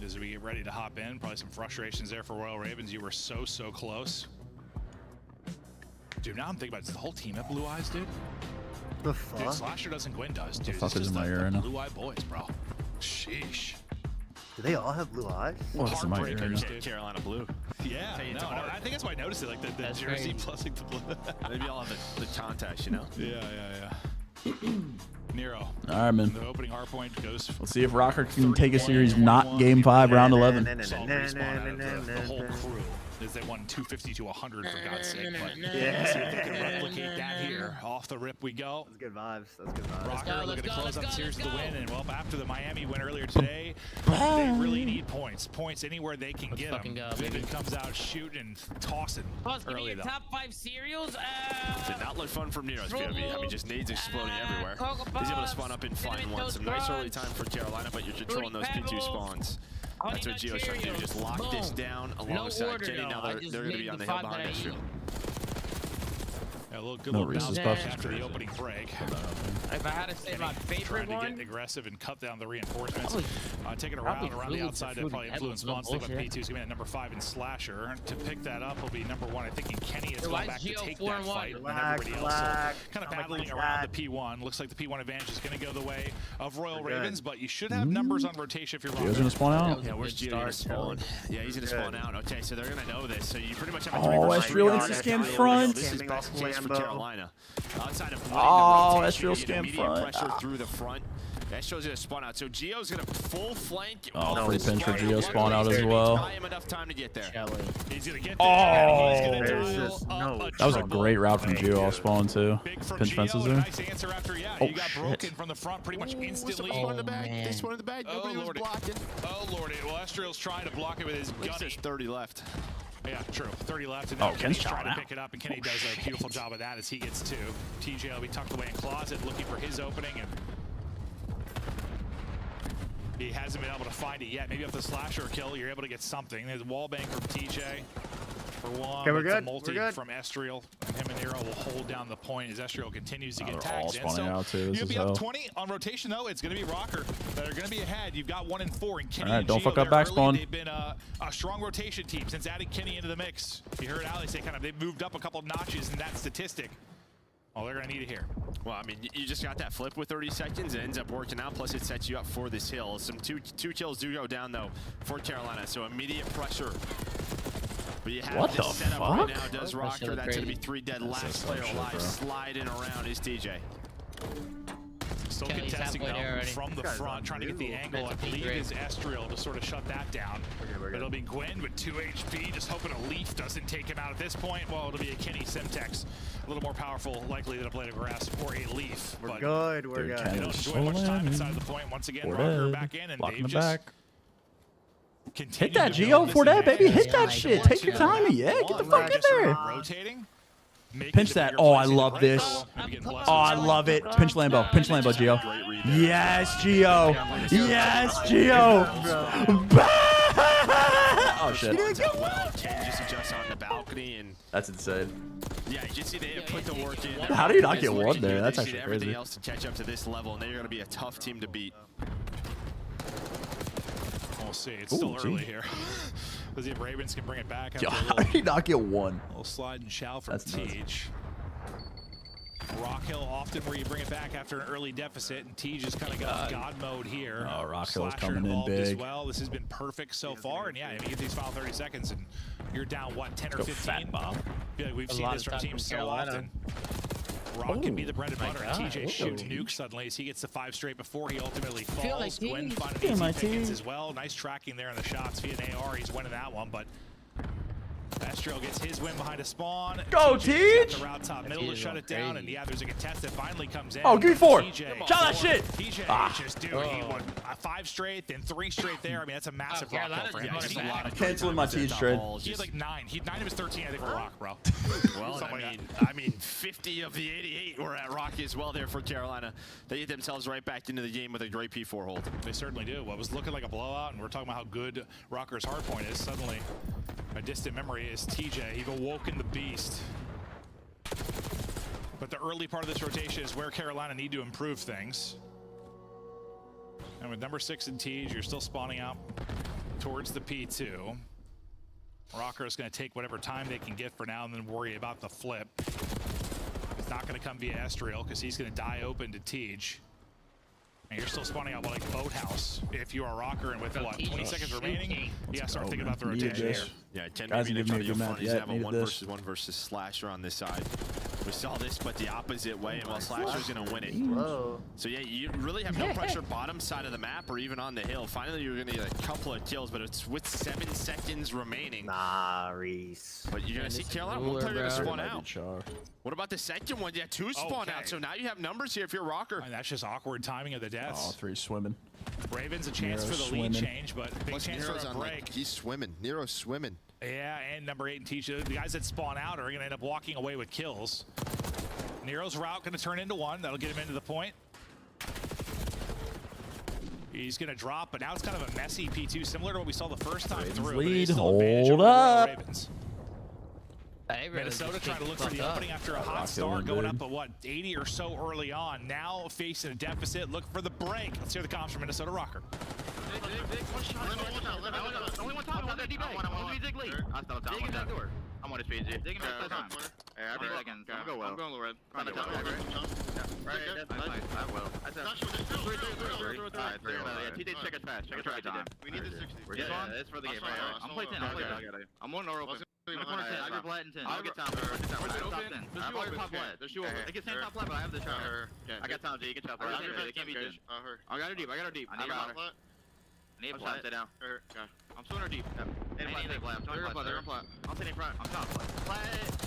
as we get ready to hop in. Probably some frustrations there for Royal Ravens. You were so close. Dude, now I'm thinking about it. Does the whole team have blue eyes, dude? The fuck? Dude, Slasher doesn't, Gwyn does, dude. The fuck is in my ear right now? Blue-eyed boys, bro. Sheesh. Do they all have blue eyes? What's in my ear right now? Carolina blue. Yeah, no, I think that's why I noticed it, like the jersey plus like the blue. Maybe all have the contacts, you know? Yeah. Nero. All right, man. The opening hard point goes. Let's see if ROKKR can take a series not game 5, round 11. The whole crew. As they won 250 to 100 for God's sake. But see if they can replicate that here. Off the rip we go. That's good vibes. That's good vibes. ROKKR looking to close out the series with the win. And well, after the Miami win earlier today, they really need points. Points anywhere they can get them. Vivid comes out shooting and tossing early though. Top 5 cereals. Did not look fun from Nero's POV. I mean, just nades exploding everywhere. He's able to spawn up and find one. Some nice early time for Carolina, but you're controlling those P2 spawns. That's what Gio's trying to do, just lock this down alongside Kenny. Now they're going to be on the hill behind Astral. Yeah, a little good No little Reese's bounce Puffs. after the opening break. If I had to say my favorite Trying to one, get aggressive and cut down the reinforcements. Taking around the outside to probably influence Monster, but P2 is going to be at number 5 in Slasher. To pick that up will be number 1. I think Kenny is going back to take that fight, and everybody else kind of battling around the P1. Looks like the P1 advantage is going to go the way of Royal Ravens, but you should have numbers on rotation if you're Gio's gonna spawn out. Yeah, where's Gio going to spawn? Yeah, he's going to spawn out. Okay, so they're going to know this. So you pretty much have a 3 versus 3. Estriel insta-scam front. This is best case for Carolina. Outside of Estriel scam front. Pressure through the front. Estriel's going to spawn out. So Gio's going to full flank. Oh, free pinch for Gio spawn out as well. Buy him enough time to get there. He's going to get there. That was a great route from Gio off spawn too. Pinch fences there. Nice answer after, yeah, you got broken from the front pretty much instantly. This one in the bag. This one in the bag. Nobody was blocking. Oh, Lordy. Well, Estriel's trying to block it with his gun. There's 30 left. Yeah, true. 30 left. And Ken's trying to out. pick it up, and Kenny does a beautiful job of that as he gets 2. TJ will be tucked away in closet, looking for his opening, and he hasn't been able to find it yet. Maybe off the slasher kill, you're able to get something. There's a wall bang from TJ for 1. Okay, we're It's a good. multi We're good. from Estriel. And him and Nero will hold down the point as Estriel continues to get They're all tags in. spawning out too. You'll This is be up hell. 20 on rotation though. It's going to be ROKKR that are going to be ahead. You've got 1 and 4, and Kenny All right, and don't Gio fuck up there back early. spawn. They've been a strong rotation team since adding Kenny into the mix. You heard Ali say they've moved up a couple of notches in that statistic. Oh, they're going to need it here. Well, I mean, you just got that flip with 30 seconds. It ends up working out. Plus, it sets you up for this hill. Some two kills do go down, though, for Carolina. So immediate pressure. But you have What this the setup fuck? right now. Does ROKKR. That's going to be 3 dead. Last player alive. Sliding around is TJ. Still Kelly's contesting halfway there though already. from the front, trying to get the angle. I believe is Estriel to sort of shut that down. But it'll be Gwyn with 2 HP, just hoping a Leaf doesn't take him out at this point. Well, it'll be a Kenny Simtex, a little more powerful, likely than a Blade of Grass or a Leaf. We're but good. We're good. they don't enjoy much time inside the point. Once again, ROKKR back in, and Blocking they've the just back. Hit continued that, to Gio, build for this that, baby. advantage. Hit that shit. Take your time. Yeah, get the fuck in there. Rotating. Pinch that. Oh, I love this. Oh, I love it. Pinch Lambo. Pinch Lambo, Gio. Yes, Gio. Yes, Gio. Oh, shit. Ken just adjusts on the balcony and That's insane. yeah, you just see they put the work in. How do you not get It's one there? here. That's They actually need everything crazy. else to catch up to this level, and they're going to be a tough team to beat. We'll see. It's Ooh, still early gee. here. Let's see if Ravens can bring it back. Yo, After how did he not get one? a little slide and shout from That's nuts. Tej. Rock Hill often where you bring it back after an early deficit, and Tej just kind of got God mode here. Oh, Rock Hill is Slasher coming in involved as big. well. This has been perfect so far, and yeah, I mean, get these final 30 seconds, and you're down what 10 or Go 15. fat bomb. I feel like we've A seen lot this of from time teams from so Carolina. often. Rock can be the bread and my butter, and God. TJ shoots Ooh. nukes suddenly as he gets the 5 straight before he ultimately feel like falls. Gwyn he's- finding Yeah, my easy pickings team. as well. Nice tracking there in the shots via an AR. He's winning that one, but Estriel gets his win behind a spawn. Go, TJ! Tej! The route top middle to shut it down, and yeah, there's a contest that finally comes in. Oh, give me 4. TJ, Shot that shit. TJ just, dude, he won 5 straight, then 3 straight there. I mean, that's a massive rock Carolina's for him. running He's a back. lot of Canceling my Tej trade. He had like 9. He had 9 of his 13, I think, for Rock, bro. Well, Something I like mean, 50 of the 88 were at Rocky as well there for Carolina. They get themselves right back into the game with a great P4 hold. They certainly do. What was looking like a blowout, and we're talking about how good ROKKR's hardpoint is. Suddenly, a distant memory is TJ. He's awoken the beast. But the early part of this rotation is where Carolina need to improve things. And with number 6 in TJ, you're still spawning out towards the P2. ROKKR is going to take whatever time they can get for now and then worry about the flip. It's not going to come via Estriel because he's going to die open to TJ. And you're still spawning out like Boathouse if you are ROKKR, and with what 20 seconds remaining, you gotta start thinking about the Needed rotation this. here. Yeah, Ken Guys, maybe give me they're a good trying to map. he's Yeah, have a needed 1 this. versus 1 versus Slasher on this side. We saw this, but the opposite way, and while Slasher's gonna win it. Whoa. So yeah, you really have no pressure bottom side of the map or even on the hill. Finally, you're gonna get a couple of kills, but it's with 7 seconds remaining. Nah, Reese. But you're gonna see Carolina, ruler, one player gonna bro. spawn out. What about the second one? Yeah, 2 spawn out. So now you have numbers here if you're ROKKR. And that's just awkward timing of the Oh, deaths. 3 swimming. Ravens a chance Nero's for the lead swimming. change, but big Plus, chance Nero's for a on, break. like, he's swimming. Nero's swimming. Yeah, and number 8 and Tisha, the guys that spawn out are gonna end up walking away with kills. Nero's route gonna turn into 1. That'll get him into the point. He's going to drop, but now it's kind of a messy P2, similar to what we saw the first time Ravens through. lead. Hold up. Ravens. Minnesota trying to look for the opening after a hot start, going up at what, 80 or so early on. Now facing a deficit, looking for the break. Let's hear the comms from Minnesota ROKKR. Only one time. I'm on his page. Dig him back time. Hey, I think seconds. I'm going well. I'm going low red. Right, I will. I said. TJ, check it fast. Check it right time. We need the 60. Yeah, it's for the game. I'm playing 10. I'm on or open. I'm corner 10. I grab light and 10. I'll get time. I'm on top left. There's two over. It gets top left, but I have the shot. I got time, G. You can chop. They can't beat this. I got her deep. I need her. I need flat. Stay down. I'm still in her deep. They're in flat. I'll stay in front. I'm top flat.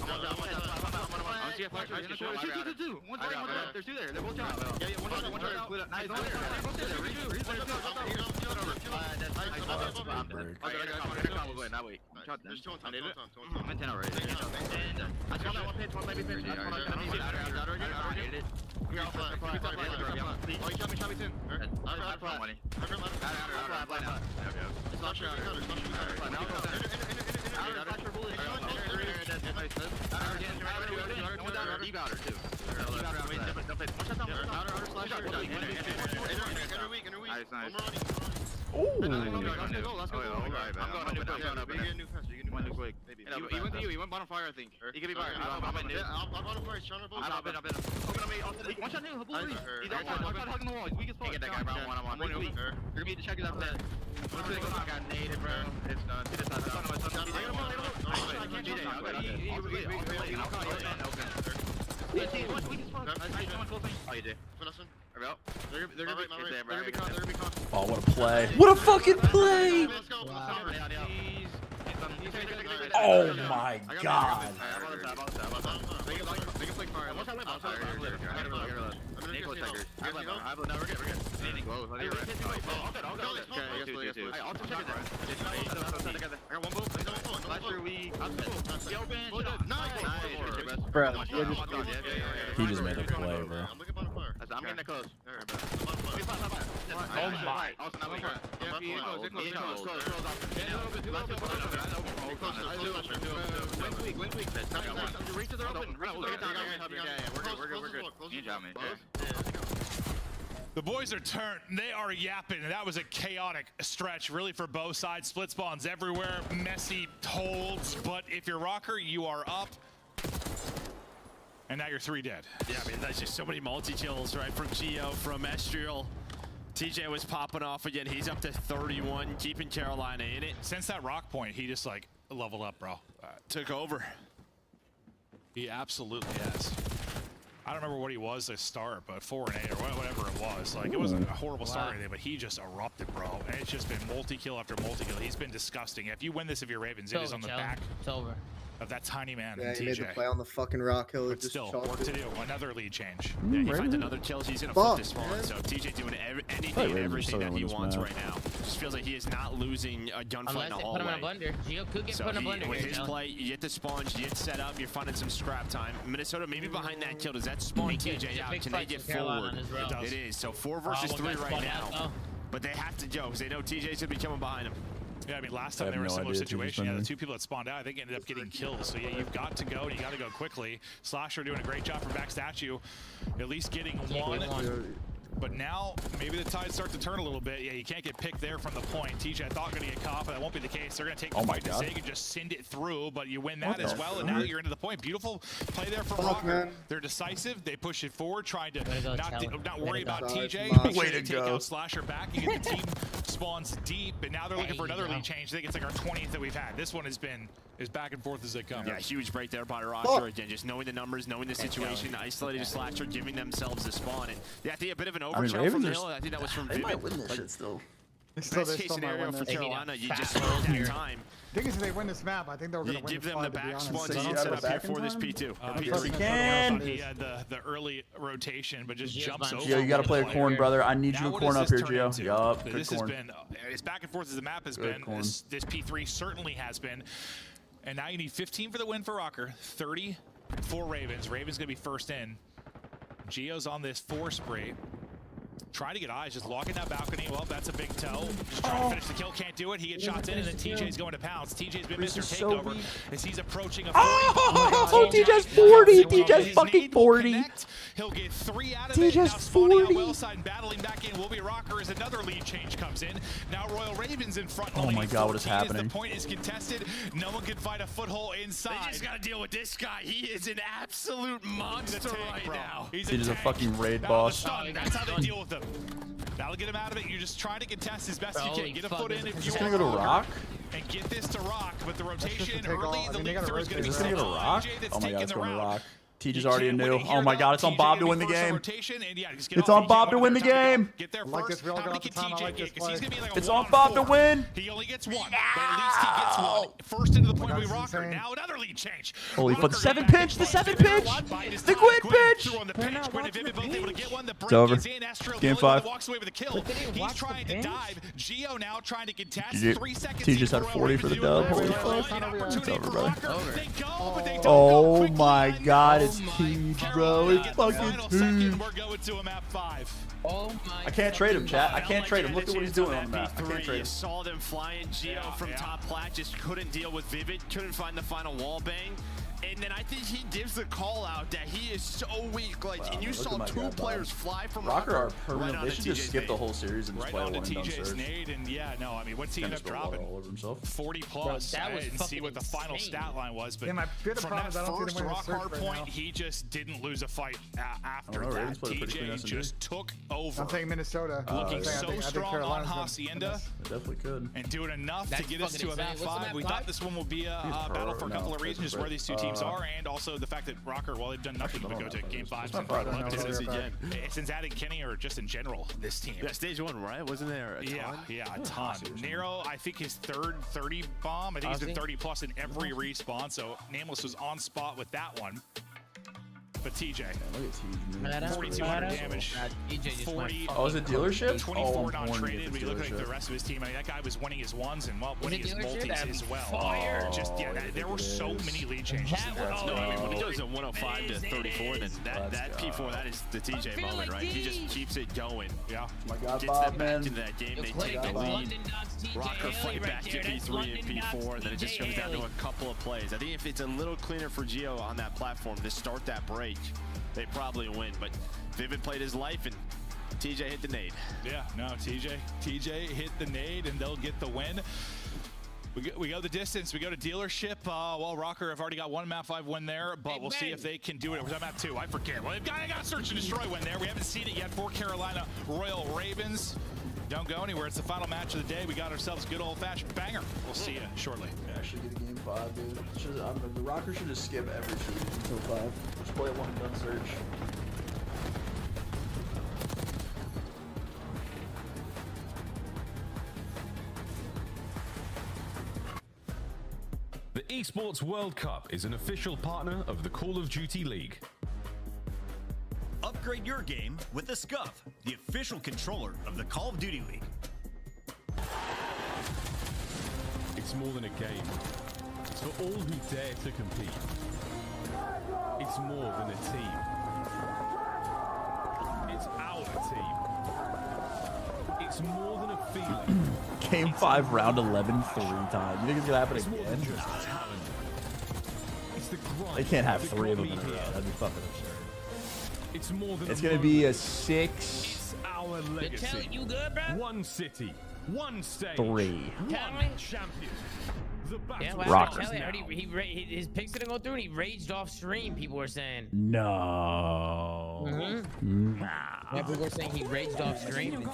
I'm on top. I'm see a flat. Two. One right. There's two there. They're both top. Yeah, one right. Nice. There's two on top. I'm in 10 already. I just got that one pitch. One maybe pitch. I hit it. We're all flat. Oh, you shot me 10. I'm flat. Money. It's not sure. He went bottom fire, I think. He could be fire. I'm bottom fire. He's trying to both. I'll bet. Open on me. One shot new. He's out. Hugging the wall. He's weak as fuck. Get that guy round one. I'm on. You're gonna need to check it after that. I got naded, bro. It's done. Oh, what a play. What a fucking play. Oh my god. He just made a play, bro. I'm getting close. Oh my. The boys are turned. They are yapping. That was a chaotic stretch, really, for both sides. Split spawns everywhere, messy holds. But if you're ROKKR, you are up. And now you're 3 dead. Yeah, I mean, that's just so many multi-kills, right? From Geo, from Estriel. TJ was popping off again. He's up to 31, keeping Carolina in it. Since that rock point, he just, like, leveled up, bro. Took over. He absolutely has. I don't remember what he was to start, but 4 and 8 or whatever it was. Like, it wasn't a horrible start or anything, but he just erupted, bro. And it's just been multi-kill after multi-kill. He's been disgusting. If you win this, if you're Ravens, it is on the back. It's over. Of that tiny man, yeah, TJ. he made the play on the fucking rock hill. But still, work to do. Another lead change. Yeah, he finds another kill. He's gonna flip this spawn. So TJ doing anything and everything that he wants right now. Just feels like he is not losing a gunfight in the hallway. Put him in a blender. Gio could get put in a blender. With his play, you get the spawn, you get set up, you're finding some scrap time. Minnesota maybe behind that kill. Does that spawn TJ out? Can they get forward? It is. So 4 versus 3 right now. But they have to go because they know TJ's gonna be coming behind him. Yeah, I mean, last time they were in a similar situation, yeah, the 2 people that spawned out, I think ended up getting killed. So yeah, you've got to go, and you got to go quickly. Slasher doing a great job from back statue, at least getting one. But now, maybe the tides start to turn a little bit. Yeah, you can't get picked there from the point. TJ, I thought going to get caught, but that won't be the case. They're going to take the point to Zig and just send it through, but you win that as well, and now you're into the point. Beautiful play there from ROKKR. They're decisive. They push it forward, trying to not worry about TJ. Way to take out Slasher back. You get the team spawns deep, and now they're looking for another lead change. I think it's like our 20th that we've had. This one has been as back and forth as they come. Yeah, huge break there by ROKKR. Again, just knowing the numbers, knowing the situation, isolating Slasher, giving themselves the spawn. And yeah, I think a bit of an overkill from the hill. I think that was from Vivid. They might win this shit still. Best case scenario for Carolina, you just slow down time. The thing is, if they win this map, I think they were going to win give them the back spawns to set up here for this P2. He had the early rotation, but just jumps over. Gio, you got to play a corn, brother. I need you to corn up here, Gio. Yup, good this corn. Has been as back and forth as the map has been. This P3 certainly has been. And now you need 15 for the win for ROKKR, 30 for Ravens. Ravens going to be first in. Gio's on this 4 spree. Trying to get eyes, just locking that balcony. Well, that's a big toe. Just trying to finish the kill, can't do it. He gets shots in, and then TJ's going to pounce. TJ's been Mr. Takeover as he's approaching a 40. Oh, TJ's 40. TJ's fucking 40. He'll get 3 out of it. Now spawning out well side and battling back in will be ROKKR as another lead change comes in. Now Royal Ravens in front. Oh my God, what is happening? The point is contested. No one can find a foothold inside. They just got to deal with this guy. He is an absolute monster right now. He's a fucking raid boss. That's how they deal with him. That'll get him out of it. You're just trying to contest as best you can. Get a foot in if you He's gonna go to Rock. And get this to Rock, but the rotation early, the lead through is going to be He's gonna go to Rock. Oh my God, it's going to Rock. TJ's already a new. TJ Oh my God, it's on Bob to win the game. And yeah, It's on Bob to win the game. Get there first. How many can TJ get? Because he's going to be like a It's on Bob to win. He only gets one, but at least he gets one. First into the point with ROKKR. Now another lead change. Holy fuck, the 7 pinch, the 7 pinch. The Gwyn pinch. It's over. Game 5. Walks away with a kill. He's trying to dive. Geo now trying to contest. 3 seconds. T just had 40 for the dub. Holy fuck. It's over, brother. Oh my God, it's T, bro. It's fucking T. We're going to a map 5. Oh my I can't trade him, chat. I can't trade him. Look at what he's doing on the map. I can't You trade him. saw them flying. Geo from top plat just couldn't deal with Vivid, couldn't find the final wall bang. And then I think he gives the call out that he is so weak. Like, and you saw 2 players fly from ROKKR are right permanent. They onto should just TJ's skip the nade. whole series and just play a Right one onto and done TJ's search. nade, and yeah, no, I mean, what's he end up dropping? All over himself. 40 plus. Bro, that I was didn't see fucking what the final insane. stat line was, but Yeah, my biggest from problem that is I don't first see them winning the ROKKR search right point, now. he just didn't lose a fight after Oh, that. Ravens played a pretty clean TJ SMG. just took over. I'm saying Minnesota. Looking yeah. so I think strong on Carolina's gonna Hacienda. They definitely could. And doing enough That's to get us fucking to a map insane. What's the 5. map We 5? thought this one would be a battle for a couple of reasons, just where these two teams are, and also the fact that ROKKR, well, they've done nothing but go to game 5 since since adding Kenny, or just in general, this team. Yeah, stage 1, right? Wasn't there a ton? Yeah, a ton. Nero, I think his third 30 bomb. I think he's been 30 plus in every respawn, so Nameless was on spot with that one. But TJ, Look at T. 4,200 damage. 40. Oh, is it dealership? 24 non-traded. When you look at the rest of his team, I mean, that guy was winning his ones and winning his multis as well. Just there were so many lead changes. No, I mean, when he goes at 105 to 34, then that P4, that is the TJ moment, right? He just keeps it going. Yeah. My God, Gets Bob, them back man. into that game. They take the lead. ROKKR fight back to P3 and P4, and then it just comes down to a couple of plays. I think if it's a little cleaner for Geo on that platform to start that break, they probably win. But Vivid played his life, and TJ hit the nade. Yeah, no, TJ hit the nade, and they'll get the win. We go the distance. We go to dealership. Well, ROKKR have already got one map 5 win there, but we'll see if they can do it. Was that map 2? I forget. Well, they've got a search and destroy win there. We haven't seen it yet for Carolina Royal Ravens. Don't go anywhere. It's the final match of the day. We got ourselves a good old-fashioned banger. We'll see you shortly. Actually get a game 5, dude. The ROKKR should just skip every series until 5. Just play a one and done search. The Esports World Cup is an official partner of the Call of Duty League. Upgrade your game with the SCUF, the official controller of the Call of Duty League. It's more than a game. It's for all who dare to compete. It's more than a team. It's our team. It's more than a feeling. Game 5, round 11, 3 times. You think it's gonna happen again? They can't have 3 of them in a row. That'd be fucking absurd. It's more than It's gonna be a 6. It's our legacy. You good, bro? One city, one stage, 3. one champion. The Yeah, battle well, starts Kelly, I heard now. his picks didn't go through, and he raged off stream. People were saying. No. Yeah, people were saying he raged off stream.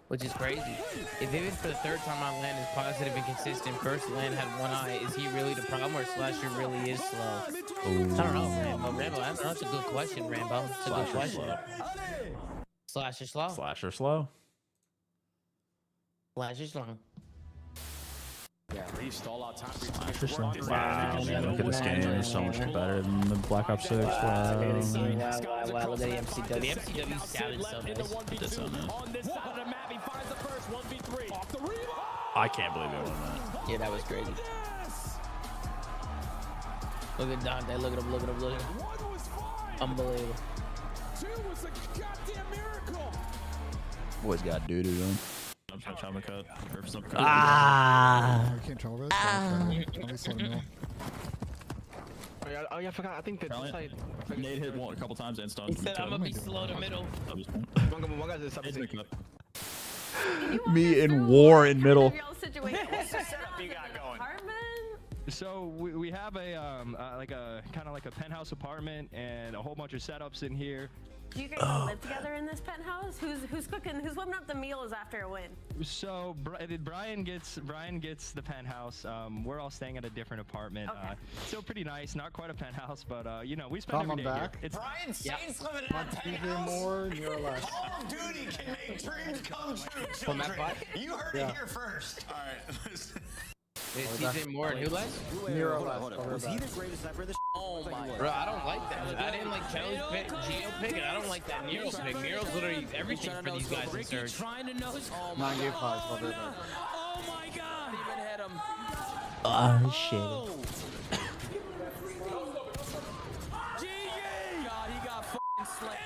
Which is crazy. If Vivid for the 3rd time on land is positive and consistent, first land had one eye, is he really the problem, or Slasher really is slow? I don't know, Rambo. I don't know. That's a good question, Rambo. It's a good question. Slasher slow. Slasher slow. Slasher slow. Yeah, he stole our time. Slasher slow. Wow, man, look at this game. It's so much better than the Black Ops 6. Wow. Wow, look at the MCW. The MCW sounded so nice. That's so nice. I can't believe it won that. Yeah, that was crazy. Look at Dante. Look at him. Unbelievable. was a goddamn miracle. Boy's got doo-doo on. Ah. Can't tell this. Oh yeah, I forgot. I think that side. Nate hit one a couple times and stunned. He said I'm gonna be slow to middle. Me in war in middle. So we have a kind of like a penthouse apartment and a whole bunch of setups in here. Do you guys all live together in this penthouse? Who's cooking? Who's whipping up the meals after a win? So Brian gets the penthouse. We're all staying at a different apartment. Okay. Still pretty nice, not quite a penthouse, but you know, we spend every day here. It's Brian Saints living in a penthouse. More, you're less. Call of Duty can make dreams come true, From that children. fight? You heard it here first. All right. TJ Moore and who less? Nero less. Was he the greatest ever? This Oh my god. Bro, I don't like that. I didn't like Kelly's pick, Geo pick, and I don't like that Nero's pick. Nero's literally everything for these guys in Surge. Trying to know. Oh my god. Oh my god. Even had him. Oh shit. GG. God, he got fucking slapped.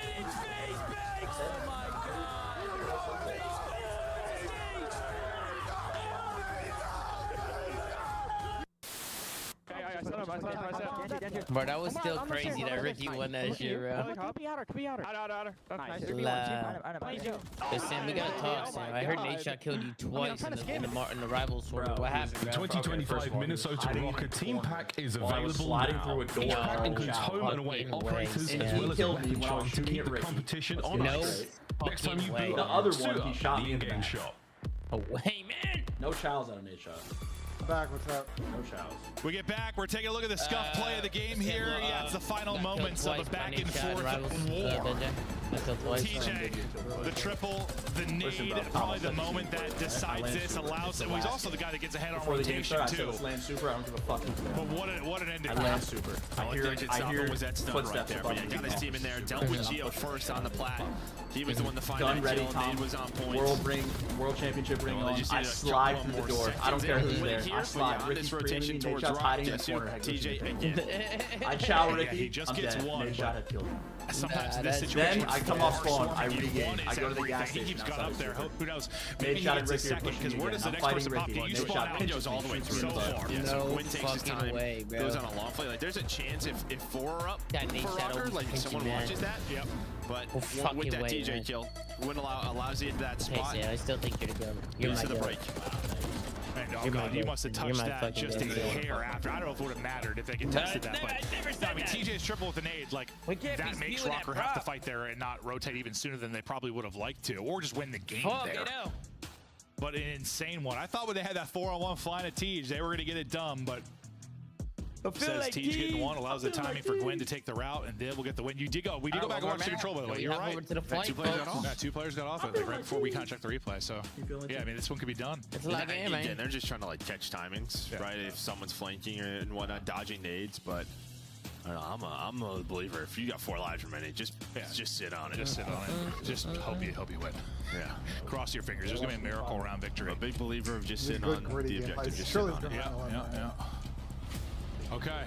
Oh my god. Bro, that was still crazy that Ricky won that shit, bro. But Sam, we gotta talk, Sam. I heard Nate Shot killed you twice in the rivals tournament. What happened, bro? 2025 Minnesota ROKKR Team Pack is available sliding now. through a door. Each pack includes home and away operators as well as a weapon charge to keep the competition on. Next time you beat the other one, he shot me in the game back. shot. Away, man. No chows out of Nate shot. Back, what's up? No chows. We get back. We're taking a look at the scuff play of the game here. Yeah, it's the final moments of a back and forth war. TJ, the triple, the nade, probably the moment that decides this, allows it. Well, he's also the guy that gets ahead on rotation too. Land super. I don't give a fuck. But what an ending. I land super. I hear was that stun right there. But yeah, got his team in there. Dealt with Geo first on the plat. He was the one to find that ready, kill. Nade was on point. World championship ring on. I slide through the door. I don't care who's there. I slide. Ricky's rotation towards hiding in the corner. TJ again. I chow Ricky. He just gets one. Nate shot had killed him. Sometimes in this situation, then I come off spawn. I regain. I go to the gas He station. keeps going up there. Who knows? Nate Maybe he shot gets a second. Because where does the next person pop? You spawn out, he goes all the way through. So far. Yeah, so Quinn takes his fucking time, way, bro. goes on a long play. Like, there's a chance if 4 are up That Nate for Shadow ROKKR, was like pinky, someone man. watches that. Yep. But Oh, with fucking that way, TJ man. kill, Win allows you to that Okay, spot. Sam, I still think you're the goat. You're Into my the goat. break. And, oh You're my god, you goat. must have You're touched my that fucking just a goat. hair after. I don't know if it would have mattered if they could tested that, but I mean, TJ's triple with an aid, like that makes ROKKR have to fight there and not rotate even sooner than they probably would have liked to, or just win the game there. But an insane one. I thought when they had that 4-on-1 flying at Tej, they were going to get it done, but says Tej getting one allows the timing for Gwen to take the route, and then we'll get the win. We did go back and watch the control, by the way. You're right. Two players got off. Yeah, 2 players got off like, right before we checked the replay. So yeah, I mean this one could be done. It's a lot of game, man. Again, they're just trying to like catch timings, right? If someone's flanking and whatnot, dodging nades, but. I don't know, I'm a believer. If you got 4 lives remaining, just sit on it. Just sit on it. Just hope you win. Yeah. Cross your fingers. There's gonna be a miracle round victory. I'm a big believer of just sitting on the objective. Just sit on it. Yeah. Okay.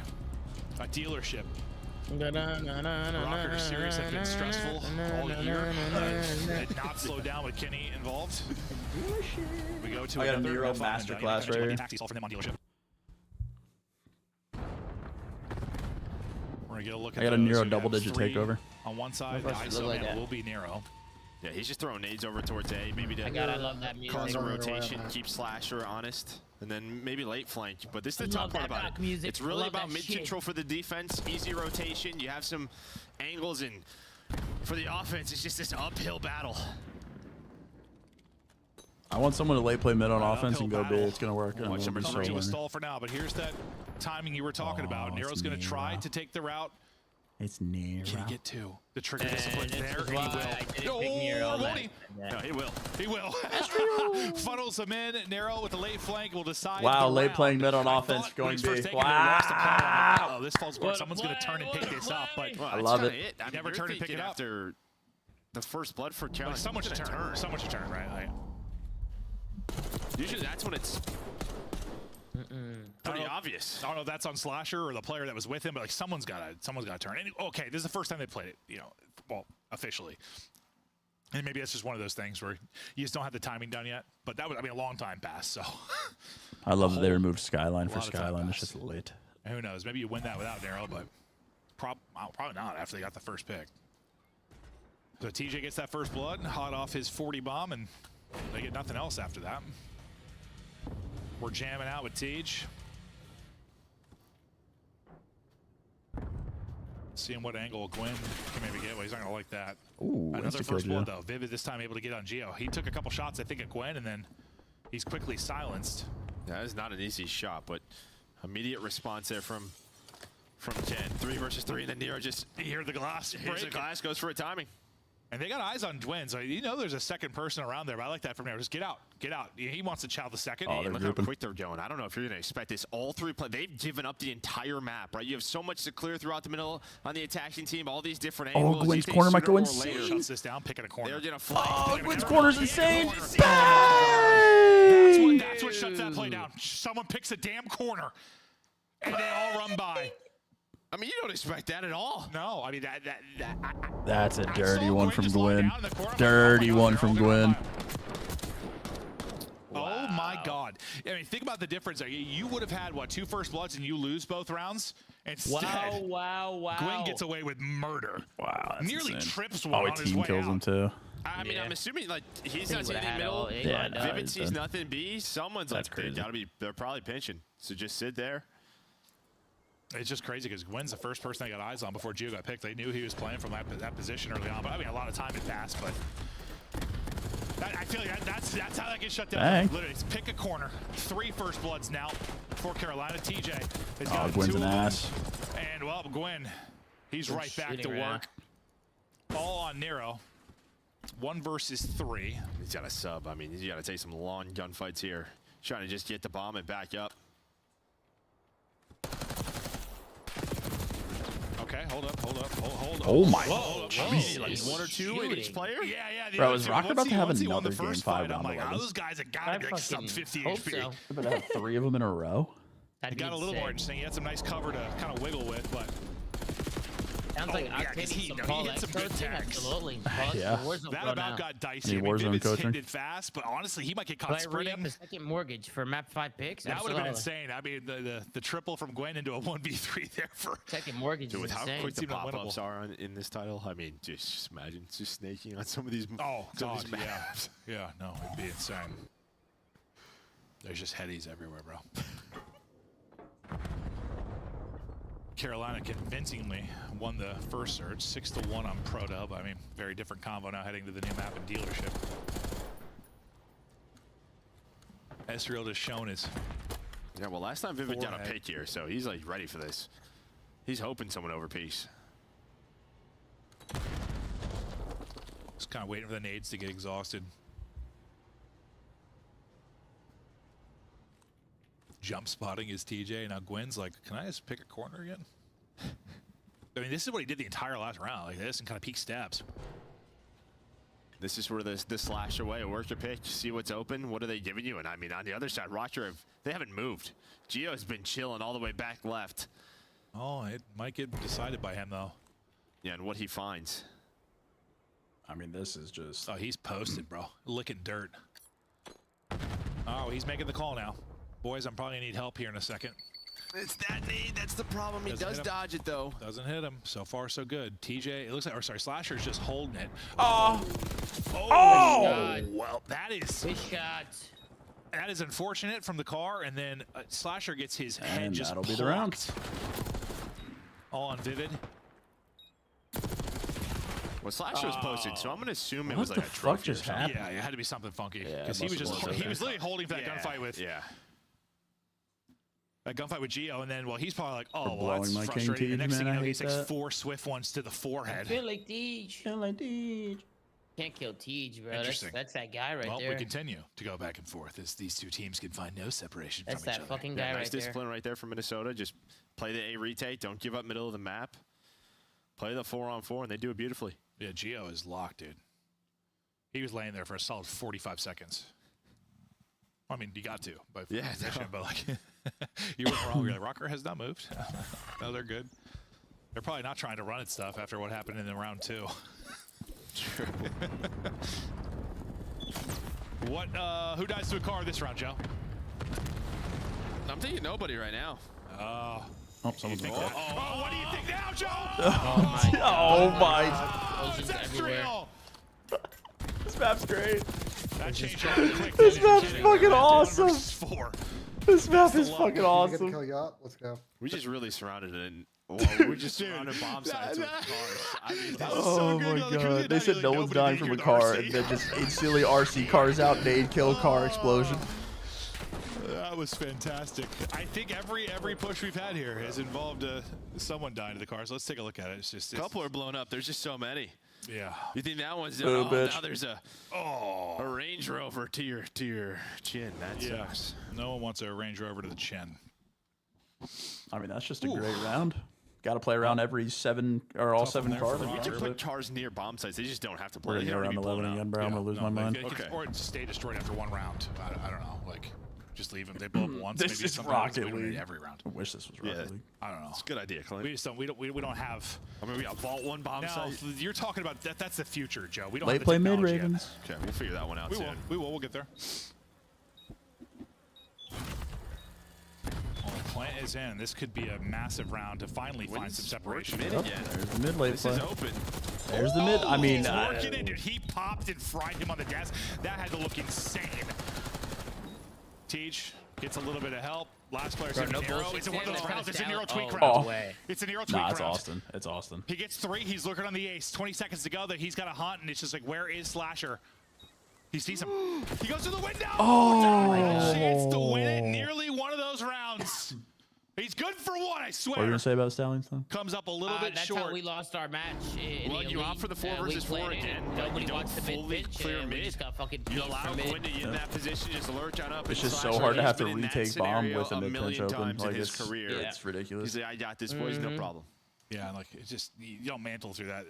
A dealership. ROKKR series have been stressful all year. Did not slow down with Kenny involved. We go to I got a another Nero masterclass right here. All for him on dealership. We're gonna get a look at I got a those. Nero We got double-digit 3 takeover. on one side. The ISO man will be Nero. Yeah, he's just throwing nades over towards A, maybe to I love that music. cause a rotation, keep Slasher honest, and then maybe late flank. But this is the tough part about it. Music. It's really Love about that mid shit. control for the defense, easy rotation. You have some angles, and for the offense, it's just this uphill battle. I want someone to late play mid on offense and go B. It's gonna work. Watch number 3 was stall for now, but here's that timing you were talking about. Nero's gonna try to take the route. It's Nero. Can he get 2? The trigger discipline there, and he will. No, he will. He will. Funnels him in. Nero with the late flank will decide. Wow, the late round. playing mid on offense, going B. Wow. Oh, this falls apart. Someone's going to turn and pick this up, but I love it. I mean, never turn and pick it up. After the first blood for challenge. Like, someone should turn. Someone should turn, right? Like, usually that's when it's pretty obvious. I don't know if that's on Slasher or the player that was with him, but like someone's got to turn. And, okay, this is the first time they played it. You know, well, officially. And maybe that's just one of those things where you just don't have the timing done yet. But that was, I mean, a long time passed. So I love that they removed Skyline for Skyline. It's just lit. And who knows? Maybe you win that without Nero, but probably not after they got the first pick. So TJ gets that first blood, hot off his 40 bomb, and they get nothing else after that. We're jamming out with Tej. Seeing what angle Gwyn can maybe get. Well, he's not going to like that. Ooh, another first blood, though. Vivid this time able to get on Geo. He took a couple shots, I think, at Gwyn, and then he's quickly silenced. That is not an easy shot, but immediate response there from Ken. 3 versus 3, and then Nero just hear the glass. Here's the glass, goes for a timing. And they got eyes on Gwyn, so you know there's a second person around there, but I like that from Nero. Just get out, get out. He wants to chow the second. Oh, look how quick they're going. I don't know if you're going to expect this. All 3 play. They've given up the entire map, right? You have so much to clear throughout the middle on the attacking team, all these different angles. Oh, Gwyn's corner might go insane. Shuts this down, picking a corner. They're going to fly. Oh, Gwyn's corner's insane. That's what shuts that play down. Someone picks a damn corner, and they all run by. I mean, you don't expect that at all. No, I mean, That's a dirty one from Gwyn. Dirty one from Gwyn. Oh my God! I mean, think about the difference. You would have had what 2 first bloods and you lose both rounds. Instead, wow! Gwyn gets away with murder. Wow, that's nearly insane. trips one Oh, on his his team way kills out. him too. I mean, I'm assuming like he's not seeing the middle. Yeah, no, Vivid he's sees dead. nothing. B. Someone's That's like, they crazy. gotta be. They're probably pinching. So just sit there. It's just crazy because Gwyn's the first person they got eyes on before Gio got picked. They knew he was playing from that position early on, but I mean, a lot of time had passed. But I feel like that's how that gets shut down. Dang. Literally, it's pick a corner. 3 first bloods now for Carolina. TJ has Oh, got Gwyn's 2 an of them. ass. And well, Gwyn, he's Good right back to shooting, work. All on Nero. 1 versus 3. He's got a sub. I mean, he's got to take some long gunfights here. Trying to just get the bomb and back up. Okay, hold up. Oh my Whoa, Jesus. Like 1 or 2 in each player? Yeah. The Bro, other is two, Rocker once about to have once he won another the game first 5 fight, I'm like, round oh, those guys have got to be like sub 50 hope HP. so. But have 3 of them in a row. That'd He got be a little more insane. interesting. He had some nice cover to kind of wiggle with, but Sounds like yeah, 'cause Octavian some he Paul hit some X good coaching. tags. Absolutely. Yeah. that about got dicey. Need I mean, Warzone Vivid's coaching. hitting it fast, but honestly, he might get Can caught I re-up sprinting. the second mortgage for map 5 picks? That would have been Absolutely. insane. I mean, the triple from Gwyn into a 1v3 there for Second mortgage Dude, is with how insane. quick the Seemed pop-ups unwinnable. are in this title, I mean, just imagine just snaking on some of these. Oh some of God, these yeah, maps. yeah. No, it'd be insane. There's just headies everywhere, bro. Carolina convincingly won the first search, 6-1 on Pro Dub. I mean, very different combo now heading to the new map and dealership. Ezreal just shown his. Yeah, well, last time Vivid got a Forehead. pick here, so he's like ready for this. He's hoping someone overpiece. Just kind of waiting for the nades to get exhausted. Jump spotting is TJ. Now Gwyn's like, can I just pick a corner again? I mean, this is what he did the entire last round, like this, and kind of peek stabs. This is where the slash away, work your pick, see what's open. What are they giving you? And I mean, on the other side, ROKKR, they haven't moved. Gio's been chilling all the way back left. Oh, it might get decided by him, though. Yeah, and what he finds. I mean, this is just. Oh, he's posted, bro. Licking dirt. Oh, he's making the call now. Boys, I'm probably going to need help here in a second. It's that need. That's the problem. He Doesn't does hit him. dodge it, though. Doesn't hit him. So far, so good. TJ, it looks like, or sorry, Slasher's just holding it. Oh! Well, that is. Big shot. That is unfortunate from the car, and then Slasher gets his head And just that'll be the round. plucked. All on Vivid. Well, Slasher was posted, so I'm going to assume it What was like the a fuck trophy or just something. happened? Yeah, it had to be something funky. Yeah, Because he was must just, have been he was literally holding for that Yeah, gunfight with. Yeah. That gunfight with Gio, and then, well, he's probably like, oh, For well, blowing that's my King frustrating. The Tej, next thing man, you I know, he hate takes that. 4 swift ones to the forehead. Feel like Tej. Feel like Tej. Can't kill Tej, bro. Interesting. That's that guy right Well, there. we continue to go back and forth as these two teams can find no separation That's from each that other. fucking guy Nice right there. discipline right there from Minnesota. Just play the A retake. Don't give up middle of the map. Play the 4-on-4, and they do it beautifully. Yeah, Gio is locked, dude. He was laying there for a solid 45 seconds. I mean, you got to, but Yeah, position, but like you weren't wrong. You're like, ROKKR has not moved. No, they're good. They're probably not trying to run at stuff after what happened in the round 2. What? Who dies to a car this round, Joe? I'm thinking nobody right now. Oh, someone's Oh, what do you think now, Joe? Oh my. Oh, it's Ezreal. This map's great. That changed really quick. This map's fucking awesome. 4. This map is fucking Get awesome. the kill you up. Let's go. We just really surrounded it. We just surrounded bomb sites with cars. I mean, Oh my god. They said no one's dying from a car, and then just instantly RC cars out, nade kill, car explosion. That was fantastic. I think every push we've had here has involved someone dying to the cars. Let's take a look at it. It's just a couple are blown up. There's just so many. Yeah. You think that one's Oh, bitch. now there's a Range Rover to your chin. That sucks. No one wants a Range Rover to the chin. I mean, that's just a great round. Got to play around every 7 or all 7 cars. You can put cars near bomb sites. They just don't have to blow. We're gonna go around 11 again, bro. I'm gonna lose my mind. Or stay destroyed after one round. I don't know. Like, just leave them. They blow up once. This maybe is something Rocket happens, we don't League. need every round. I wish this was Rocket League. I don't know. It's a good idea, Clint. We just don't. We don't have. I mean, we got vault 1 bomb No, site. you're talking about that. That's the future, Joe. We don't. Late have the play mid technology yet. Ravens. Okay, we'll figure that one out We soon. will. We will. We'll get there. Well, the plant is in. This could be a massive round to finally find some separation. Mid Yep, again. there's the mid late This play. is open. There's the mid. I mean, He's working it, dude. He popped and fried him on the desk. That had to look insane. Teach gets a little bit of help. Last player's in Nero. It's one of those rounds. It's a Nero tweak round. It's a Nero tweak round. Nah, it's Austin. It's Austin. He gets 3. He's looking on the ace. 20 seconds to go. That he's got a hunt, and it's just like, where is Slasher? He sees him. He goes to the window. Oh, Chance to win it. Nearly one of those rounds. He's good for 1, I What are you swear. gonna say about Stallions, though? Comes up a little bit that's short. how we lost our match. In Well, the you elite. opt for the 4 We versus 4 played it, again. and But Nobody you don't wants to fully mid pitch. clear and we mid. just got fucking You beat allow for mid. Gwyn to get in that position, just lurch on up. It's and just so Slasher hard to has have to been in that retake bomb scenario with a mid million pinch open. times in Like, his it's, career. it's ridiculous. He's like, I got this, boys, no problem. Yeah, like it's just you don't mantle through that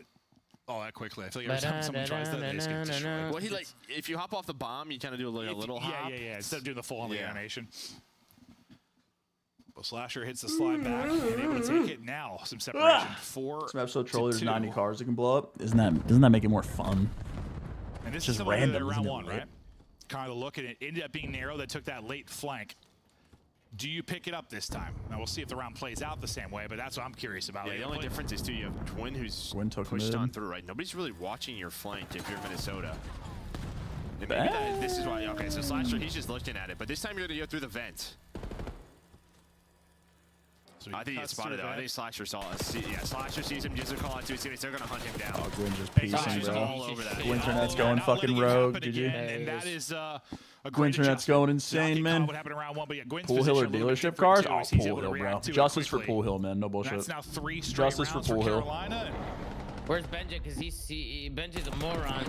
all that quickly. I feel like every time someone tries that, they just get destroyed. Well, he like if you hop off the bomb, you kind of do a little hop. Yeah. Instead of doing the full on the animation. Well, Slasher hits the slide back and able to take it now. Some separation. 4 This map's so trolly. There's 2. 90 cars that can blow up. Doesn't that make it more fun? And this It's is just similar to random, round isn't it, 1, right? right? Kind of the look, and it ended up being Nero that took that late flank. Do you pick it up this time? Now we'll see if the round plays out the same way, but that's what I'm curious about. Yeah, the only difference is too you have Gwyn who's took pushed mid. on through, right? Nobody's really watching your flank if you're Minnesota. And maybe this is why. Okay, so Slasher, he's just looking at it, but this time you're gonna go through the vent. So I think he spotted though. I think Slasher saw us. Yeah, Slasher sees him. Just a call out to his teammates. They're gonna hunt him down. Oh, Gwyn just piecing, Slasher's bro. all over that. Gwinternet's going fucking rogue, GG. And that is a great Gwinternet's going insane, man. What happened in round 1, but yeah, Gwyn's Pool Hill or position a little bit dealership different, cars? too, Oh, as he's Pool able to Hill, bro. react to it Justice for quickly. Pool Hill, man. No bullshit. That's now 3 straight Justice for rounds Pool Hill. Carolina. Where's Benji? Because Benji's a moron.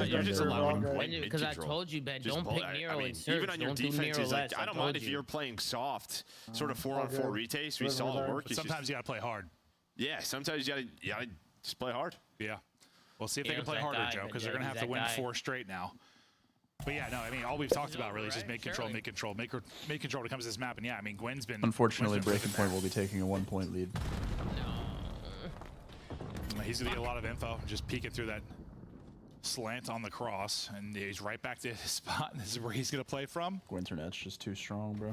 You're just allowing Gwyn Because I told you, Ben, don't pick Nero and Surge. Even on your Don't do defense, Nero is like, less. I don't mind if you're playing soft, sort of 4-on-4 retakes. We saw it work. Sometimes you gotta play hard. Yeah, sometimes you gotta just play hard. Yeah. We'll see if they can play that harder, guy, Joe, because but they're gonna have to that win guy. 4 straight now. But yeah, no, I mean, all we've talked about really is just make control when it comes to this map. And yeah, I mean, Gwyn's been. Unfortunately, Breaking Point will be taking a 1-point lead. He's gonna get a lot of info, just peeking through that slant on the cross, and he's right back to his spot. And this is where he's gonna play from. Gwinternet's just too strong, bro.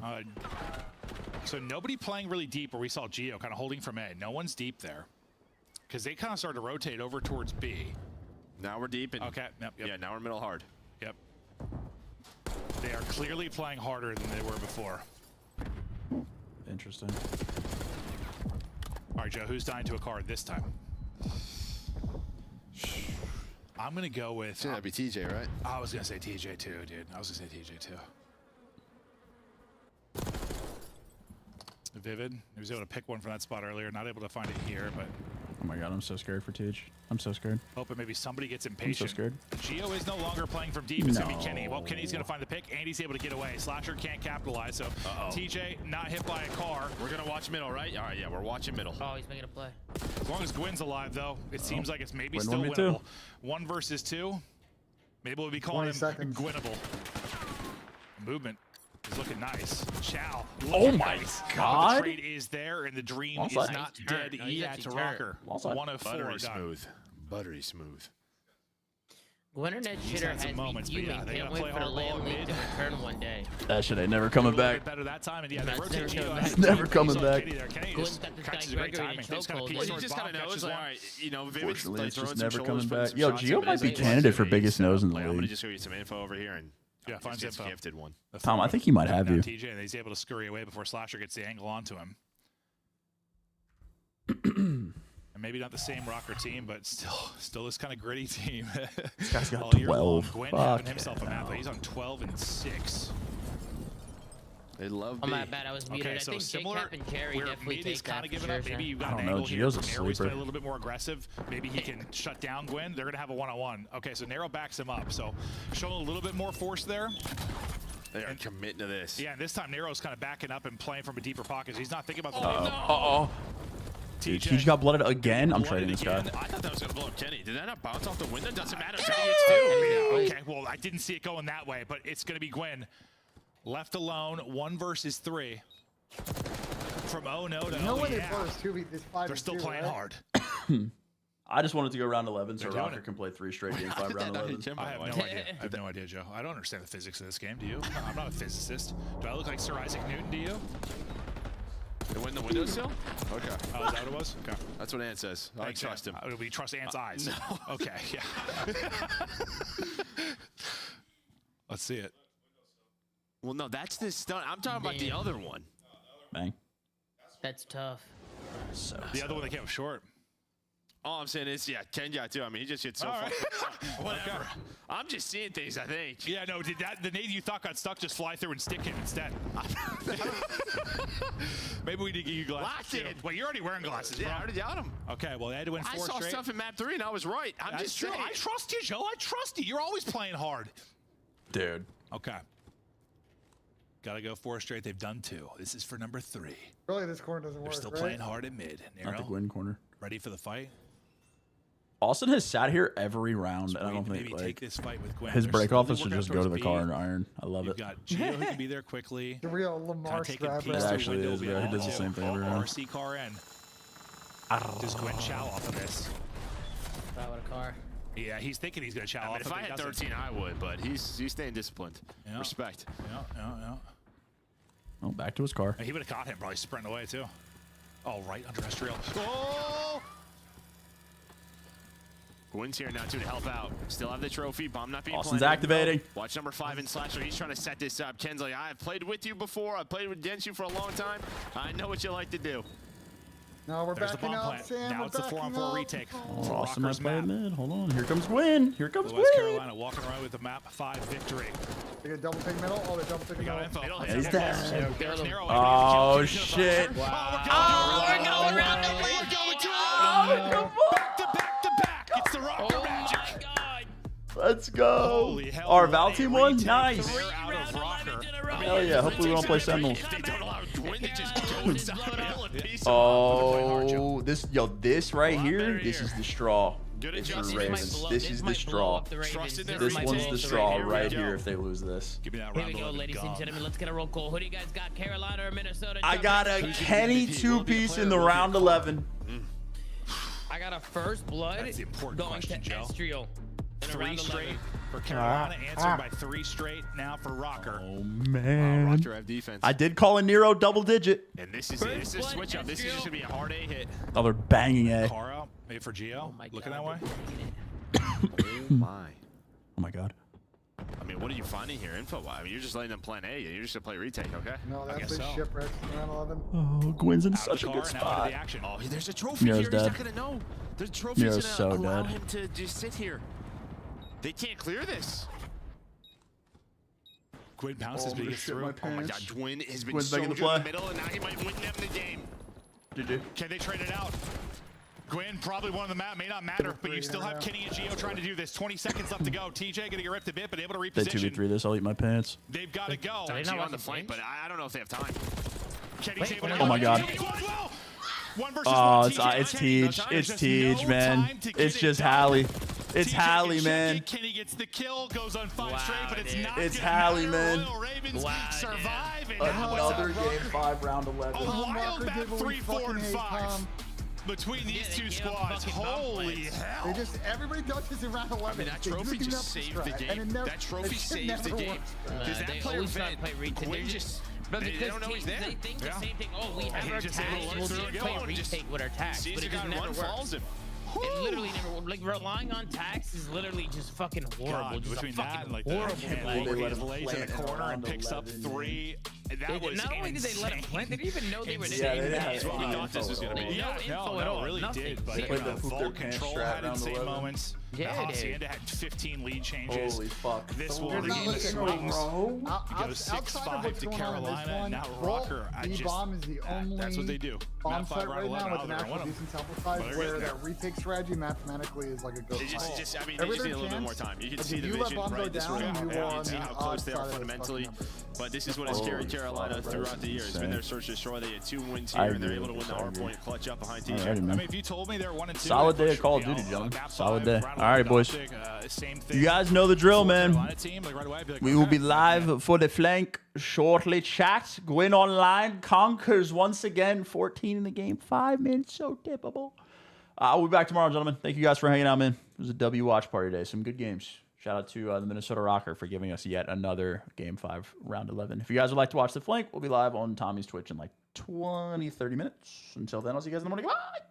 So nobody playing really deep, where we saw Geo kind of holding from A. No one's deep there, because they kind of started to rotate over towards B. Now we're deep. And okay. Yep. Yeah, now we're middle hard. Yep. They are clearly playing harder than they were before. Interesting. All right, Joe, who's dying to a card this time? I'm going to go with... That'd be TJ, right? I was going to say TJ too, dude. I was going to say TJ too. Vivid. He was able to pick one from that spot earlier. Not able to find it here, but... Oh my god, I'm so scared for Teach. I'm so scared. Hoping maybe somebody gets impatient. I'm so scared. Geo is no longer playing from deep. It's going to be Kenny. Well, Kenny's going to find the pick, and he's able to get away. Slasher can't capitalize, so TJ not hit by a car. We're going to watch middle, right? All right, yeah, we're watching middle. Oh, he's making a play. As long as Gwyn's alive, though, it seems like it's maybe Gwyn still won me winnable. too. 1 versus 2. Maybe we'll be calling him Gwynable. Movement is looking nice. Chow. Oh my god. The trade is there, and the dream is not dead yet to ROKKR. 104 Buttery smooth. buttery smooth. Internet shitter has moments, me but yeah, fuming. they Can't gotta wait play for the hardball land league mid. to return one day. That shit ain't never coming back. Better that time, and yeah, they That's rotate never Geo. coming back. It's never coming back. Kenny there. Kenny Gwynn's just got this catches guy a great Gregory timing. in They just kind of chokehold. peek Well, you towards just bomb, kind of know, catches like, them. all right, you know, Vivid Fortunately, like it's throwing just some never shoulders, coming putting back. some Yo, shots Gio in, might but be it's candidate for like, biggest nose in the I'm gonna league. just show you some info over here, and Yeah, finds gets info. gifted one. Tom, I think he might have you. TJ, and he's able to scurry away before Slasher gets the angle onto him. And maybe not the same ROKKR team, but still this kind of gritty team. This guy's got All year 12. long. Gwyn having Fuck. himself a map. He's on 12 and 6. They love Oh, my bad. I was muted. Okay, I so think similar. J-Cap and Jerry Where definitely mid is take kind that of giving for up. sure, Maybe you've got I an don't know, angle here. Gio's a Narrow's been a sleeper. little bit more aggressive. Maybe he can shut down Gwyn. They're going to have a one-on-one. Okay, so Narrow backs him up. So showing a little bit more force there. They are committing to this. Yeah, and this time Narrow's kind of backing up and playing from a deeper pocket. He's not thinking about the Uh-oh. Dude, TJ got blooded again. I'm trading this guy. I thought that was gonna blow up Kenny. Did that not bounce off the window? Doesn't matter. Okay, well, I didn't see it going that way, but it's going to be Gwyn. Left alone, 1 versus 3. From oh no to You know oh when they yeah. play this 2v, this 5 They're still playing hard. I just wanted to go round 11 so They're doing ROKKR it. can play 3 straight games 5 round 11. I have no idea. I have no idea, Joe. I don't understand the physics of this game. Do you? I'm not a physicist. Do I look like Sir Isaac Newton to you? They win the windowsill? Okay. Oh, is that what it was? Okay. That's what Ant says. I Thanks, trust him. We trust Ant's eyes. No. Okay, yeah. Let's see it. Well, no, that's the stunt. I'm talking about the other one. Bang. That's tough. So The other one that came up short. All I'm saying is, yeah, Ken got too. I mean, he just hit so All right. fucking whatever. I'm just seeing things, I think. Yeah, no, did that the nade you thought got stuck just fly through and stick him instead? Maybe we need to get you glasses. Locked too. in. Well, you're already wearing glasses, bro. Yeah, I already got him. Okay, well, they had to win 4 I saw straight. stuff in map 3, and I was right. I'm That's just true. saying. I trust you, Joe. I trust you. You're always playing hard. Dude. Okay. Got to go 4 straight. They've done 2. This is for number 3. Really, this corner doesn't They're work, still right? playing hard at mid. Not the Narrow. Gwyn corner. Ready for the fight? Austin has sat here every round, and I don't Maybe think take like this fight with Gwyn. his They're break slowly off is to working just up go to towards the car B. and iron. I love You've it. got Gio who can be there quickly. The real Lamar Taking grab. peeks It through actually window is, bro. He behind does the too. same thing every round. RC car in. Does Gwyn chow off of this? That with a car. Yeah, he's thinking he's going to chow I mean, off if of I it. had He doesn't. 13, I would, but he's staying disciplined. Yeah. Respect. Yeah. Oh, back to his car. He would have caught him, probably sprinting away too. Oh, right under terrestrial. Oh! Gwyn's here now, too, to help out. Still have the trophy. Bomb not being Austin's planted. activating. Watch number 5 in Slasher. He's trying to set this up. Ken's like, I've played with you before. I've played against you for a long time. I know what you like to do. No, we're There's the backing bomb up, plant. Sam. Now we're it's the backing 4-on-4 up. retake. Oh, For Austin might ROKKR's play map. mid. Hold on. Here comes Gwyn. Here comes West Gwyn. Carolina walking around with the map 5 victory. They get double take middle. Oh, they double take We got middle. info. He's dead. There's Narrow. Oh, shit. Oh, we're going around the league. Oh, come on. Back to back. It's the ROKKR magic. Let's go. Holy hell. Our Val team won? Nice. They're out of ROKKR. Hell yeah. Hopefully we don't play Sentinels. If they don't allow Gwyn to just go inside the middle and piece Oh, this right here, this is the straw. Good It's for adjustment. Ravens. This is the straw. Trust in their This one's retake. the straw Here we right go. here if they lose this. Give me that Here round we go, 11 ladies and gong. gentlemen. Let's get a roll call. Who do you guys got? Carolina or Minnesota? I got a Kenny two-piece in the round 11. I got a first blood That's the important going question, to Joe. Estriel. in 3 round straight 11. for Carolina, answered by 3 straight now for ROKKR. Oh, man. ROKKR have defense. I did call a Nero double digit. And this is a switch up. This is just going to be a hard A hit. Oh, they're banging A. Car out, maybe for Gio. Looking that way. Oh, my. Oh, my God. I mean, what are you finding here info-wise? I mean, you're just letting them plan A, and you're just going to play retake, okay? No, I that's guess a so. shipwreck in round 11. Oh, Gwyn's in Out such of a the good car, now into spot. the action. Oh, there's a trophy Nero's here. He's not dead. going to know. There's a trophy Nero's that's so going to allow dead. him to just sit here. They can't clear this. Gwyn bounces, but he gets through. Oh, my God. Gwyn has been Gwyn's so making good the play. in the middle, and now he might win them the game. GG. Can they trade it out? Gwyn probably won the map, may not matter, but you still have Kenny and Gio trying to do this. 20 seconds left to go. TJ gonna get ripped a bit, but able to They reposition. 2v3 this. I'll eat my pants. They've got to go. It's on the flank, but I don't know if they have time. Kenny's able to Oh go. my God. One versus Oh, one. it's TJ. Teej. It's Just Teej, no man. time to get It's it just done. Hallie. It's TJ Hallie, gets man. it. Kenny gets the kill, goes on 5 straight, but it's not It's gonna Hallie, matter. man. Royal Ravens survive, and now Another it's game 5 round 11. a wild Rocker map did what we 3, 4, fucking and hate, 5. Tom. between these two squads. Holy hell. Everybody does this in round 11. I mean, that trophy just saved the game. That trophy saves the game. Because that player event, Quinn just... But they because don't know he's teams, there. they think the same thing. Oh, we have our tags. We'll just play retake with our tags. But it just never works. It literally never, like, relying on tags is literally just fucking horrible. Just between a that fucking and like horrible play. play. He just lays in the corner and picks up 3. That was not only did they let him plant, they didn't even know they were there. there. That's what we thought this was going to be. No info at all. Really did. But Vault Control had insane moments. Yeah, Hacienda had 15 lead changes. Holy fuck. This one, the game swings. Goes 6-5 to Carolina, and now ROKKR. B-bomb is the only that's what they do. bomb site right now with an actual decent sample size where that retake strategy mathematically is like a good I mean, they just need a little bit more time. You can see the vision, right? This one, you can see how close they are fundamentally. But this is what has carried Carolina throughout the year. It's been their search and destroy. They had 2 wins here, and they're able to win the hardpoint clutch up behind TJ. I mean, if you told me they're 1-2, solid day of Call of Duty, gentlemen. Solid day. All right, boys. You guys know the drill, man. We will be live for the flank shortly. Chat, Gwyn online conquers once again. 14 in the game, 5 minutes, so tippable. We'll be back tomorrow, gentlemen. Thank you guys for hanging out, man. It was a W watch party day. Some good games. Shout out to the Minnesota ROKKR for giving us yet another Game 5, Round 11. If you guys would like to watch the flank, we'll be live on Tommy's Twitch in like 20, 30 minutes. Until then, I'll see you guys in the morning. Bye!